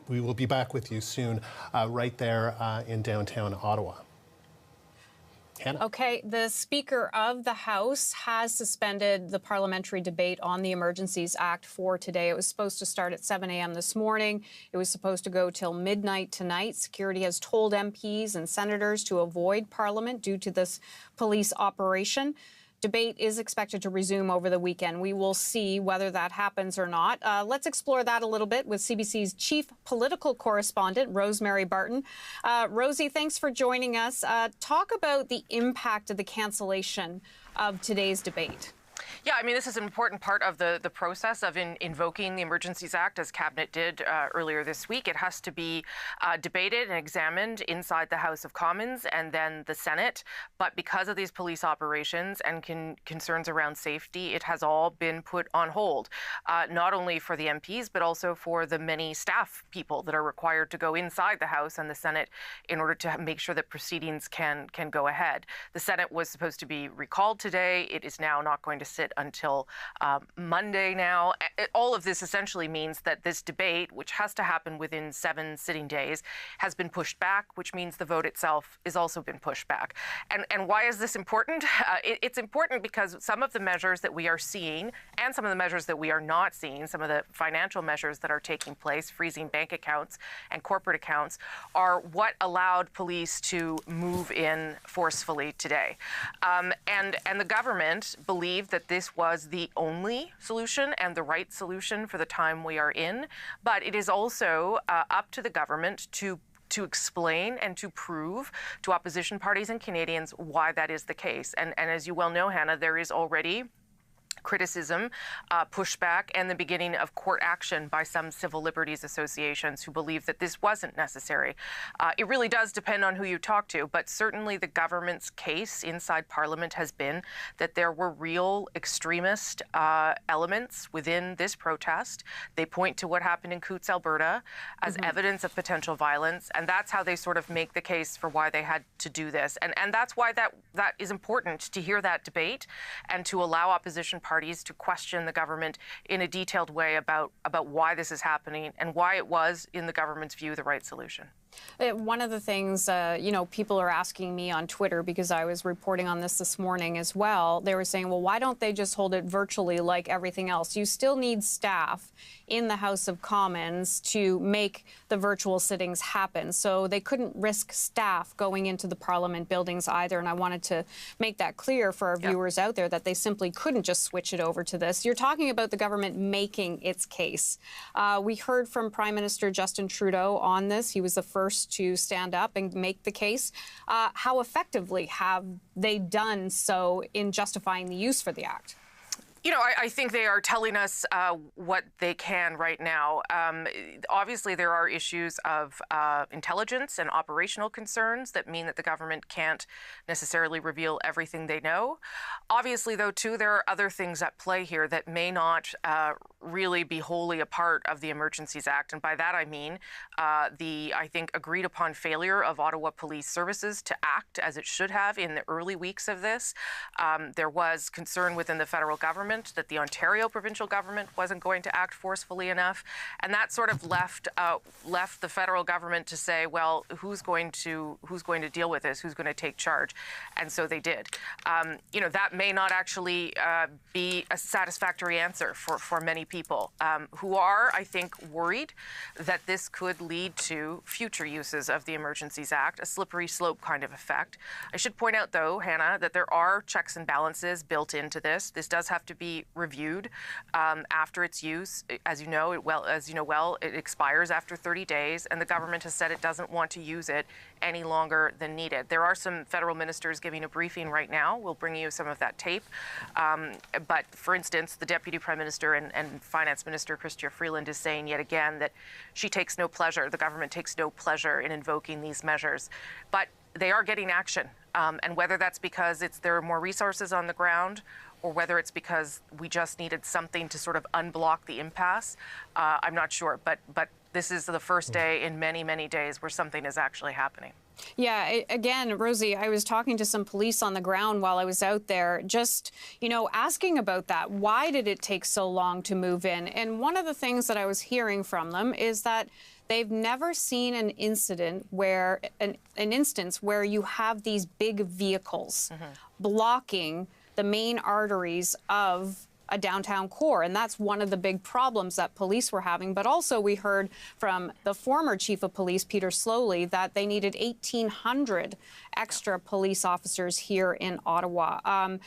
we will be back with you soon right there in downtown Ottawa. Hannah? Okay, the Speaker of the House has suspended the parliamentary debate on the Emergencies Act for today. It was supposed to start at 7 a.m. this morning. It was supposed to go till midnight tonight. Security has told MPs and senators to avoid Parliament due to this police operation. Debate is expected to resume over the weekend. We will see whether that happens or not. Let's explore that a little bit with CBC's chief political correspondent, Rosemary Barton. Rosie, thanks for joining us. Talk about the impact of the cancellation of today's debate. Yeah, I mean, this is an important part of the process of invoking the Emergencies Act, as Cabinet did earlier this week. It has to be debated and examined inside the House of Commons and then the Senate. But because of these police operations and concerns around safety, it has all been put on hold, not only for the MPs, but also for the many staff people that are required to go inside the House and the Senate in order to make sure that proceedings can go ahead. The Senate was supposed to be recalled today. It is now not going to sit until Monday now. All of this essentially means that this debate, which has to happen within 7 sitting days, has been pushed back, which means the vote itself has also been pushed back. And why is this important? It's important because some of the measures that we are seeing and some of the measures that we are not seeing, some of the financial measures that are taking place, freezing bank accounts and corporate accounts, are what allowed police to move in forcefully today. And the government believed that this was the only solution and the right solution for the time we are in. But it is also up to the government to explain and to prove to opposition parties and Canadians why that is the case. And as you well know, Hannah, there is already criticism, pushback, and the beginning of court action by some civil liberties associations who believe that this wasn't necessary. It really does depend on who you talk to, but certainly the government's case inside Parliament has been that there were real extremist elements within this protest. They point to what happened in Coutts, Alberta, as evidence of potential violence, and that's how they sort of make the case for why they had to do this. And that's why that is important, to hear that debate and to allow opposition parties to question the government in a detailed way about why this is happening and why it was, in the government's view, the right solution. One of the things, people are asking me on Twitter, because I was reporting on this morning as well. They were saying, well, why don't they just hold it virtually like everything else? You still need staff in the House of Commons to make the virtual sittings happen. So they couldn't risk staff going into the Parliament buildings either. And I wanted to make that clear for our viewers out there that they simply couldn't just switch it over to this. You're talking about the government making its case. We heard from Prime Minister Justin Trudeau on this. He was the first to stand up and make the case. How effectively have they done so in justifying the use for the Act? You know, I think they are telling us what they can right now. Obviously, there are issues of intelligence and operational concerns that mean that the government can't necessarily reveal everything they know. Obviously, though, too, there are other things at play here that may not really be wholly a part of the Emergencies Act. And by that, I mean I think, agreed upon failure of Ottawa Police Services to act as it should have in the early weeks of this. There was concern within the federal government that the Ontario provincial government wasn't going to act forcefully enough, and that sort of left the federal government to say, well, who's going to deal with this? Who's going to take charge? And so they did. That may not actually be a satisfactory answer for many people who are, I think, worried that this could lead to future uses of the Emergencies Act, a slippery slope kind of effect. I should point out, though, Hannah, that there are checks and balances built into this. This does have to be reviewed after its use. As you know well, it expires after 30 days, and the government has said it doesn't want to use it any longer than needed. There are some federal ministers giving a briefing right now. We'll bring you some of that tape. But for instance, the Deputy Prime Minister and Finance Minister, Chrystia Freeland, is saying yet again that she takes no pleasure, the government takes no pleasure in invoking these measures. But they are getting action. And whether that's because there are more resources on the ground, or whether it's because we just needed something to sort of unblock the impasse, I'm not sure. But this is the first day in many, many days where something is actually happening. Yeah, again, Rosie, I was talking to some police on the ground while I was out there, just, asking about that. Why did it take so long to move in? And one of the things that I was hearing from them is that they've never seen an incident where, an instance where you have these big vehicles blocking the main arteries of a downtown core. And that's one of the big problems that police were having. But also we heard from the former chief of police, Peter Slowly, that they needed 1,800 extra police officers here in Ottawa.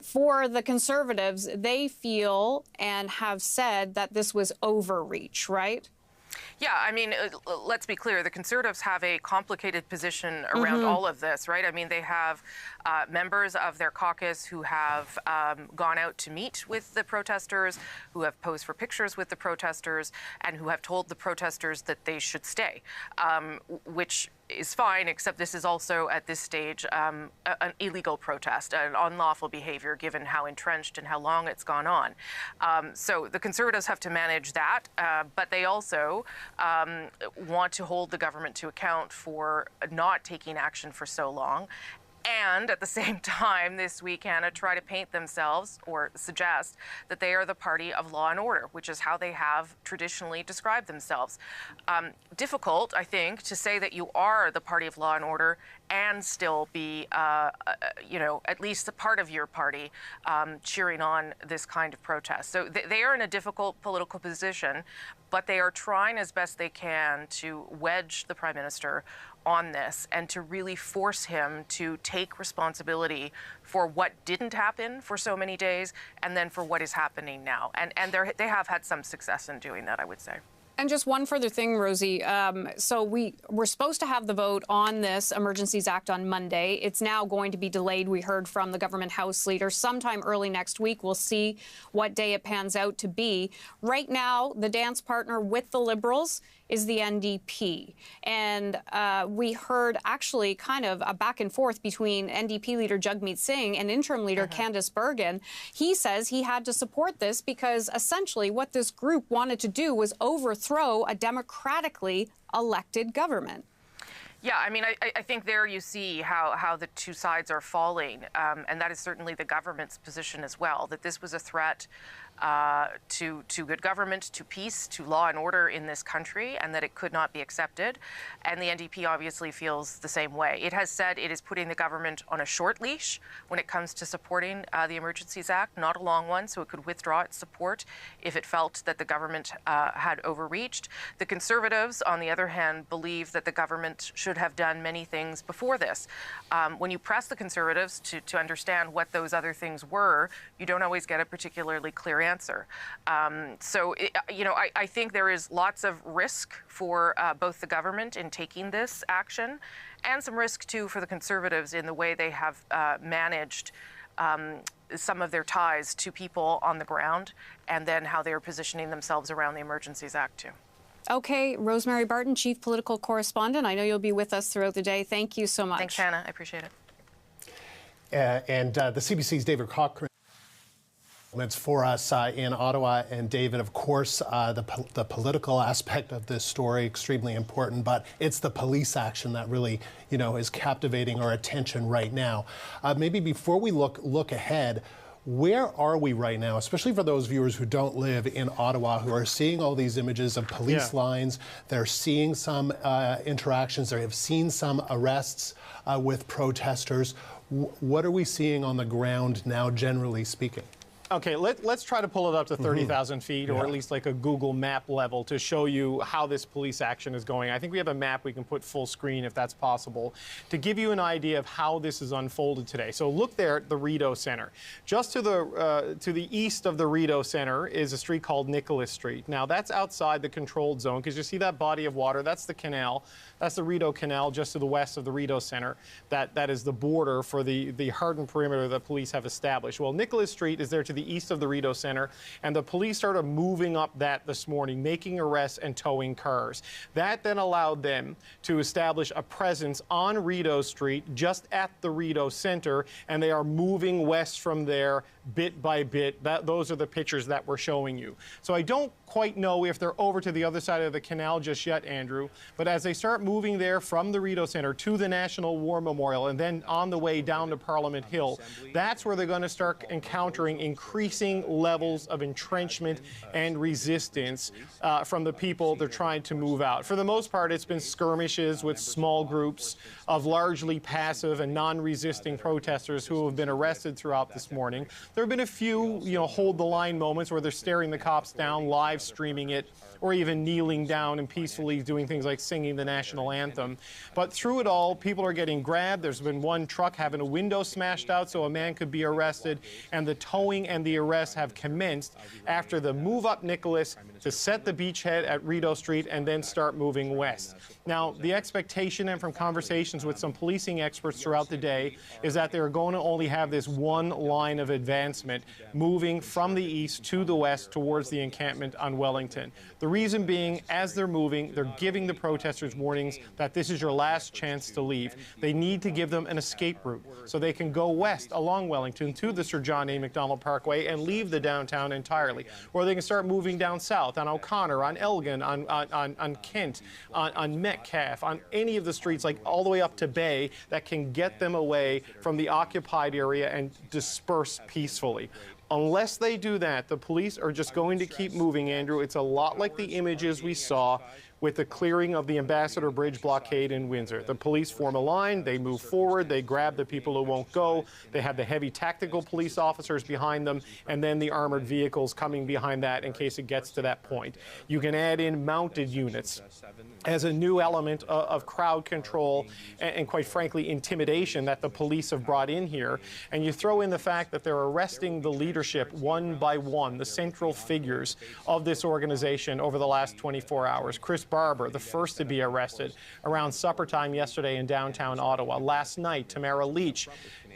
For the Conservatives, they feel and have said that this was overreach, right? Yeah, I mean, let's be clear. The Conservatives have a complicated position around all of this, right? I mean, they have members of their caucus who have gone out to meet with the protesters, who have posed for pictures with the protesters, and who have told the protesters that they should stay, which is fine, except this is also, at this stage, an illegal protest, an unlawful behavior, given how entrenched and how long it's gone on. So the Conservatives have to manage that, but they also want to hold the government to account for not taking action for so long. And at the same time, this week, Hannah, try to paint themselves or suggest that they are the party of law and order, which is how they have traditionally described themselves. Difficult, I think, to say that you are the party of law and order and still be, at least a part of your party cheering on this kind of protest. So they are in a difficult political position, but they are trying as best they can to wedge the Prime Minister on this and to really force him to take responsibility for what didn't happen for so many days and then for what is happening now. And they have had some success in doing that, I would say. And just one further thing, Rosie. So we're supposed to have the vote on this Emergencies Act on Monday. It's now going to be delayed. We heard from the government House Leader sometime early next week. We'll see what day it pans out to be. Right now, the dance partner with the Liberals is the NDP. And we heard actually kind of a back and forth between NDP leader Jagmeet Singh and interim leader Candice Bergen. He says he had to support this because essentially what this group wanted to do was overthrow a democratically elected government. Yeah, I mean, I think there you see how the two sides are falling, and that is certainly the government's position as well, that this was a threat to good government, to peace, to law and order in this country, and that it could not be accepted. And the NDP obviously feels the same way. It has said it is putting the government on a short leash when it comes to supporting the Emergencies Act, not a long one, so it could withdraw its support if it felt that the government had overreached. The Conservatives, on the other hand, believe that the government should have done many things before this. When you press the Conservatives to understand what those other things were, you don't always get a particularly clear answer. I think there is lots of risk for both the government in taking this action and some risk, too, for the Conservatives in the way they have managed some of their ties to people on the ground and then how they are positioning themselves around the Emergencies Act, too. Okay, Rosemary Barton, Chief Political Correspondent. I know you'll be with us throughout the day. Thank you so much. Thanks, Hannah. I appreciate it. And the CBC's David Cochrane for us in Ottawa. And David, of course, the political aspect of this story, extremely important, but it's the police action that really, is captivating our attention right now. Maybe before we look ahead, where are we right now, especially for those viewers who don't live in Ottawa, who are seeing all these images of police lines? They're seeing some interactions. They have seen some arrests with protesters. What are we seeing on the ground now, generally speaking? Okay, let's try to pull it up to 30,000 feet, or at least like a Google map level, to show you how this police action is going. I think we have a map we can put full screen if that's possible, to give you an idea of how this is unfolded today. So look there at the Rideau Centre. Just to the east of the Rideau Centre is a street called Nicholas Street. Now that's outside the controlled zone, because you see that body of water, that's the canal. That's the Rideau Canal just to the west of the Rideau Centre. That is the border for the hardened perimeter that police have established. Well, Nicholas Street is there to the the east of the Rideau Center, and the police started moving up that this morning, making arrests and towing cars. That then allowed them to establish a presence on Rideau Street, just at the Rideau Center, and they are moving west from there bit by bit. Those are the pictures that we're showing you. So I don't quite know if they're over to the other side of the canal just yet, Andrew, but as they start moving there from the Rideau Center to the National War Memorial and then on the way down to Parliament Hill, that's where they're going to start encountering increasing levels of entrenchment and resistance from the people they're trying to move out. For the most part, it's been skirmishes with small groups of largely passive and non-resisting protesters who have been arrested throughout this morning. There have been a few, hold the line moments where they're staring the cops down, live streaming it, or even kneeling down and peacefully doing things like singing the national anthem. But through it all, people are getting grabbed. There's been one truck having a window smashed out so a man could be arrested, and the towing and the arrests have commenced after the move up Nicholas to set the beachhead at Rideau Street and then start moving west. Now, the expectation, and from conversations with some policing experts throughout the day, is that they're going to only have this one line of advancement moving from the east to the west towards the encampment on Wellington. The reason being, as they're moving, they're giving the protesters warnings that this is your last chance to leave. They need to give them an escape route so they can go west along Wellington to the Sir John A. Macdonald Parkway and leave the downtown entirely. Or they can start moving down south on O'Connor, on Elgin, on Kent, on Metcalfe, on any of the streets, like all the way up to Bay, that can get them away from the occupied area and disperse peacefully. Unless they do that, the police are just going to keep moving, Andrew. It's a lot like the images we saw with the clearing of the Ambassador Bridge blockade in Windsor. The police form a line, they move forward, they grab the people who won't go, they have the heavy tactical police officers behind them, and then the armored vehicles coming behind that in case it gets to that point. You can add in mounted units as a new element of crowd control and quite frankly, intimidation that the police have brought in here. And you throw in the fact that they're arresting the leadership one by one, the central figures of this organization over the last 24 hours. Chris Barber, the first to be arrested around supper time yesterday in downtown Ottawa. Last night, Tamara Leach,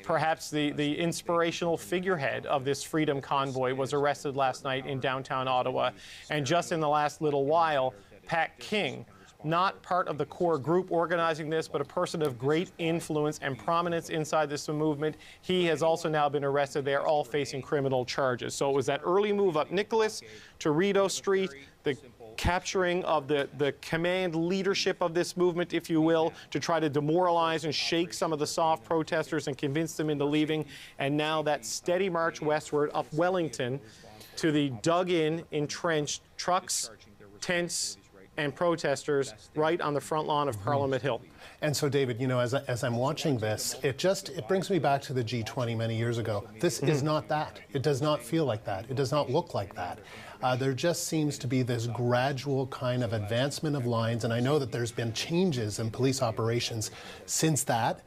perhaps the inspirational figurehead of this freedom convoy, was arrested last night in downtown Ottawa. And just in the last little while, Pat King, not part of the core group organizing this, but a person of great influence and prominence inside this movement. He has also now been arrested. They are all facing criminal charges. So it was that early move up Nicholas to Rideau Street, the capturing of the command leadership of this movement, if you will, to try to demoralize and shake some of the soft protesters and convince them into leaving. And now that steady march westward up Wellington to the dug-in, entrenched trucks, tents, and protesters right on the front lawn of Parliament Hill. And so, David, as I'm watching this, it brings me back to the G20 many years ago. This is not that. It does not feel like that. It does not look like that. There just seems to be this gradual kind of advancement of lines, and I know that there's been changes in police operations since that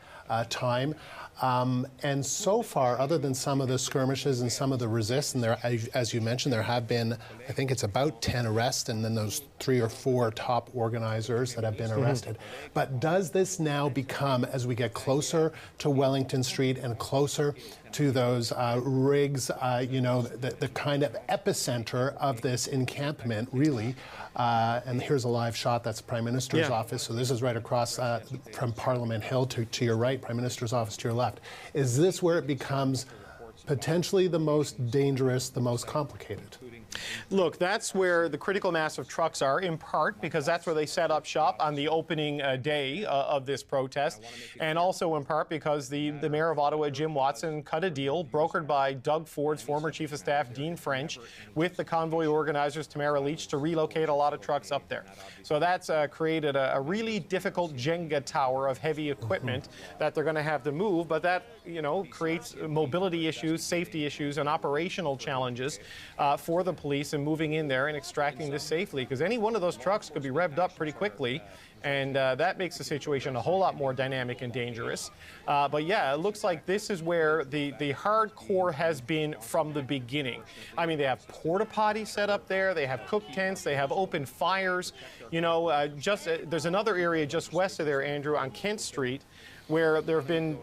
time. And so far, other than some of the skirmishes and some of the resists, and there, as you mentioned, there have been, I think it's about 10 arrests, and then those 3 or 4 top organizers that have been arrested. But does this now become, as we get closer to Wellington Street and closer to those rigs, the kind of epicenter of this encampment, really? And here's a live shot. That's the Prime Minister's office. So this is right across from Parliament Hill to your right, Prime Minister's office to your left. Is this where it becomes potentially the most dangerous, the most complicated? Look, that's where the critical mass of trucks are, in part because that's where they set up shop on the opening day of this protest, and also in part because the Mayor of Ottawa, Jim Watson, cut a deal brokered by Doug Ford's former Chief of Staff, Dean French, with the convoy organizers, Tamara Leach, to relocate a lot of trucks up there. So that's created a really difficult Jenga tower of heavy equipment that they're going to have to move, but that, creates mobility issues, safety issues, and operational challenges for the police in moving in there and extracting this safely, because any one of those trucks could be revved up pretty quickly, and that makes the situation a whole lot more dynamic and dangerous. But yeah, it looks like this is where the hardcore has been from the beginning. I mean, they have porta potties set up there, they have cook tents, they have open fires. There's another area just west of there, Andrew, on Kent Street, where there have been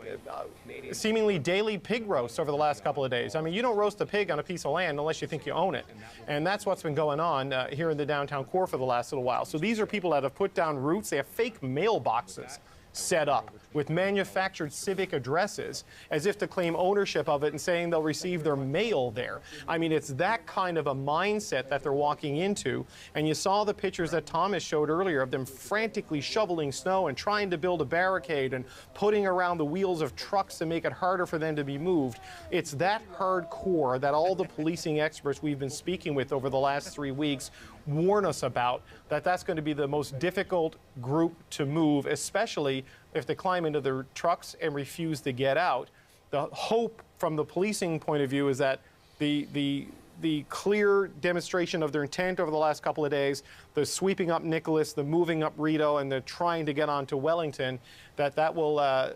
seemingly daily pig roasts over the last couple of days. I mean, you don't roast a pig on a piece of land unless you think you own it. And that's what's been going on here in the downtown core for the last little while. So these are people that have put down roots. They have fake mailboxes set up with manufactured civic addresses as if to claim ownership of it and saying they'll receive their mail there. I mean, it's that kind of a mindset that they're walking into. And you saw the pictures that Thomas showed earlier of them frantically shoveling snow and trying to build a barricade and putting around the wheels of trucks to make it harder for them to be moved. It's that hardcore that all the policing experts we've been speaking with over the last 3 weeks warn us about, that's going to be the most difficult group to move, especially if they climb into their trucks and refuse to get out. The hope from the policing point of view is that the clear demonstration of their intent over the last couple of days, the sweeping up Nicholas, the moving up Rideau, and the trying to get onto Wellington, that will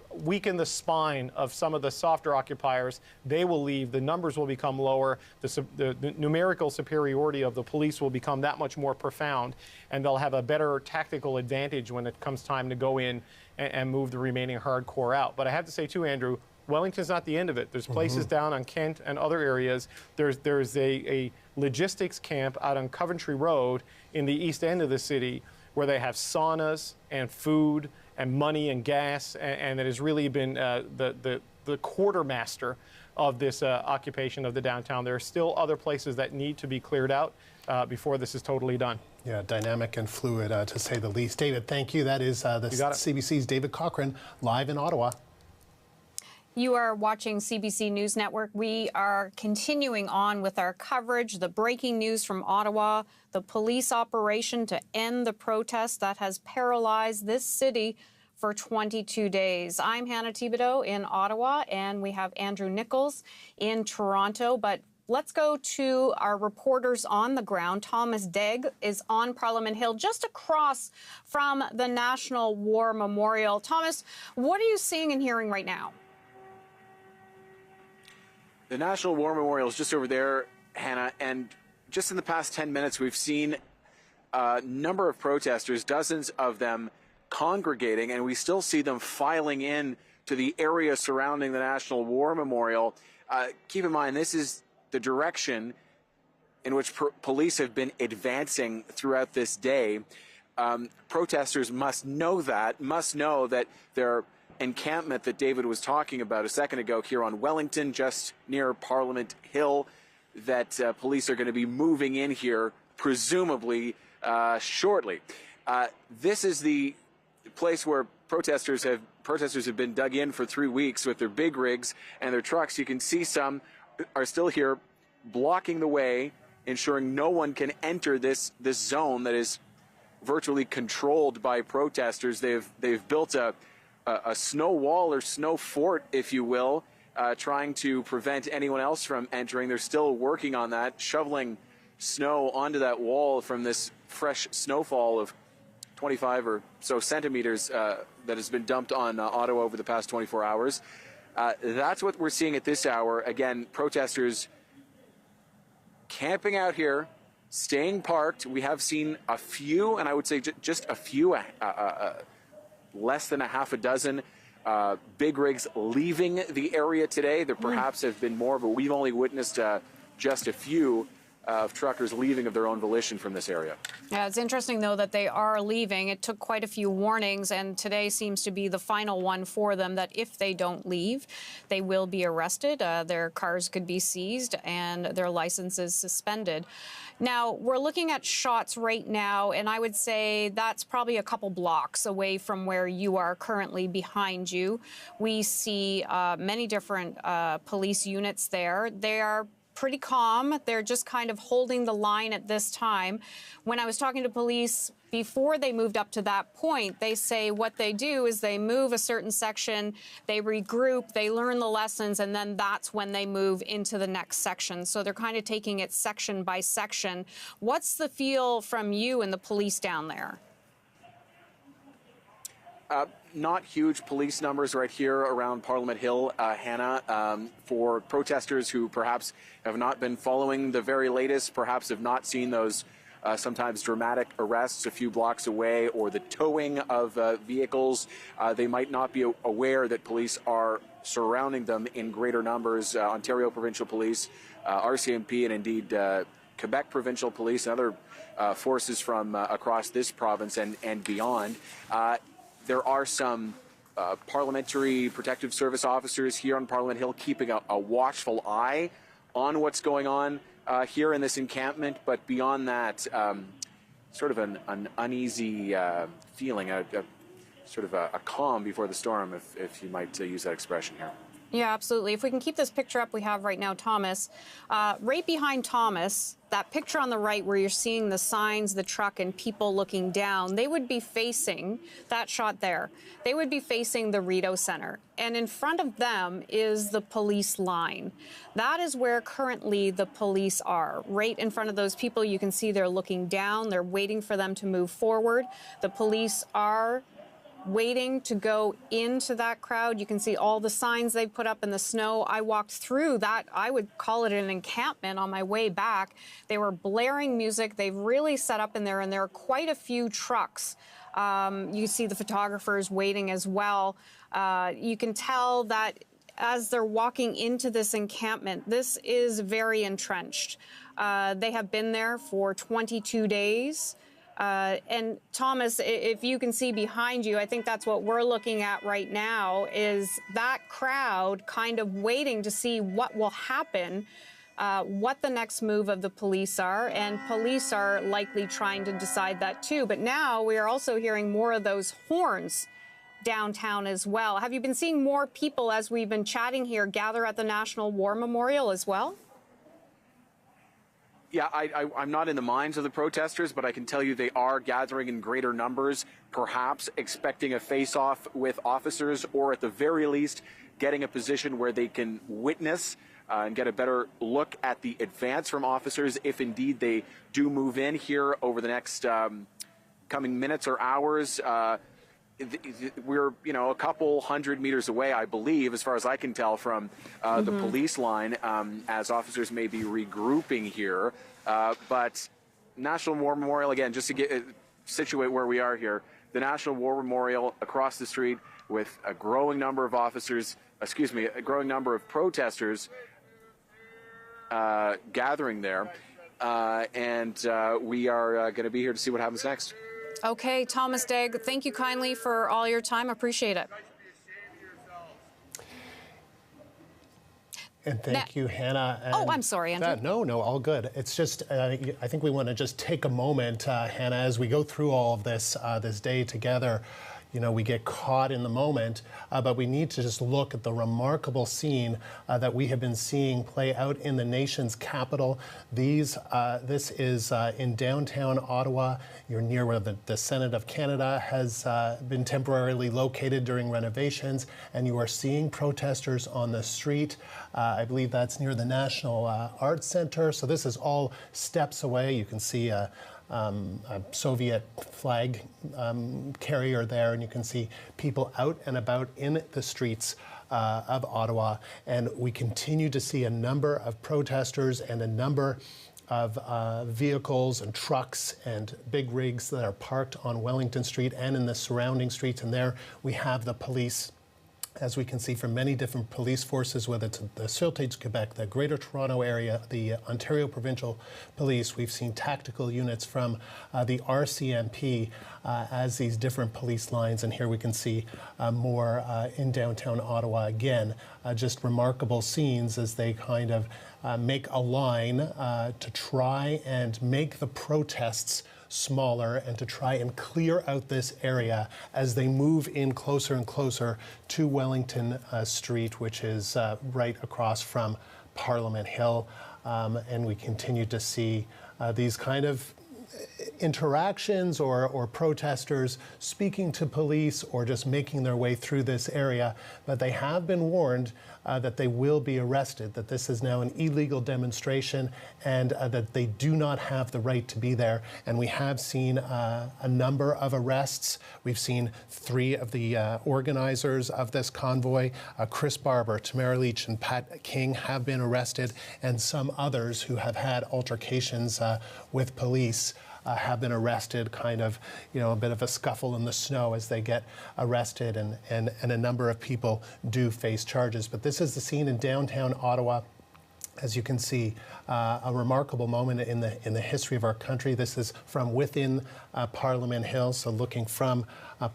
weaken the spine of some of the softer occupiers. They will leave. The numbers will become lower. The numerical superiority of the police will become that much more profound, and they'll have a better tactical advantage when it comes time to go in and move the remaining hardcore out. But I have to say, too, Andrew, Wellington's not the end of it. There's places down on Kent and other areas. There's a logistics camp out on Coventry Road in the east end of the city where they have saunas and food and money and gas, and it has really been the quartermaster of this occupation of the downtown. There are still other places that need to be cleared out before this is totally done. Yeah, dynamic and fluid, to say the least. David, thank you. That is the CBC's David Cochran, live in Ottawa. You are watching CBC News Network. We are continuing on with our coverage, the breaking news from Ottawa, the police operation to end the protest that has paralyzed this city for 22 days. I'm Hannah Thibodeau in Ottawa, and we have Andrew Nichols in Toronto. But let's go to our reporters on the ground. Thomas Degg is on Parliament Hill, just across from the National War Memorial. Thomas, what are you seeing and hearing right now? The National War Memorial is just over there, Hannah, and just in the past 10 minutes, we've seen a number of protesters, dozens of them congregating, and we still see them filing in to the area surrounding the National War Memorial. Keep in mind, this is the direction in which police have been advancing throughout this day. Protesters must know that their encampment that David was talking about a second ago here on Wellington, just near Parliament Hill, that police are going to be moving in here, presumably shortly. This is the place where protesters have been dug in for 3 weeks with their big rigs and their trucks. You can see some are still here, blocking the way, ensuring no one can enter this zone that is virtually controlled by protesters. They've built a snow wall or snow fort, if you will, trying to prevent anyone else from entering. They're still working on that, shoveling snow onto that wall from this fresh snowfall of 25 or so centimeters that has been dumped on Ottawa over the past 24 hours. That's what we're seeing at this hour. Again, protesters camping out here, staying parked. We have seen a few, and I would say just a few, less than a half a dozen big rigs leaving the area today. There perhaps have been more, but we've only witnessed just a few of truckers leaving of their own volition from this area. Yeah, it's interesting, though, that they are leaving. It took quite a few warnings, and today seems to be the final one for them, that if they don't leave, they will be arrested. Their cars could be seized and their licenses suspended. Now, we're looking at shots right now, and I would say that's probably a couple blocks away from where you are currently behind you. We see many different police units there. They are pretty calm. They're just kind of holding the line at this time. When I was talking to police before they moved up to that point, they say what they do is they move a certain section, they regroup, they learn the lessons, and then that's when they move into the next section. So they're kind of taking it section by section. What's the feel from you and the police down there? Not huge police numbers right here around Parliament Hill, Hannah, for protesters who perhaps have not been following the very latest, perhaps have not seen those sometimes dramatic arrests a few blocks away, or the towing of vehicles. They might not be aware that police are surrounding them in greater numbers. Ontario Provincial Police, RCMP, and indeed Quebec Provincial Police and other forces from across this province and beyond. There are some Parliamentary Protective Service officers here on Parliament Hill keeping a watchful eye on what's going on here in this encampment, but beyond that, sort of an uneasy feeling, sort of a calm before the storm, if you might use that expression here. Yeah, absolutely. If we can keep this picture up we have right now, Thomas, right behind Thomas, that picture on the right where you're seeing the signs, the truck, and people looking down, they would be facing, that shot there, they would be facing the Rideau Centre. And in front of them is the police line. That is where currently the police are. Right in front of those people, you can see they're looking down, they're waiting for them to move forward. The police are waiting to go into that crowd. You can see all the signs they've put up in the snow. I walked through that. I would call it an encampment on my way back. They were blaring music. They've really set up in there, and there are quite a few trucks. You see the photographers waiting as well. You can tell that as they're walking into this encampment, this is very entrenched. They have been there for 22 days. And Thomas, if you can see behind you, I think that's what we're looking at right now, is that crowd kind of waiting to see what will happen, what the next move of the police are, and police are likely trying to decide that too. But now we are also hearing more of those horns downtown as well. Have you been seeing more people, as we've been chatting here, gather at the National War Memorial as well? Yeah, I'm not in the minds of the protesters, but I can tell you they are gathering in greater numbers, perhaps expecting a face-off with officers, or at the very least getting a position where they can witness and get a better look at the advance from officers if indeed they do move in here over the next coming minutes or hours. We're, a couple hundred meters away, I believe, as far as I can tell, from the police line, as officers may be regrouping here. But National War Memorial, again, just to situate where we are here, the National War Memorial across the street with a growing number of officers, a growing number of protesters gathering there. And we are going to be here to see what happens next. Okay, Thomas Degg, thank you kindly for all your time. Appreciate it. And thank you, Hannah. And I'm sorry, Andrew. No, all good. It's just, I think we want to just take a moment, Hannah, as we go through all of this this day together. We get caught in the moment, but we need to just look at the remarkable scene that we have been seeing play out in the nation's capital. This is in downtown Ottawa. You're near where the Senate of Canada has been temporarily located during renovations, and you are seeing protesters on the street. I believe that's near the National Arts Centre. So this is all steps away. You can see a Soviet flag carrier there, and you can see people out and about in the streets of Ottawa. And we continue to see a number of protesters and a number of vehicles and trucks and big rigs that are parked on Wellington Street and in the surrounding streets. And there we have the police, as we can see, from many different police forces, whether it's the Sûreté du Québec, the Greater Toronto Area, the Ontario Provincial Police. We've seen tactical units from the RCMP as these different police lines. And here we can see more in downtown Ottawa again. Just remarkable scenes as they kind of make a line to try and make the protests smaller and to try and clear out this area as they move in closer and closer to Wellington Street, which is right across from Parliament Hill. And we continue to see these kind of interactions or protesters speaking to police or just making their way through this area, but they have been warned that they will be arrested, that this is now an illegal demonstration, and that they do not have the right to be there. And we have seen a number of arrests. We've seen 3 of the organizers of this convoy, Chris Barber, Tamara Leach, and Pat King, have been arrested, and some others who have had altercations with police have been arrested, kind of, a bit of a scuffle in the snow as they get arrested, and a number of people do face charges. But this is the scene in downtown Ottawa. As you can see, a remarkable moment in the history of our country. This is from within Parliament Hill, so looking from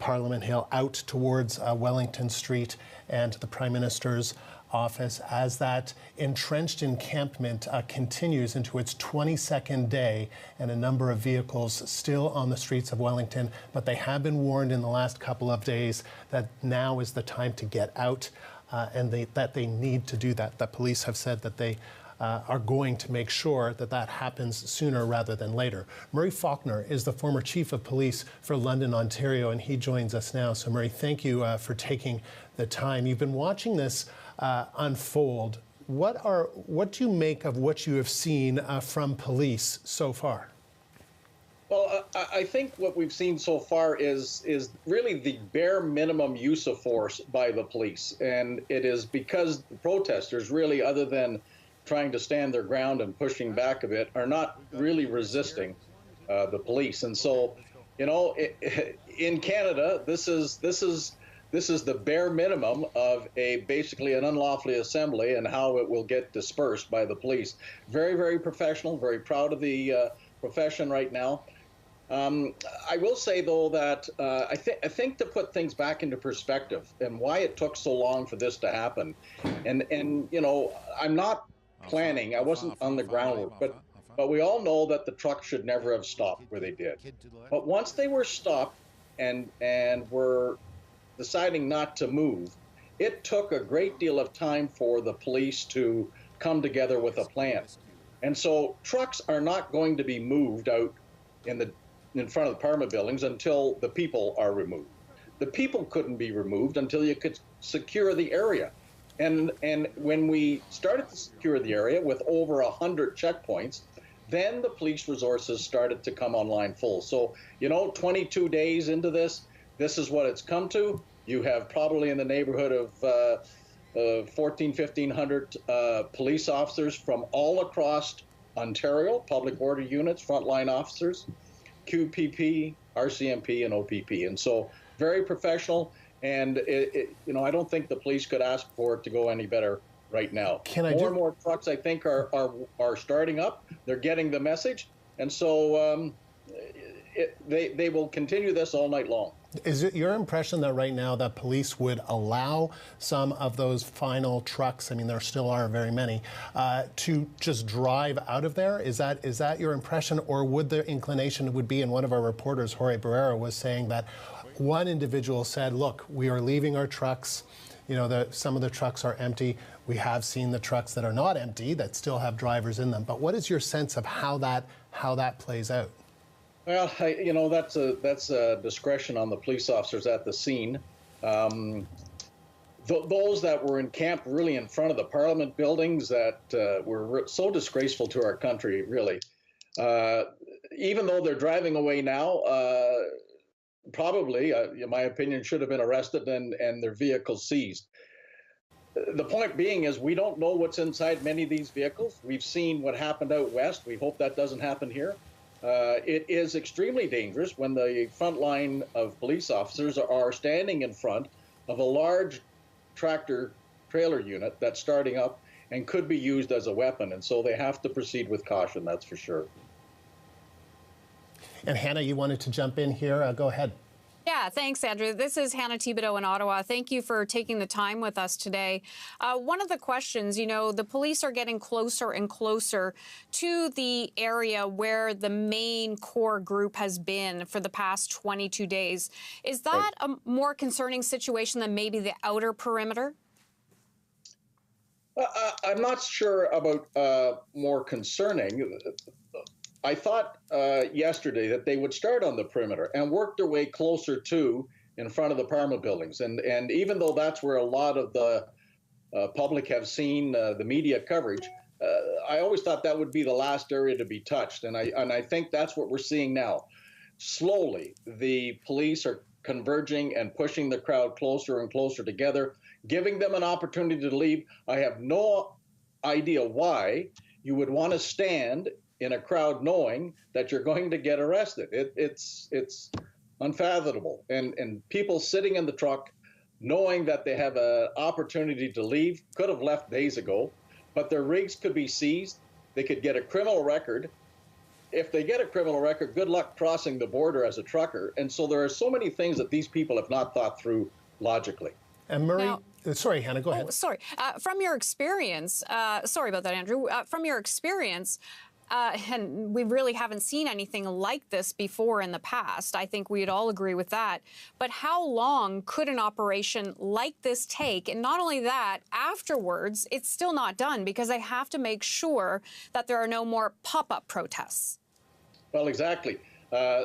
Parliament Hill out towards Wellington Street and the Prime Minister's office as that entrenched encampment continues into its 22nd day, and a number of vehicles still on the streets of Wellington. But they have been warned in the last couple of days that now is the time to get out, and that they need to do that. The police have said that they are going to make sure that that happens sooner rather than later. Murray Faulkner is the former chief of police for London, Ontario, and he joins us now. So Murray, thank you for taking the time. You've been watching this unfold. What do you make of what you have seen from police so far? Well, I think what we've seen so far is really the bare minimum use of force by the police. And it is because the protesters really, other than trying to stand their ground and pushing back a bit, are not really resisting the police. And so, in Canada, this is the bare minimum of basically an unlawfully assembly and how it will get dispersed by the police. Very, very professional, very proud of the profession right now. I will say, though, that I think to put things back into perspective and why it took so long for this to happen, and I'm not planning, I wasn't on the groundwork, but we all know that the truck should never have stopped where they did. But once they were stopped and were deciding not to move, it took a great deal of time for the police to come together with a plan. And so trucks are not going to be moved out in front of the Parliament buildings until the people are removed. The people couldn't be removed until you could secure the area. And when we started to secure the area with over 100 checkpoints, then the police resources started to come online full. So, 22 days into this is what it's come to. You have probably in the neighborhood of 1,500 police officers from all across Ontario, public order units, frontline officers, QPP, RCMP, and OPP. And so very professional. And, I don't think the police could ask for it to go any better right now. More and more trucks, I think, are starting up. They're getting the message. And so they will continue this all night long. Is it your impression that right now that police would allow some of those final trucks, I mean, there still are very many, to just drive out of there? Is that your impression, or would the inclination would be, and one of our reporters, Jorge Barrera, was saying that one individual said, look, we are leaving our trucks, some of the trucks are empty. We have seen the trucks that are not empty, that still have drivers in them. But what is your sense of how that plays out? Well, that's a discretion on the police officers at the scene. Those that were encamped really in front of the Parliament buildings that were so disgraceful to our country, really. Even though they're driving away now, probably, in my opinion, should have been arrested and their vehicles seized. The point being is we don't know what's inside many of these vehicles. We've seen what happened out west. We hope that doesn't happen here. It is extremely dangerous when the front line of police officers are standing in front of a large tractor trailer unit that's starting up and could be used as a weapon. And so they have to proceed with caution, that's for sure. And Hannah, you wanted to jump in here. Go ahead. Yeah, thanks, Andrew. This is Hannah Thibodeau in Ottawa. Thank you for taking the time with us today. One of the questions, the police are getting closer and closer to the area where the main core group has been for the past 22 days. Is that a more concerning situation than maybe the outer perimeter? I'm not sure about more concerning. I thought yesterday that they would start on the perimeter and work their way closer to in front of the Parliament buildings. And even though that's where a lot of the public have seen the media coverage, I always thought that would be the last area to be touched. And I think that's what we're seeing now. Slowly, the police are converging and pushing the crowd closer and closer together, giving them an opportunity to leave. I have no idea why you would want to stand in a crowd knowing that you're going to get arrested. It's unfathomable. And people sitting in the truck knowing that they have an opportunity to leave, could have left days ago, but their rigs could be seized. They could get a criminal record. If they get a criminal record, good luck crossing the border as a trucker. And so there are so many things that these people have not thought through logically. And Murray, sorry, Hannah, go ahead. Sorry. From your experience, sorry about that, Andrew. From your experience, and we really haven't seen anything like this before in the past. I think we'd all agree with that. But how long could an operation like this take? And not only that, afterwards, it's still not done because they have to make sure that there are no more pop-up protests. Well, exactly.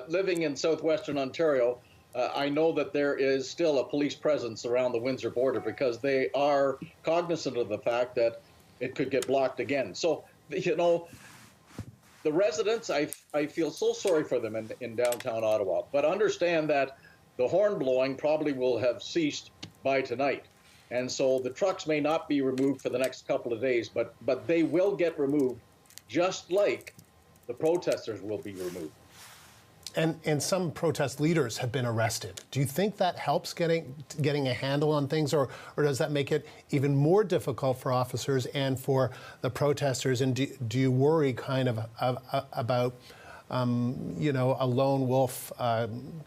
Living in southwestern Ontario, I know that there is still a police presence around the Windsor border because they are cognizant of the fact that it could get blocked again. So, you know, the residents, I feel so sorry for them in downtown Ottawa, but understand that the horn blowing probably will have ceased by tonight. And so the trucks may not be removed for the next couple of days, but they will get removed just like the protesters will be removed. And some protest leaders have been arrested. Do you think that helps getting a handle on things, or does that make it even more difficult for officers and for the protesters? And do you worry kind of about, you know, a lone wolf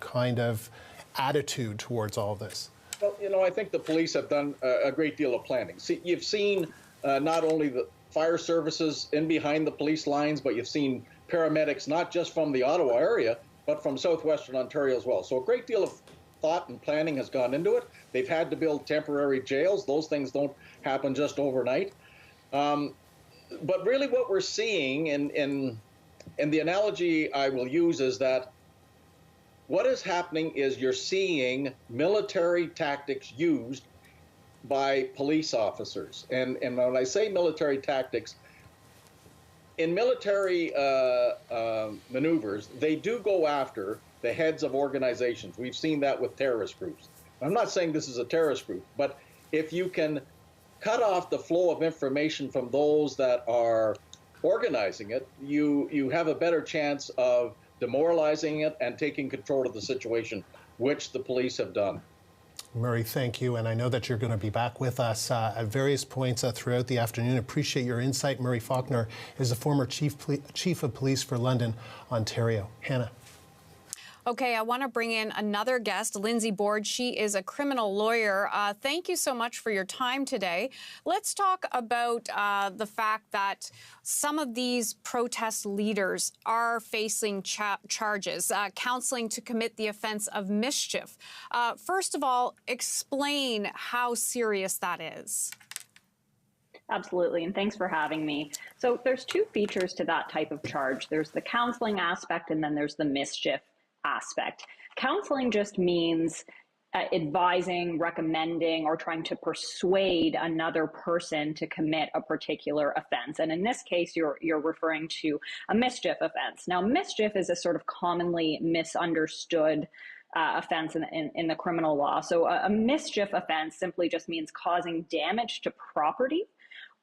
kind of attitude towards all this? Well, you know, I think the police have done a great deal of planning. See, you've seen not only the fire services in behind the police lines, but you've seen paramedics not just from the Ottawa area, but from southwestern Ontario as well. So a great deal of thought and planning has gone into it. They've had to build temporary jails. Those things don't happen just overnight. But really what we're seeing, and the analogy I will use is that what is happening is you're seeing military tactics used by police officers. And when I say military tactics, in military maneuvers, they do go after the heads of organizations. We've seen that with terrorist groups. I'm not saying this is a terrorist group, but if you can cut off the flow of information from those that are organizing it, you have a better chance of demoralizing it and taking control of the situation, which the police have done. Murray, thank you. And I know that you're going to be back with us at various points throughout the afternoon. Appreciate your insight. Murray Faulkner is the former Chief of Police for London, Ontario. Hannah. Okay, I want to bring in another guest, Lindsay Board. She is a criminal lawyer. Thank you so much for your time today. Let's talk about the fact that some of these protest leaders are facing charges, counseling to commit the offense of mischief. First of all, explain how serious that is. Absolutely, and thanks for having me. So there's two features to that type of charge. There's the counseling aspect, and then there's the mischief aspect. Counseling just means advising, recommending, or trying to persuade another person to commit a particular offense. And in this case, you're referring to a mischief offense. Now, mischief is a sort of commonly misunderstood offense in the criminal law. So a mischief offense simply just means causing damage to property,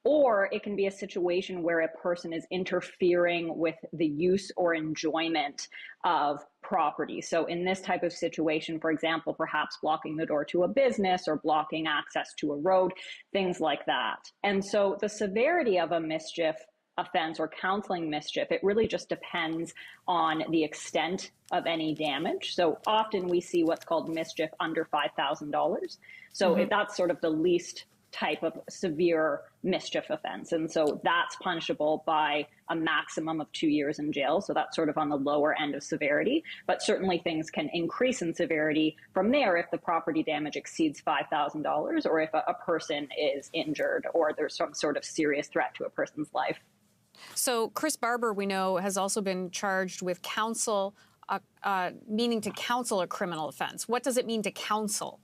or it can be a situation where a person is interfering with the use or enjoyment of property. So in this type of situation, for example, perhaps blocking the door to a business or blocking access to a road, things like that. And so the severity of a mischief offense or counseling mischief, it really just depends on the extent of any damage. So often we see what's called mischief under $5,000. So that's sort of the least type of severe mischief offense. And so that's punishable by a maximum of 2 years in jail. So that's sort of on the lower end of severity. But certainly things can increase in severity from there if the property damage exceeds $5,000 or if a person is injured or there's some sort of serious threat to a person's life. So Chris Barber, we know, has also been charged with counsel, meaning to counsel a criminal offense. What does it mean to counsel?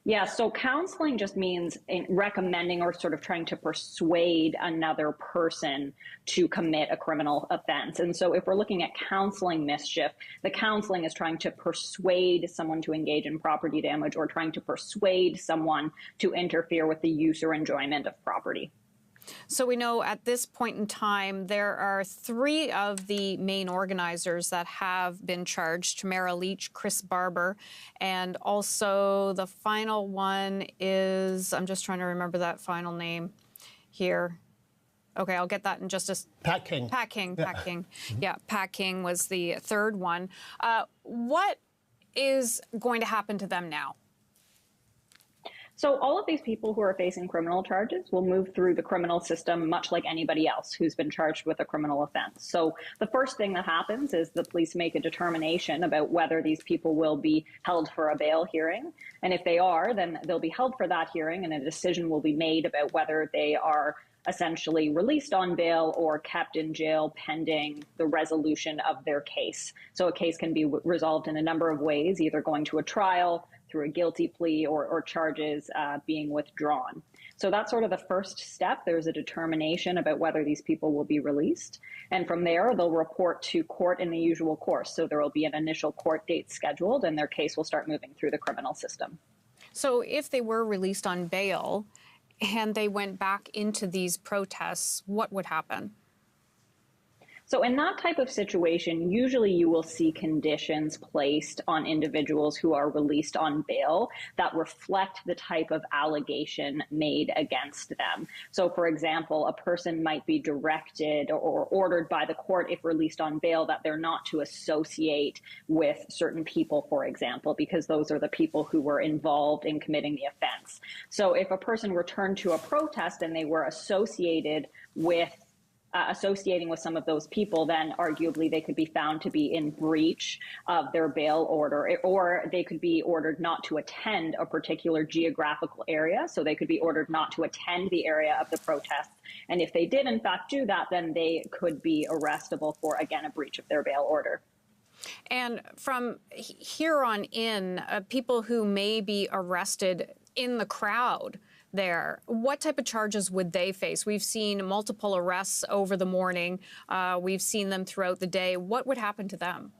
Yeah, so counseling just means recommending or sort of trying to persuade another person to commit a criminal offense. And so if we're looking at counseling mischief, the counseling is trying to persuade someone to engage in property damage or trying to persuade someone to interfere with the use or enjoyment of property. So we know at this point in time, there are 3 of the main organizers that have been charged, Tamara Leach, Chris Barber, and also the final one is, I'm just trying to remember that final name here. Okay, I'll get that in just a... Pat King. Pat King. Yeah, Pat King was the 3rd one. What is going to happen to them now? So all of these people who are facing criminal charges will move through the criminal system much like anybody else who's been charged with a criminal offense. So the first thing that happens is the police make a determination about whether these people will be held for a bail hearing. And if they are, then they'll be held for that hearing and a decision will be made about whether they are essentially released on bail or kept in jail pending the resolution of their case. So a case can be resolved in a number of ways, either going to a trial, through a guilty plea, or charges being withdrawn. So that's sort of the first step. There's a determination about whether these people will be released. And from there, they'll report to court in the usual course. So there will be an initial court date scheduled and their case will start moving through the criminal system. So if they were released on bail and they went back into these protests, what would happen? So in that type of situation, usually you will see conditions placed on individuals who are released on bail that reflect the type of allegation made against them. So for example, a person might be directed or ordered by the court if released on bail that they're not to associate with certain people, for example, because those are the people who were involved in committing the offense. So if a person returned to a protest and they were associating with some of those people, then arguably they could be found to be in breach of their bail order, or they could be ordered not to attend a particular geographical area. So they could be ordered not to attend the area of the protest. And if they did in fact do that, then they could be arrestable for, again, a breach of their bail order. And from here on in, people who may be arrested in the crowd there, what type of charges would they face? We've seen multiple arrests over the morning. We've seen them throughout the day. What would happen to them?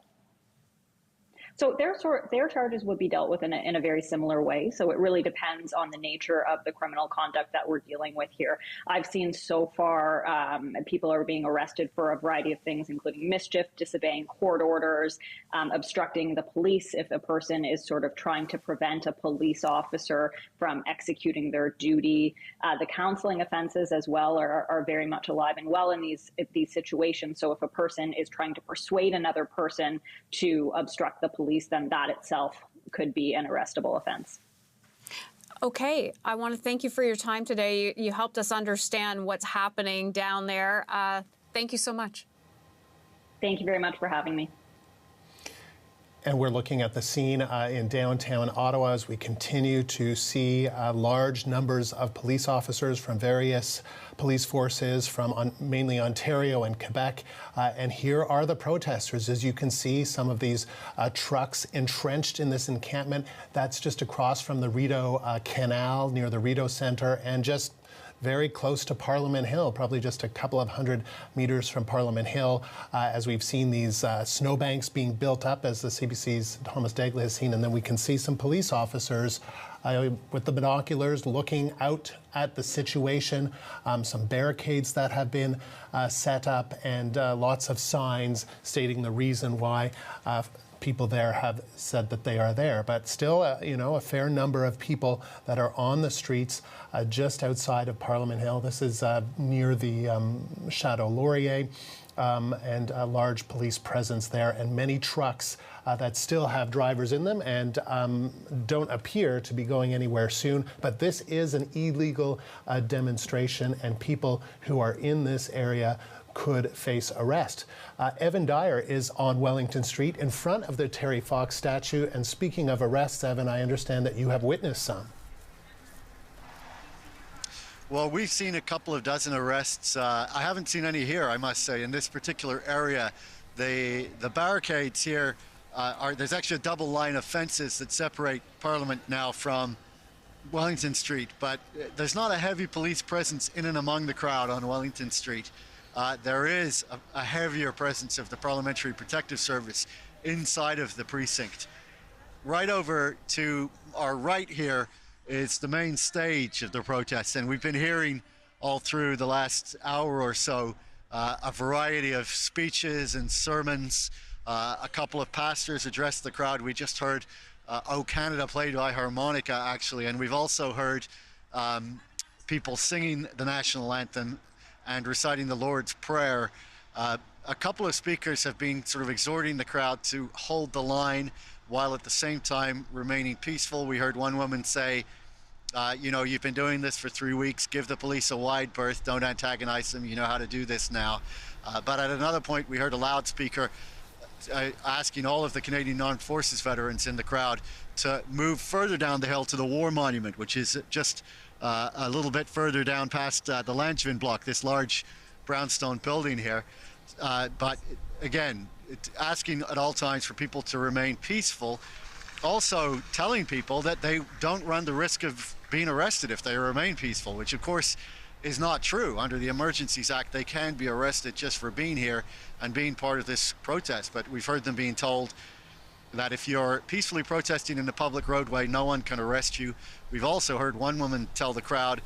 So their charges would be dealt with in a very similar way. So it really depends on the nature of the criminal conduct that we're dealing with here. I've seen so far people are being arrested for a variety of things, including mischief, disobeying court orders, obstructing the police if a person is sort of trying to prevent a police officer from executing their duty. The counseling offenses as well are very much alive and well in these situations. So if a person is trying to persuade another person to obstruct the police, then that itself could be an arrestable offense. Okay, I want to thank you for your time today. You helped us understand what's happening down there. Thank you so much. Thank you very much for having me. And we're looking at the scene in downtown Ottawa as we continue to see large numbers of police officers from various police forces from mainly Ontario and Quebec. And here are the protesters. As you can see, some of these trucks entrenched in this encampment. That's just across from the Rideau Canal near the Rideau Centre and just very close to Parliament Hill, probably just a couple of 100 meters from Parliament Hill, as we've seen these snowbanks being built up, as the CBC's Thomas Dagley has seen, and then we can see some police officers with the binoculars looking out at the situation, some barricades that have been set up, and lots of signs stating the reason why people there have said that they are there. But still, a fair number of people that are on the streets just outside of Parliament Hill. This is near the Chateau Laurier, and a large police presence there, and many trucks that still have drivers in them and don't appear to be going anywhere soon. But this is an illegal demonstration, and people who are in this area could face arrest. Evan Dyer is on Wellington Street in front of the Terry Fox statue. And speaking of arrests, Evan, I understand that you have witnessed some. Well, we've seen a couple of dozen arrests. I haven't seen any here, I must say, in this particular area. The barricades here there's actually a double line of fences that separate Parliament now from Wellington Street, but there's not a heavy police presence in and among the crowd on Wellington Street. There is a heavier presence of the Parliamentary Protective Service inside of the precinct. Right over to our right here is the main stage of the protests, and we've been hearing all through the last hour or so a variety of speeches and sermons. A couple of pastors addressed the crowd. We just heard O Canada played by harmonica, actually, and we've also heard people singing the national anthem and reciting the Lord's Prayer. A couple of speakers have been sort of exhorting the crowd to hold the line while at the same time remaining peaceful. We heard one woman say, you know, you've been doing this for 3 weeks, give the police a wide berth, don't antagonize them, you know how to do this now. But at another point, we heard a loudspeaker asking all of the Canadian Armed Forces veterans in the crowd to move further down the hill to the War Monument, which is just a little bit further down past the Langevin block, this large brownstone building here. But again, asking at all times for people to remain peaceful, also telling people that they don't run the risk of being arrested if they remain peaceful, which of course is not true. Under the Emergencies Act, they can be arrested just for being here and being part of this protest. But we've heard them being told that if you're peacefully protesting in the public roadway, no one can arrest you. We've also heard one woman tell the crowd,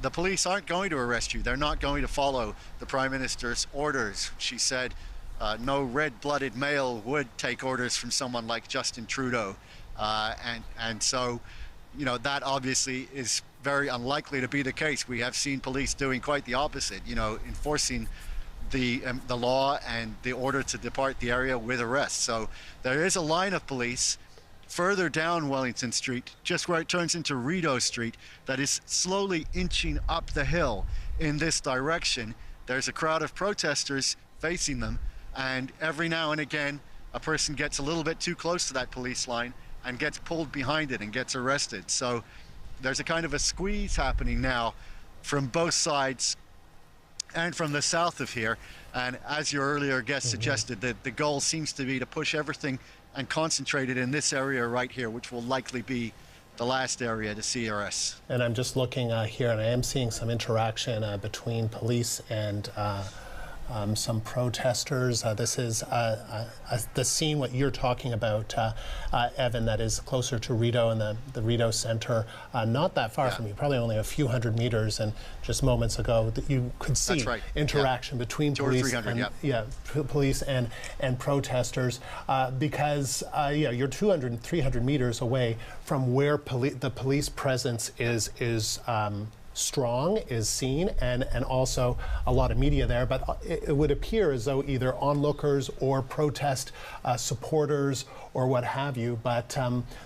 the police aren't going to arrest you. They're not going to follow the Prime Minister's orders. She said no red-blooded male would take orders from someone like Justin Trudeau. And so, you know, that obviously is very unlikely to be the case. We have seen police doing quite the opposite, you know, enforcing the law and the order to depart the area with arrest. So there is a line of police further down Wellington Street, just where it turns into Rideau Street, that is slowly inching up the hill in this direction. There's a crowd of protesters facing them, and every now and again a person gets a little bit too close to that police line and gets pulled behind it and gets arrested. So there's a kind of a squeeze happening now from both sides and from the south of here. And as your earlier guest suggested, the goal seems to be to push everything and concentrate it in this area right here, which will likely be the last area to see arrests. And I'm just looking here, and I am seeing some interaction between police and some protesters. This is the scene, what you're talking about, Evan, that is closer to Rideau and the Rideau Centre, not that far from you, probably only a few hundred meters. And just moments ago, that you could see interaction between police and, police and protesters, because you're 200, 300 meters away from where the police presence is strong, is seen, and also a lot of media there. But it would appear as though either onlookers or protest supporters or what have you, but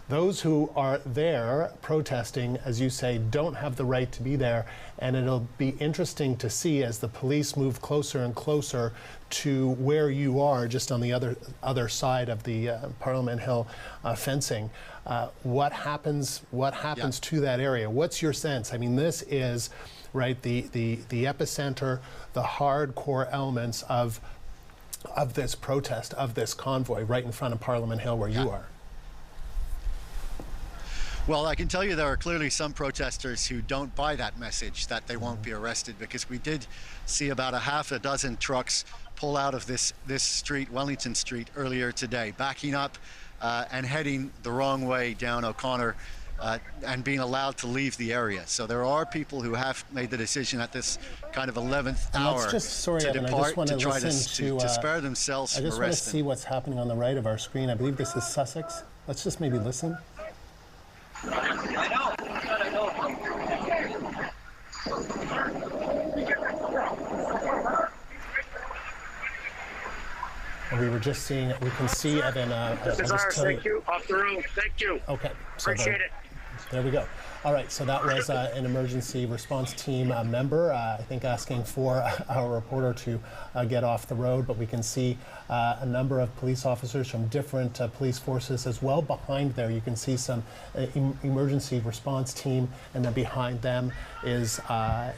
those who are there protesting, as you say, don't have the right to be there. And it'll be interesting to see as the police move closer and closer to where you are, just on the other side of the Parliament Hill fencing. What happens to that area? What's your sense? I mean, this is the epicenter, the hardcore elements of this protest, of this convoy, right in front of Parliament Hill where you are. Well, I can tell you there are clearly some protesters who don't buy that message that they won't be arrested, because we did see about a half a dozen trucks pull out of this street, Wellington Street, earlier today, backing up and heading the wrong way down O'Connor and being allowed to leave the area. So there are people who have made the decision at this kind of 11th hour to depart, to try to spare themselves from arresting. I just want to see what's happening on the right of our screen. I believe this is Sussex. Let's just maybe listen. I know. And we were just seeing, we can see Evan. This is ours. Thank you. Off the road. Thank you. Okay. Appreciate it. There we go. All right, so that was an emergency response team member, I think, asking for our reporter to get off the road, but we can see a number of police officers from different police forces as well. Behind there, you can see some emergency response team, and then behind them are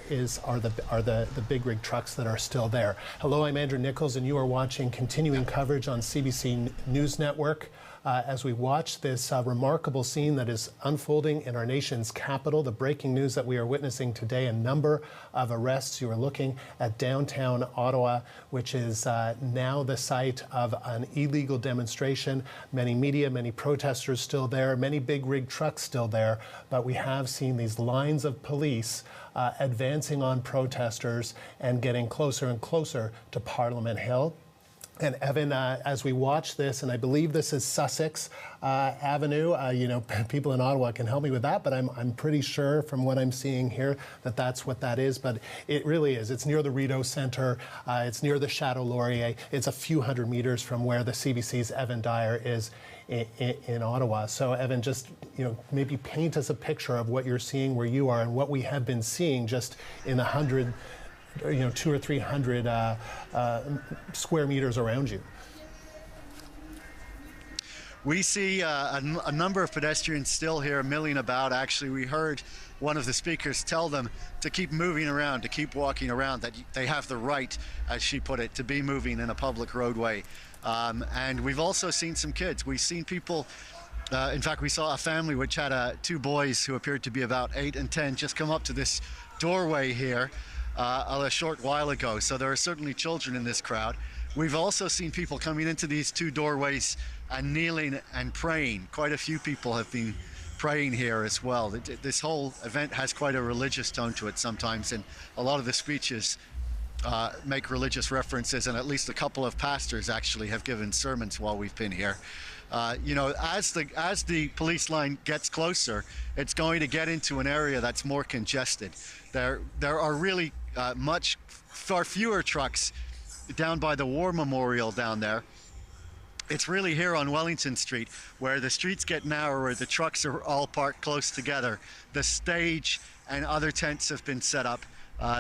the big rig trucks that are still there. Hello, I'm Andrew Nichols, and you are watching continuing coverage on CBC News Network. As we watch this remarkable scene that is unfolding in our nation's capital, the breaking news that we are witnessing today, a number of arrests. You are looking at downtown Ottawa, which is now the site of an illegal demonstration. Many media, many protesters still there, many big rig trucks still there, but we have seen these lines of police advancing on protesters and getting closer and closer to Parliament Hill. And Evan, as we watch this, and I believe this is Sussex Avenue, you know, people in Ottawa can help me with that, but I'm pretty sure from what I'm seeing here that that's what that is. But it really is. It's near the Rideau Centre. It's near the Chateau Laurier. It's a few hundred meters from where the CBC's Evan Dyer is in Ottawa. So Evan, just, you know, maybe paint us a picture of what you're seeing where you are and what we have been seeing just in the 200 or 300 square meters around you. We see a number of pedestrians still here milling about. Actually, we heard one of the speakers tell them to keep moving around, to keep walking around, that they have the right, as she put it, to be moving in a public roadway. And we've also seen some kids. We've seen people, in fact, we saw a family which had two boys who appeared to be about 8 and 10 just come up to this doorway here a short while ago. So there are certainly children in this crowd. We've also seen people coming into these two doorways and kneeling and praying. Quite a few people have been praying here as well. This whole event has quite a religious tone to it sometimes, and a lot of the speeches make religious references, and at least a couple of pastors actually have given sermons while we've been here. You know, as the police line gets closer, it's going to get into an area that's more congested. There are really far fewer trucks down by the War Memorial down there. It's really here on Wellington Street where the streets get narrower, the trucks are all parked close together. The stage and other tents have been set up.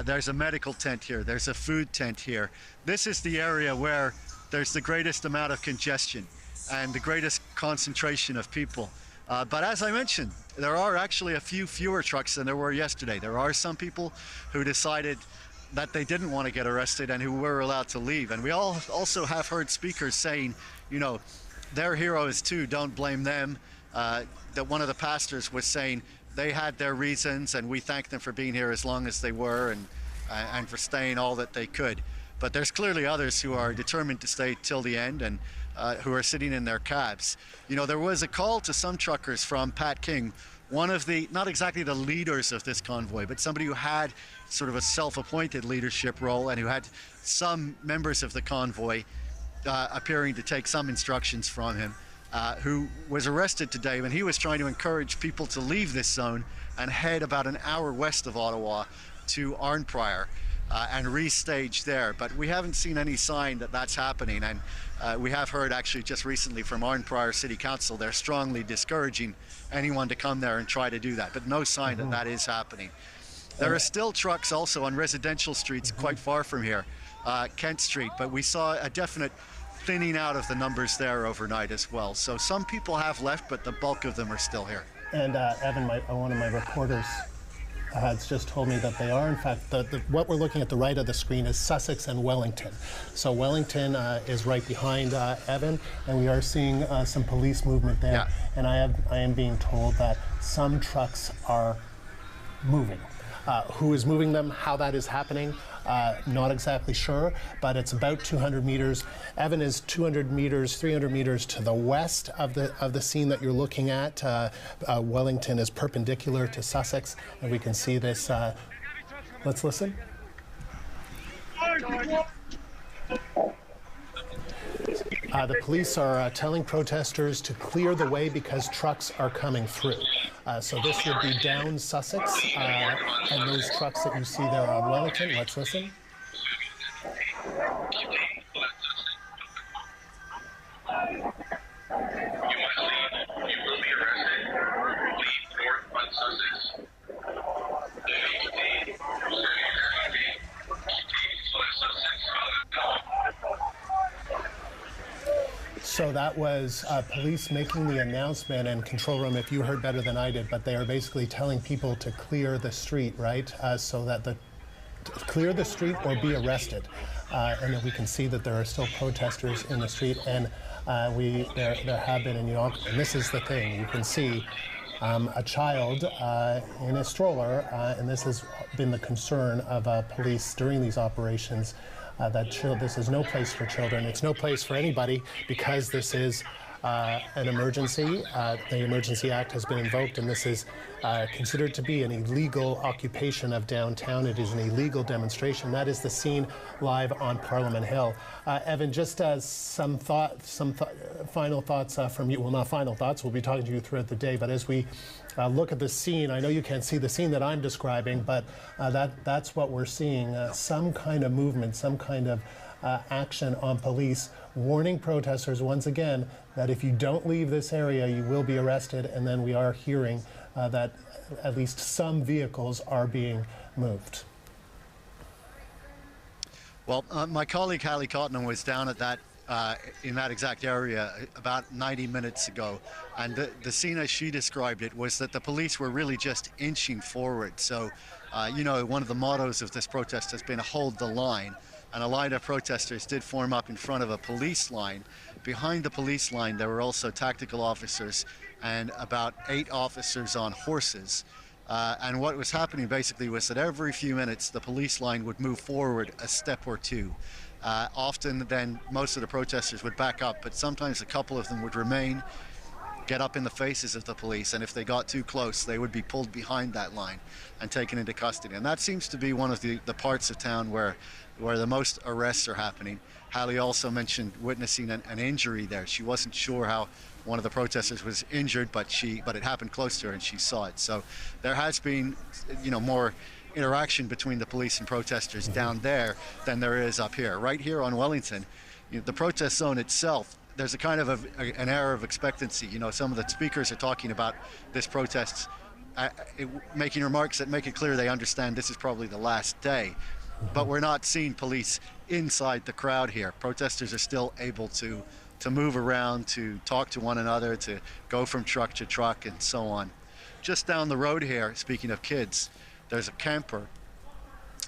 There's a medical tent here, there's a food tent here. This is the area where there's the greatest amount of congestion and the greatest concentration of people. But as I mentioned, there are actually a few fewer trucks than there were yesterday. There are some people who decided that they didn't want to get arrested and who were allowed to leave. And we also have heard speakers saying, you know, they're heroes too, don't blame them. That one of the pastors was saying they had their reasons and we thank them for being here as long as they were and for staying all that they could. But there's clearly others who are determined to stay till the end and who are sitting in their cabs. You know, there was a call to some truckers from Pat King, one of the, not exactly the leaders of this convoy, but somebody who had sort of a self-appointed leadership role and who had some members of the convoy appearing to take some instructions from him, who was arrested today when he was trying to encourage people to leave this zone and head about an hour west of Ottawa to Arnprior and restage there. But we haven't seen any sign that that's happening, and we have heard actually just recently from Arnprior City Council they're strongly discouraging anyone to come there and try to do that, but no sign that that is happening. There are still trucks also on residential streets quite far from here, Kent Street, but we saw a definite thinning out of the numbers there overnight as well. So some people have left, but the bulk of them are still here. And Evan, one of my reporters has just told me that they are, in fact, what we're looking at the right of the screen is Sussex and Wellington. So Wellington is right behind Evan, and we are seeing some police movement there. Yeah. And I am being told that some trucks are moving. Who is moving them, how that is happening, not exactly sure, but it's about 200 meters. Evan is 200 meters, 300 meters to the west of the scene that you're looking at. Wellington is perpendicular to Sussex, and we can see this. Let's listen. The police are telling protesters to clear the way because trucks are coming through. So this would be down Sussex, and those trucks that you see there on Wellington. Let's listen. So that was police making the announcement, and control room, if you heard better than I did, but they are basically telling people to clear the street, right? So that clear the street or be arrested. And then we can see that there are still protesters in the street, and there have been, and this is the thing, you can see a child in a stroller, and this has been the concern of police during these operations, that this is no place for children. It's no place for anybody because this is an emergency. The Emergency Act has been invoked, and this is considered to be an illegal occupation of downtown. It is an illegal demonstration. That is the scene live on Parliament Hill. Evan, just some final thoughts from you. Well, not final thoughts. We'll be talking to you throughout the day, but as we look at the scene, I know you can't see the scene that I'm describing, but that's what we're seeing. Some kind of movement, some kind of action on police, warning protesters once again that if you don't leave this area, you will be arrested. And then we are hearing that at least some vehicles are being moved. Well, my colleague Hallie Cottenham was down at that in that exact area about 90 minutes ago, and the scene as she described it was that the police were really just inching forward. So, you know, one of the mottos of this protest has been hold the line, and a line of protesters did form up in front of a police line. Behind the police line, there were also tactical officers and about 8 officers on horses. And what was happening basically was that every few minutes the police line would move forward a step or two. Often then most of the protesters would back up, but sometimes a couple of them would remain, get up in the faces of the police, and if they got too close they would be pulled behind that line and taken into custody. And that seems to be one of the parts of town where the most arrests are happening. Hallie also mentioned witnessing an injury there. She wasn't sure how one of the protesters was injured, but it happened close to her and she saw it. So there has been, you know, more interaction between the police and protesters down there than there is up here. Right here on Wellington, you know, the protest zone itself, there's a kind of an air of expectancy. You know, some of the speakers are talking about this protest, making remarks that make it clear they understand this is probably the last day. But we're not seeing police inside the crowd here. Protesters are still able to move around, to talk to one another, to go from truck to truck and so on. Just down the road here, speaking of kids, there's a camper,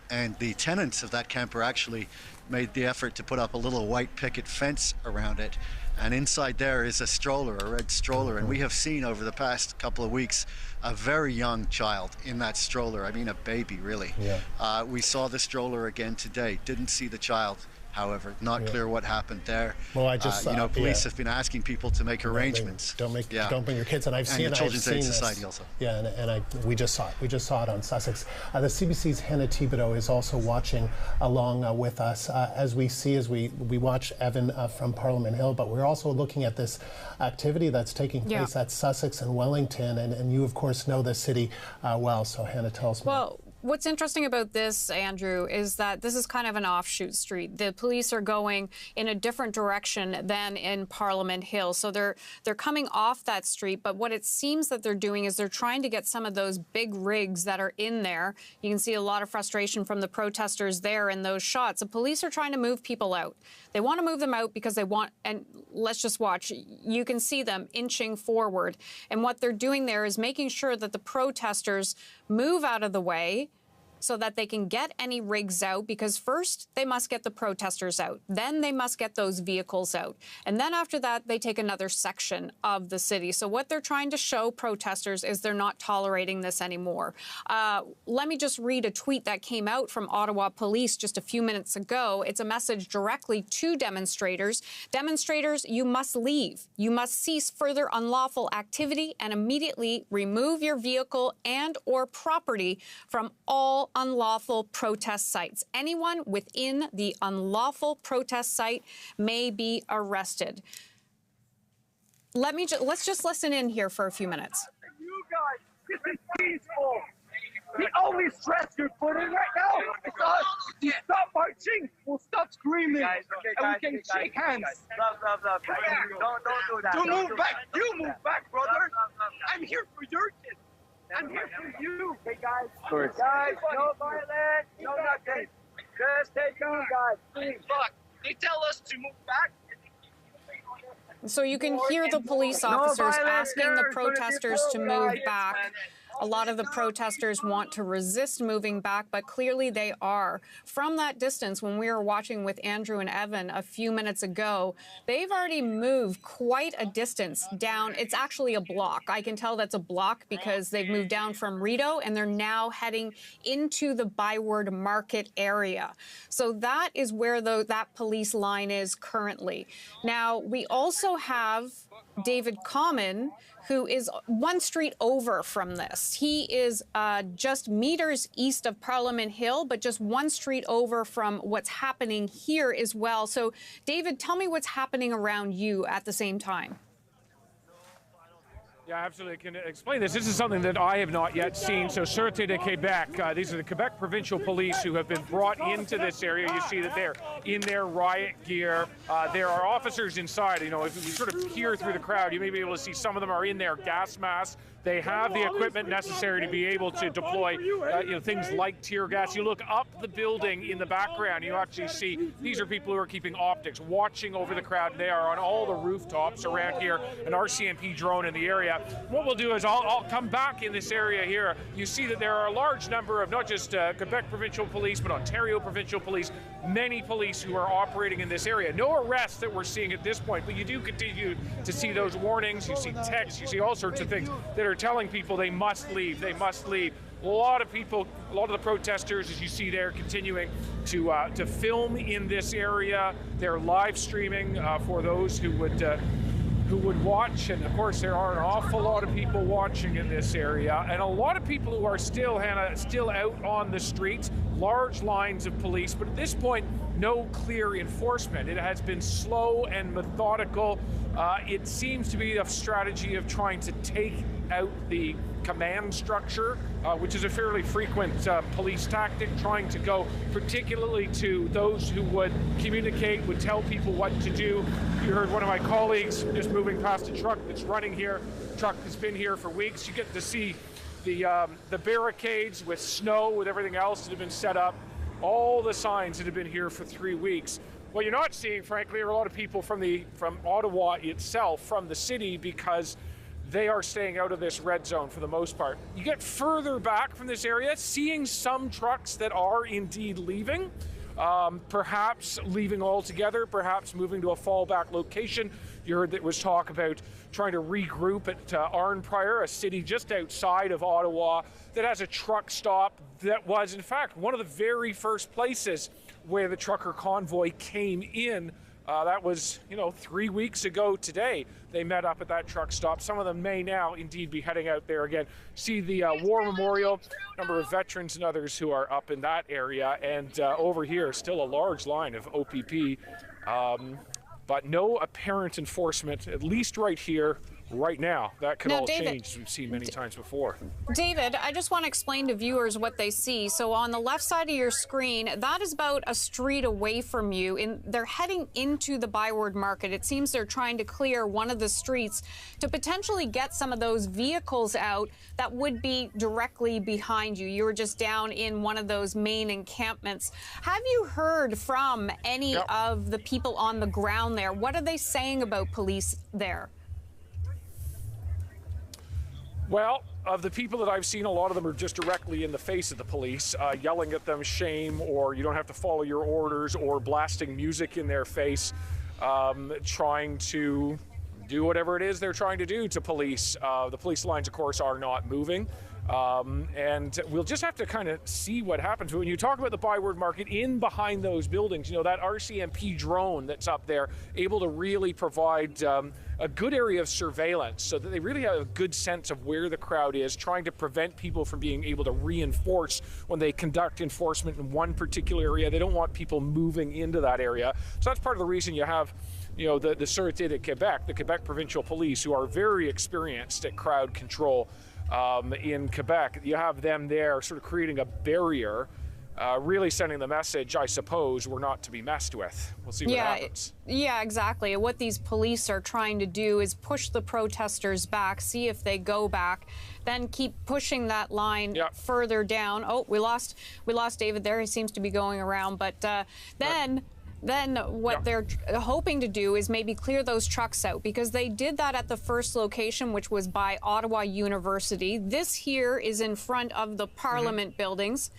and the tenants of that camper actually made the effort to put up a little white picket fence around it. And inside there is a stroller, a red stroller. And we have seen over the past couple of weeks a very young child in that stroller. I mean, a baby, really. Yeah. We saw the stroller again today. Didn't see the child, however. Not clear what happened there. Well, I just you know, police have been asking people to make arrangements. Don't bring your kids. And I've seen the Children's Aid Society also. Yeah, and we just saw it. We just saw it on Sussex. The CBC's Hannah Thibodeau is also watching along with us as we watch Evan from Parliament Hill. But we're also looking at this activity that's taking place at Sussex and Wellington, and you of course know the city well. So Hannah, tell us more. What's interesting about this, Andrew, is that this is kind of an offshoot street. The police are going in a different direction than in Parliament Hill. So they're coming off that street, but what it seems that they're doing is they're trying to get some of those big rigs that are in there. You can see a lot of frustration from the protesters there in those shots. The police are trying to move people out. They want to move them out because they want, and let's just watch, you can see them inching forward. And what they're doing there is making sure that the protesters move out of the way so that they can get any rigs out, because first they must get the protesters out, then they must get those vehicles out, and then after that they take another section of the city. So what they're trying to show protesters is they're not tolerating this anymore. Let me just read a tweet that came out from Ottawa Police just a few minutes ago. It's a message directly to demonstrators. Demonstrators, you must leave. You must cease further unlawful activity and immediately remove your vehicle and or property from all unlawful protest sites. Anyone within the unlawful protest site may be arrested. Let's just listen in here for a few minutes. You guys, this is peaceful. The only stress you're putting right now is us. You stop marching, we'll stop screaming, and we can shake hands. Don't do that. You move back. You move back, brother. I'm here for your kids. I'm here for you. Hey, guys. Guys, no violence, no nothing. Just stay calm, guys. Please. Look, they tell us to move back. So you can hear the police officers asking the protesters to move back. A lot of the protesters want to resist moving back, but clearly they are. From that distance, when we were watching with Andrew and Evan a few minutes ago, they've already moved quite a distance down. It's actually a block. I can tell that's a block because they've moved down from Rideau and they're now heading into the Byward Market area. So that is where that police line is currently. Now, we also have David Common, who is one street over from this. He is just meters east of Parliament Hill, but just one street over from what's happening here as well. So, David, tell me what's happening around you at the same time. Yeah, absolutely. I can explain this. This is something that I have not yet seen. So, Sûreté de Québec, these are the Quebec provincial police who have been brought into this area. You see that they're in their riot gear. There are officers inside. You know, if you sort of peer through the crowd, you may be able to see some of them are in their gas masks. They have the equipment necessary to be able to deploy things like tear gas. You look up the building in the background, you actually see these are people who are keeping optics, watching over the crowd. They are on all the rooftops around here, an RCMP drone in the area. What we'll do is I'll come back in this area here. You see that there are a large number of not just Quebec provincial police, but Ontario provincial police, many police who are operating in this area. No arrests that we're seeing at this point, but you do continue to see those warnings. You see texts, you see all sorts of things that are telling people they must leave, they must leave. A lot of people, a lot of the protesters, as you see there, continuing to film in this area. They're live streaming for those who would watch, and of course there are an awful lot of people watching in this area, and a lot of people who are still, Hannah, still out on the streets. Large lines of police, but at this point, no clear enforcement. It has been slow and methodical. It seems to be a strategy of trying to take out the command structure, which is a fairly frequent police tactic, trying to go particularly to those who would communicate, would tell people what to do. You heard one of my colleagues just moving past a truck that's running here. Truck that's been here for weeks. You get to see the barricades with snow, with everything else that have been set up, all the signs that have been here for 3 weeks. What you're not seeing, frankly, are a lot of people from Ottawa itself, from the city, because they are staying out of this red zone for the most part. You get further back from this area, seeing some trucks that are indeed leaving, perhaps leaving altogether, perhaps moving to a fallback location. You heard that was talk about trying to regroup at Arnprior, a city just outside of Ottawa that has a truck stop that was, in fact, one of the very first places where the trucker convoy came in. That was, 3 weeks ago today. They met up at that truck stop. Some of them may now indeed be heading out there again. See the War Memorial, number of veterans and others who are up in that area. And over here, still a large line of OPP, but no apparent enforcement, at least right here, right now. That could all change, as we've seen many times before. David, I just want to explain to viewers what they see. So on the left side of your screen, that is about a street away from you. They're heading into the Byward Market. It seems they're trying to clear one of the streets to potentially get some of those vehicles out that would be directly behind you. You were just down in one of those main encampments. Have you heard from any of the people on the ground there? What are they saying about police there? Well, of the people that I've seen, a lot of them are just directly in the face of the police, yelling at them shame, or you don't have to follow your orders, or blasting music in their face, trying to do whatever it is they're trying to do to police. The police lines, of course, are not moving. And we'll just have to kind of see what happens. When you talk about the Byward Market, in behind those buildings, that RCMP drone that's up there, able to really provide a good area of surveillance so that they really have a good sense of where the crowd is, trying to prevent people from being able to reinforce when they conduct enforcement in one particular area. They don't want people moving into that area. So that's part of the reason you have the Sûreté de Québec, the Quebec provincial police, who are very experienced at crowd control in Quebec. You have them there sort of creating a barrier, really sending the message, I suppose, we're not to be messed with. We'll see what happens. Yeah, exactly. What these police are trying to do is push the protesters back, see if they go back, then keep pushing that line further down. Oh, we lost David there. He seems to be going around. But then Then what they're hoping to do is maybe clear those trucks out, because they did that at the first location, which was by Ottawa University. This here is in front of the Parliament buildings.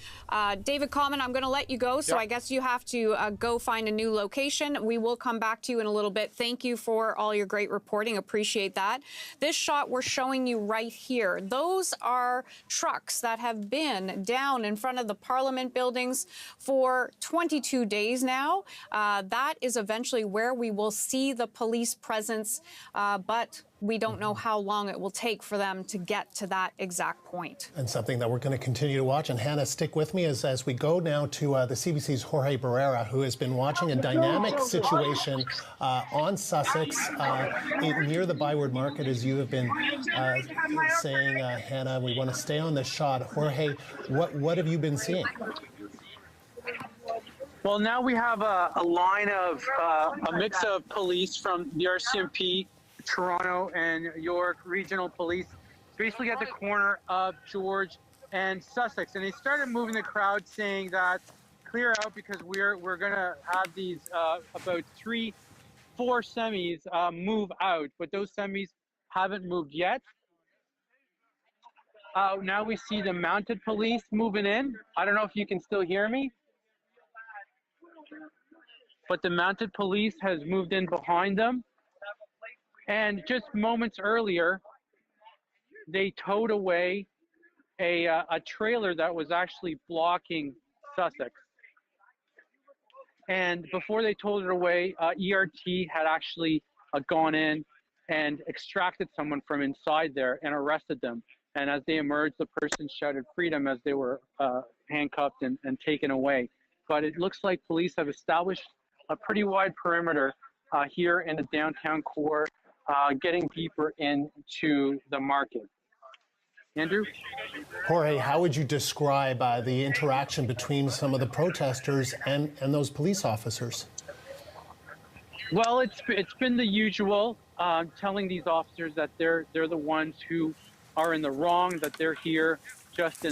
David Common, I'm going to let you go, so I guess you have to go find a new location. We will come back to you in a little bit. Thank you for all your great reporting. Appreciate that. This shot we're showing you right here, those are trucks that have been down in front of the Parliament buildings for 22 days now. That is eventually where we will see the police presence, but we don't know how long it will take for them to get to that exact point. And something that we're going to continue to watch. And Hannah, stick with me as we go now to the CBC's Jorge Barrera, who has been watching a dynamic situation on Sussex near the Byward Market, as you have been saying, Hannah. We want to stay on this shot. Jorge, what have you been seeing? Well, now we have a line of a mix of police from the RCMP, Toronto and York Regional Police, basically at the corner of George and Sussex. And they started moving the crowd, saying that clear out, because we're going to have these about 3-4 semis move out, but those semis haven't moved yet. Now we see the mounted police moving in. I don't know if you can still hear me, but the mounted police has moved in behind them. And just moments earlier, they towed away a trailer that was actually blocking Sussex. And before they towed it away, ERT had actually gone in and extracted someone from inside there and arrested them. And as they emerged, the person shouted freedom as they were handcuffed and taken away. But it looks like police have established a pretty wide perimeter here in the downtown core, getting deeper into the market. Andrew? Jorge, how would you describe the interaction between some of the protesters and those police officers? Well, it's been the usual, telling these officers that they're the ones who are in the wrong, that they're here just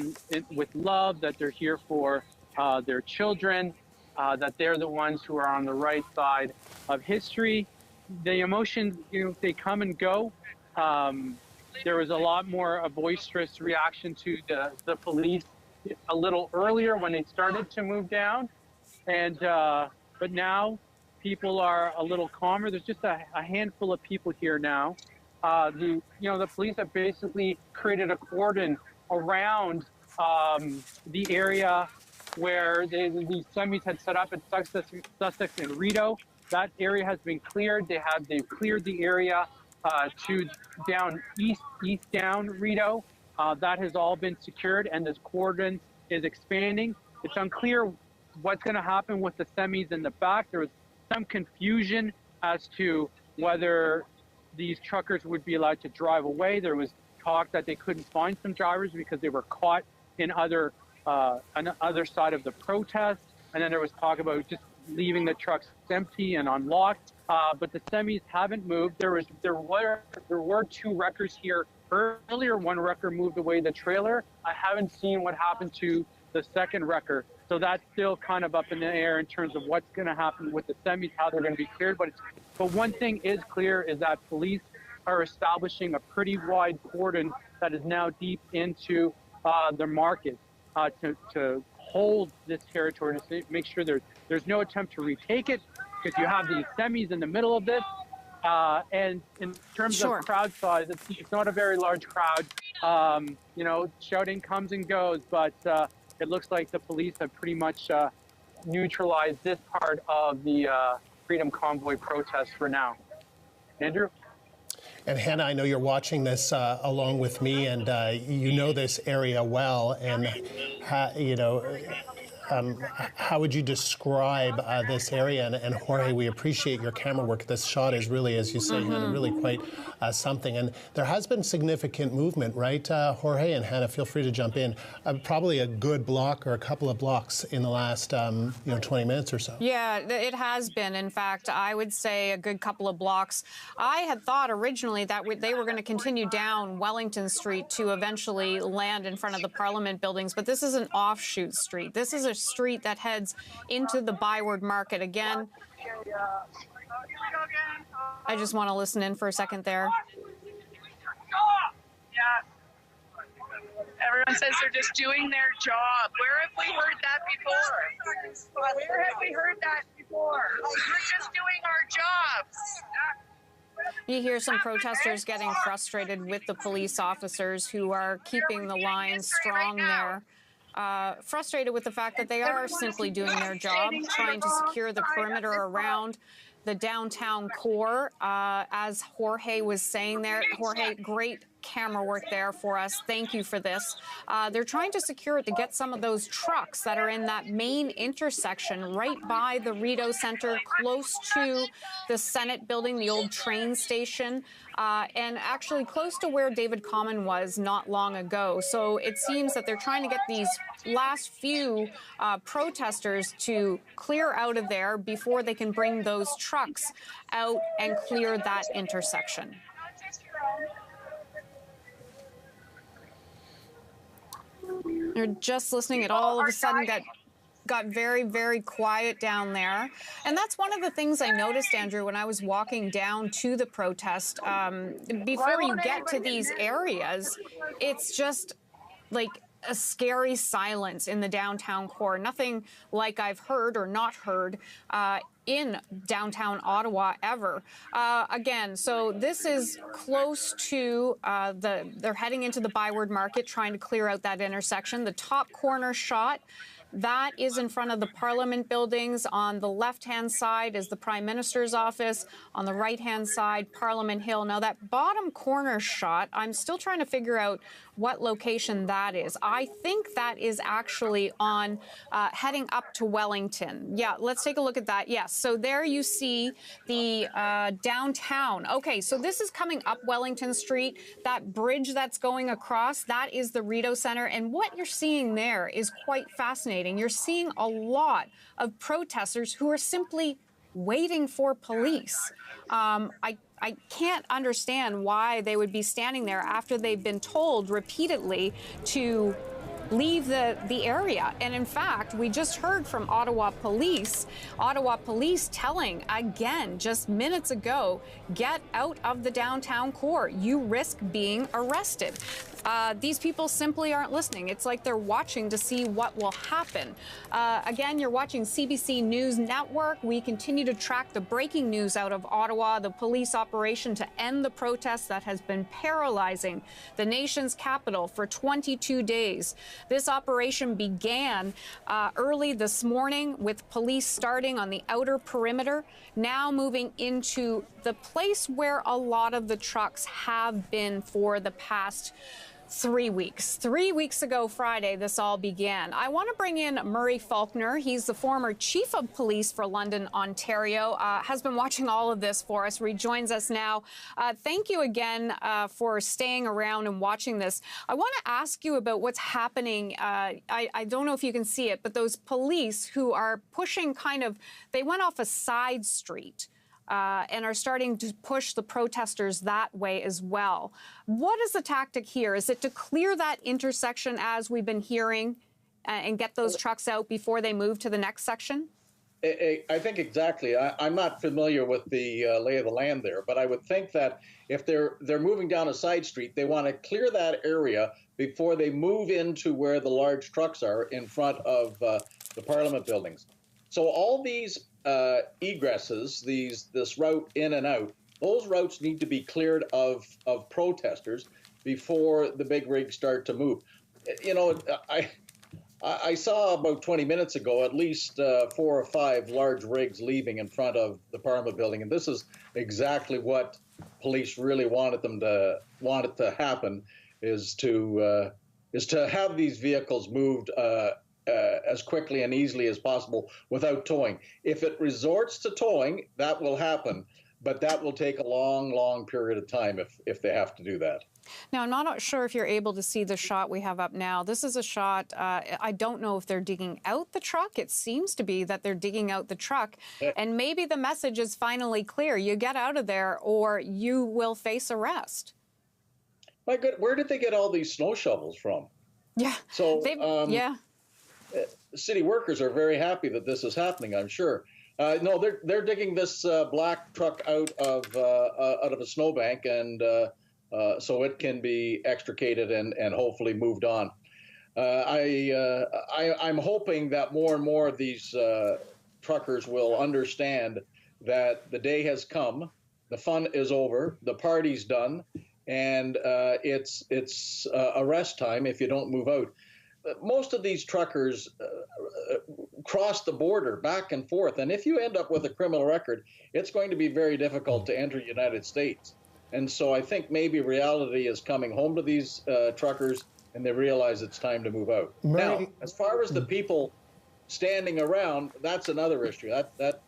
with love, that they're here for their children, that they're the ones who are on the right side of history. The emotions, they come and go. There was a lot more a boisterous reaction to the police a little earlier when they started to move down, and but now people are a little calmer. There's just a handful of people here now. The police have basically created a cordon around the area where these semis had set up at Sussex and Rideau. That area has been cleared. They've cleared the area to down east down Rideau. That has all been secured, and this cordon is expanding. It's unclear what's going to happen with the semis in the back. There was some confusion as to whether these truckers would be allowed to drive away. There was talk that they couldn't find some drivers because they were caught in on the other side of the protest. And then there was talk about just leaving the trucks empty and unlocked. But the semis haven't moved. There were 2 wreckers here earlier. One wrecker moved away the trailer. I haven't seen what happened to the second wrecker. So that's still kind of up in the air in terms of what's going to happen with the semis, how they're going to be cleared. But one thing is clear is that police are establishing a pretty wide cordon that is now deep into the market to hold this territory, to make sure there's no attempt to retake it, because you have these semis in the middle of this. And in terms of crowd size, it's not a very large crowd. Shouting comes and goes, but it looks like the police have pretty much neutralized this part of the Freedom Convoy protest for now. Andrew? And Hannah, I know you're watching this along with me, and you know this area well. And how would you describe this area? And Jorge, we appreciate your camera work. This shot is really, as you say, Hannah, really quite something. And there has been significant movement, right, Jorge? And Hannah, feel free to jump in. Probably a good block or a couple of blocks in the last 20 minutes or so. Yeah, it has been. In fact, I would say a good couple of blocks. I had thought originally that they were going to continue down Wellington Street to eventually land in front of the Parliament buildings, but this is an offshoot street. This is a the street that heads into the Byward market. Again, I just want to listen in for a second there. Yeah. Everyone says they're just doing their job. Where have we heard that before? Where have we heard that before? We're just doing our jobs. You hear some protesters getting frustrated with the police officers who are keeping the line strong there. Frustrated with the fact that they are simply doing their job, trying to secure the perimeter around the downtown core. As Jorge was saying there, Jorge, great camera work there for us. Thank you for this. They're trying to secure it to get some of those trucks that are in that main intersection right by the Rideau Center, close to the Senate building, the old train station, and actually close to where David Common was not long ago. So it seems that they're trying to get these last few protesters to clear out of there before they can bring those trucks out and clear that intersection. You're just listening. It all of a sudden got very, very quiet down there. And that's one of the things I noticed, Andrew, when I was walking down to the protest. Before you get to these areas, it's just like a scary silence in the downtown core. Nothing like I've heard or not heard in downtown Ottawa ever. Again, so this is close to they're heading into the Byward Market, trying to clear out that intersection. The top corner shot, that is in front of the Parliament buildings. On the left-hand side is the Prime Minister's office. On the right-hand side, Parliament Hill. Now, that bottom corner shot, I'm still trying to figure out what location that is. I think that is actually on heading up to Wellington. Yeah, let's take a look at that. Yes, so there you see the downtown. Okay, so this is coming up Wellington Street. That bridge that's going across, that is the Rideau Center. And what you're seeing there is quite fascinating. You're seeing a lot of protesters who are simply waiting for police. I can't understand why they would be standing there after they've been told repeatedly to leave the area. And in fact, we just heard from Ottawa police telling again just minutes ago, get out of the downtown core. You risk being arrested. These people simply aren't listening. It's like they're watching to see what will happen. Again, you're watching CBC News Network. We continue to track the breaking news out of Ottawa, the police operation to end the protest that has been paralyzing the nation's capital for 22 days. This operation began early this morning with police starting on the outer perimeter, now moving into the place where a lot of the trucks have been for the past 3 weeks. 3 weeks ago Friday, this all began. I want to bring in Murray Faulkner. He's the former chief of police for London, Ontario, has been watching all of this for us. Rejoins us now. Thank you again for staying around and watching this. I want to ask you about what's happening. I don't know if you can see it, but those police who are pushing they went off a side street. And are starting to push the protesters that way as well. What is the tactic here? Is it to clear that intersection, as we've been hearing, and get those trucks out before they move to the next section? I think exactly. I'm not familiar with the lay of the land there, but I would think that if they're moving down a side street, they want to clear that area before they move into where the large trucks are in front of the Parliament buildings. So all these egresses, this route in and out, those routes need to be cleared of protesters before the big rigs start to move. You know, I saw about 20 minutes ago at least 4 or 5 large rigs leaving in front of the Parliament building, and this is exactly what police really wanted to happen, is to have these vehicles moved as quickly and easily as possible without towing. If it resorts to towing, that will happen, but that will take a long, long period of time if they have to do that. Now, I'm not sure if you're able to see the shot we have up now. This is a shot, I don't know if they're digging out the truck. It seems to be that they're digging out the truck, and maybe the message is finally clear. You get out of there or you will face arrest. My God, where did they get all these snow shovels from? Yeah. So, yeah. city workers are very happy that this is happening, I'm sure. No, they're digging this black truck out of a snowbank, and so it can be extricated and hopefully moved on. I'm hoping that more and more of these truckers will understand that the day has come, the fun is over, the party's done, and it's arrest time if you don't move out. Most of these truckers cross the border back and forth, and if you end up with a criminal record, it's going to be very difficult to enter the United States. And so I think maybe reality is coming home to these truckers, and they realize it's time to move out. Now, as far as the people standing around, that's another issue. That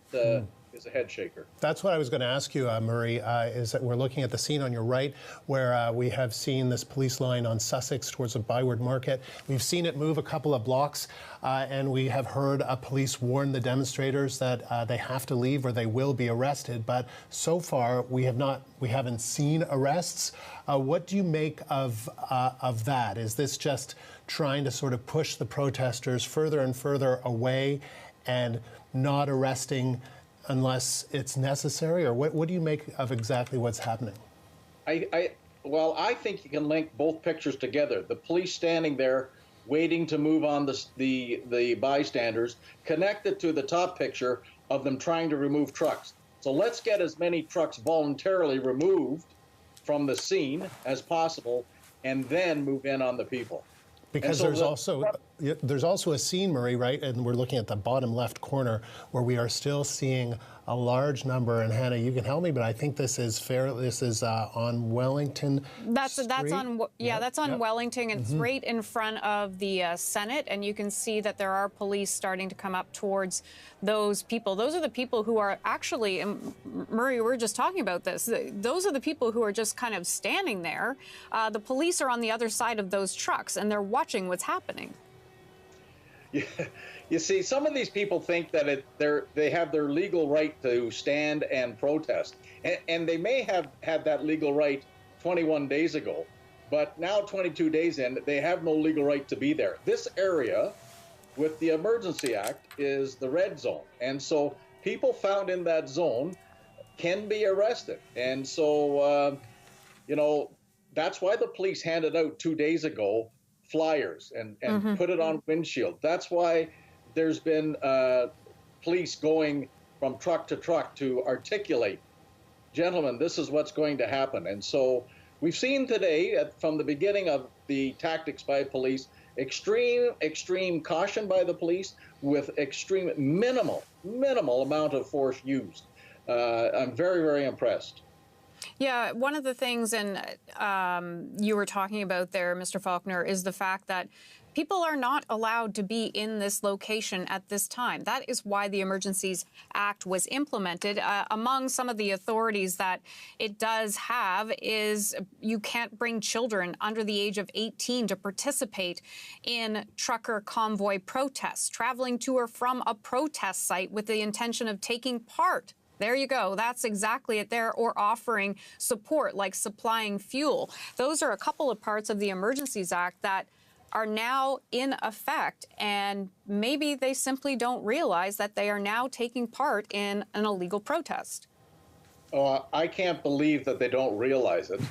is a head shaker. That's what I was going to ask you, Murray, is that we're looking at the scene on your right where we have seen this police line on Sussex towards the Byward Market. We've seen it move a couple of blocks, and we have heard police warn the demonstrators that they have to leave or they will be arrested. But so far, we haven't seen arrests. What do you make of that? Is this just trying to sort of push the protesters further and further away and not arresting unless it's necessary, or what do you make of exactly what's happening? Well, I think you can link both pictures together. The police standing there waiting to move on the bystanders, connected to the top picture of them trying to remove trucks. So let's get as many trucks voluntarily removed from the scene as possible and then move in on the people. Because there's also a scene, Murray, right? And we're looking at the bottom left corner where we are still seeing a large number. And Hannah, you can help me, but I think this is on Wellington. That's on Wellington, and it's right in front of the Senate. And you can see that there are police starting to come up towards those people. Those are the people who are actually, and Murray, we were just talking about this. Those are the people who are just kind of standing there. The police are on the other side of those trucks, and they're watching what's happening. You see, some of these people think that they have their legal right to stand and protest, and they may have had that legal right 21 days ago, but now 22 days in, they have no legal right to be there. This area, with the Emergency Act, is the red zone, and so people found in that zone can be arrested. And so, that's why the police handed out 2 days ago flyers and put it on windshield. That's why there's been police going from truck to truck to articulate, gentlemen, this is what's going to happen. And so we've seen today, from the beginning of the tactics by police, extreme caution by the police with extreme minimal amount of force used. I'm very, very impressed. Yeah, one of the things, and you were talking about there, Mr. Faulkner, is the fact that people are not allowed to be in this location at this time. That is why the Emergencies Act was implemented. Among some of the authorities that it does have is you can't bring children under the age of 18 to participate in trucker convoy protests, traveling to or from a protest site with the intention of taking part. There you go. That's exactly it there. Or offering support, like supplying fuel. Those are a couple of parts of the Emergencies Act that are now in effect, and maybe they simply don't realize that they are now taking part in an illegal protest. Oh, I can't believe that they don't realize it.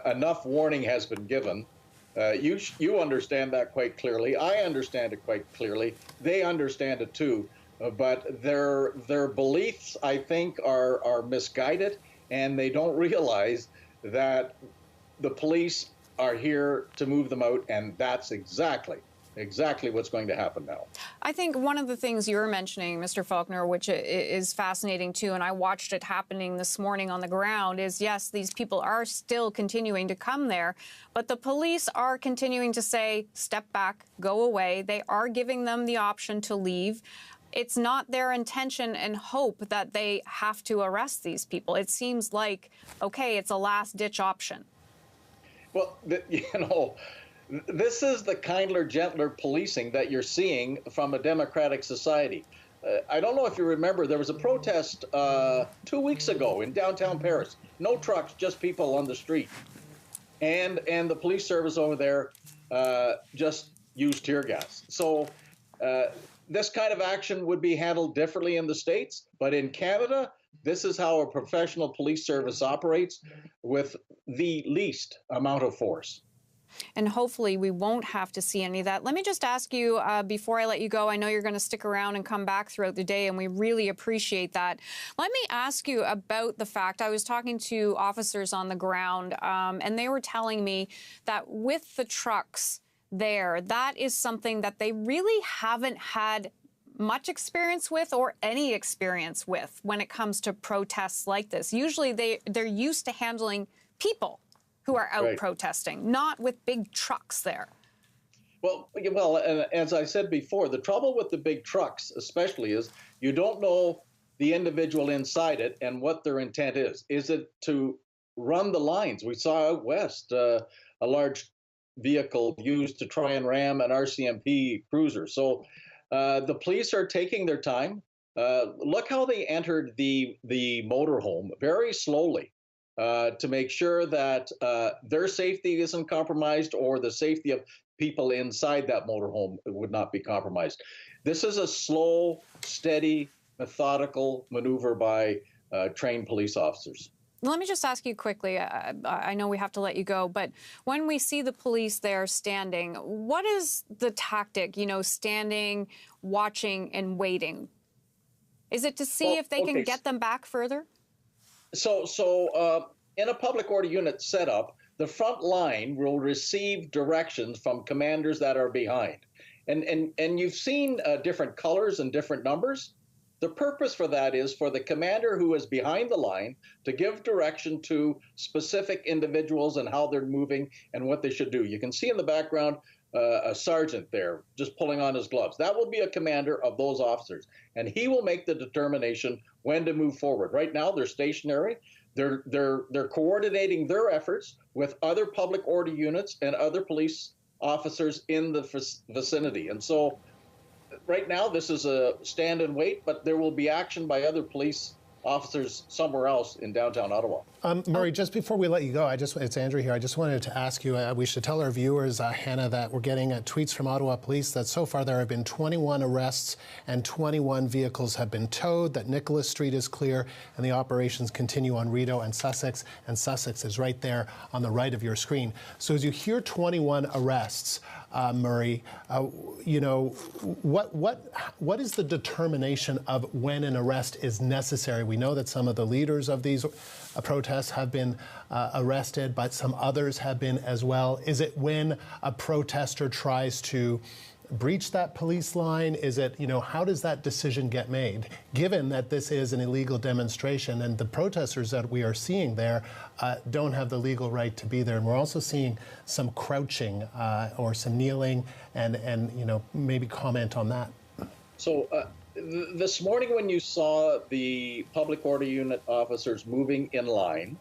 Enough warning has been given. You understand that quite clearly. I understand it quite clearly. They understand it too. But their beliefs, I think, are misguided, and they don't realize that the police are here to move them out, and that's exactly what's going to happen now. I think one of the things you were mentioning, Mr. Faulkner, which is fascinating too, and I watched it happening this morning on the ground, is yes, these people are still continuing to come there, but the police are continuing to say, step back, go away. They are giving them the option to leave. It's not their intention and hope that they have to arrest these people. It seems like, okay, it's a last-ditch option. Well, this is the kindler, gentler policing that you're seeing from a democratic society. I don't know if you remember, there was a protest 2 weeks ago in downtown Paris. No trucks, just people on the street. And the police service over there just used tear gas. So This kind of action would be handled differently in the States, but in Canada, this is how a professional police service operates, with the least amount of force. And hopefully we won't have to see any of that. Let me just ask you, before I let you go, I know you're going to stick around and come back throughout the day, and we really appreciate that. Let me ask you about the fact, I was talking to officers on the ground, and they were telling me that with the trucks there, that is something that they really haven't had much experience with or any experience with when it comes to protests like this. Usually they're used to handling people who are out protesting, not with big trucks there. Well, and as I said before, the trouble with the big trucks especially is you don't know the individual inside it and what their intent is. Is it to run the lines? We saw out west a large vehicle used to try and ram an RCMP cruiser. So the police are taking their time. Look how they entered the motorhome very slowly. To make sure that their safety isn't compromised or the safety of people inside that motorhome would not be compromised. This is a slow, steady, methodical maneuver by trained police officers. Let me just ask you quickly, I know we have to let you go, but when we see the police there standing, what is the tactic, standing, watching, and waiting? Is it to see if they can get them back further? So in a public order unit setup, the front line will receive directions from commanders that are behind. And you've seen different colors and different numbers. The purpose for that is for the commander who is behind the line to give direction to specific individuals and how they're moving and what they should do. You can see in the background a sergeant there just pulling on his gloves. That will be a commander of those officers, and he will make the determination when to move forward. Right now, they're stationary. They're coordinating their efforts with other public order units and other police officers in the vicinity. And so right now, this is a stand and wait, but there will be action by other police officers somewhere else in downtown Ottawa. Murray, just before we let you go, it's Andrew here. I just wanted to ask you, we should tell our viewers, Hannah, that we're getting tweets from Ottawa Police that so far there have been 21 arrests and 21 vehicles have been towed, that Nicholas Street is clear, and the operations continue on Rideau and Sussex is right there on the right of your screen. So as you hear 21 arrests, Murray, what is the determination of when an arrest is necessary? We know that some of the leaders of these protests have been arrested, but some others have been as well. Is it when a protester tries to breach that police line? Is it, how does that decision get made, given that this is an illegal demonstration and the protesters that we are seeing there don't have the legal right to be there? And we're also seeing some crouching or some kneeling, and maybe comment on that. So this morning when you saw the public order unit officers moving in line,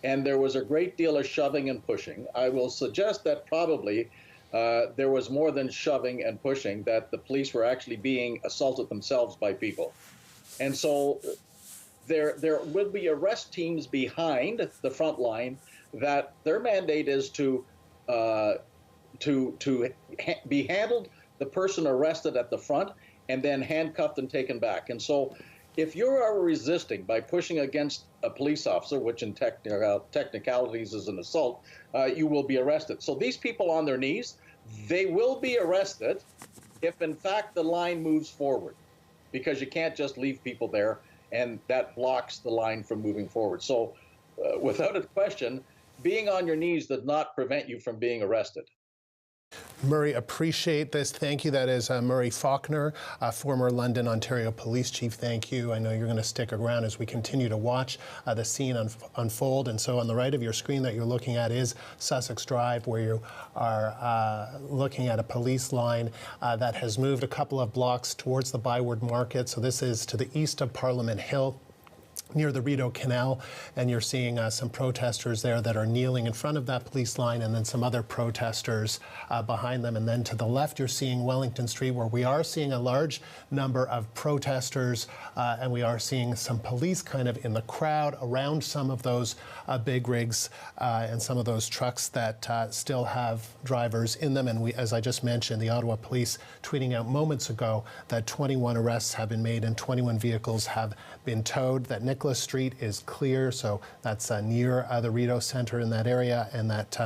and there was a great deal of shoving and pushing, I will suggest that probably there was more than shoving and pushing, that the police were actually being assaulted themselves by people. And so there will be arrest teams behind the front line that their mandate is to be handled, the person arrested at the front, and then handcuffed and taken back. And so if you are resisting by pushing against a police officer, which in technicalities is an assault, you will be arrested. So these people on their knees, they will be arrested if in fact the line moves forward, because you can't just leave people there, and that blocks the line from moving forward. So without a question, being on your knees does not prevent you from being arrested. Murray, appreciate this. Thank you. That is Murray Faulkner, former London, Ontario Police Chief. Thank you. I know you're going to stick around as we continue to watch the scene unfold. And so on the right of your screen that you're looking at is Sussex Drive, where you are looking at a police line that has moved a couple of blocks towards the Byward Market. So this is to the east of Parliament Hill. near the Rideau Canal, and you're seeing some protesters there that are kneeling in front of that police line, and then some other protesters behind them. And then to the left, you're seeing Wellington Street, where we are seeing a large number of protesters, and we are seeing some police kind of in the crowd around some of those big rigs and some of those trucks that still have drivers in them. And we, as I just mentioned, the Ottawa police tweeting out moments ago that 21 arrests have been made and 21 vehicles have been towed, that Nicholas Street is clear, so that's near the Rideau Centre in that area, and that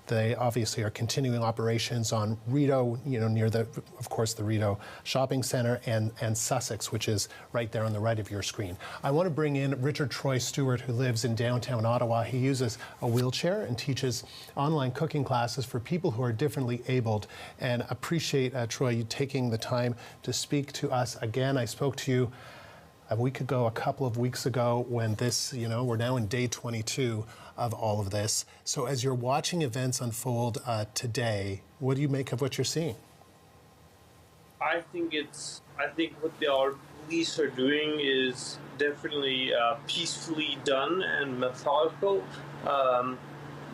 they obviously are continuing operations on Rideau, near the, of course, the Rideau Shopping Centre, and Sussex, which is right there on the right of your screen. I want to bring in Richard Troy Stewart, who lives in downtown Ottawa. He uses a wheelchair and teaches online cooking classes for people who are differently abled, and appreciate, Troy, you taking the time to speak to us again. I spoke to you a week ago, a couple of weeks ago, when this, we're now in day 22 of all of this. So as you're watching events unfold today, what do you make of what you're seeing? I think what the police are doing is definitely peacefully done and methodical.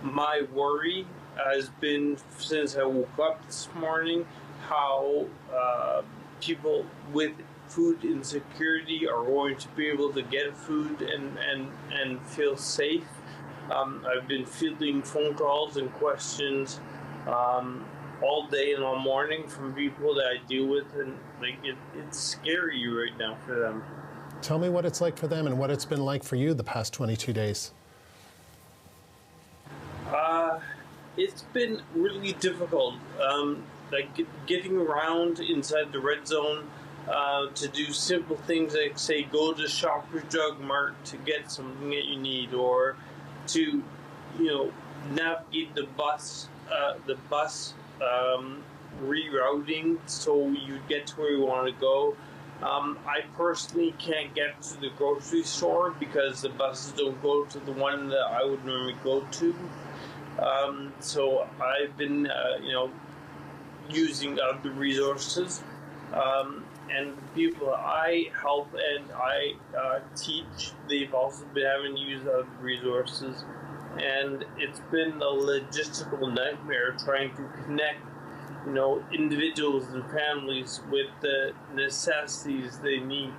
My worry has been, since I woke up this morning, how people with food insecurity are going to be able to get food and feel safe. I've been fielding phone calls and questions all day and all morning from people that I deal with, and it's scary right now for them. Tell me what it's like for them and what it's been like for you the past 22 days. It's been really difficult. Getting around inside the red zone, to do simple things like, say, go to Shoppers Drug Mart to get something that you need, or to, navigate the bus rerouting so you get to where you want to go. I personally can't get to the grocery store because the buses don't go to the one that I would normally go to. So I've been, using other resources. And the people I help and I teach, they've also been having to use other resources. And it's been a logistical nightmare trying to connect, individuals and families with the necessities they need.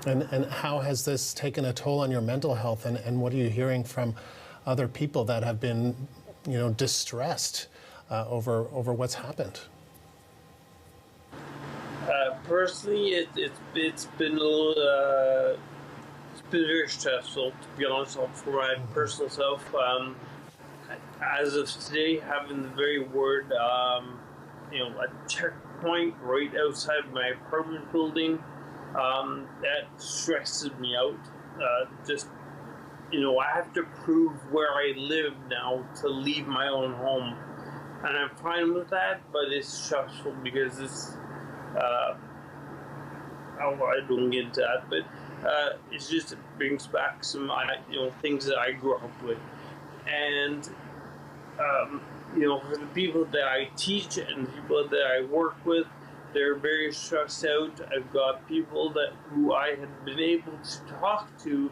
And how has this taken a toll on your mental health? And what are you hearing from other people that have been, distressed over what's happened? Personally, it's been a little, it's been very stressful, to be honest, for my personal self. As of today, having the very word, a checkpoint right outside my apartment building, that stresses me out. I have to prove where I live now to leave my own home. And I'm fine with that, but it's stressful because it's, I don't get into that, but it brings back some, things that I grew up with. And, for the people that I teach and the people that I work with, they're very stressed out. I've got people who I had been able to talk to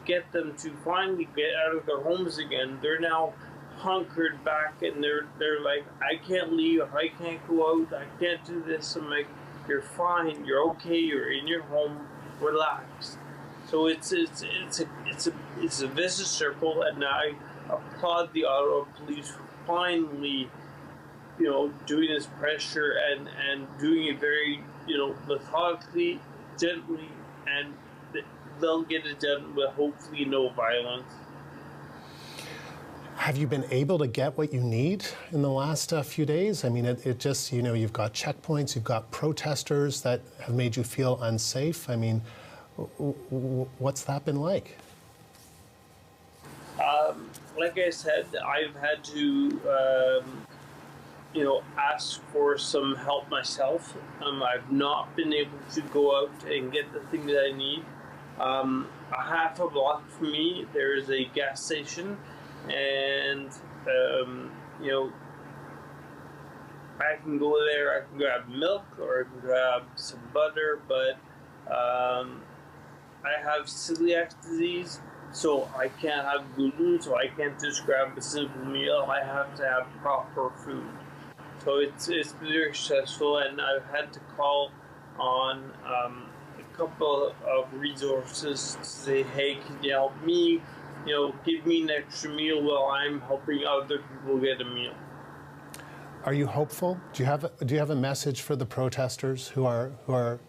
get them to finally get out of their homes again. They're now hunkered back and they're like, I can't leave, I can't go out, I can't do this. I'm like, you're fine, you're okay, you're in your home, relax. So it's a vicious circle, and I applaud the Ottawa police for finally, doing this pressure and doing it very, methodically, gently, and they'll get it done with hopefully no violence. Have you been able to get what you need in the last few days? I mean, it just, you've got checkpoints, you've got protesters that have made you feel unsafe. I mean, what's that been like? Like I said, I've had to, ask for some help myself. I've not been able to go out and get the things that I need. A half a block from me, there is a gas station, and I can go there, I can grab milk or I can grab some butter, but I have celiac disease, so I can't have gluten, so I can't just grab a simple meal. I have to have proper food. So it's very stressful, and I've had to call on a couple of resources to say, hey, can you help me? You know, give me an extra meal while I'm helping other people get a meal. Are you hopeful? Do you have a message for the protesters who are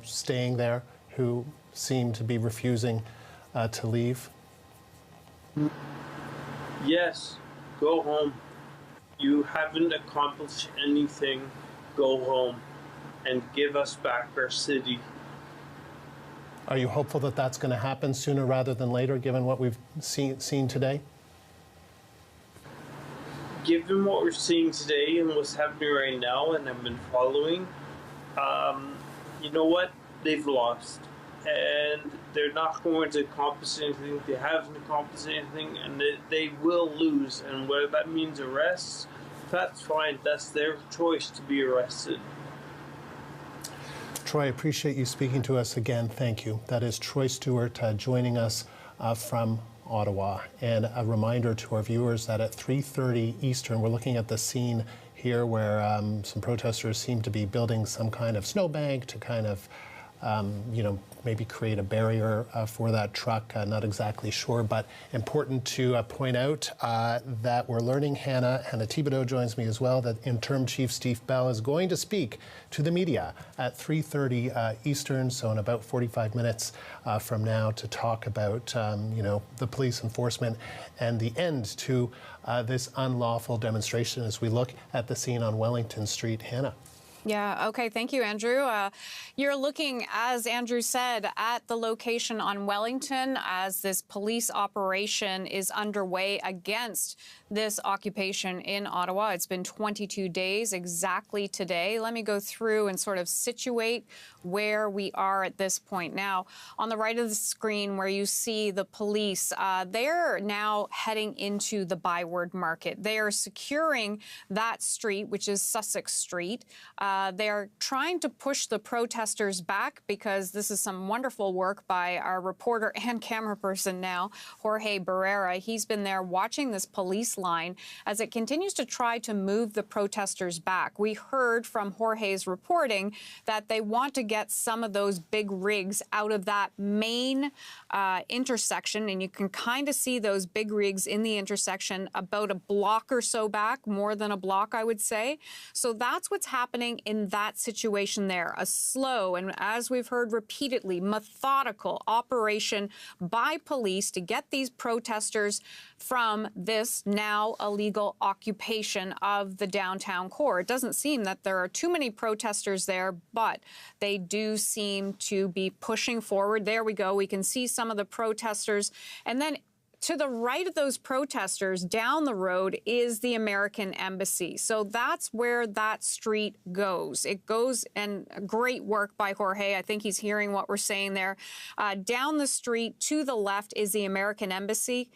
staying there, who seem to be refusing to leave? Yes, go home. You haven't accomplished anything. Go home and give us back our city. Are you hopeful that that's going to happen sooner rather than later, given what we've seen today? Given what we're seeing today and what's happening right now, and I've been following, you know what? They've lost. And they're not going to accomplish anything. They haven't accomplished anything, and they will lose. And whether that means arrests, that's fine. That's their choice to be arrested. Troy, I appreciate you speaking to us again. Thank you. That is Troy Stewart joining us from Ottawa. And a reminder to our viewers that at 3:30 Eastern, we're looking at the scene here where some protesters seem to be building some kind of snowbank to kind of maybe create a barrier for that truck. Not exactly sure, but important to point out that we're learning, Hannah Thibodeau joins me as well, that Interim Chief Steve Bell is going to speak to the media at 3:30 Eastern, so in about 45 minutes from now, to talk about, the police enforcement and the end to this unlawful demonstration as we look at the scene on Wellington Street. Hannah. Yeah, okay, thank you, Andrew. You're looking, as Andrew said, at the location on Wellington as this police operation is underway against this occupation in Ottawa. It's been 22 days exactly today. Let me go through and sort of situate where we are at this point. Now, on the right of the screen where you see the police, they're now heading into the Byward market. They are securing that street, which is Sussex Street. They're trying to push the protesters back because this is some wonderful work by our reporter and camera person now, Jorge Barrera. He's been there watching this police line as it continues to try to move the protesters back. We heard from Jorge's reporting that they want to get some of those big rigs out of that main intersection, and you can kind of see those big rigs in the intersection about a block or so back, more than a block, I would say. So that's what's happening in that situation there. A slow, and as we've heard repeatedly, methodical operation by police to get these protesters from this now illegal occupation of the downtown core. It doesn't seem that there are too many protesters there, but they do seem to be pushing forward. There we go. We can see some of the protesters. And then to the right of those protesters, down the road, is the American Embassy. So that's where that street goes. It goes, and great work by Jorge. I think he's hearing what we're saying there. Down the street to the left is the American Embassy.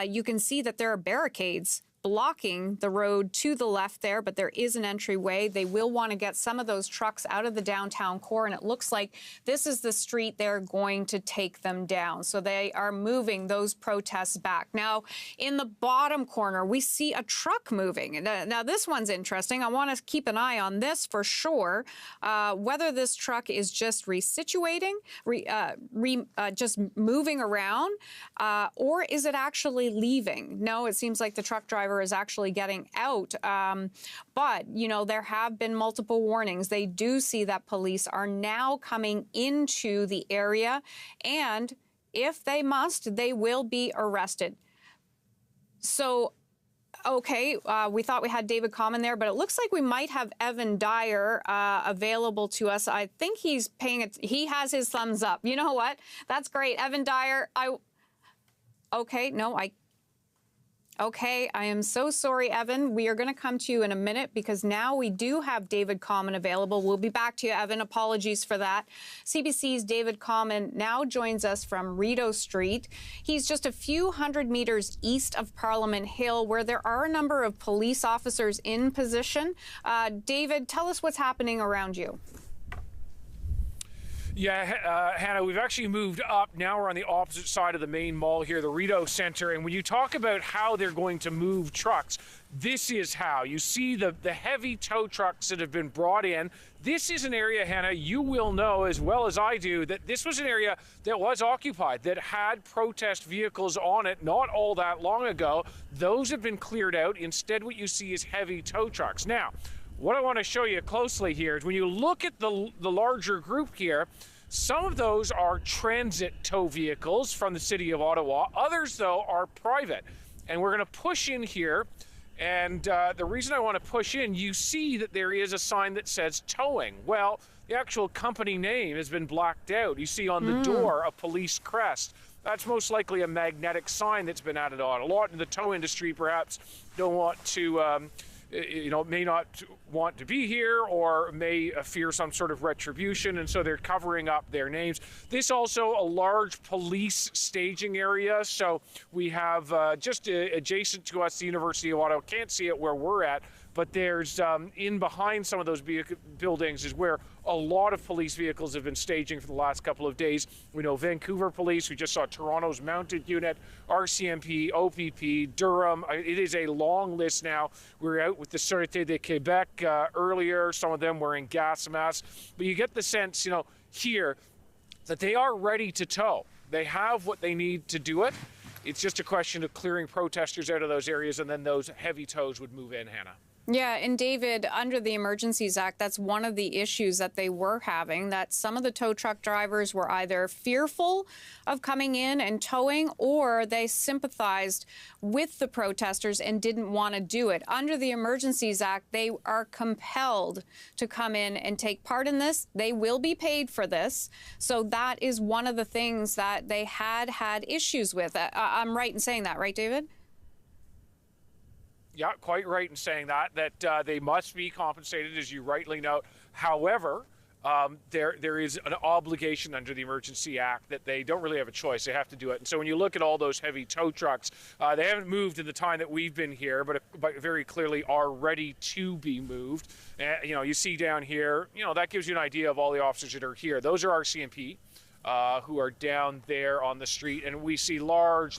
You can see that there are barricades blocking the road to the left there, but there is an entryway. They will want to get some of those trucks out of the downtown core, and it looks like this is the street they're going to take them down. So they are moving those protests back. Now, in the bottom corner, we see a truck moving. Now, this one's interesting. I want to keep an eye on this for sure, whether this truck is just resituating, just moving around, or is it actually leaving? No, it seems like the truck driver is actually getting out. But, there have been multiple warnings. They do see that police are now coming into the area, and if they must, they will be arrested. So, okay, we thought we had David Common there, but it looks like we might have Evan Dyer available to us. I think he's paying it. He has his thumbs up. You know what? That's great. Evan Dyer, Okay, I am so sorry, Evan. We are going to come to you in a minute because now we do have David Common available. We'll be back to you, Evan. Apologies for that. CBC's David Common now joins us from Rideau Street. He's just a few hundred meters east of Parliament Hill, where there are a number of police officers in position. David, tell us what's happening around you. Yeah, Hannah, we've actually moved up. Now we're on the opposite side of the main mall here, the Rideau Center. And when you talk about how they're going to move trucks, this is how. You see the heavy tow trucks that have been brought in. This is an area, Hannah, you will know as well as I do, that this was an area that was occupied, that had protest vehicles on it not all that long ago. Those have been cleared out. Instead, what you see is heavy tow trucks. Now, what I want to show you closely here is when you look at the larger group here, some of those are transit tow vehicles from the city of Ottawa. Others, though, are private. And we're going to push in here. And the reason I want to push in, you see that there is a sign that says towing. Well, the actual company name has been blacked out. You see on the door a police crest. That's most likely a magnetic sign that's been added on. A lot in the tow industry perhaps don't want to may not want to be here or may fear some sort of retribution, and so they're covering up their names. This also a large police staging area, so we have just adjacent to us the University of Ottawa. Can't see it where we're at, but there's in behind some of those buildings is where a lot of police vehicles have been staging for the last couple of days. We know Vancouver Police, we just saw Toronto's Mounted Unit, RCMP, OPP, Durham. It is a long list now. We were out with the Sûreté de Québec earlier. Some of them were in gas masks. But you get the sense, here that they are ready to tow. They have what they need to do it. It's just a question of clearing protesters out of those areas, and then those heavy tows would move in, Hannah. Yeah, and David, under the Emergencies Act, that's one of the issues that they were having, that some of the tow truck drivers were either fearful of coming in and towing, or they sympathized with the protesters and didn't want to do it. Under the Emergencies Act, they are compelled to come in and take part in this. They will be paid for this. So that is one of the things that they had issues with. I'm right in saying that, right, David? Yeah, quite right in saying that they must be compensated, as you rightly note. However, there is an obligation under the Emergency Act that they don't really have a choice. They have to do it. And so when you look at all those heavy tow trucks, they haven't moved in the time that we've been here, but very clearly are ready to be moved. You see down here, that gives you an idea of all the officers that are here. Those are RCMP. Who are down there on the street, and we see large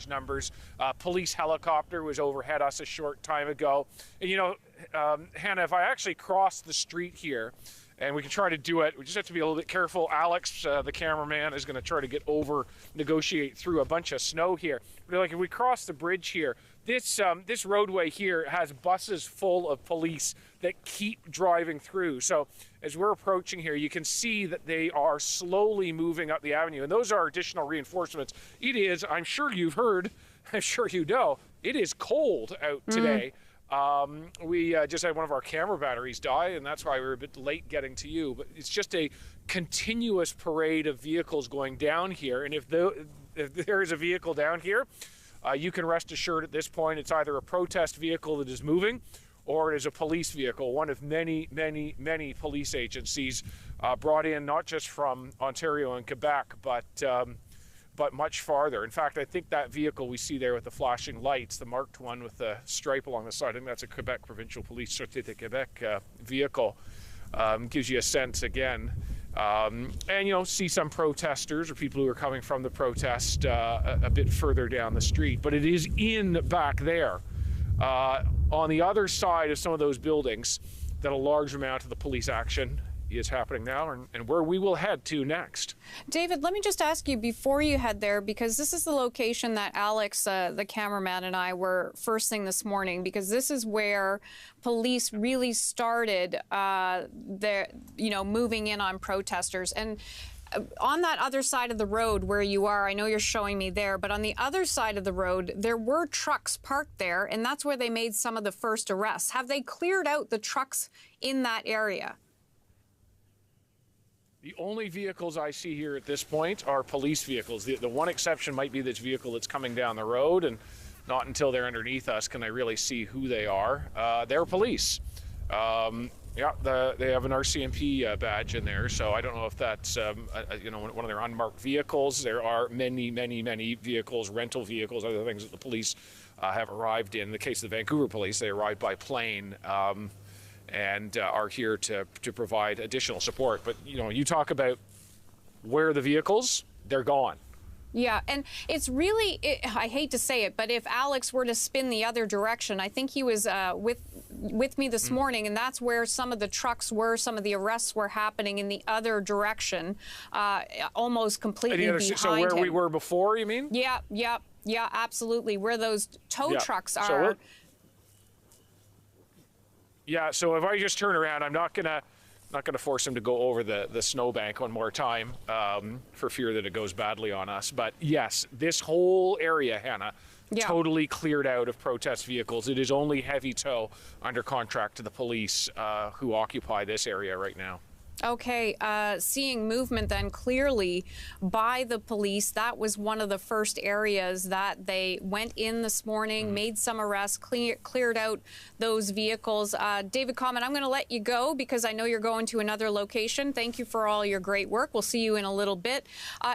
numbers. Police helicopter was overhead us a short time ago. And, Hannah, if I actually cross the street here, and we can try to do it, we just have to be a little bit careful. Alex, the cameraman, is going to try to negotiate through a bunch of snow here. But like if we cross the bridge here, this roadway here has buses full of police that keep driving through. So as we're approaching here, you can see that they are slowly moving up the avenue, and those are additional reinforcements. It is, I'm sure you've heard, I'm sure you know, it is cold out today. We just had one of our camera batteries die, and that's why we were a bit late getting to you. But it's just a continuous parade of vehicles going down here, and if there is a vehicle down here, you can rest assured at this point it's either a protest vehicle that is moving or it is a police vehicle, one of many police agencies brought in not just from Ontario and Quebec, but much farther. In fact, I think that vehicle we see there with the flashing lights, the marked one with the stripe along the side, I think that's a Quebec Provincial Police Sûreté de Québec vehicle. Gives you a sense again. And see some protesters or people who are coming from the protest a bit further down the street. But it is in back there, on the other side of some of those buildings, that a large amount of the police action is happening now, and where we will head to next. David, let me just ask you before you head there, because this is the location that Alex, the cameraman, and I were first thing this morning, because this is where police really started moving in on protesters. And on that other side of the road where you are, I know you're showing me there, but on the other side of the road, there were trucks parked there, and that's where they made some of the first arrests. Have they cleared out the trucks in that area? The only vehicles I see here at this point are police vehicles. The one exception might be this vehicle that's coming down the road, and not until they're underneath us can I really see who they are. They're police. They have an RCMP badge in there, so I don't know if that's one of their unmarked vehicles. There are many vehicles, rental vehicles, other things that the police have arrived in. In the case of the Vancouver Police, they arrived by plane. And are here to provide additional support. But you talk about where are the vehicles? They're gone. Yeah, and it's really, I hate to say it, but if Alex were to spin the other direction, I think he was with me this morning, and that's where some of the trucks were, some of the arrests were happening in the other direction, almost completely behind So where him. we were before, you mean? Yeah, absolutely, where those tow trucks are. So so if I just turn around, I'm not gonna force him to go over the snowbank one more time for fear that it goes badly on us. But yes, this whole area, Hannah, totally cleared out of protest vehicles. It is only heavy tow under contract to the police who occupy this area right now. Okay, seeing movement then clearly by the police. That was one of the first areas that they went in this morning, made some arrests, cleared out those vehicles. David Common, I'm going to let you go because I know you're going to another location. Thank you for all your great work. We'll see you in a little bit.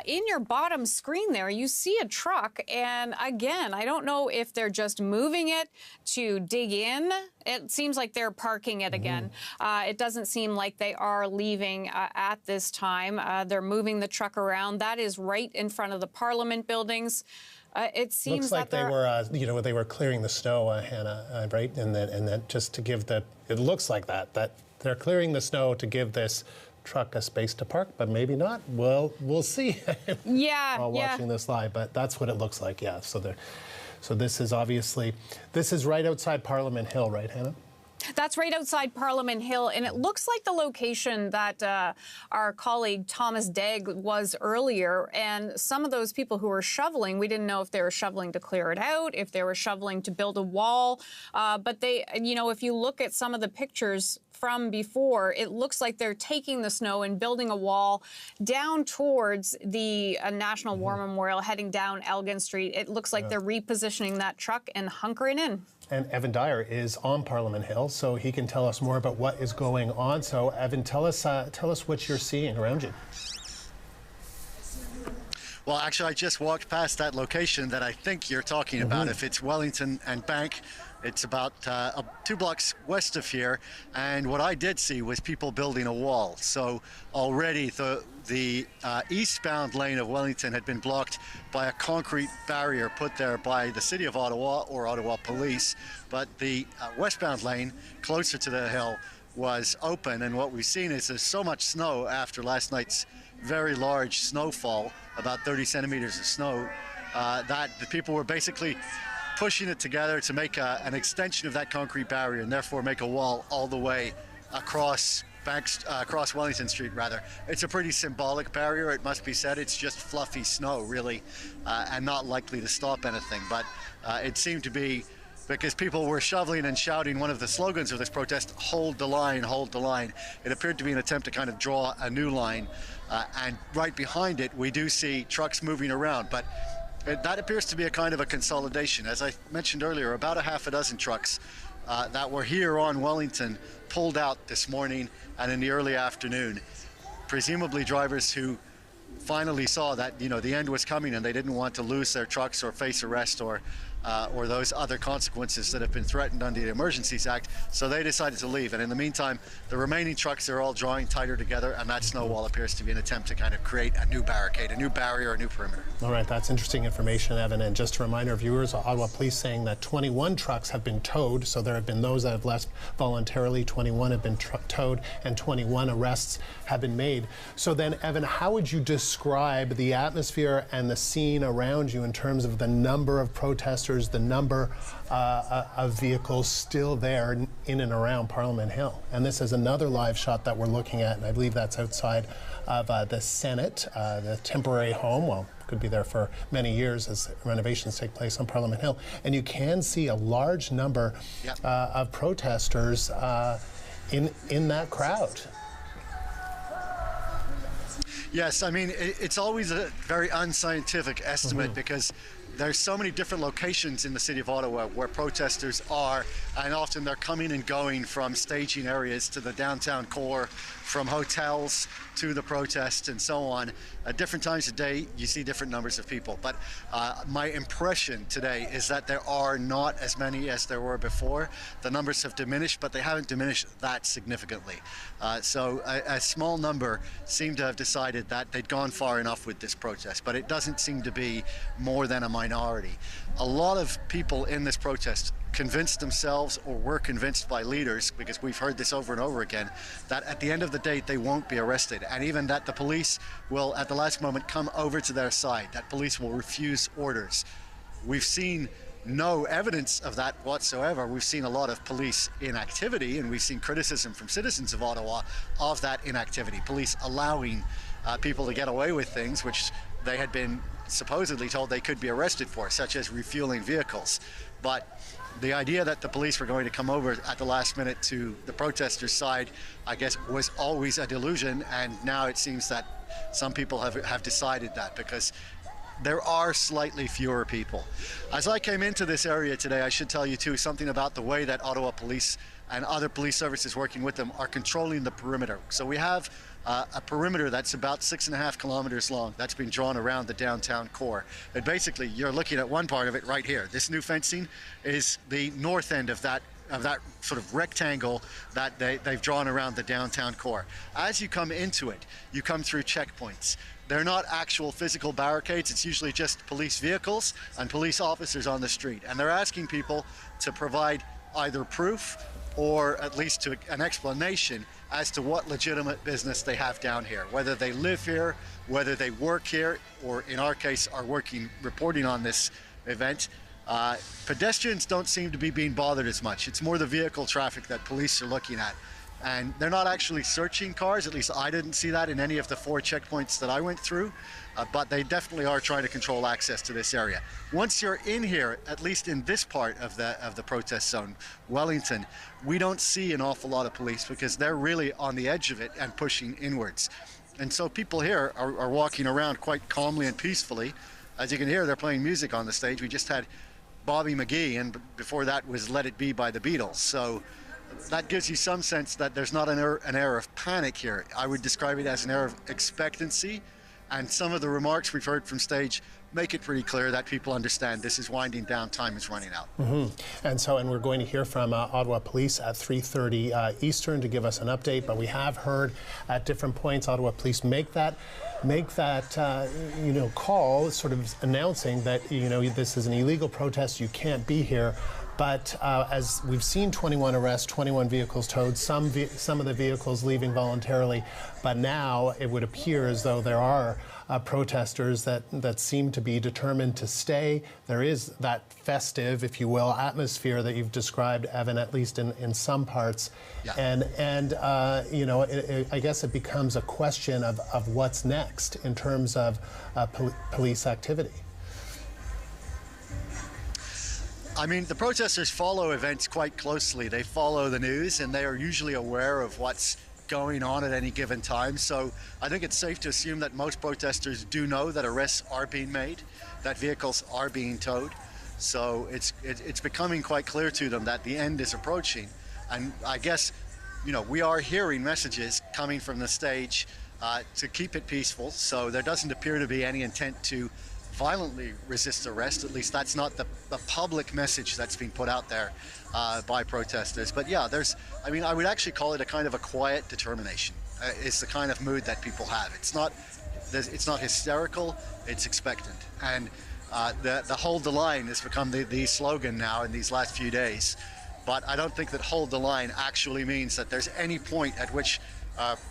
In your bottom screen there, you see a truck. And again, I don't know if they're just moving it to dig in. It seems like they're parking it again. It doesn't seem like they are leaving at this time. They're moving the truck around. That is right in front of the Parliament buildings. It seems looks like they were, they were clearing the snow, Hannah, right? And then just to give it looks like that they're clearing the snow to give this truck a space to park, but maybe not. Well, we'll see. While watching this live, but that's what it looks like. Yeah. So this is right outside Parliament Hill, right, Hannah? That's right outside Parliament Hill, and it looks like the location that our colleague Thomas Degg was earlier. And some of those people who were shoveling, we didn't know if they were shoveling to clear it out, if they were shoveling to build a wall. But they, if you look at some of the pictures from before, it looks like they're taking the snow and building a wall down towards the National War Memorial, heading down Elgin Street. It looks like they're repositioning that truck and hunkering in. And Evan Dyer is on Parliament Hill, so he can tell us more about what is going on. So, Evan, tell us what you're seeing around you. Well, actually, I just walked past that location that I think you're talking about. If it's Wellington and Bank, it's about 2 blocks west of here. And what I did see was people building a wall. So already the eastbound lane of Wellington had been blocked by a concrete barrier put there by the City of Ottawa or Ottawa Police. But the westbound lane, closer to the hill, was open. And what we've seen is there's so much snow after last night's very large snowfall, about 30 centimeters of snow, that the people were basically pushing it together to make an extension of that concrete barrier and therefore make a wall all the way across Wellington Street, rather. It's a pretty symbolic barrier, it must be said. It's just fluffy snow, really, and not likely to stop anything. But it seemed to be because people were shoveling and shouting one of the slogans of this protest, "Hold the line, hold the line." It appeared to be an attempt to kind of draw a new line. And right behind it, we do see trucks moving around. But that appears to be a kind of a consolidation. As I mentioned earlier, about a half a dozen trucks that were here on Wellington pulled out this morning and in the early afternoon. Presumably drivers who finally saw that, the end was coming and they didn't want to lose their trucks or face arrest or those other consequences that have been threatened under the Emergencies Act, so they decided to leave. And in the meantime, the remaining trucks are all drawing tighter together, and that snow wall appears to be an attempt to kind of create a new barricade, a new barrier, a new perimeter. All right, that's interesting information, Evan. And just to remind our viewers, Ottawa Police saying that 21 trucks have been towed, so there have been those that have left voluntarily, 21 have been towed, and 21 arrests have been made. So then, Evan, how would you describe the atmosphere and the scene around you in terms of the number of protesters, the number of vehicles still there in and around Parliament Hill? And this is another live shot that we're looking at, and I believe that's outside of the Senate, the temporary home. Well, could be there for many years as renovations take place on Parliament Hill. And you can see a large number of protesters in that crowd. Yes, I mean, it's always a very unscientific estimate because there's so many different locations in the city of Ottawa where protesters are, and often they're coming and going from staging areas to the downtown core, from hotels to the protests and so on. At different times of day, you see different numbers of people. But my impression today is that there are not as many as there were before. The numbers have diminished, but they haven't diminished that significantly. So a small number seem to have decided that they'd gone far enough with this protest, but it doesn't seem to be more than a minority. A lot of people in this protest convinced themselves or were convinced by leaders, because we've heard this over and over again, that at the end of the day they won't be arrested, and even that the police will at the last moment come over to their side, that police will refuse orders. We've seen no evidence of that whatsoever. We've seen a lot of police inactivity, and we've seen criticism from citizens of Ottawa of that inactivity, police allowing people to get away with things which they had been supposedly told they could be arrested for, such as refueling vehicles. But the idea that the police were going to come over at the last minute to the protesters' side, I guess, was always a delusion, and now it seems that some people have decided that, because there are slightly fewer people. As I came into this area today, I should tell you too something about the way that Ottawa Police and other police services working with them are controlling the perimeter. So we have a perimeter that's about 6.5 kilometers long that's been drawn around the downtown core. And basically, you're looking at one part of it right here. This new fencing is the north end of that sort of rectangle that they've drawn around the downtown core. As you come into it, you come through checkpoints. They're not actual physical barricades. It's usually just police vehicles and police officers on the street. And they're asking people to provide either proof or at least an explanation as to what legitimate business they have down here, whether they live here, whether they work here, or in our case are reporting on this event. Pedestrians don't seem to be being bothered as much. It's more the vehicle traffic that police are looking at. And they're not actually searching cars, at least I didn't see that in any of the 4 checkpoints that I went through, but they definitely are trying to control access to this area. Once you're in here, at least in this part of the protest zone, Wellington, we don't see an awful lot of police because they're really on the edge of it and pushing inwards. And so people here are walking around quite calmly and peacefully. As you can hear, they're playing music on the stage. We just had Bobby McGee, and before that was Let It Be by the Beatles. So that gives you some sense that there's not an air of panic here. I would describe it as an air of expectancy, and some of the remarks we've heard from stage make it pretty clear that people understand this is winding down, time is running out. And we're going to hear from Ottawa Police at 3:30 Eastern to give us an update, but we have heard at different points Ottawa Police make that call, sort of announcing that this is an illegal protest, you can't be here. But as we've seen 21 arrests, 21 vehicles towed, some of the vehicles leaving voluntarily, but now it would appear as though there are protesters that seem to be determined to stay. There is that festive, if you will, atmosphere that you've described, Evan, at least in some parts. Yeah. And I guess it becomes a question of what's next in terms of police activity. I mean, the protesters follow events quite closely. They follow the news, and they are usually aware of what's going on at any given time. So I think it's safe to assume that most protesters do know that arrests are being made, that vehicles are being towed. So it's becoming quite clear to them that the end is approaching. And I guess, we are hearing messages coming from the stage to keep it peaceful. So there doesn't appear to be any intent to violently resist arrest. At least that's not the public message that's being put out there by protesters. But yeah, I would actually call it a kind of a quiet determination. It's the kind of mood that people have. It's not hysterical, it's expectant. And the hold the line has become the slogan now in these last few days. But I don't think that hold the line actually means that there's any point at which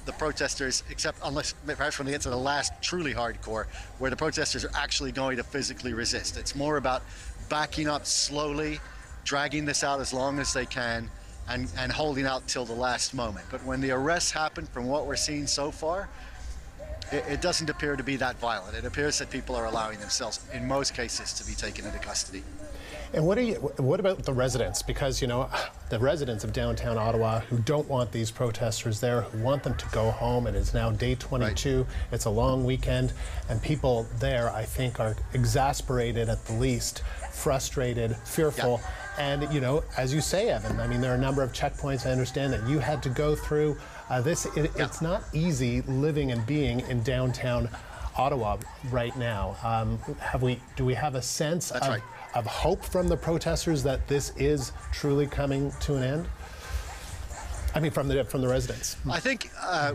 the protesters, unless perhaps when they get to the last truly hardcore, where the protesters are actually going to physically resist. It's more about backing up slowly, dragging this out as long as they can, and holding out till the last moment. But when the arrests happen, from what we're seeing so far, it doesn't appear to be that violent. It appears that people are allowing themselves, in most cases, to be taken into custody. And what about the residents? Because, the residents of downtown Ottawa who don't want these protesters there, who want them to go home. It is now day 22. Right. It's a long weekend, and people there, I think, are exasperated at the least, frustrated, fearful. Yeah. And, you know, as you say, Evan, I mean, there are a number of checkpoints I understand that you had to go through. It's not easy living and being in downtown Ottawa right now. Do we have a sense of hope from the protesters that this is truly coming to an end? I mean, from the residents. I think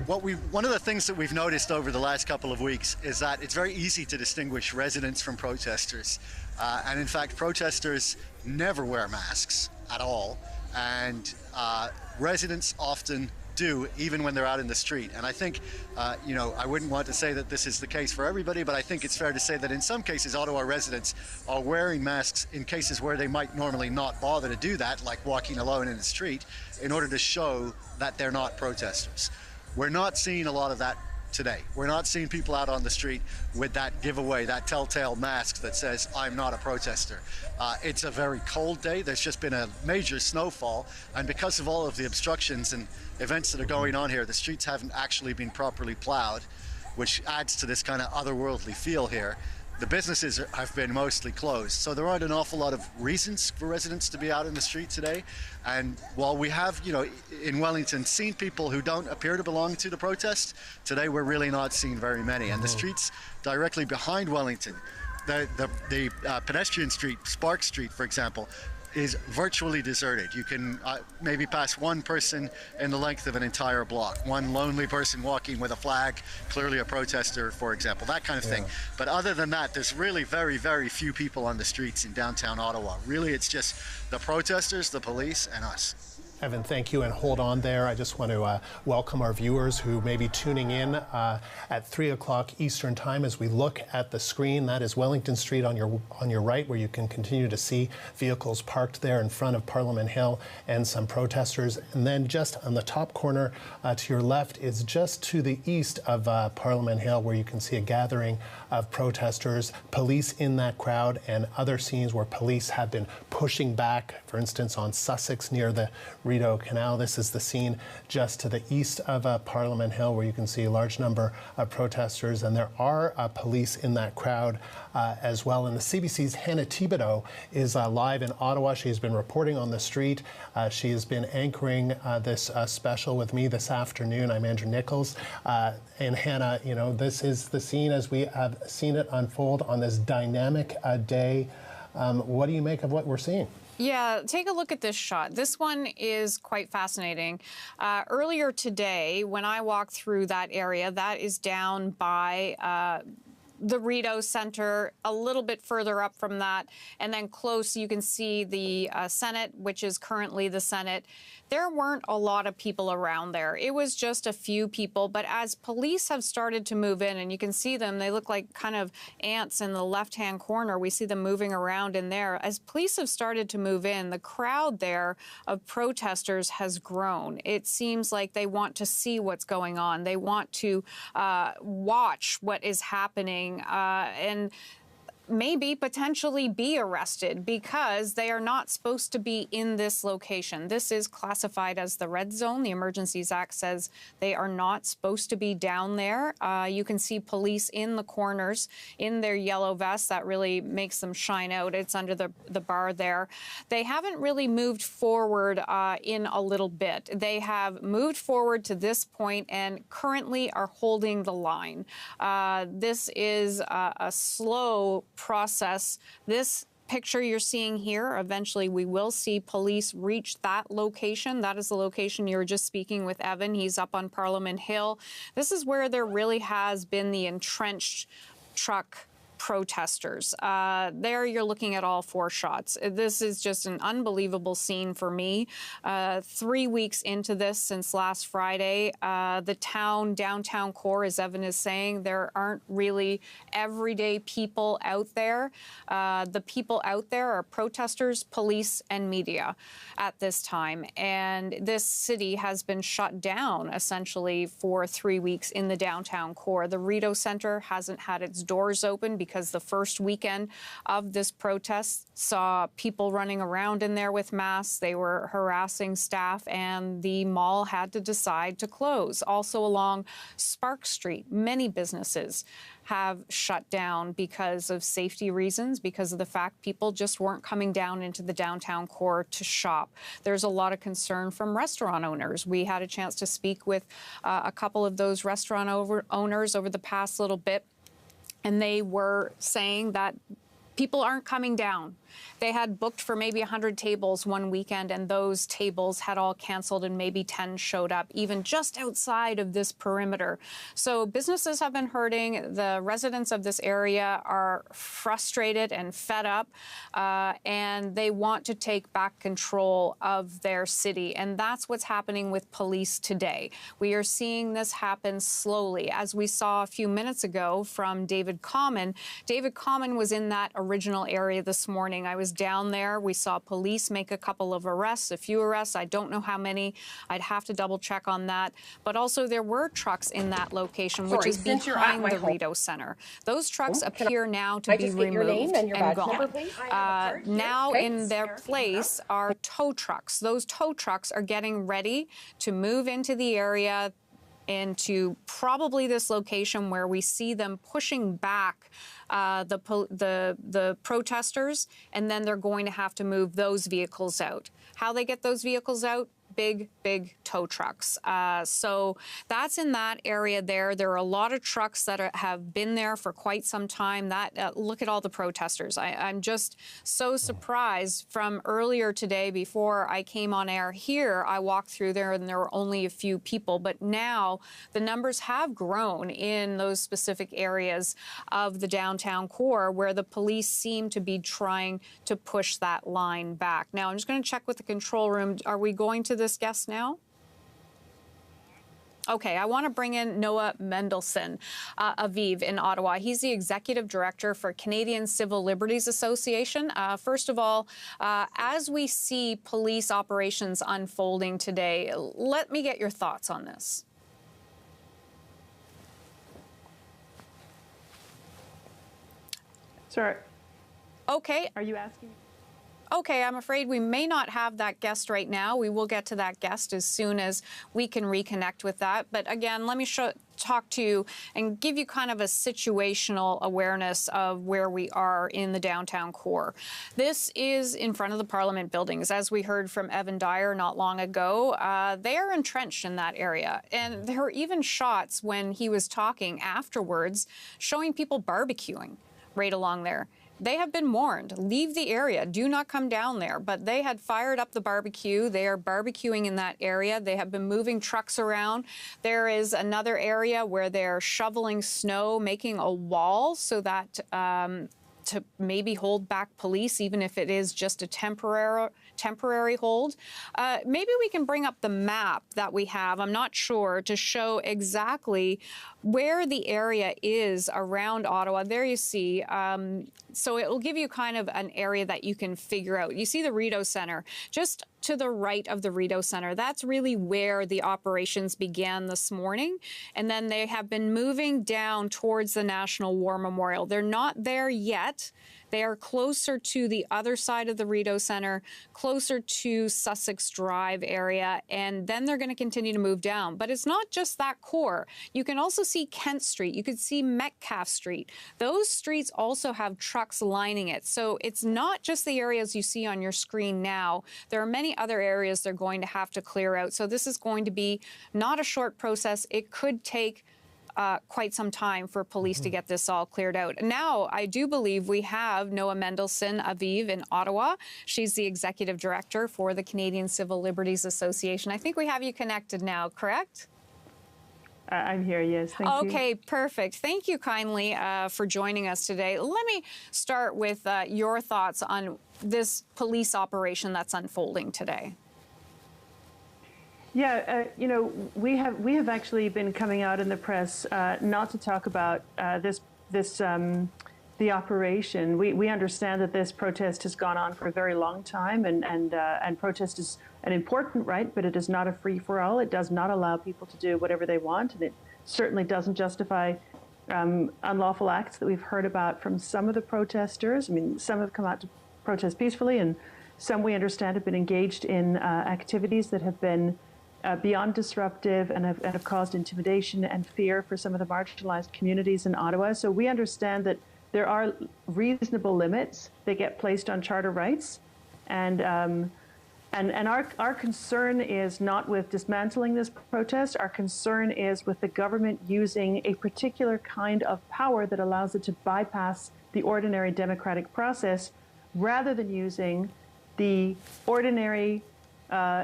one of the things that we've noticed over the last couple of weeks is that it's very easy to distinguish residents from protesters. And in fact, protesters never wear masks at all. And residents often do, even when they're out in the street. And I think, you know, I wouldn't want to say that this is the case for everybody, but I think it's fair to say that in some cases, Ottawa residents are wearing masks in cases where they might normally not bother to do that, like walking alone in the street, in order to show that they're not protesters. We're not seeing a lot of that today. We're not seeing people out on the street with that giveaway, that telltale mask that says, I'm not a protester. It's a very cold day. There's just been a major snowfall. And because of all of the obstructions and events that are going on here, the streets haven't actually been properly plowed, which adds to this kind of otherworldly feel here. The businesses have been mostly closed, so there aren't an awful lot of reasons for residents to be out in the street today. And while we have, you know, in Wellington, seen people who don't appear to belong to the protest, today we're really not seeing very many. And the streets directly behind Wellington, the pedestrian street, Spark Street, for example, is virtually deserted. You can maybe pass one person in the length of an entire block, one lonely person walking with a flag, clearly a protester, for example, that kind of thing. But other than that, there's really very, very few people on the streets in downtown Ottawa. Really, it's just the protesters, the police, and us. Evan, thank you, and hold on there. I just want to welcome our viewers who may be tuning in at 3 o'clock Eastern Time as we look at the screen. That is Wellington Street on your right, where you can continue to see vehicles parked there in front of Parliament Hill and some protesters. And then just on the top corner to your left is just to the east of Parliament Hill, where you can see a gathering of protesters, police in that crowd, and other scenes where police have been pushing back, for instance, on Sussex near the Rideau Canal. This is the scene just to the east of Parliament Hill, where you can see a large number of protesters, and there are police in that crowd as well. And the CBC's Hannah Thibodeau is live in Ottawa. She has been reporting on the street. She has been anchoring this special with me this afternoon. I'm Andrew Nichols. And Hannah, you know, this is the scene as we have seen it unfold on this dynamic day. What do you make of what we're seeing? Yeah, take a look at this shot. This one is quite fascinating. Earlier today, when I walked through that area, that is down by the Rideau Centre, a little bit further up from that, and then close you can see the Senate, which is currently the Senate. There weren't a lot of people around there. It was just a few people, but as police have started to move in, and you can see them, they look like kind of ants in the left-hand corner. We see them moving around in there. As police have started to move in, the crowd there of protesters has grown. It seems like they want to see what's going on. They want to watch what is happening, and maybe potentially be arrested because they are not supposed to be in this location. This is classified as the red zone. The Emergencies Act says they are not supposed to be down there. You can see police in the corners in their yellow vests. That really makes them shine out. It's under the bar there. They haven't really moved forward in a little bit. They have moved forward to this point and currently are holding the line. This is a slow process. This picture you're seeing here, eventually we will see police reach that location. That is the location you were just speaking with Evan. He's up on Parliament Hill. This is where there really has been the entrenched truck protesters. There you're looking at all four shots. This is just an unbelievable scene for me. 3 weeks into this since last Friday, the downtown core, as Evan is saying, there aren't really everyday people out there. The people out there are protesters, police, and media at this time. And this city has been shut down essentially for 3 weeks in the downtown core. The Rideau Centre hasn't had its doors open because because the first weekend of this protest saw people running around in there with masks. They were harassing staff, and the mall had to decide to close. Also along Spark Street, many businesses have shut down because of safety reasons, because of the fact people just weren't coming down into the downtown core to shop. There's a lot of concern from restaurant owners. We had a chance to speak with a couple of those restaurant owners over the past little bit, and they were saying that people aren't coming down. They had booked for maybe 100 tables one weekend, and those tables had all canceled and maybe 10 showed up, even just outside of this perimeter. So businesses have been hurting. The residents of this area are frustrated and fed up, and they want to take back control of their city. And that's what's happening with police today. We are seeing this happen slowly. As we saw a few minutes ago from David Common. David Common was in that original area this morning. I was down there. We saw police make a couple of arrests, a few arrests. I don't know how many. I'd have to double check on that. But also there were trucks in that location, which is behind the Rideau Center. Those trucks appear now to be removed and gone. Now in their place are tow trucks. Those tow trucks are getting ready to move into the area, into probably this location where we see them pushing back the protesters, and then they're going to have to move those vehicles out. How they get those vehicles out? Big tow trucks. So that's in that area there. There are a lot of trucks that have been there for quite some time. Look at all the protesters. I'm just so surprised. From earlier today, before I came on air here, I walked through there and there were only a few people. But now the numbers have grown in those specific areas of the downtown core where the police seem to be trying to push that line back. Now, I'm just going to check with the control room. Are we going to this guest now? Okay, I want to bring in Noah Mendelson, Aviv in Ottawa. He's the Executive Director for Canadian Civil Liberties Association. First of all, as we see police operations unfolding today, let me get your thoughts on this. Sorry. Okay. Are you asking? Okay, I'm afraid we may not have that guest right now. We will get to that guest as soon as we can reconnect with that. But again, let me talk to you and give you kind of a situational awareness of where we are in the downtown core. This is in front of the Parliament buildings. As we heard from Evan Dyer not long ago, they are entrenched in that area. And there were even shots when he was talking afterwards showing people barbecuing right along there. They have been warned, leave the area, do not come down there. But they had fired up the barbecue. They are barbecuing in that area. They have been moving trucks around. There is another area where they're shoveling snow, making a wall so that to maybe hold back police, even if it is just a temporary hold. Maybe we can bring up the map that we have, I'm not sure, to show exactly where the area is around Ottawa. There you see. So it will give you kind of an area that you can figure out. You see the Rideau Center. Just to the right of the Rideau Center, that's really where the operations began this morning. And then they have been moving down towards the National War Memorial. They're not there yet. They are closer to the other side of the Rideau Center, closer to Sussex Drive area, and then they're going to continue to move down. But it's not just that core. You can also see Kent Street. You could see Metcalfe Street. Those streets also have trucks lining it. So it's not just the areas you see on your screen now. There are many other areas they're going to have to clear out. So this is going to be not a short process. It could take quite some time for police to get this all cleared out. Now, I do believe we have Noah Mendelson, Aviv in Ottawa. She's the Executive Director for the Canadian Civil Liberties Association. I think we have you connected now, correct? I'm here, yes. Thank you. Okay, perfect. Thank you kindly for joining us today. Let me start with your thoughts on this police operation that's unfolding today. Yeah, you know, we have actually been coming out in the press not to talk about the operation. We understand that this protest has gone on for a very long time, and protest is an important right, but it is not a free for all. It does not allow people to do whatever they want, and it certainly doesn't justify unlawful acts that we've heard about from some of the protesters. I mean, some have come out to protest peacefully, and some, we understand, have been engaged in activities that have been beyond disruptive and have caused intimidation and fear for some of the marginalized communities in Ottawa. So we understand that there are reasonable limits that get placed on charter rights, and our concern is not with dismantling this protest. Our concern is with the government using a particular kind of power that allows it to bypass the ordinary democratic process, rather than using the ordinary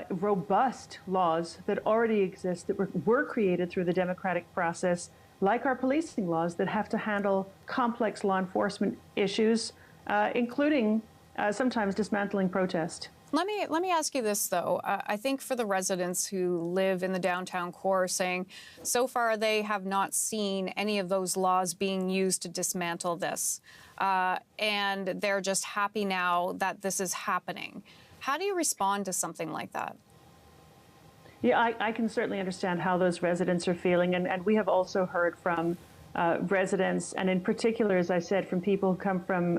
robust laws that already exist, that were created through the democratic process, like our policing laws that have to handle complex law enforcement issues, including sometimes dismantling protest. Let me ask you this, though. I think for the residents who live in the downtown core, saying so far they have not seen any of those laws being used to dismantle this, and they're just happy now that this is happening. How do you respond to something like that? Yeah, I can certainly understand how those residents are feeling, and we have also heard from residents, and in particular, as I said, from people who come from,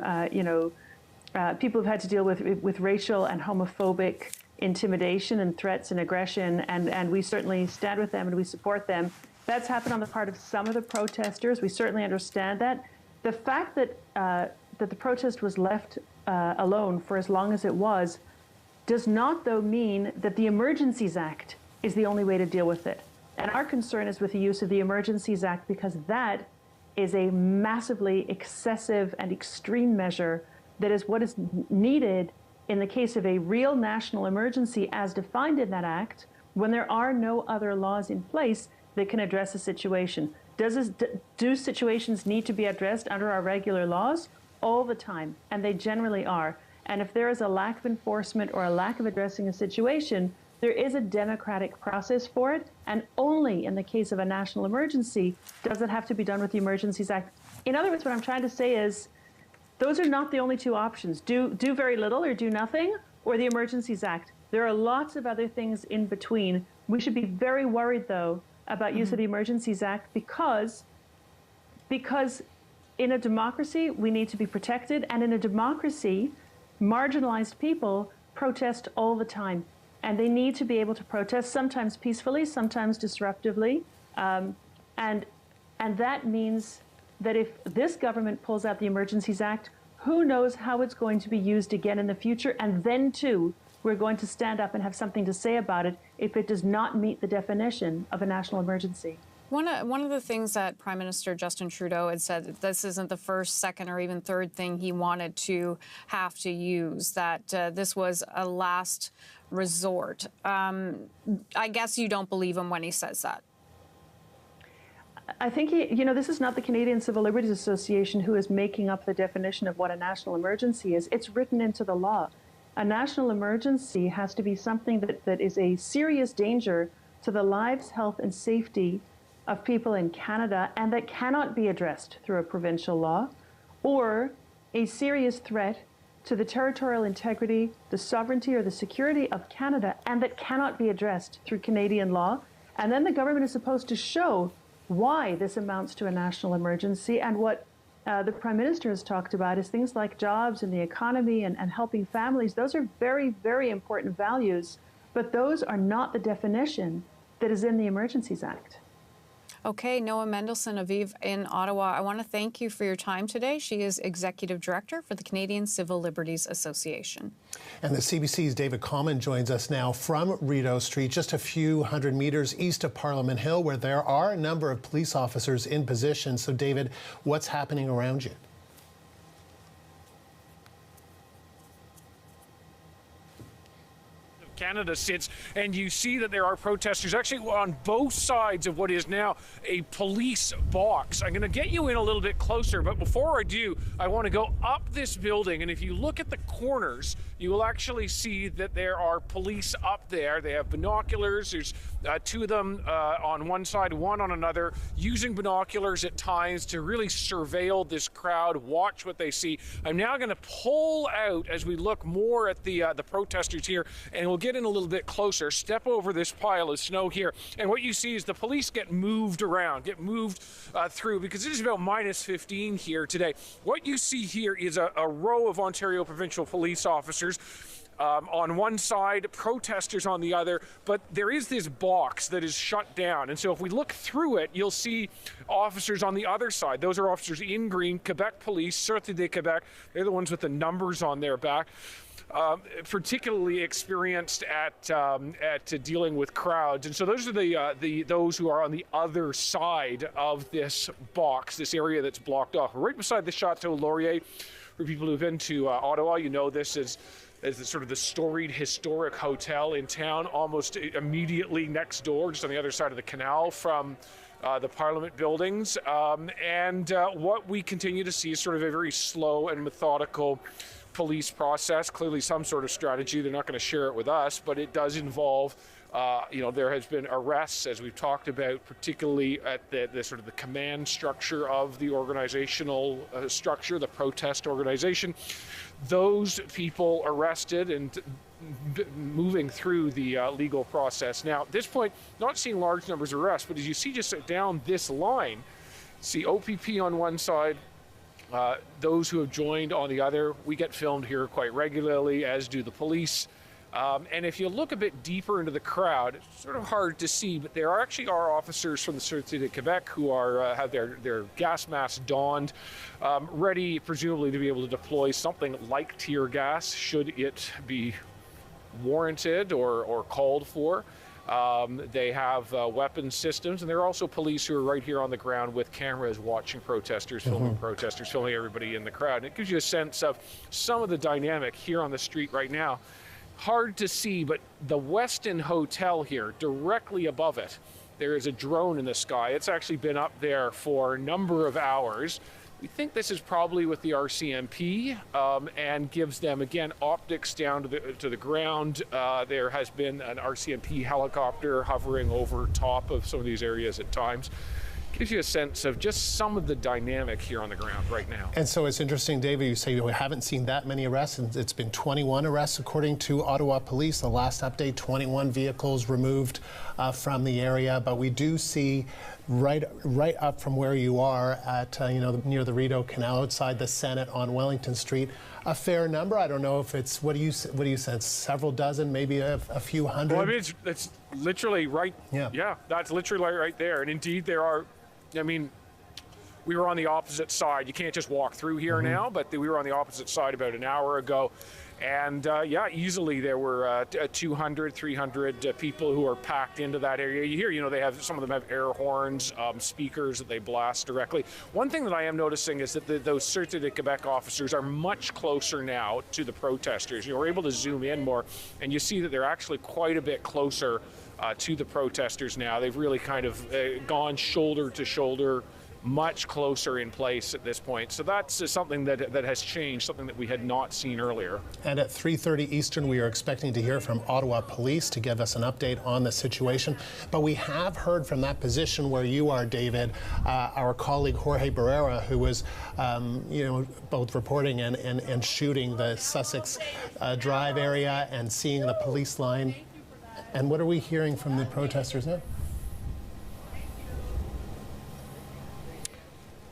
people who've had to deal with racial and homophobic intimidation and threats and aggression, and we certainly stand with them and we support them. That's happened on the part of some of the protesters. We certainly understand that. The fact that that the protest was left alone for as long as it was does not, though, mean that the Emergencies Act is the only way to deal with it. And our concern is with the use of the Emergencies Act, because that is a massively excessive and extreme measure that is what is needed in the case of a real national emergency as defined in that act, when there are no other laws in place that can address a situation. Do situations need to be addressed under our regular laws? All the time, and they generally are. And if there is a lack of enforcement or a lack of addressing a situation, there is a democratic process for it, and only in the case of a national emergency does it have to be done with the Emergencies Act. In other words, what I'm trying to say is those are not the only two options. Do very little or do nothing, or the Emergencies Act. There are lots of other things in between. We should be very worried, though, about use of the Emergencies Act, because in a democracy, we need to be protected, and in a democracy, marginalized people protest all the time, and they need to be able to protest, sometimes peacefully, sometimes disruptively, and that means that if this government pulls out the Emergencies Act, who knows how it's going to be used again in the future, and then too, we're going to stand up and have something to say about it if it does not meet the definition of a national emergency. One of the things that Prime Minister Justin Trudeau had said, that this isn't the first, second, or even third thing he wanted to have to use, that this was a last resort. I guess you don't believe him when he says that. I think this is not the Canadian Civil Liberties Association who is making up the definition of what a national emergency is. It's written into the law. A national emergency has to be something that is a serious danger to the lives, health, and safety of people in Canada, and that cannot be addressed through a provincial law, or a serious threat to the territorial integrity, the sovereignty, or the security of Canada, and that cannot be addressed through Canadian law. And then the government is supposed to show why this amounts to a national emergency. And what the Prime Minister has talked about is things like jobs and the economy and helping families. Those are very, very important values, but those are not the definition that is in the Emergencies Act. Okay, Noah Mendelson, Aviv in Ottawa, I want to thank you for your time today. She is Executive Director for the Canadian Civil Liberties Association. And the CBC's David Common joins us now from Rideau Street, just a few hundred meters east of Parliament Hill, where there are a number of police officers in position. So, David, what's happening around you? Canada sits, and you see that there are protesters actually on both sides of what is now a police box. I'm going to get you in a little bit closer, but before I do, I want to go up this building, and if you look at the corners, you will actually see that there are police up there. They have binoculars. There's two of them on one side, one on another, using binoculars at times to really surveil this crowd, watch what they see. I'm now going to pull out as we look more at the protesters here, and we'll get get in a little bit closer, step over this pile of snow here, and what you see is the police get moved around, get moved through, because it is about -15 here today. What you see here is a row of Ontario Provincial Police officers on one side, protesters on the other, but there is this box that is shut down. And so if we look through it, you'll see officers on the other side. Those are officers in green, Quebec Police, Sûreté de Québec. They're the ones with the numbers on their back. Particularly experienced at dealing with crowds, and so those are those who are on the other side of this box, this area that's blocked off, right beside the Chateau Laurier. For people who've been to Ottawa, you know this is sort of the storied historic hotel in town, almost immediately next door, just on the other side of the canal from the Parliament buildings. What we continue to see is sort of a very slow and methodical police process, clearly some sort of strategy. They're not going to share it with us, but it does involve, there has been arrests, as we've talked about, particularly at the sort of the command structure of the organizational structure, the protest organization. Those people arrested and moving through the legal process. Now, at this point, not seeing large numbers of arrests, but as you see just down this line, see OPP on one side, those who have joined on the other. We get filmed here quite regularly, as do the police. And if you look a bit deeper into the crowd, it's sort of hard to see, but there actually are officers from the Sûreté de Québec who are have their gas masks donned, ready presumably to be able to deploy something like tear gas should it be warranted or called for. They have weapon systems, and there are also police who are right here on the ground with cameras watching protesters, filming protesters, filming everybody in the crowd. And it gives you a sense of some of the dynamic here on the street right now. Hard to see, but the Westin Hotel here, directly above it, there is a drone in the sky. It's actually been up there for a number of hours. We think this is probably with the RCMP and gives them, again, optics down to the ground. There has been an RCMP helicopter hovering over top of some of these areas at times. Gives you a sense of just some of the dynamic here on the ground right now. And so it's interesting, David, you say we haven't seen that many arrests, and it's been 21 arrests according to Ottawa Police. The last update, 21 vehicles removed from the area, but we do see right up from where you are at near the Rideau Canal outside the Senate on Wellington Street, a fair number. I don't know if it's what do you sense, several dozen, maybe a few hundred? Well, I mean, it's literally right. Yeah, that's literally right there. And indeed, there are. I mean, we were on the opposite side. You can't just walk through here now, but we were on the opposite side about an hour ago. And yeah, easily there were 200, 300 people who are packed into that area. You hear, they have, some of them have air horns, speakers that they blast directly. One thing that I am noticing is that those Sûreté de Québec officers are much closer now to the protesters. We're able to zoom in more, and you see that they're actually quite a bit closer to the protesters now. They've really kind of gone shoulder to shoulder, much closer in place at this point. So that's something that has changed, something that we had not seen earlier. And at 3:30 Eastern, we are expecting to hear from Ottawa Police to give us an update on the situation. But we have heard from that position where you are, David, our colleague Jorge Barrera, who was, both reporting and shooting the Sussex Drive area and seeing the police line. And what are we hearing from the protesters now?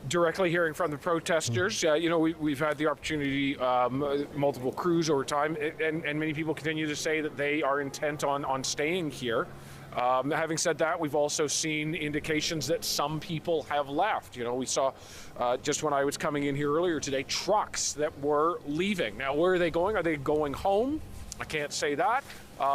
Directly hearing from the protesters, we've had the opportunity, multiple crews over time, and many people continue to say that they are intent on staying here. Having said that, we've also seen indications that some people have left. We saw just when I was coming in here earlier today, trucks that were leaving. Now, where are they going? Are they going home? I can't say that.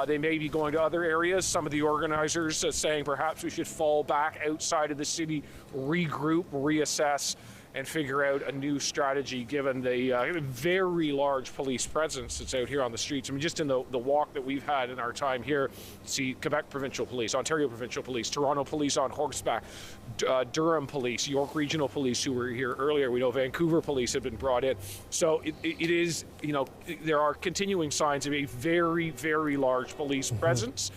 They may be going to other areas. Some of the organizers saying perhaps we should fall back outside of the city, regroup, reassess, and figure out a new strategy given the very large police presence that's out here on the streets. I mean, just in the walk that we've had in our time here, see Quebec Provincial Police, Ontario Provincial Police, Toronto Police on horseback, Durham Police, York Regional Police who were here earlier. We know Vancouver Police have been brought in. So it is, there are continuing signs of a very, very large police presence.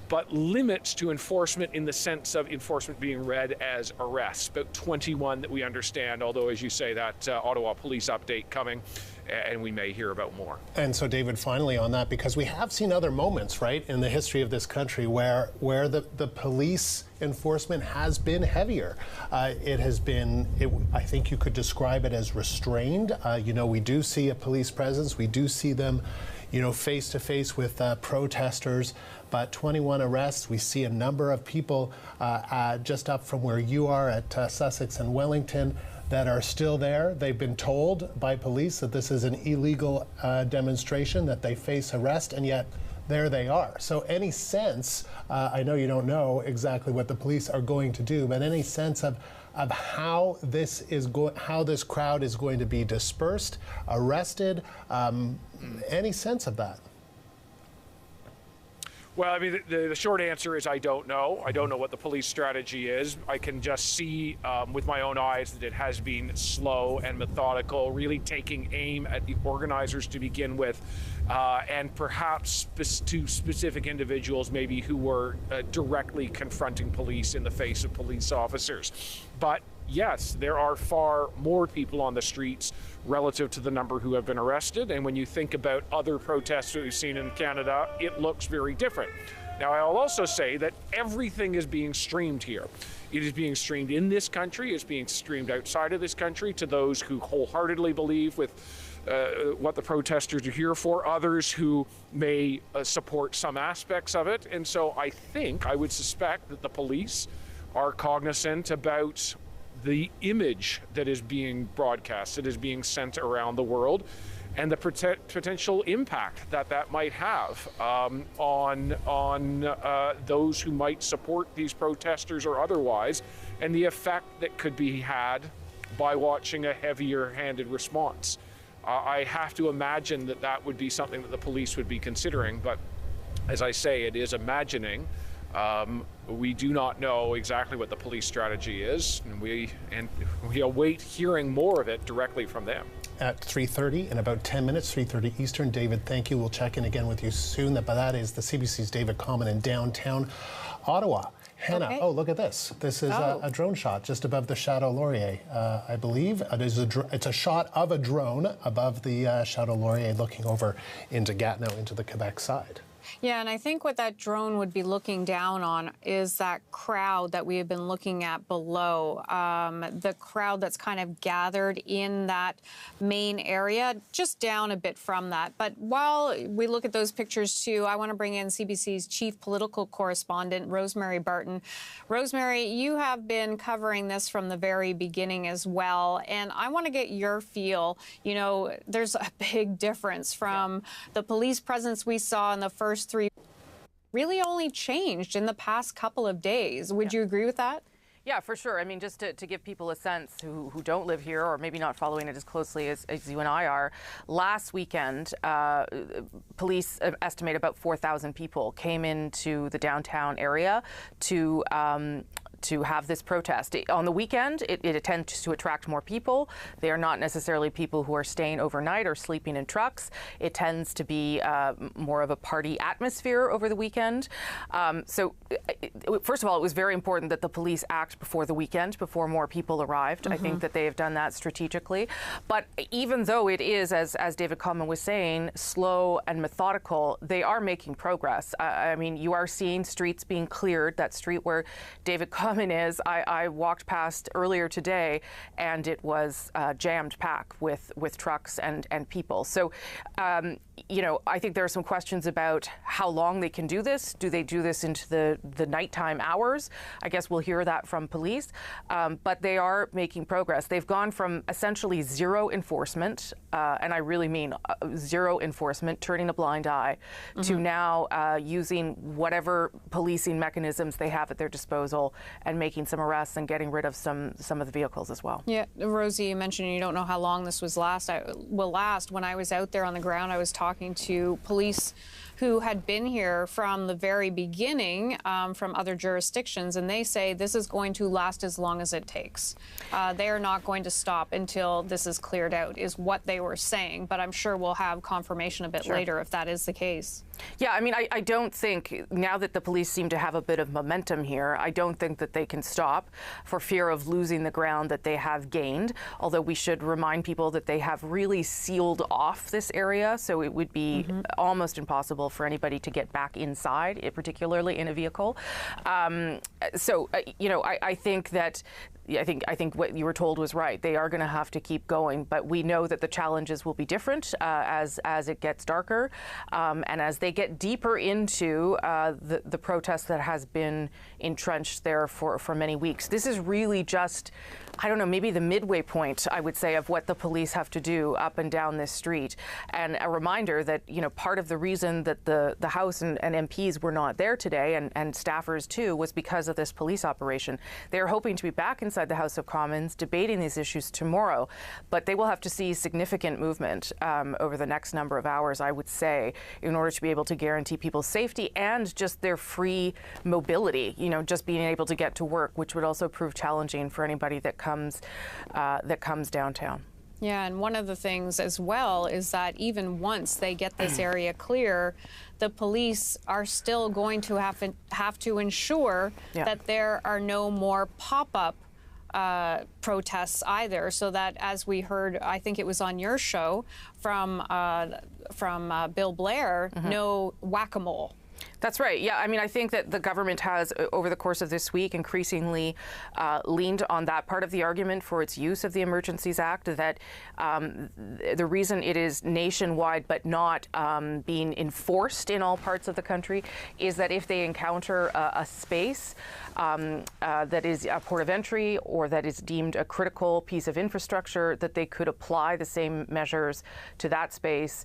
but limits to enforcement in the sense of enforcement being read as arrests. About 21 that we understand, although, as you say, that Ottawa police update coming, and we may hear about more. And so, David, finally on that, because we have seen other moments, right, in the history of this country where the police enforcement has been heavier. It has been, I think you could describe it as restrained. You know, we do see a police presence. We do see them, you know, face to face with protesters. But 21 arrests. We see a number of people just up from where you are at Sussex and Wellington that are still there. They've been told by police that this is an illegal demonstration, that they face arrest, and yet there they are. So any sense, I know you don't know exactly what the police are going to do, but any sense of how this crowd is going to be dispersed, arrested, any sense of that? Well, I mean, the short answer is I don't know. I don't know what the police strategy is. I can just see with my own eyes that it has been slow and methodical, really taking aim at the organizers to begin with, and perhaps to specific individuals maybe who were directly confronting police in the face of police officers. But yes, there are far more people on the streets relative to the number who have been arrested. And when you think about other protests that we've seen in Canada, it looks very different. Now, I'll also say that everything is being streamed here. It is being streamed in this country. It's being streamed outside of this country to those who wholeheartedly believe with what the protesters are here for, others who may support some aspects of it. And so I would suspect that the police are cognizant about the image that is being broadcast, that is being sent around the world, and the potential impact that might have on those who might support these protesters or otherwise, and the effect that could be had by watching a heavier-handed response. I have to imagine that would be something that the police would be considering, but as I say, it is imagining. We do not know exactly what the police strategy is, and we await hearing more of it directly from them. At 3:30, in about 10 minutes, 3:30 Eastern. David, thank you. We'll check in again with you soon. That is the CBC's David Common in downtown Ottawa. Hannah, okay. Oh, look at this. This is a drone shot just above the Chateau Laurier, I believe. It's a shot of a drone above the Chateau Laurier looking over into Gatineau, into the Quebec side. Yeah, and I think what that drone would be looking down on is that crowd that we have been looking at below, the crowd that's kind of gathered in that main area, just down a bit from that. But while we look at those pictures too, I want to bring in CBC's chief political correspondent, Rosemary Barton. Rosemary, you have been covering this from the very beginning as well, and I want to get your feel. You know, there's a big difference from the police presence we saw in the first 3 really only changed in the past couple of days. Would you agree with that? Yeah, for sure. I mean, just to give people a sense who don't live here or maybe not following it as closely as you and I are, last weekend, police estimate about 4,000 people came into the downtown area to have this protest. On the weekend, it tends to attract more people. They are not necessarily people who are staying overnight or sleeping in trucks. It tends to be more of a party atmosphere over the weekend. So first of all, it was very important that the police act before the weekend, before more people arrived. I think that they have done that strategically. But even though it is, as David Common was saying, slow and methodical, they are making progress. I mean, you are seeing streets being cleared. That street where David Common is, I walked past earlier today, and it was jammed packed with trucks and people. So, you know, I think there are some questions about how long they can do this. Do they do this into the nighttime hours? I guess we'll hear that from police. But they are making progress. They've gone from essentially zero enforcement, and I really mean zero enforcement, turning a blind eye, to now using whatever policing mechanisms they have at their disposal and making some arrests and getting rid of some of the vehicles as well. Yeah, Rosie, you mentioned you don't know how long this will last. When I was out there on the ground, I was talking to police who had been here from the very beginning from other jurisdictions, and they say this is going to last as long as it takes. They are not going to stop until this is cleared out, is what they were saying. But I'm sure we'll have confirmation a bit later if that is the case. Yeah, I mean, I don't think, now that the police seem to have a bit of momentum here, I don't think that they can stop for fear of losing the ground that they have gained, although we should remind people that they have really sealed off this area, so it would be almost impossible for anybody to get back inside, particularly in a vehicle. You know, I think that I think what you were told was right. They are going to have to keep going, but we know that the challenges will be different as it gets darker and as they get deeper into the protest that has been entrenched there for many weeks. This is really just, I don't know, maybe the midway point, I would say, of what the police have to do up and down this street. And a reminder that, you know, part of the reason that the House and MPs were not there today, and staffers too, was because of this police operation. They're hoping to be back inside the House of Commons debating these issues tomorrow, but they will have to see significant movement over the next number of hours, I would say, in order to be able to guarantee people's safety and just their free mobility, you know, just being able to get to work, which would also prove challenging for anybody that comes downtown. Yeah, and one of the things as well is that even once they get this area clear, the police are still going to have to ensure that there are no more pop-up protests either, so that, as we heard, I think it was on your show from Bill Blair, no whack-a-mole. That's right. Yeah, I mean, I think that the government has, over the course of this week, increasingly leaned on that part of the argument for its use of the Emergencies Act, that the reason it is nationwide but not being enforced in all parts of the country is that if they encounter a space that is a port of entry or that is deemed a critical piece of infrastructure, that they could apply the same measures to that space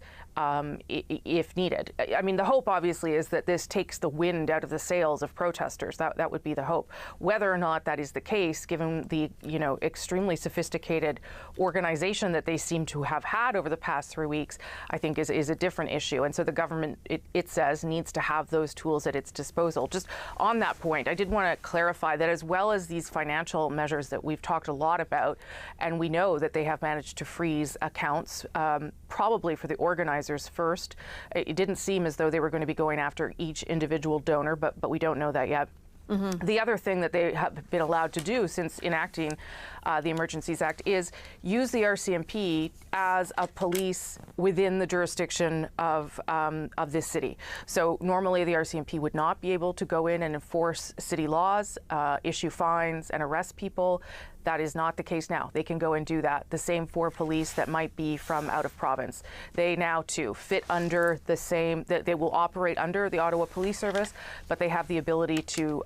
if needed. I mean, the hope, obviously, is that this takes the wind out of the sails of protesters. That would be the hope. Whether or not that is the case, given the, you know, extremely sophisticated organization that they seem to have had over the past 3 weeks, I think is a different issue. And so the government, it says, needs to have those tools at its disposal. Just on that point, I did want to clarify that as well as these financial measures that we've talked a lot about, and we know that they have managed to freeze accounts, probably for the organizers first. It didn't seem as though they were going to be going after each individual donor, but we don't know that yet. The other thing that they have been allowed to do since enacting the Emergencies Act is use the RCMP as a police within the jurisdiction of this city. So normally the RCMP would not be able to go in and enforce city laws, issue fines, and arrest people. That is not the case now. They can go and do that. The same for police that might be from out of province. They now, too, fit under the same, they will operate under the Ottawa Police Service, but they have the ability to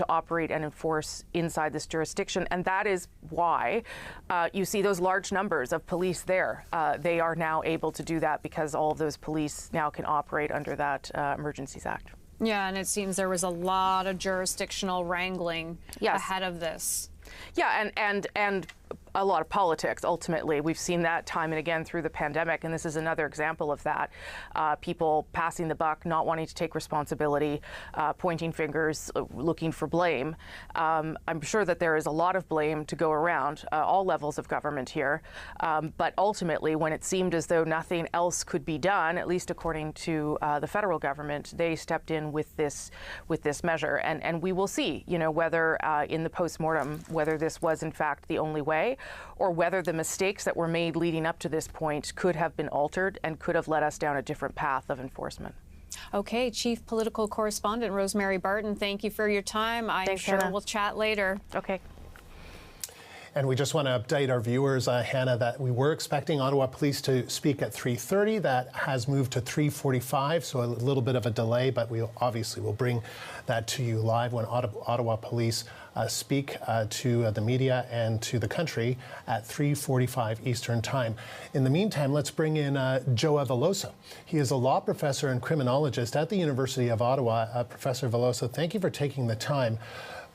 operate and enforce inside this jurisdiction. And that is why you see those large numbers of police there. They are now able to do that because all of those police now can operate under that Emergencies Act. Yeah, and it seems there was a lot of jurisdictional wrangling ahead of this. Yeah, and a lot of politics, ultimately. We've seen that time and again through the pandemic, and this is another example of that. People passing the buck, not wanting to take responsibility, pointing fingers, looking for blame. I'm sure that there is a lot of blame to go around, all levels of government here. But ultimately, when it seemed as though nothing else could be done, at least according to the federal government, they stepped in with this measure. And we will see, you know, whether in the postmortem, whether this was in fact the only way, or whether the mistakes that were made leading up to this point could have been altered and could have led us down a different path of enforcement. Okay, Chief Political Correspondent Rosemary Barton, thank you for your time. I'm sure we'll chat later. Okay. And we just want to update our viewers, Hannah, that we were expecting Ottawa Police to speak at 3:30. That has moved to 3:45, so a little bit of a delay, but we obviously will bring that to you live when Ottawa Police speak to the media and to the country at 3:45 Eastern Time. In the meantime, let's bring in Joe Velosa. He is a law professor and criminologist at the University of Ottawa. Professor Velosa, thank you for taking the time.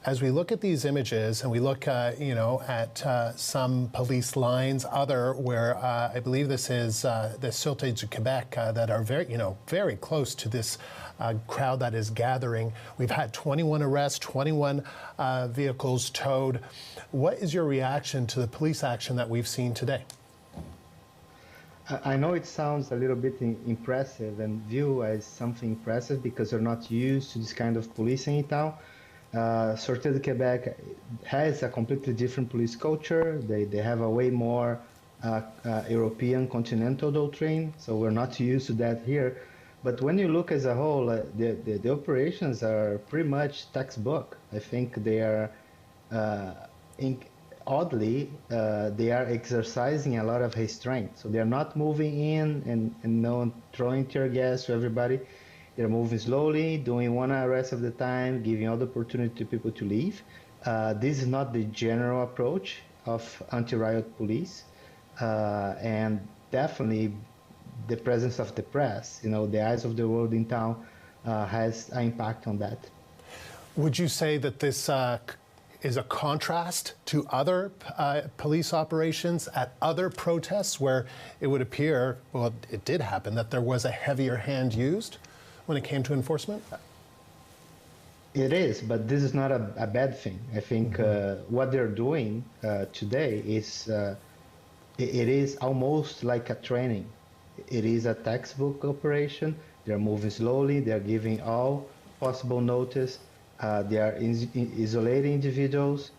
as we look at these images and we look, at some police lines, where I believe this is the Sûreté du Québec that are very close to this crowd that is gathering. We've had 21 arrests, 21 vehicles towed. What is your reaction to the police action that we've seen today? I know it sounds a little bit impressive and viewed as something impressive because they're not used to this kind of policing in town. Sûreté du Québec has a completely different police culture. They have a way more European continental doctrine, so we're not used to that here. But when you look as a whole, the operations are pretty much textbook. I think they are, oddly, they are exercising a lot of restraint. So they're not moving in and throwing tear gas to everybody. They're moving slowly, doing one arrest at a time, giving all the opportunity to people to leave. This is not the general approach of anti-riot police, and definitely the presence of the press, the eyes of the world in town, has an impact on that. Would you say that this is a contrast to other police operations at other protests where it would appear, well, it did happen, that there was a heavier hand used when it came to enforcement? It is, but this is not a bad thing. I think what they're doing today is, it is almost like a training. It is a textbook operation. They're moving slowly. They're giving all possible notice. They are isolating individuals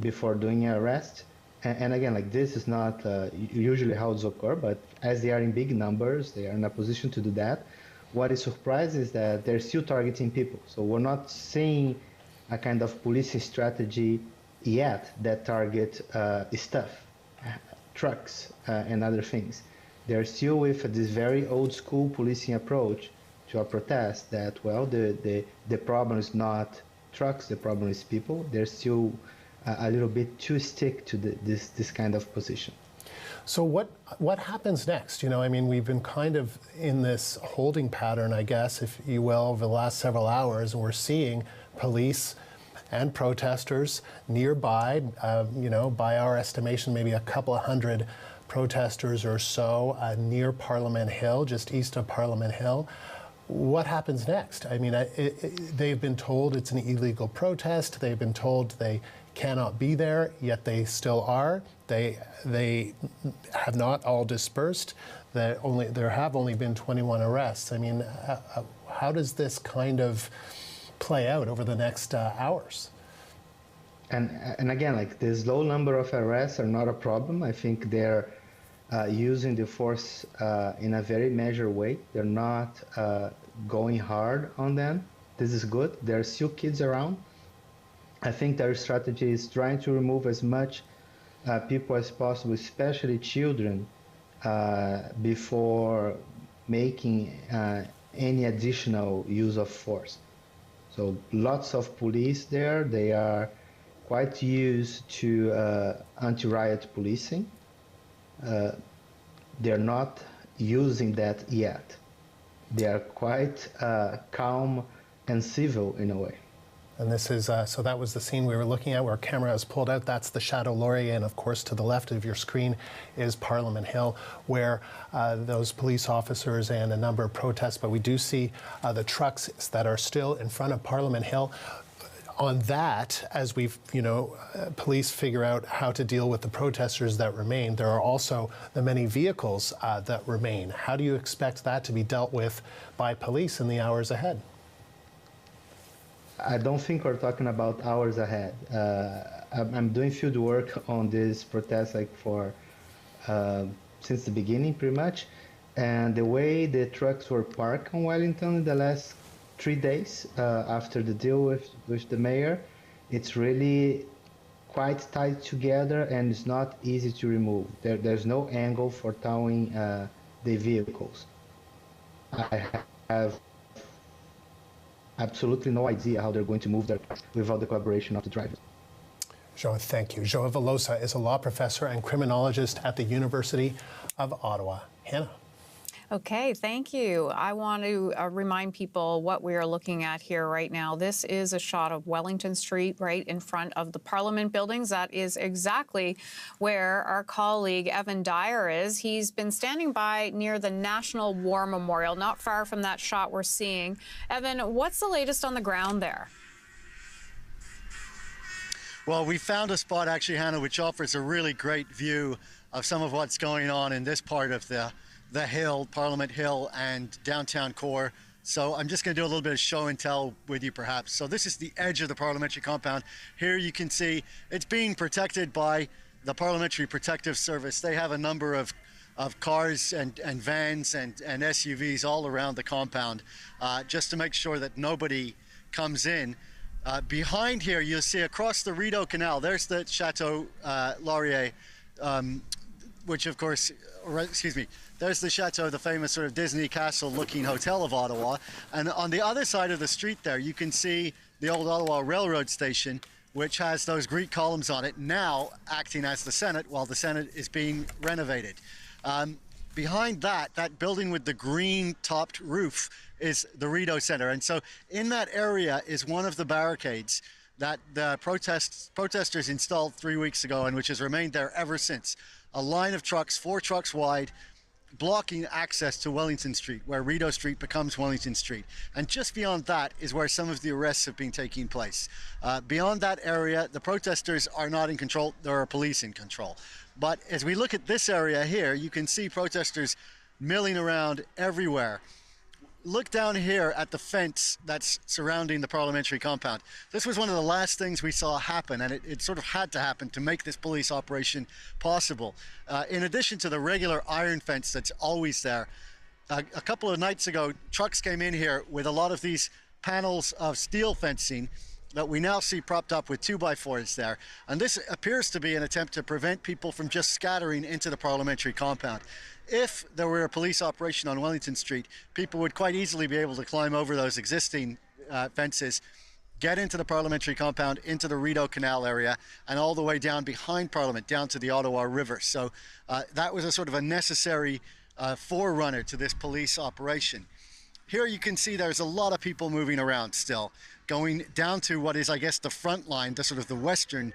before doing an arrest. And again, this is not usually how it's occur, but as they are in big numbers, they are in a position to do that. What is surprising is that they're still targeting people. So we're not seeing a kind of policing strategy yet that target stuff, trucks, and other things. They're still with this very old school policing approach to a protest that, well, the problem is not trucks, the problem is people. They're still a little bit too stick to this kind of position. So what happens next? We've been kind of in this holding pattern, I guess, if you will, over the last several hours, and we're seeing police and protesters nearby, by our estimation, maybe a couple of hundred protesters or so near Parliament Hill, just east of Parliament Hill. What happens next? They've been told it's an illegal protest. They've been told they cannot be there, yet they still are. They have not all dispersed. There have only been 21 arrests. How does this kind of play out over the next hours? And again, this low number of arrests are not a problem. I think they're using the force in a very measured way. They're not going hard on them. This is good. There are still kids around. I think their strategy is trying to remove as much people as possible, especially children, before making any additional use of force. So lots of police there. They are quite used to anti-riot policing. They're not using that yet. They are quite calm and civil in a way. And this is, so that was the scene we were looking at where our camera is pulled out. That's the Chateau Laurier, and of course to the left of your screen is Parliament Hill, where those police officers and a number of protests, but we do see the trucks that are still in front of Parliament Hill. On that, as we've, police figure out how to deal with the protesters that remain, there are also the many vehicles that remain. How do you expect that to be dealt with by police in the hours ahead? I don't think we're talking about hours ahead. I'm doing field work on this protest since the beginning, pretty much. And the way the trucks were parked on Wellington in the last 3 days after the deal with the mayor, it's really quite tight together and it's not easy to remove. There's no angle for towing the vehicles. I have absolutely no idea how they're going to move there without the collaboration of the drivers. Joe, thank you. Joe Velosa is a law professor and criminologist at the University of Ottawa. Hannah. Okay, thank you. I want to remind people what we are looking at here right now. This is a shot of Wellington Street right in front of the Parliament buildings. That is exactly where our colleague Evan Dyer is. He's been standing by near the National War Memorial, not far from that shot we're seeing. Evan, what's the latest on the ground there? Well, we found a spot actually, Hannah, which offers a really great view of some of what's going on in this part of the Hill, Parliament Hill, and downtown core. So I'm just going to do a little bit of show and tell with you, perhaps. So this is the edge of the parliamentary compound. Here you can see it's being protected by the Parliamentary Protective Service. They have a number of cars and vans and SUVs all around the compound, just to make sure that nobody comes in. Behind here, you'll see across the Rideau Canal, there's the Chateau Laurier, which of course, excuse me, there's the Chateau, the famous sort of Disney castle-looking hotel of Ottawa. And on the other side of the street there, you can see the old Ottawa Railroad Station, which has those Greek columns on it, now acting as the Senate while the Senate is being renovated. Behind that building with the green-topped roof is the Rideau Centre. And so in that area is one of the barricades that the protesters installed 3 weeks ago and which has remained there ever since. A line of trucks, 4 trucks wide, blocking access to Wellington Street, where Rideau Street becomes Wellington Street. And just beyond that is where some of the arrests have been taking place. Beyond that area, the protesters are not in control, there are police in control. But as we look at this area here, you can see protesters milling around everywhere. Look down here at the fence that's surrounding the parliamentary compound. This was one of the last things we saw happen, and it sort of had to happen to make this police operation possible. In addition to the regular iron fence that's always there, a couple of nights ago, trucks came in here with a lot of these panels of steel fencing that we now see propped up with 2x4s there. And this appears to be an attempt to prevent people from just scattering into the parliamentary compound. If there were a police operation on Wellington Street, people would quite easily be able to climb over those existing fences, get into the parliamentary compound, into the Rideau Canal area, and all the way down behind Parliament, down to the Ottawa River. So that was a sort of a necessary forerunner to this police operation. Here you can see there's a lot of people moving around still, going down to what is, I guess, the front line, the sort of the western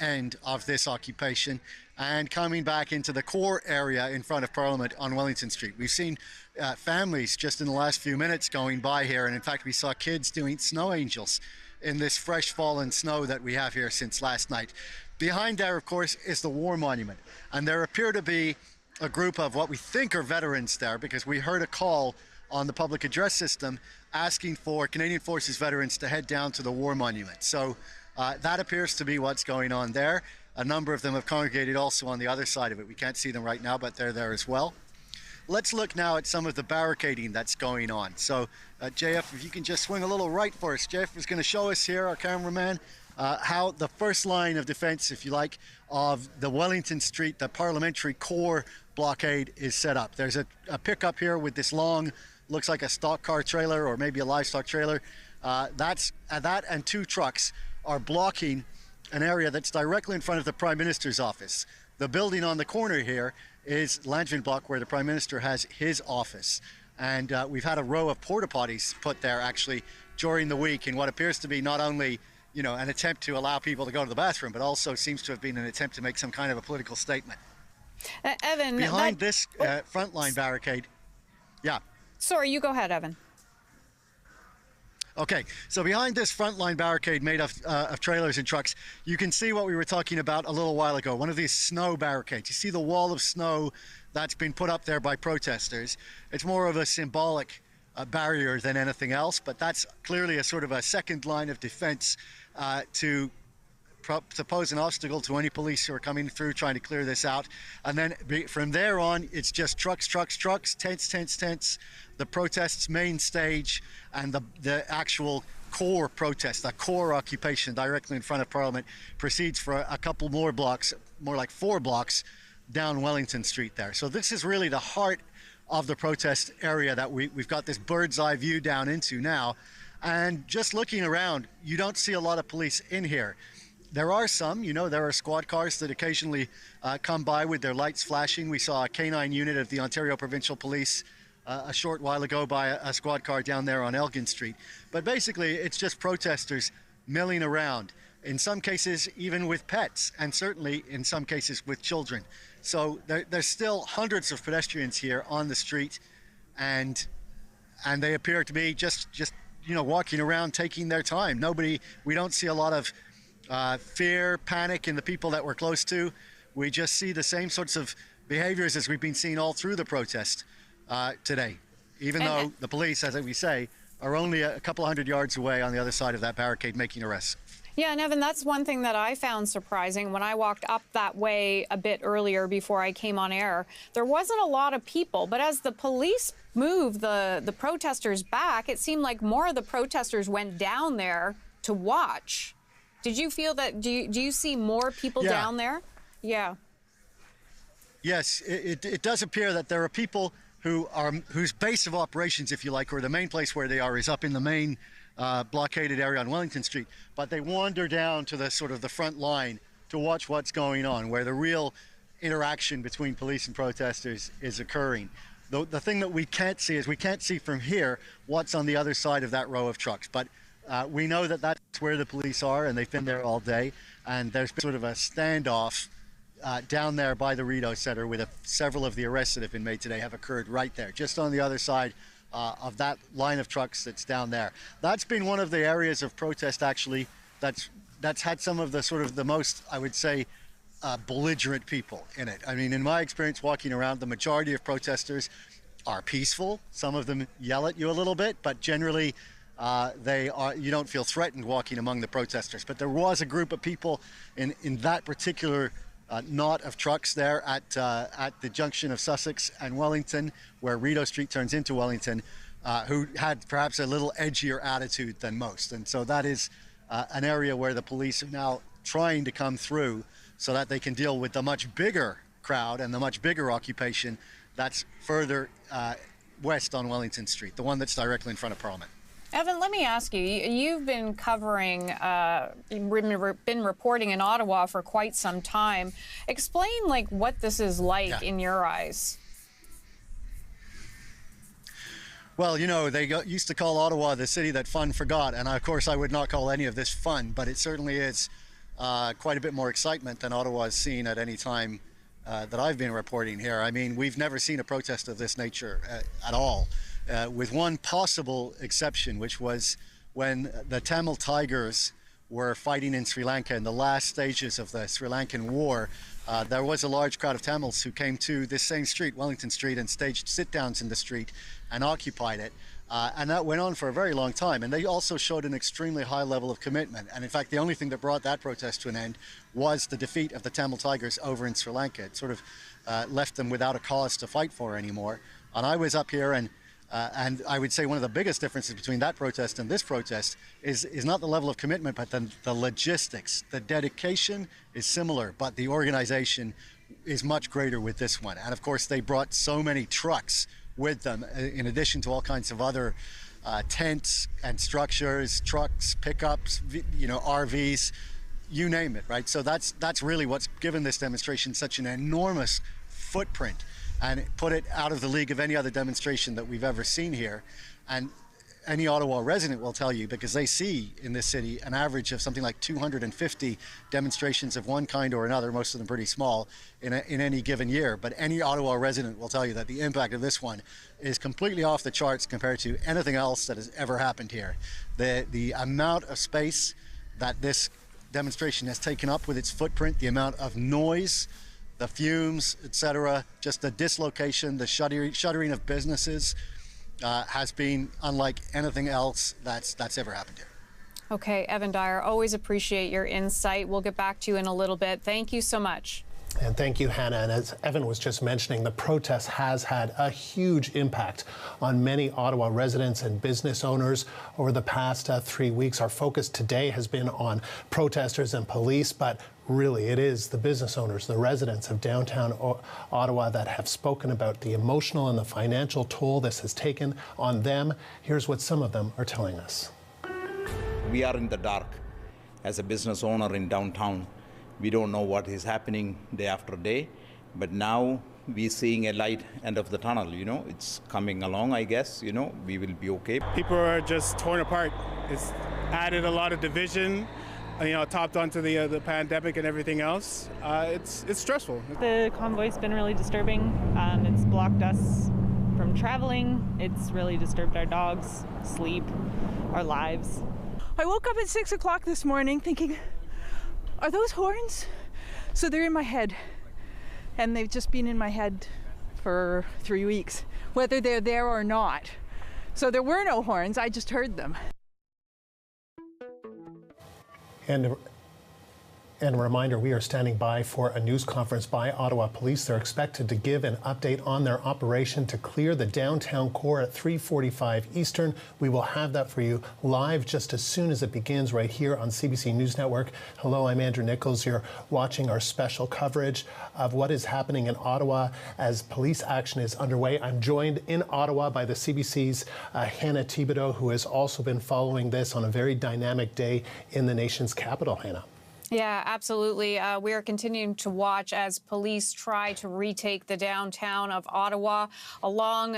end of this occupation, and coming back into the core area in front of Parliament on Wellington Street. We've seen families just in the last few minutes going by here, and in fact we saw kids doing snow angels in this fresh fallen snow that we have here since last night. Behind there, of course, is the War Monument, and there appear to be a group of what we think are veterans there, because we heard a call on the public address system asking for Canadian Forces veterans to head down to the War Monument. So that appears to be what's going on there. A number of them have congregated also on the other side of it. We can't see them right now, but they're there as well. Let's look now at some of the barricading that's going on. So JF, if you can just swing a little right for us. JF is going to show us here, our cameraman, how the first line of defense, if you like, of the Wellington Street, the parliamentary core blockade is set up. There's a pickup here with this long, looks like a stock car trailer or maybe a livestock trailer. That and 2 trucks are blocking an area that's directly in front of the Prime Minister's office. The building on the corner here is Langevin Block, where the Prime Minister has his office. And we've had a row of porta potties put there actually during the week in what appears to be not only, you know, an attempt to allow people to go to the bathroom, but also seems to have been an attempt to make some kind of a political statement. Evan, behind this frontline barricade, yeah. Sorry, you go ahead, Evan. Okay, so behind this frontline barricade made of trailers and trucks, you can see what we were talking about a little while ago, one of these snow barricades. You see the wall of snow that's been put up there by protesters. It's more of a symbolic barrier than anything else, but that's clearly a sort of a second line of defense to pose an obstacle to any police who are coming through trying to clear this out. And then from there on, it's just trucks, tents, the protest's main stage, and the actual core protest, the core occupation directly in front of Parliament proceeds for a couple more blocks, more like 4 blocks down Wellington Street there. So this is really the heart of the protest area that we've got this bird's eye view down into now. And just looking around, you don't see a lot of police in here. There are some, you know, there are squad cars that occasionally come by with their lights flashing. We saw a canine unit of the Ontario Provincial Police a short while ago by a squad car down there on Elgin Street. But basically, it's just protesters milling around, in some cases even with pets, and certainly in some cases with children. So there's still hundreds of pedestrians here on the street, and they appear to be just walking around, taking their time. We don't see a lot of fear, panic in the people that we're close to. We just see the same sorts of behaviors as we've been seeing all through the protest today, even though the police, as we say, are only a couple hundred yards away on the other side of that barricade making arrests. Yeah, and Evan, that's one thing that I found surprising. When I walked up that way a bit earlier before I came on air, there wasn't a lot of people, but as the police moved the protesters back, it seemed like more of the protesters went down there to watch. Did you feel that? Do you see more people down there? Yeah. Yes, it does appear that there are people whose base of operations, if you like, or the main place where they are is up in the main blockaded area on Wellington Street, but they wander down to the sort of the front line to watch what's going on, where the real interaction between police and protesters is occurring. The thing that we can't see is we can't see from here what's on the other side of that row of trucks, but we know that that's where the police are, and they've been there all day, and there's been sort of a standoff down there by the Rideau Centre, with several of the arrests that have been made today have occurred right there, just on the other side of that line of trucks that's down there. That's been one of the areas of protest, actually, that's had some of the sort of the most, I would say, belligerent people in it. I mean, in my experience walking around, the majority of protesters are peaceful. Some of them yell at you a little bit, but generally you don't feel threatened walking among the protesters. But there was a group of people in that particular knot of trucks there at the junction of Sussex and Wellington, where Rideau Street turns into Wellington, who had perhaps a little edgier attitude than most. And so that is an area where the police are now trying to come through so that they can deal with the much bigger crowd and the much bigger occupation that's further west on Wellington Street, the one that's directly in front of Parliament. Evan, let me ask you, you've been covering, been reporting in Ottawa for quite some time. Explain, what this is like in your eyes. Well, they used to call Ottawa the city that fun forgot, and of course I would not call any of this fun, but it certainly is quite a bit more excitement than Ottawa has seen at any time that I've been reporting here. I mean, we've never seen a protest of this nature at all. With one possible exception, which was when the Tamil Tigers were fighting in Sri Lanka in the last stages of the Sri Lankan war. There was a large crowd of Tamils who came to this same street, Wellington Street, and staged sit-downs in the street and occupied it. And that went on for a very long time. And they also showed an extremely high level of commitment. And in fact, the only thing that brought that protest to an end was the defeat of the Tamil Tigers over in Sri Lanka. It sort of left them without a cause to fight for anymore. And I was up here, and I would say one of the biggest differences between that protest and this protest is not the level of commitment, but the logistics. The dedication is similar, but the organization is much greater with this one. And of course, they brought so many trucks with them, in addition to all kinds of other tents and structures, trucks, pickups, RVs, you name it, right? So that's really what's given this demonstration such an enormous footprint, and put it out of the league of any other demonstration that we've ever seen here. And any Ottawa resident will tell you, because they see in this city an average of something like 250 demonstrations of one kind or another, most of them pretty small, in any given year. But any Ottawa resident will tell you that the impact of this one is completely off the charts compared to anything else that has ever happened here. The amount of space that this demonstration has taken up with its footprint, the amount of noise, the fumes, etc., just the dislocation, the shuttering of businesses has been unlike anything else that's ever happened here. Okay, Evan Dyer, always appreciate your insight. We'll get back to you in a little bit. Thank you so much. And thank you, Hannah. And as Evan was just mentioning, the protest has had a huge impact on many Ottawa residents and business owners over the past 3 weeks. Our focus today has been on protesters and police, but really it is the business owners, the residents of downtown Ottawa that have spoken about the emotional and the financial toll this has taken on them. Here's what some of them are telling us. We are in the dark as a business owner in downtown. We don't know what is happening day after day, but now we're seeing a light end of the tunnel, it's coming along, I guess, we will be okay. People are just torn apart. It's added a lot of division, topped onto the pandemic and everything else. It's stressful. The convoy's been really disturbing. It's blocked us from traveling. It's really disturbed our dogs' sleep, our lives. I woke up at 6 o'clock this morning thinking, are those horns? So they're in my head. And they've just been in my head for 3 weeks, whether they're there or not. So there were no horns, I just heard them. And a reminder, we are standing by for a news conference by Ottawa Police. They're expected to give an update on their operation to clear the downtown core at 3:45 Eastern. We will have that for you live just as soon as it begins right here on CBC News Network. Hello, I'm Andrew Nichols. You're watching our special coverage of what is happening in Ottawa as police action is underway. I'm joined in Ottawa by the CBC's Hannah Thibodeau, who has also been following this on a very dynamic day in the nation's capital. Hannah. Yeah, absolutely. We are continuing to watch as police try to retake the downtown of Ottawa along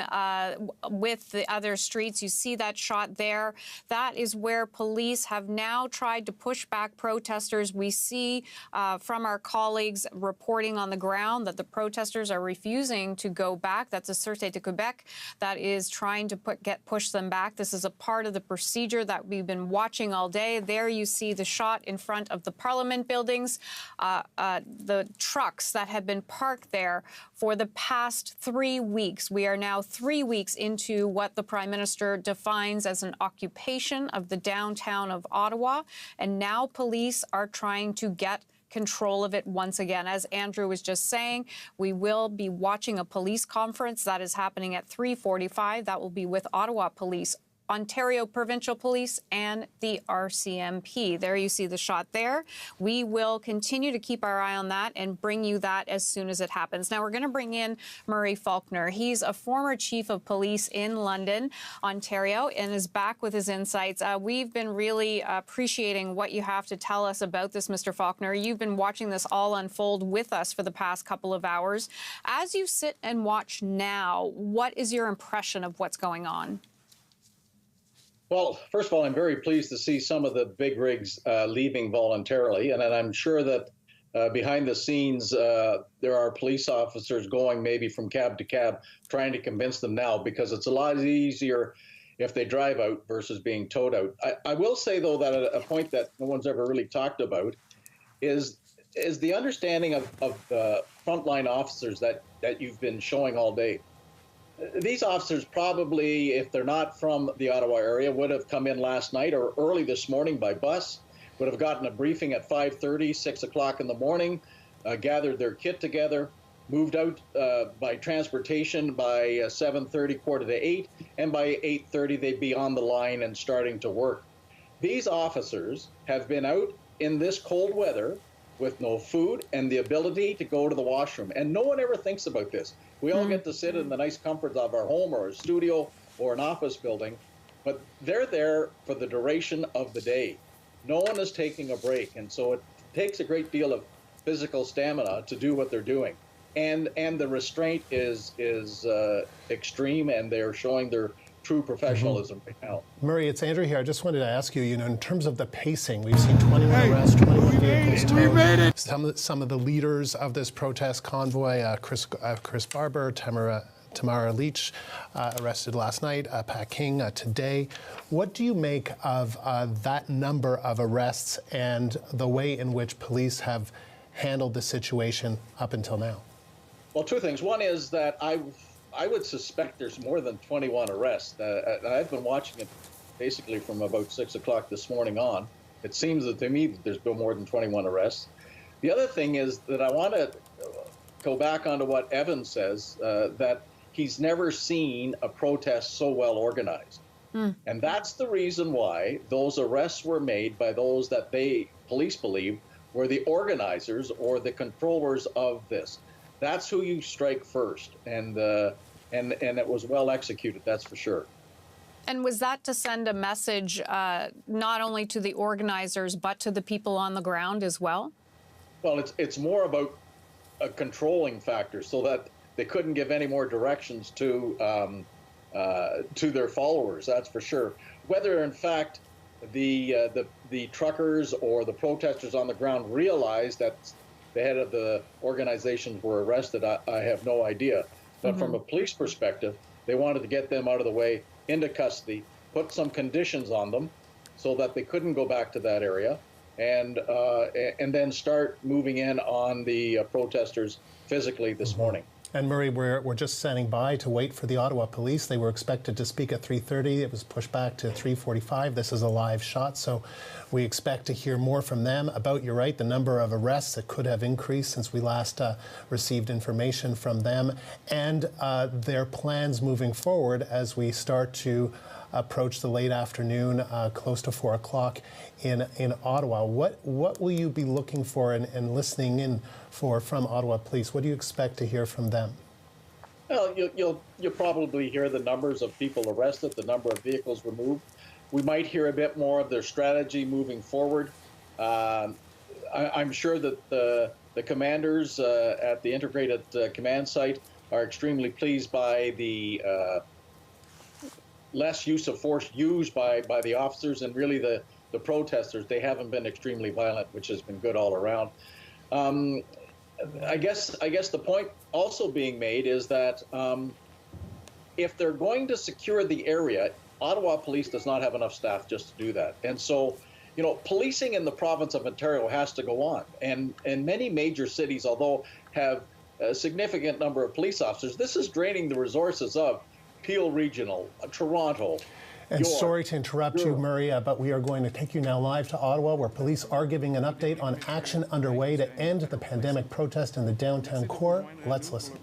with the other streets. You see that shot there. That is where police have now tried to push back protesters. We see from our colleagues reporting on the ground that the protesters are refusing to go back. That's a Sûreté de Québec that is trying to push them back. This is a part of the procedure that we've been watching all day. There you see the shot in front of the Parliament buildings, the trucks that have been parked there for the past 3 weeks. We are now 3 weeks into what the Prime Minister defines as an occupation of the downtown of Ottawa, and now police are trying to get control of it once again. As Andrew was just saying, we will be watching a police conference that is happening at 3:45. That will be with Ottawa Police, Ontario Provincial Police, and the RCMP. There you see the shot there. We will continue to keep our eye on that and bring you that as soon as it happens. Now, we're going to bring in Murray Faulkner. He's a former chief of police in London, Ontario, and is back with his insights. We've been really appreciating what you have to tell us about this, Mr. Faulkner. You've been watching this all unfold with us for the past couple of hours. As you sit and watch now, what is your impression of what's going on? Well, first of all, I'm very pleased to see some of the big rigs leaving voluntarily, and I'm sure that behind the scenes there are police officers going maybe from cab to cab trying to convince them now, because it's a lot easier if they drive out versus being towed out. I will say, though, that a point that no one's ever really talked about is the understanding of frontline officers that you've been showing all day. These officers probably, if they're not from the Ottawa area, would have come in last night or early this morning by bus, would have gotten a briefing at 5:30, 6 o'clock in the morning, gathered their kit together, moved out by transportation by 7:30, 7:45, and by 8:30 they'd be on the line and starting to work. These officers have been out in this cold weather with no food and the ability to go to the washroom, and no one ever thinks about this. We all get to sit in the nice comforts of our home or a studio or an office building, but they're there for the duration of the day. No one is taking a break, and so it takes a great deal of physical stamina to do what they're doing. And the restraint is extreme, and they're showing their true professionalism right now. Murray, it's Andrew here. I just wanted to ask you, in terms of the pacing, we've seen 21 arrests, 21 vehicles towed. Some of the leaders of this protest convoy, Chris Barber, Tamara Leach, arrested last night, Pat King today. What do you make of that number of arrests and the way in which police have handled the situation up until now? Well, two things. One is that I would suspect there's more than 21 arrests. I've been watching it basically from about 6 o'clock this morning on. It seems that to me that there's been more than 21 arrests. The other thing is that I want to go back onto what Evan says, that he's never seen a protest so well organized. And that's the reason why those arrests were made by those that police believe were the organizers or the controllers of this. That's who you strike first, and it was well executed, that's for sure. And was that to send a message not only to the organizers but to the people on the ground as well? Well, it's more about a controlling factor, so that they couldn't give any more directions to their followers. That's for sure. Whether in fact the truckers or the protesters on the ground realized that the head of the organizations were arrested, I have no idea. But from a police perspective, they wanted to get them out of the way, into custody, put some conditions on them so that they couldn't go back to that area, and then start moving in on the protesters physically this morning. And Murray, we're just standing by to wait for the Ottawa police. They were expected to speak at 3:30. It was pushed back to 3:45. This is a live shot, so we expect to hear more from them about, you're right, the number of arrests that could have increased since we last received information from them, and their plans moving forward as we start to approach the late afternoon, close to 4 o'clock in Ottawa. What will you be looking for and listening in for from Ottawa Police? What do you expect to hear from them? Well, you'll probably hear the numbers of people arrested, the number of vehicles removed. We might hear a bit more of their strategy moving forward. I'm sure that the commanders at the integrated command site are extremely pleased by the less use of force used by the officers, and really the protesters. They haven't been extremely violent, which has been good all around. I guess the point also being made is that if they're going to secure the area, Ottawa Police does not have enough staff just to do that. And so, you know, policing in the province of Ontario has to go on. And many major cities, although have a significant number of police officers, this is draining the resources of Peel Regional, Toronto. And sorry to interrupt you, Murray, but we are going to take you now live to Ottawa, where police are giving an update on action underway to end the pandemic protest in the downtown core. Let's listen.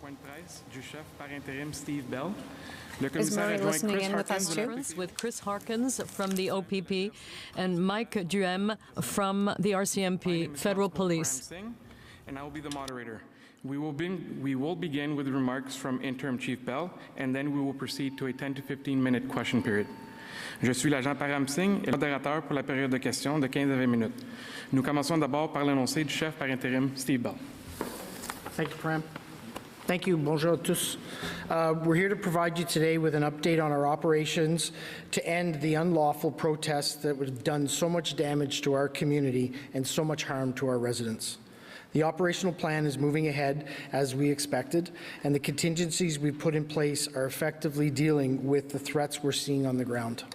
Is Murray listening in with us too? With Chris Harkins from the OPP and Mike Duhem from the RCMP, Federal Police. And I will be the moderator. We will begin with remarks from Interim Chief Bell, and then we will proceed to a 10 to 15-minute question period. Je suis l'agent Param Singh et modérateur pour la période de questions de 15 à 20 minutes. Nous commençons d'abord par l'énoncé du chef par intérim, Steve Bell. Thank you, Param. Thank you. Bonjour à tous. We're here to provide you today with an update on our operations to end the unlawful protests that would have done so much damage to our community and so much harm to our residents. The operational plan is moving ahead as we expected, and the contingencies we've put in place are effectively dealing with the threats we're seeing on the ground.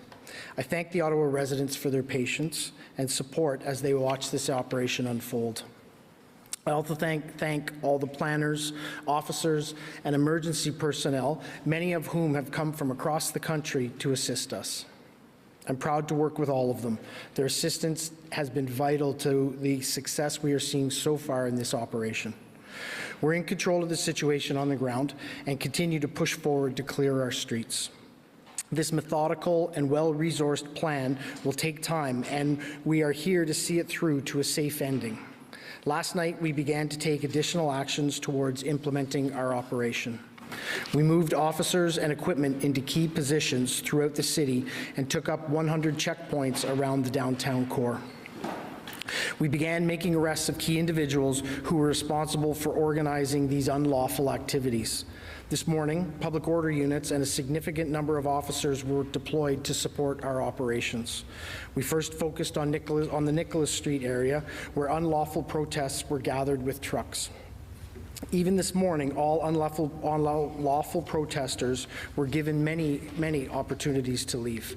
I thank the Ottawa residents for their patience and support as they watch this operation unfold. I also thank all the planners, officers, and emergency personnel, many of whom have come from across the country to assist us. I'm proud to work with all of them. Their assistance has been vital to the success we are seeing so far in this operation. We're in control of the situation on the ground and continue to push forward to clear our streets. This methodical and well-resourced plan will take time, and we are here to see it through to a safe ending. Last night, we began to take additional actions towards implementing our operation. We moved officers and equipment into key positions throughout the city and took up 100 checkpoints around the downtown core. We began making arrests of key individuals who were responsible for organizing these unlawful activities. This morning, public order units and a significant number of officers were deployed to support our operations. We first focused on the Nicholas Street area, where unlawful protests were gathered with trucks. Even this morning, all unlawful protesters were given many opportunities to leave.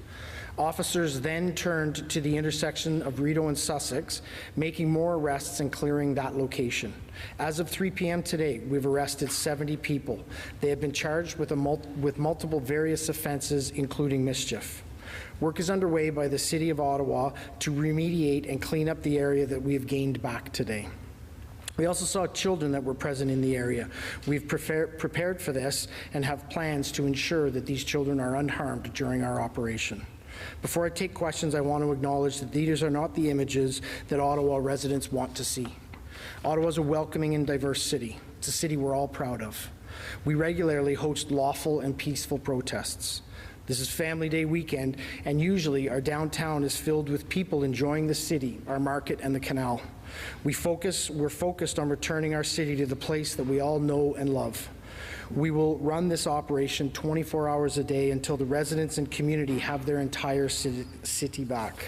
Officers then turned to the intersection of Rideau and Sussex, making more arrests and clearing that location. As of 3 p.m. today, we've arrested 70 people. They have been charged with multiple various offenses, including mischief. Work is underway by the City of Ottawa to remediate and clean up the area that we have gained back today. We also saw children that were present in the area. We've prepared for this and have plans to ensure that these children are unharmed during our operation. Before I take questions, I want to acknowledge that these are not the images that Ottawa residents want to see. Ottawa is a welcoming and diverse city. It's a city we're all proud of. We regularly host lawful and peaceful protests. This is Family Day weekend, and usually our downtown is filled with people enjoying the city, our market, and the canal. We're focused on returning our city to the place that we all know and love. We will run this operation 24 hours a day until the residents and community have their entire city back.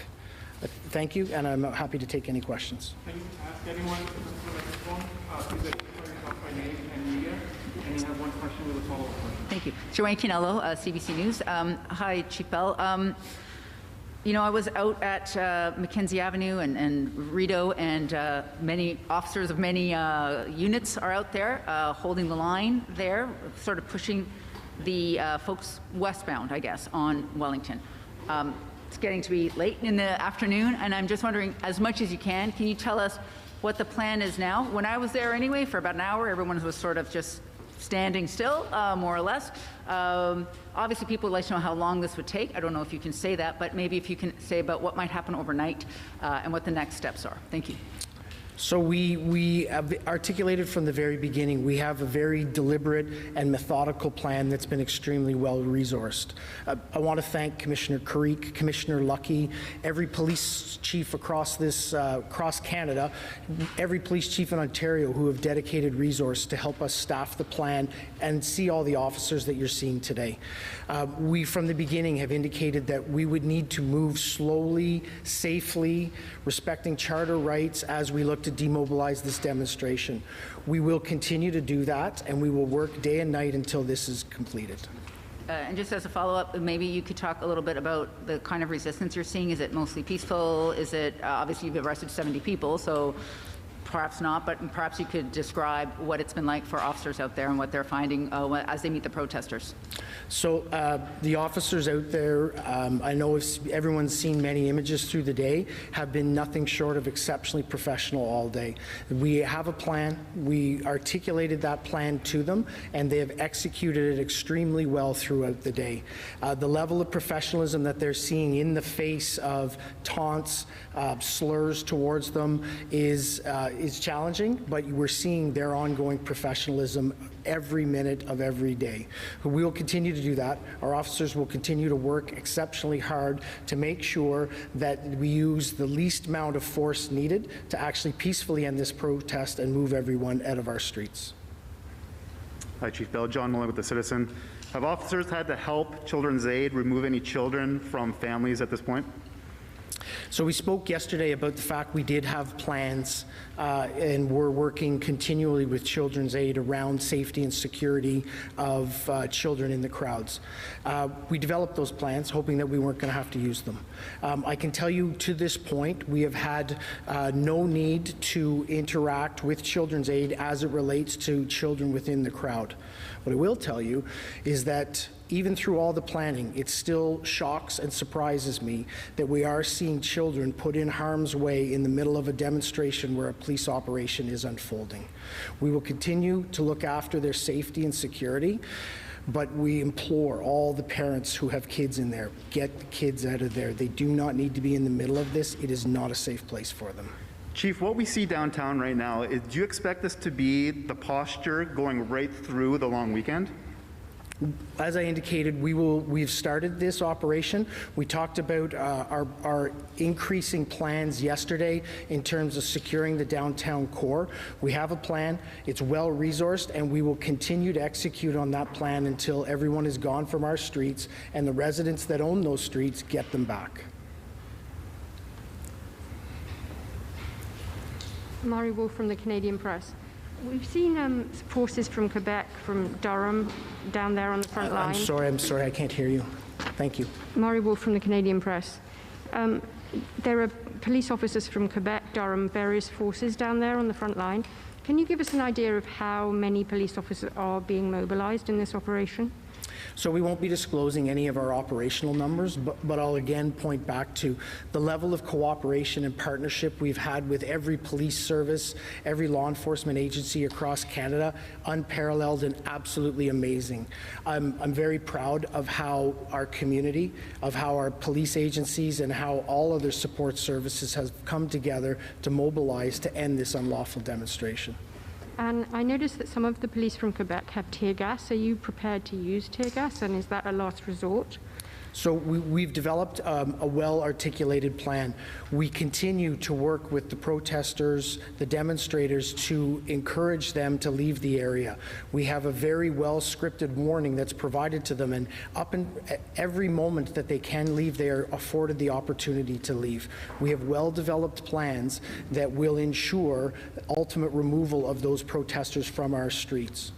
Thank you, and I'm happy to take any questions. Can you ask anyone to the microphone? Please identify yourself by name and media, and you have one question with a follow-up question. Thank you. Joanne Kinello, CBC News. Hi, Chief Bell. You know, I was out at Mackenzie Avenue and Rideau, and many officers of many units are out there holding the line there, sort of pushing the folks westbound, I guess, on Wellington. It's getting to be late in the afternoon, and I'm just wondering, as much as you can you tell us what the plan is now? When I was there anyway, for about an hour, everyone was sort of just standing still, more or less. Obviously, people would like to know how long this would take. I don't know if you can say that, but maybe if you can say about what might happen overnight and what the next steps are. Thank you. So we have articulated from the very beginning, we have a very deliberate and methodical plan that's been extremely well resourced. I want to thank Commissioner Carrick, Commissioner Lucky, every police chief across Canada, every police chief in Ontario who have dedicated resource to help us staff the plan and see all the officers that you're seeing today. We, from the beginning, have indicated that we would need to move slowly, safely, respecting charter rights as we look to demobilize this demonstration. We will continue to do that, and we will work day and night until this is completed. And just as a follow-up, maybe you could talk a little bit about the kind of resistance you're seeing. Is it mostly peaceful? Is it, obviously you've arrested 70 people, so perhaps not, but perhaps you could describe what it's been like for officers out there and what they're finding as they meet the protesters. So the officers out there, I know everyone's seen many images through the day, have been nothing short of exceptionally professional all day. We have a plan. We articulated that plan to them, and they have executed it extremely well throughout the day. The level of professionalism that they're seeing in the face of taunts, slurs towards them is challenging, but we're seeing their ongoing professionalism every minute of every day. We will continue to do that. Our officers will continue to work exceptionally hard to make sure that we use the least amount of force needed to actually peacefully end this protest and move everyone out of our streets. Hi, Chief Bell. John Mullen with The Citizen. Have officers had to help Children's Aid remove any children from families at this point? So we spoke yesterday about the fact we did have plans and we're working continually with Children's Aid around safety and security of children in the crowds. We developed those plans hoping that we weren't going to have to use them. I can tell you to this point we have had no need to interact with Children's Aid as it relates to children within the crowd. What I will tell you is that even through all the planning, it still shocks and surprises me that we are seeing children put in harm's way in the middle of a demonstration where a police operation is unfolding. We will continue to look after their safety and security, but we implore all the parents who have kids in there, get the kids out of there. They do not need to be in the middle of this. It is not a safe place for them. Chief, what we see downtown right now, do you expect this to be the posture going right through the long weekend? As I indicated, we've started this operation. We talked about our increasing plans yesterday in terms of securing the downtown core. We have a plan. It's well resourced, and we will continue to execute on that plan until everyone is gone from our streets and the residents that own those streets get them back. Mari Wolf from the Canadian Press. We've seen forces from Quebec, from Durham, down there on the front line. I'm sorry, I can't hear you. Thank you. Mari Wolf from the Canadian Press. There are police officers from Quebec, Durham, various forces down there on the front line. Can you give us an idea of how many police officers are being mobilized in this operation? So we won't be disclosing any of our operational numbers, but I'll again point back to the level of cooperation and partnership we've had with every police service, every law enforcement agency across Canada, unparalleled and absolutely amazing. I'm very proud of how our community, of how our police agencies and how all other support services have come together to mobilize to end this unlawful demonstration. And I noticed that some of the police from Quebec have tear gas. Are you prepared to use tear gas, and is that a last resort? So we've developed a well-articulated plan. We continue to work with the protesters, the demonstrators, to encourage them to leave the area. We have a very well-scripted warning that's provided to them, and up in every moment that they can leave, they are afforded the opportunity to leave. We have well-developed plans that will ensure ultimate removal of those protesters from our streets.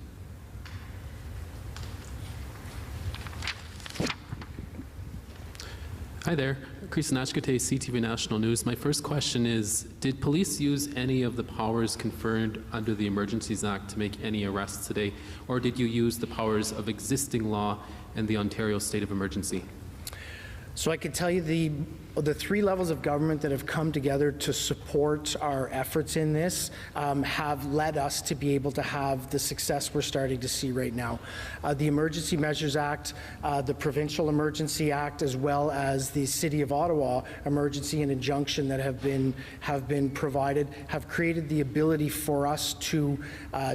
Hi there, Chris Nachkate, CTV National News. My first question is, did police use any of the powers conferred under the Emergencies Act to make any arrests today, or did you use the powers of existing law and the Ontario state of emergency? So I can tell you the three levels of government that have come together to support our efforts in this have led us to be able to have the success we're starting to see right now. The Emergency Measures Act, the Provincial Emergency Act, as well as the City of Ottawa Emergency and Injunction that have been provided, have created the ability for us to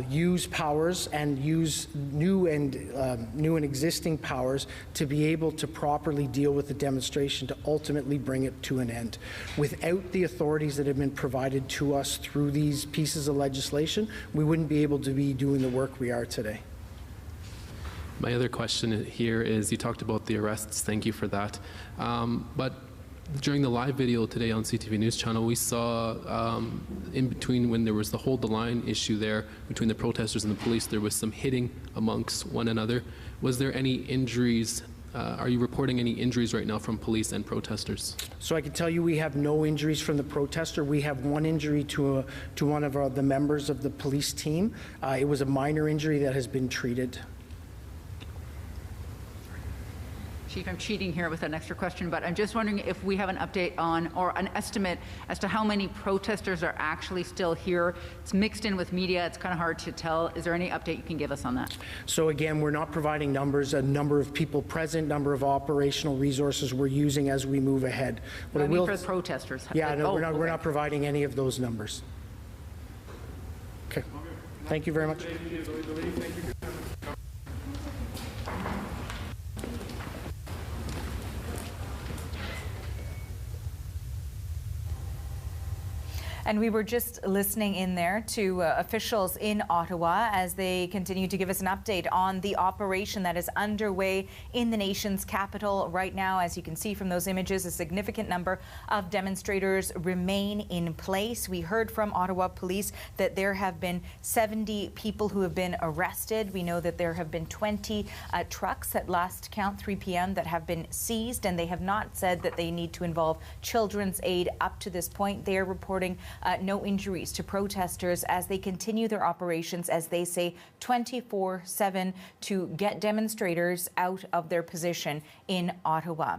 use powers and use new and existing powers to be able to properly deal with the demonstration to ultimately bring it to an end. Without the authorities that have been provided to us through these pieces of legislation, we wouldn't be able to be doing the work we are today. My other question here is, you talked about the arrests, thank you for that. But during the live video today on CTV News Channel, we saw in between when there was the hold the line issue there between the protesters and the police, there was some hitting amongst one another. Was there any injuries? Are you reporting any injuries right now from police and protesters? So I can tell you we have no injuries from the protester. We have one injury to one of the members of the police team. It was a minor injury that has been treated. Chief, I'm cheating here with an extra question, but I'm just wondering if we have an update on, or an estimate as to how many protesters are actually still here. It's mixed in with media. It's kind of hard to tell. Is there any update you can give us on that? So again, we're not providing numbers, a number of people present, number of operational resources we're using as we move ahead. What I mean for the protesters. Yeah, no, we're not providing any of those numbers. Okay. Thank you very much. And we were just listening in there to officials in Ottawa as they continue to give us an update on the operation that is underway in the nation's capital right now. As you can see from those images, a significant number of demonstrators remain in place. We heard from Ottawa Police that there have been 70 people who have been arrested. We know that there have been 20 trucks at last count, 3 p.m., that have been seized, and they have not said that they need to involve Children's Aid up to this point. They are reporting no injuries to protesters as they continue their operations, as they say, 24/7 to get demonstrators out of their position in Ottawa.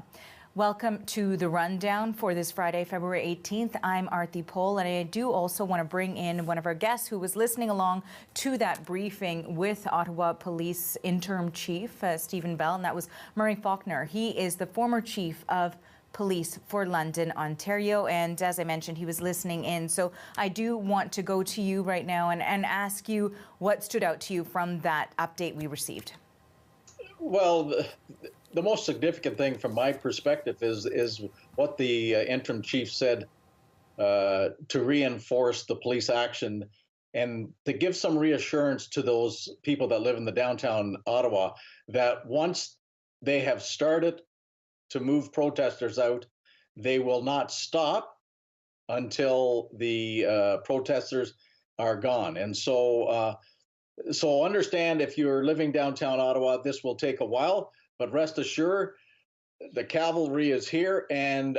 Welcome to the rundown for this Friday, February 18th. I'm Arthi Pohl, and I do also want to bring in one of our guests who was listening along to that briefing with Ottawa Police Interim Chief Stephen Bell, and that was Murray Faulkner. He is the former Chief of Police for London, Ontario, and as I mentioned, he was listening in. So I do want to go to you right now and ask you what stood out to you from that update we received. Well, the most significant thing from my perspective is what the interim chief said to reinforce the police action and to give some reassurance to those people that live in the downtown Ottawa that once they have started to move protesters out, they will not stop until the protesters are gone. And so understand, if you're living downtown Ottawa, this will take a while, but rest assured, the cavalry is here, and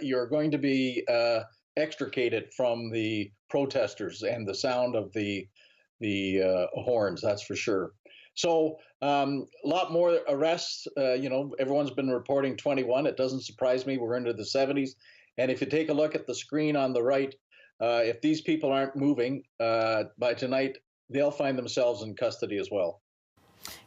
you're going to be extricated from the protesters and the sound of the horns, that's for sure. So a lot more arrests. Everyone's been reporting 21. It doesn't surprise me. We're into the 70s. And if you take a look at the screen on the right, if these people aren't moving by tonight, they'll find themselves in custody as well.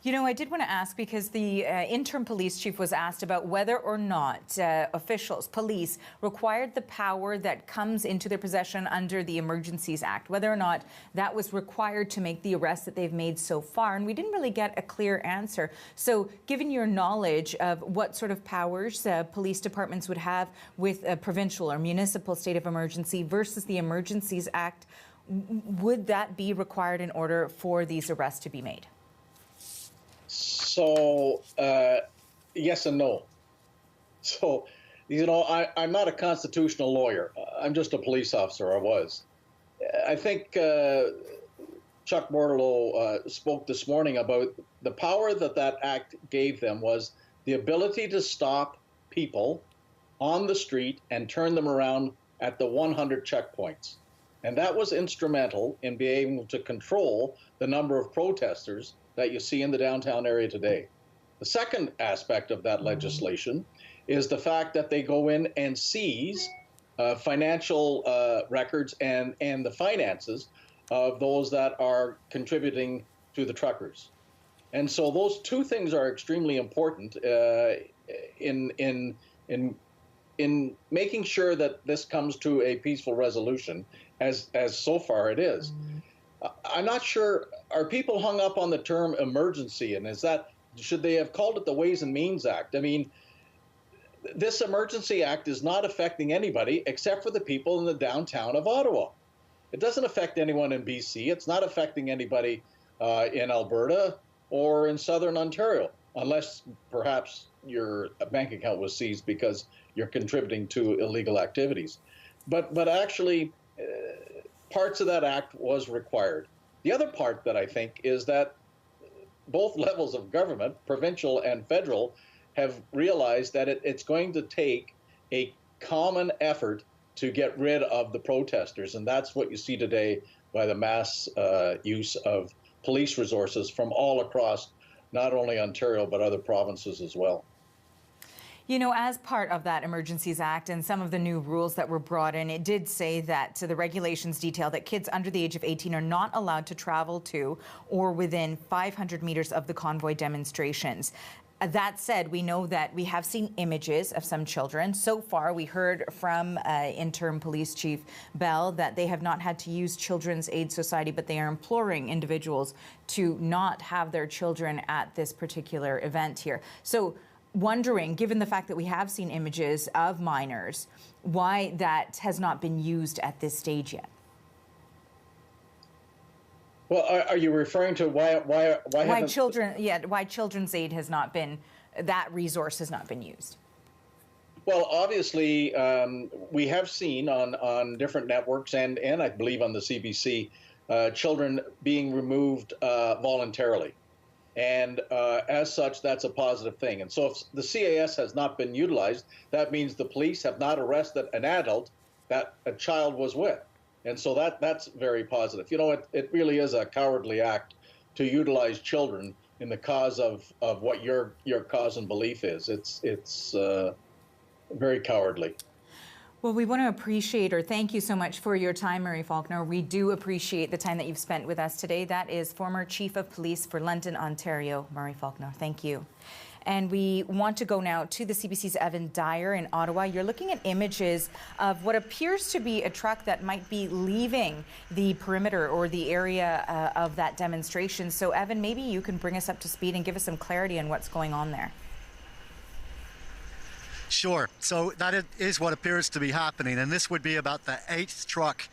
You know, I did want to ask because the interim police chief was asked about whether or not officials, police, required the power that comes into their possession under the Emergencies Act, whether or not that was required to make the arrests that they've made so far. And we didn't really get a clear answer. So given your knowledge of what sort of powers police departments would have with a provincial or municipal state of emergency versus the Emergencies Act, would that be required in order for these arrests to be made? So, yes and no. So, you know, I'm not a constitutional lawyer. I'm just a police officer, I was. I think Chuck Bordelot spoke this morning about the power that act gave them was the ability to stop people on the street and turn them around at the 100 checkpoints. And that was instrumental in being able to control the number of protesters that you see in the downtown area today. The second aspect of that legislation is the fact that they go in and seize financial records and the finances of those that are contributing to the truckers. And so those two things are extremely important in making sure that this comes to a peaceful resolution, as so far it is. I'm not sure, are people hung up on the term emergency, and should they have called it the Ways and Means Act? I mean, this Emergency Act is not affecting anybody except for the people in the downtown of Ottawa. It doesn't affect anyone in BC. It's not affecting anybody in Alberta or in Southern Ontario, unless perhaps your bank account was seized because you're contributing to illegal activities. But actually, parts of that act was required. The other part that I think is that both levels of government, provincial and federal, have realized that it's going to take a common effort to get rid of the protesters. And that's what you see today by the mass use of police resources from all across, not only Ontario, but other provinces as well. You know, as part of that Emergencies Act and some of the new rules that were brought in, it did say that the regulations detail that kids under the age of 18 are not allowed to travel to or within 500 meters of the convoy demonstrations. That said, we know that we have seen images of some children. So far, we heard from Interim Police Chief Bell that they have not had to use Children's Aid Society, but they are imploring individuals to not have their children at this particular event here. So, wondering, given the fact that we have seen images of minors, why that has not been used at this stage yet. Well, are you referring to why children? Yeah, why Children's Aid has not been, that resource has not been used. Well, obviously, we have seen on different networks and I believe on the CBC, children being removed voluntarily. And as such, that's a positive thing. And so if the CAS has not been utilized, that means the police have not arrested an adult that a child was with. And so that's very positive. You know, it really is a cowardly act to utilize children in the cause of what your cause and belief is. It's very cowardly. Well, we want to appreciate or thank you so much for your time, Murray Faulkner. We do appreciate the time that you've spent with us today. That is former Chief of Police for London, Ontario, Murray Faulkner. Thank you. And we want to go now to the CBC's Evan Dyer in Ottawa. You're looking at images of what appears to be a truck that might be leaving the perimeter or the area of that demonstration. So, Evan, maybe you can bring us up to speed and give us some clarity on what's going on there. Sure. So that is what appears to be happening, and this would be about the 8th truck